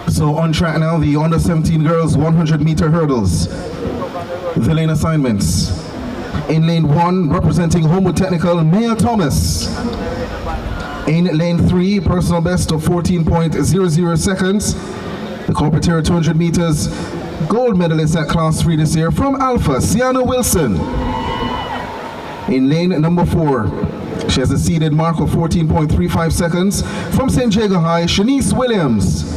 So on track now, the under 17 girls 100 meter hurdles. The lane assignments. In lane 1, representing Homewood Technical, Maya Thomas. In lane 3, personal best of 14.00 seconds. The competitor 200 meters, gold medalist at class 3 this year from Alpha, Sienna Wilson. In lane number 4, she has a seeded mark of 14.35 seconds from St. Jago High, Shanice Williams.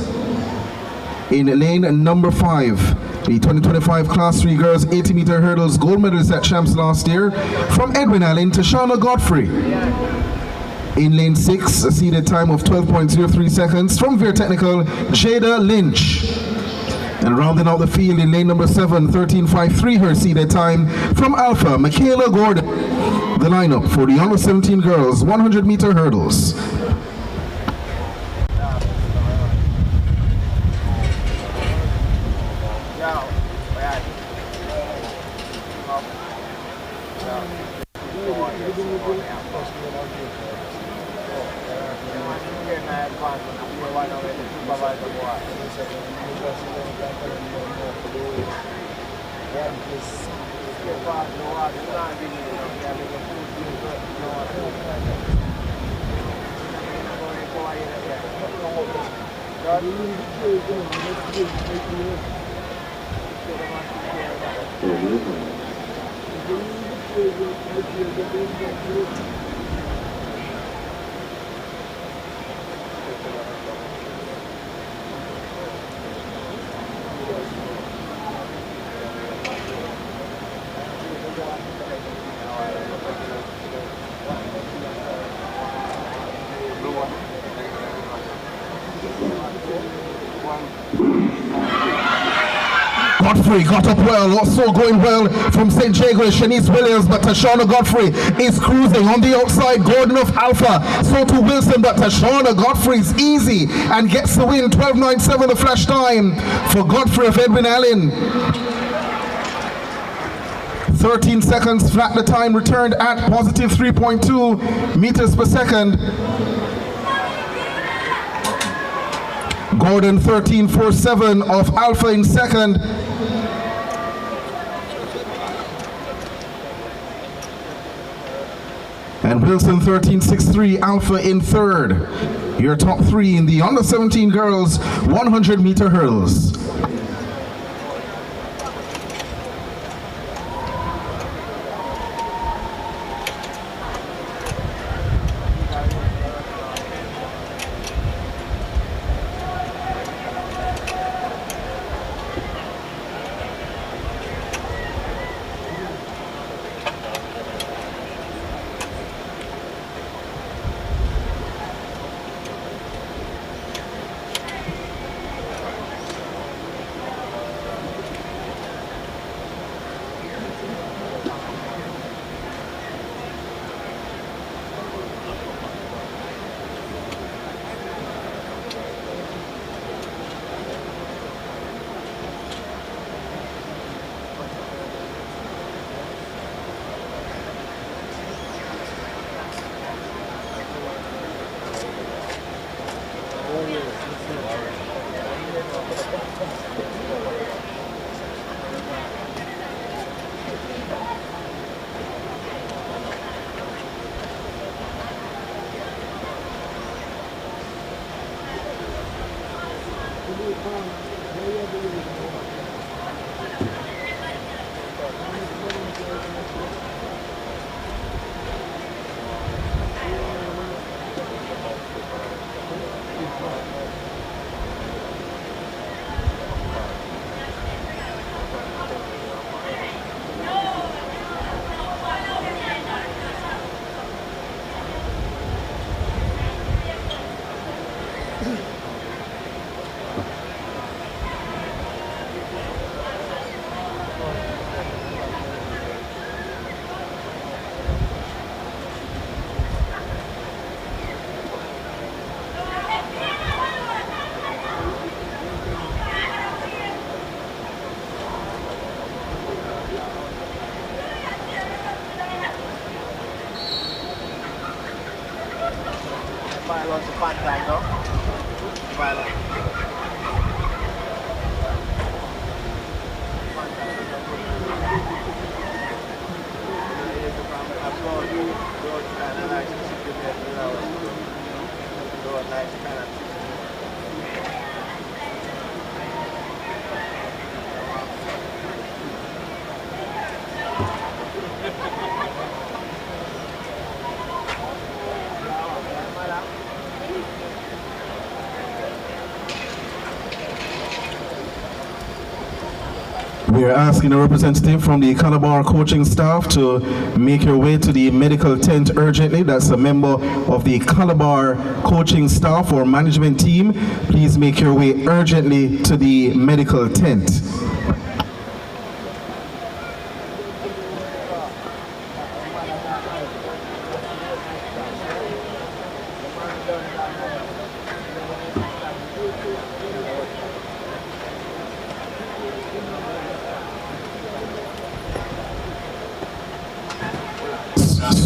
In lane number 5, the 2025 Class 3 Girls 80 meter hurdles gold medalist at champs last year from Edwin Allen, Tashana Godfrey. In lane 6, a seeded time of 12.03 seconds from Veer Technical, Jada Lynch. And rounding out the field in lane number 7, 13.53, her seeded time from Alpha, Michaela Gordon. The lineup for the under 17 girls 100 meter hurdles. Godfrey got up well, also going well from St. Jago, Shanice Williams, but Tashana Godfrey is cruising on the outside. Gordon of Alpha, so to Wilson, but Tashana Godfrey's easy and gets the win. 12.97 the flash time for Godfrey of Edwin Allen. 13 seconds flat, the time returned at positive 3.2 meters per second. Gordon 13.47 of Alpha in second. And Wilson 13.63, Alpha in third. Your top three in the under 17 girls 100 meter hurls. We are asking a representative from the Calabar coaching staff to make your way to the medical tent urgently. That's a member of the Calabar coaching staff or management team. Please make your way urgently to the medical tent.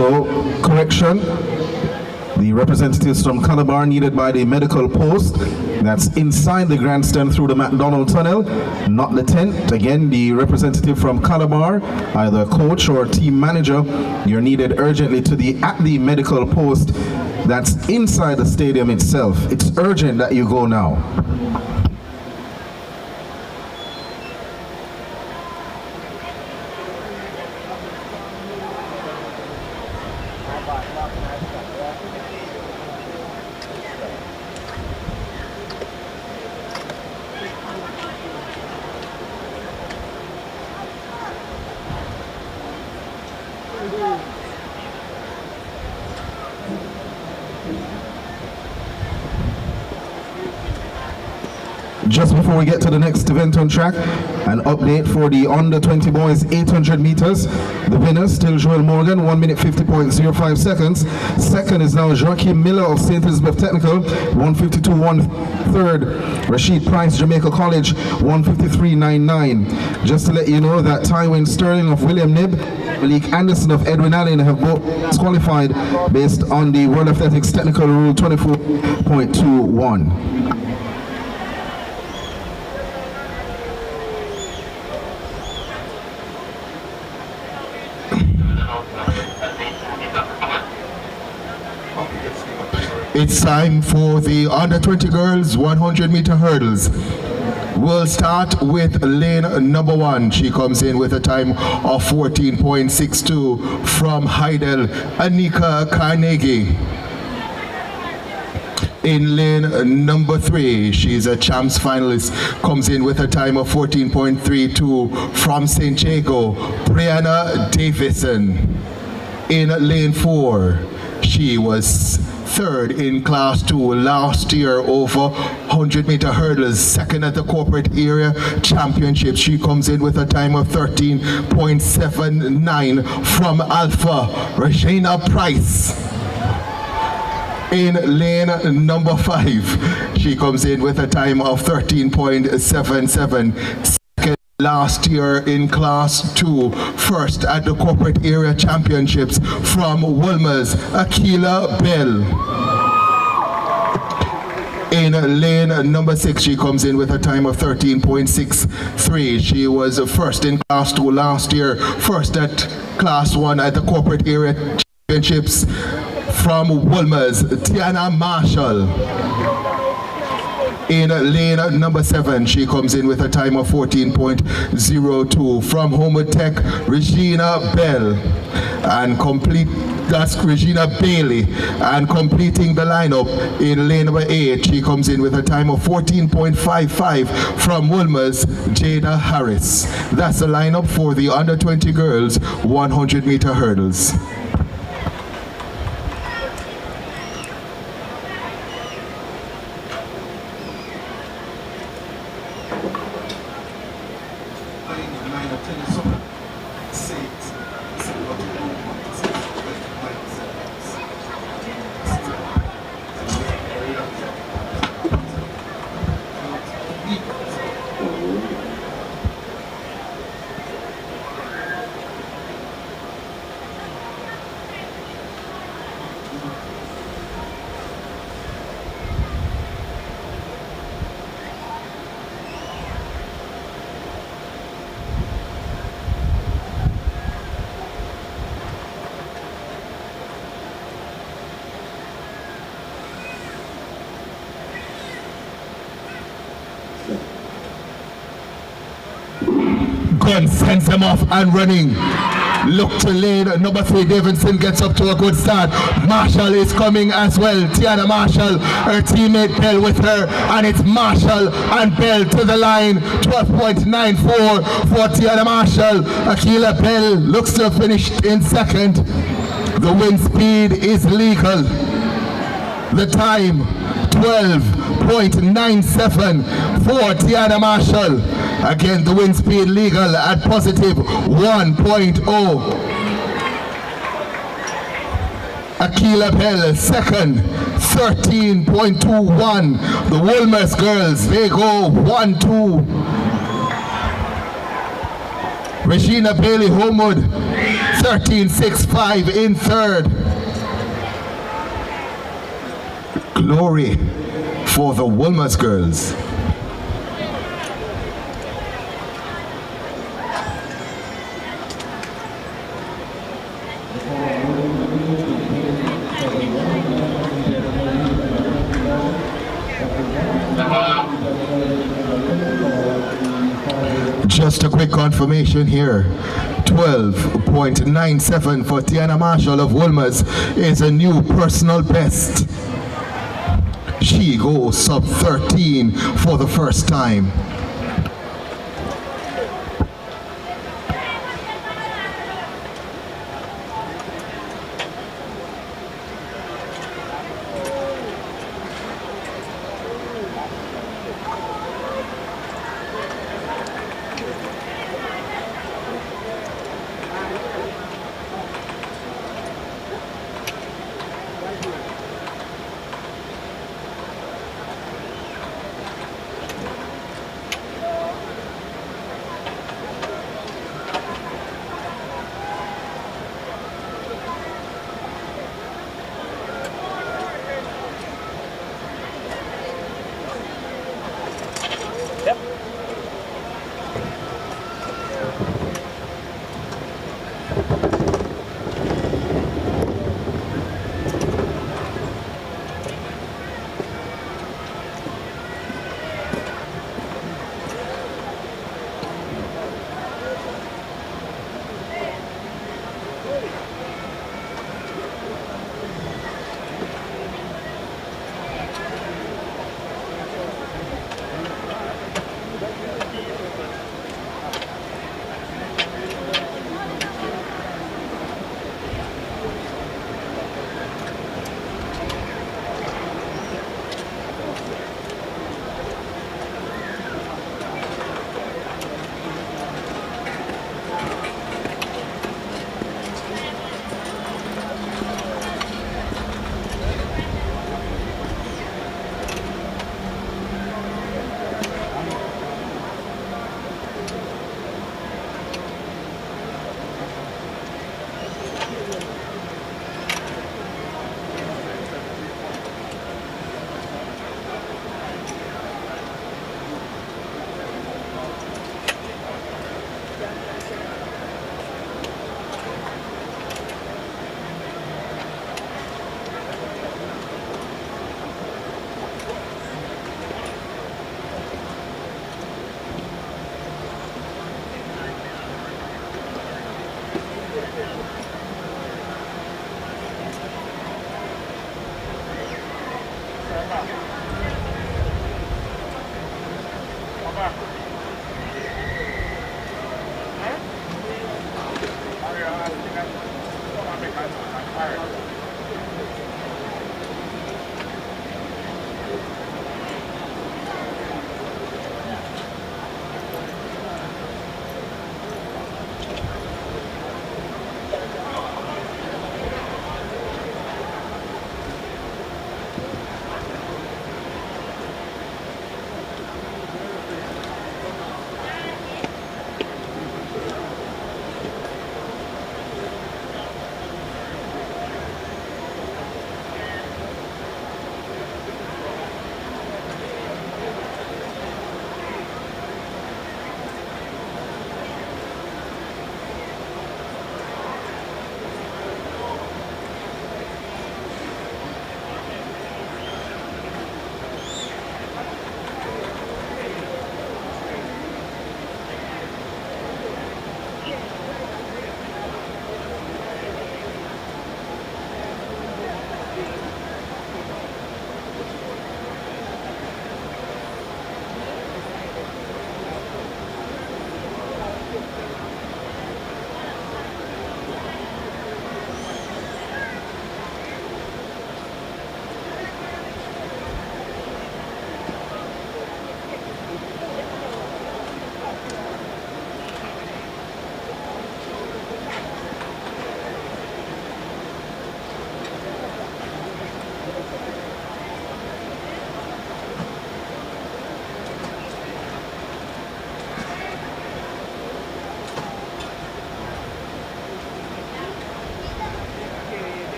So, correction, The representatives from Calabar needed by the medical post that's inside the grandstand through the McDonald Tunnel, not the tent. Again, the representative from Calabar, either coach or team manager, you're needed urgently at the medical post that's inside the stadium itself. It's urgent that you go now. Just before we get to the next event on track, an update for the under 20 boys 800 meters. The winner still Joel Morgan, 1 minute 50.05 seconds. Second is now Joaquin Miller of St. Elizabeth Technical, 152.1. Third, Rashid Price, Jamaica College, 153.99. Just to let you know that Tywin Sterling of William Knibb, Malik Anderson of Edwin Allen have both qualified based on the World Athletics Technical Rule 24.21. It's time for the under 20 girls 100 meter hurdles. We'll start with lane number 1. She comes in with a time of 14.62 from Heidel, Anika Carnegie. In lane number 3, she's a champs finalist, comes in with a time of 14.32 from St. Jago, Brianna Davison. In lane 4, she was third in class 2 last year over 100 meter hurdles, second at the corporate area championship. She comes in with a time of 13.79 from Alpha, Regina Price. In lane number 5, she comes in with a time of 13.77. Last year in class 2, first at the corporate area championships from Wolmer's, Akila Bell. In lane number 6, she comes in with a time of 13.63. She was first in class 2 last year, first at class 1 at the corporate area championships from Wolmer's, Tiana Marshall. In lane number 7, she comes in with a time of 14.02 from Homewood Tech, Regina Bell, and that's Regina Bailey. And completing the lineup in lane number 8, she comes in with a time of 14.55 from Wolmer's, Jada Harris. That's the lineup for the under 20 girls 100 meter hurdles. Sends them off and running. Look to lane number 3, Davidson gets up to a good start. Marshall is coming as well. Tiana Marshall, her teammate Bell with her, and it's Marshall and Bell to the line. 12.94 for Tiana Marshall. Akila Bell looks to have finished in second. The wind speed is legal. The time 12.97 for Tiana Marshall. Again, the wind speed legal at positive 1.0. Akila Bell second, 13.21. The Wolmer's girls, they go 1-2. Regina Bailey Homewood, 13.65 in third. Glory for the Wolmer's girls. Just a quick confirmation here. 12.97 for Tiana Marshall of Wolmer's is a new personal best. She goes sub 13 for the first time.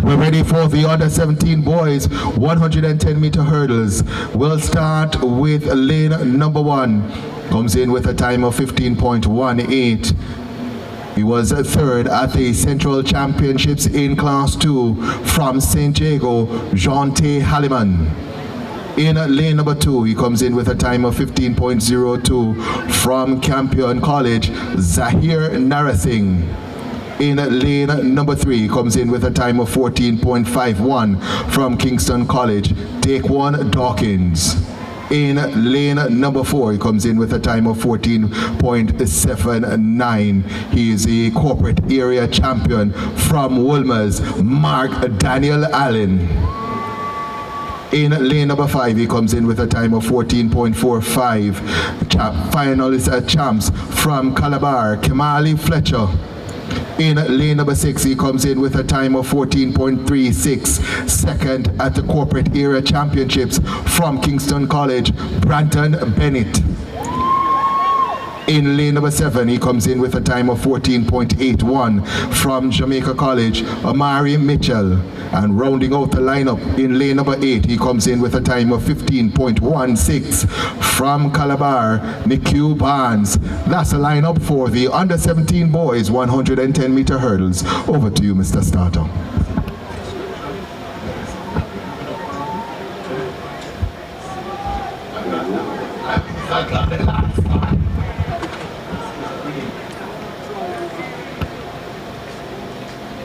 We're ready for the under 17 boys 110 meter hurdles. We'll start with lane number 1. Comes in with a time of 15.18. He was third at the Central Championships in Class 2 from St. Jago, Jean-T. Halliman. In lane number 2, he comes in with a time of 15.02 from Campion College, Zahir Narasingh. In lane number 3, he comes in with a time of 14.51 from Kingston College, Daquan Dawkins. In lane number 4, he comes in with a time of 14.79. He is a corporate area champion from Wolmer's, Mark Daniel Allen. In lane number 5, he comes in with a time of 14.45. Finalist champs from Calabar, Kimali Fletcher. In lane number 6, he comes in with a time of 14.36. Second at the corporate area championships from Kingston College, Branton Bennett. In lane number 7, he comes in with a time of 14.81 from Jamaica College, Amari Mitchell. And rounding out the lineup in lane number 8, he comes in with a time of 15.16 from Calabar, Nikhil Barnes. That's the lineup for the under 17 boys 110 meter hurdles. Over to you, Mr. Starter.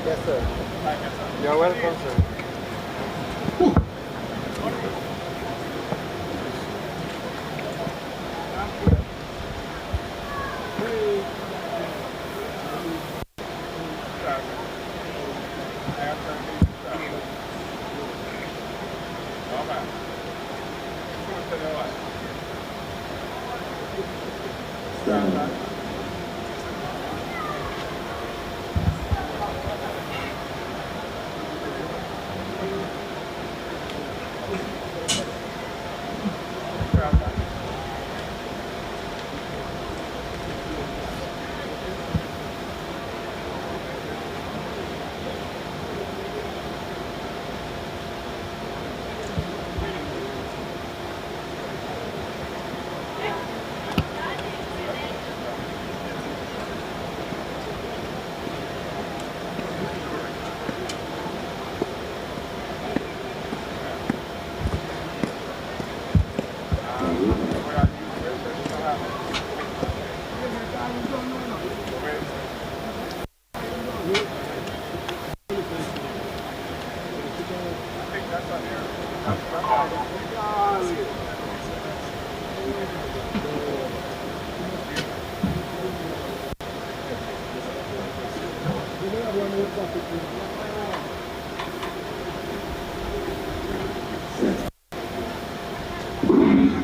Yes, sir. You're welcome, sir.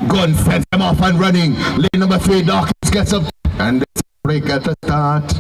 Gun set them off and running. Lane number 3, Dawkins gets up and there's a break at the start.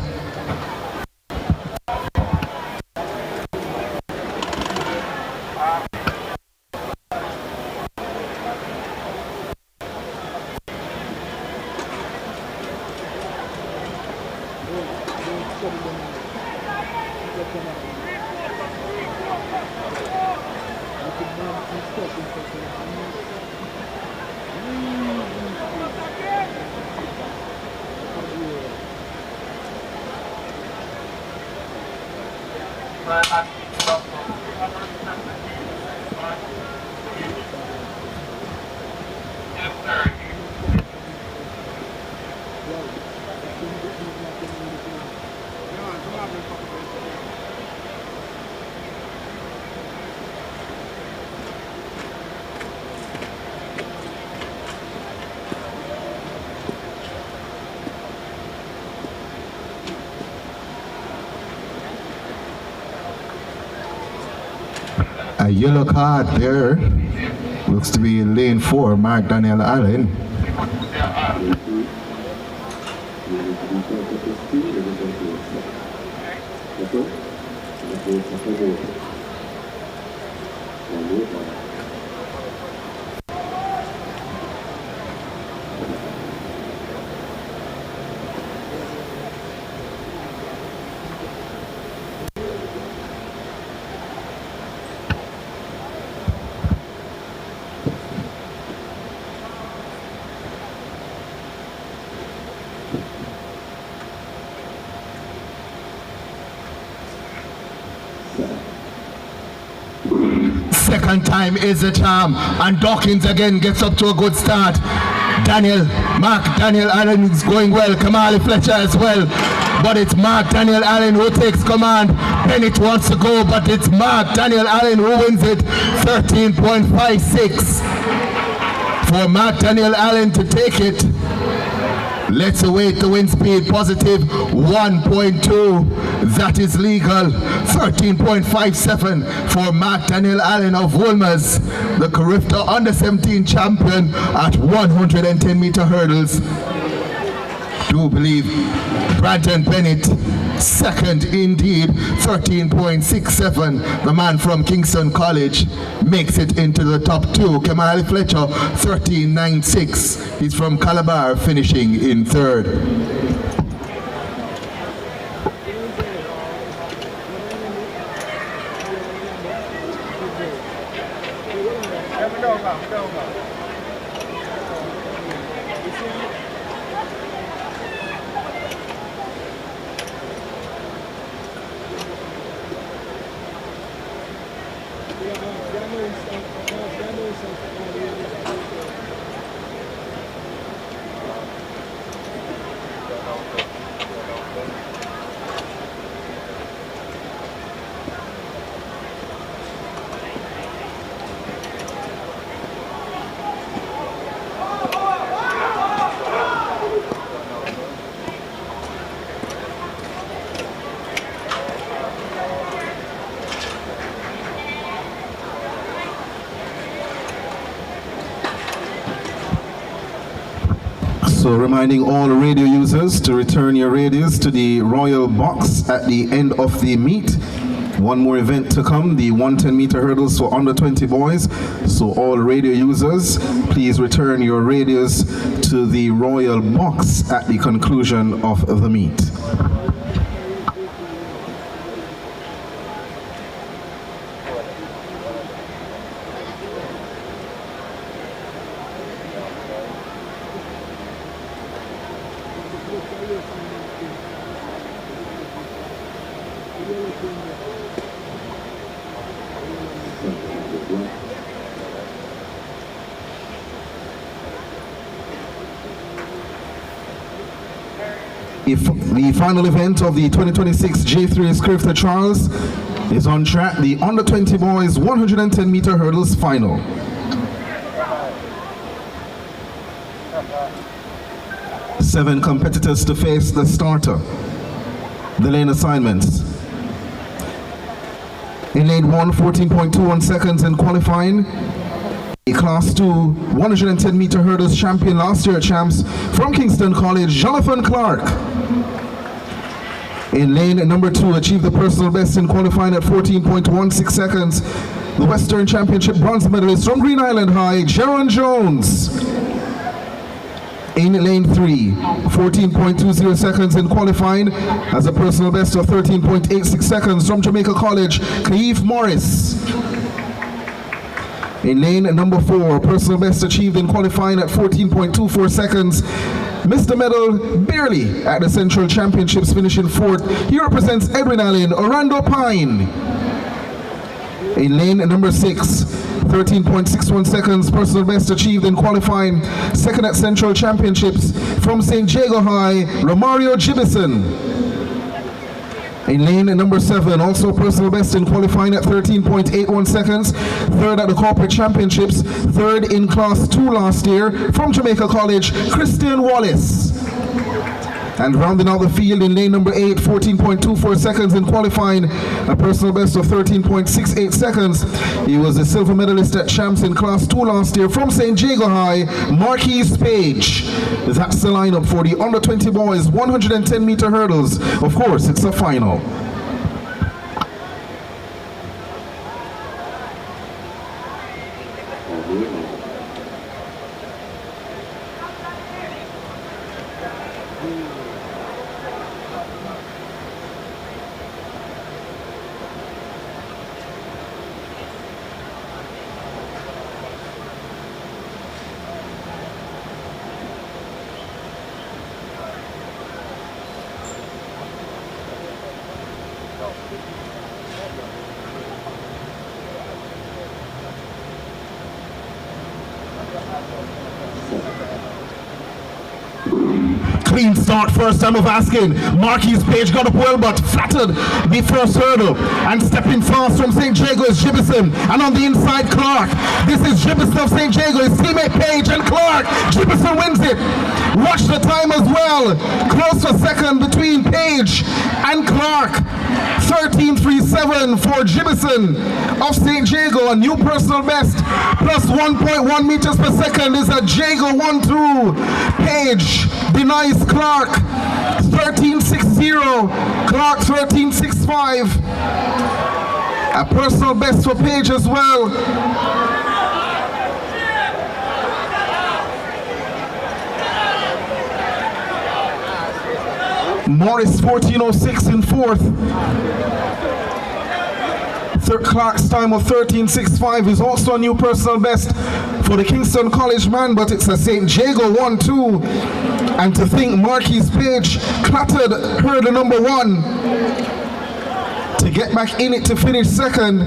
A yellow card there. Looks to be lane 4, Mark Daniel Allen. Second time is the charm, and Dawkins again gets up to a good start. Mark Daniel Allen is going well, Kamali Fletcher as well, but it's Mark Daniel Allen who takes command. Bennett wants to go, but it's Mark Daniel Allen who wins it. 13.56 for Mark Daniel Allen to take it. Let's await the wind speed, positive 1.2, that is legal. 13.57 for Mark Daniel Allen of Wolmer's, the Carifta under-17 champion at 110-meter hurdles. Do believe Brandon Bennett, second indeed, 13.67. The man from Kingston College makes it into the top 2. Kamali Fletcher, 13.96. He's from Calabar, finishing in third. So reminding all radio users to return your radios to the royal box at the end of the meet. One more event to come, the 110-meter hurdles for under 20 boys. So all radio users, please return your radios to the royal box at the conclusion of the meet. The final event of the 2026 J3's Carifta Trials is on track, the under 20 boys 110-meter hurdles final. Seven competitors to face the starter. The lane assignments. In lane 1, 14.21 seconds in qualifying. A Class 2 110-meter hurdles champion last year champs from Kingston College, Jonathan Clark. In lane number 2, achieved the personal best in qualifying at 14.16 seconds. The Western Championship bronze medalist from Green Island High, Jaron Jones. In lane 3, 14.20 seconds in qualifying, has a personal best of 13.86 seconds from Jamaica College, Keith Morris. In lane number 4, personal best achieved in qualifying at 14.24 seconds. Missed the medal barely at the Central Championships, finishing 4th. He represents Edwin Allen, Orlando Pine. In lane number 6, 13.61 seconds, personal best achieved in qualifying. 2nd at Central Championships from St. Jago High, Romario Gibson. In lane number 7, also personal best in qualifying at 13.81 seconds. 3rd at the Corporate Championships, 3rd in Class 2 last year from Jamaica College, Christian Wallace. And rounding out the field in lane number 8, 14.24 seconds in qualifying, a personal best of 13.68 seconds. He was a silver medalist at Champs in Class 2 last year from St. Jago High, Marquise Page. That's the lineup for the under 20 boys, 110-meter hurdles. Of course, it's a final. Clean start first time of asking. Marquis Page got up well but flattered the first hurdle. And stepping fast from St. Jago is Jibison. And on the inside Clark. This is Jibison of St. Jago. His teammate Page and Clark. Jibison wins it. Watch the time as well. Close for second between Page and Clark. 13.37 for Jibison of St. Jago. A new personal best. Plus 1.1 meters per second is a Jago 1-2. Page denies Clark. 13.60. Clark 13.65. A personal best for Page as well. Morris 14.06 in fourth. Clark's time of 13.65 is also a new personal best for the Kingston College man, but it's a St. Jago 1-2. And to think Marquis Page clattered hurdle number 1 to get back in it to finish second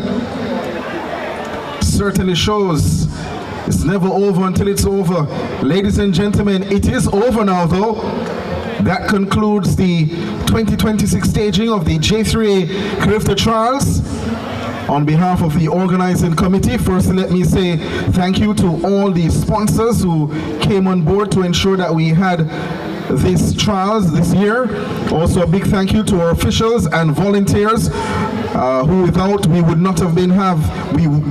certainly shows it's never over until it's over. Ladies and gentlemen, it is over now though. That concludes the 2026 staging of the J3A Carifta Trials. On behalf of the organizing committee, first let me say thank you to all the sponsors who came on board to ensure that we had these trials this year. Also a big thank you to our officials and volunteers who without we would not have been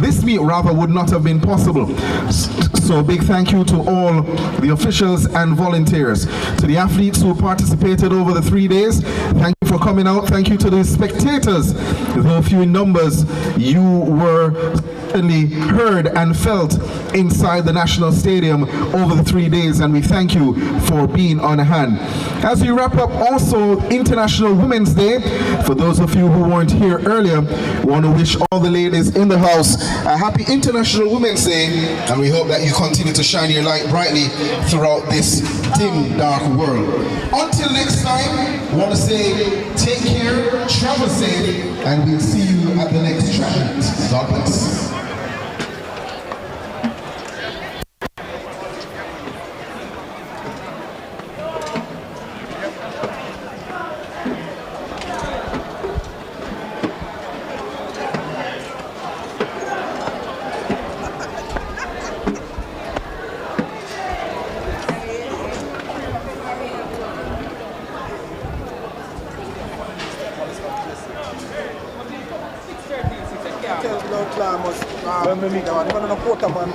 this meet rather would not have been possible. So a big thank you to all the officials and volunteers. To the athletes who participated over the 3 days, thank you for coming out. Thank you to the spectators, though few in numbers, you were certainly heard and felt inside the National Stadium over the 3 days, and we thank you for being on hand. As we wrap up, also International Women's Day. For those of you who weren't here earlier, we want to wish all the ladies in the house a happy International Women's Day, and we hope that you continue to shine your light brightly throughout this dim, dark world. Until next time, I want to say take care, travel safe, and we'll see you at the next track meet. God bless. Tell the climb us, I'm going to quarter man.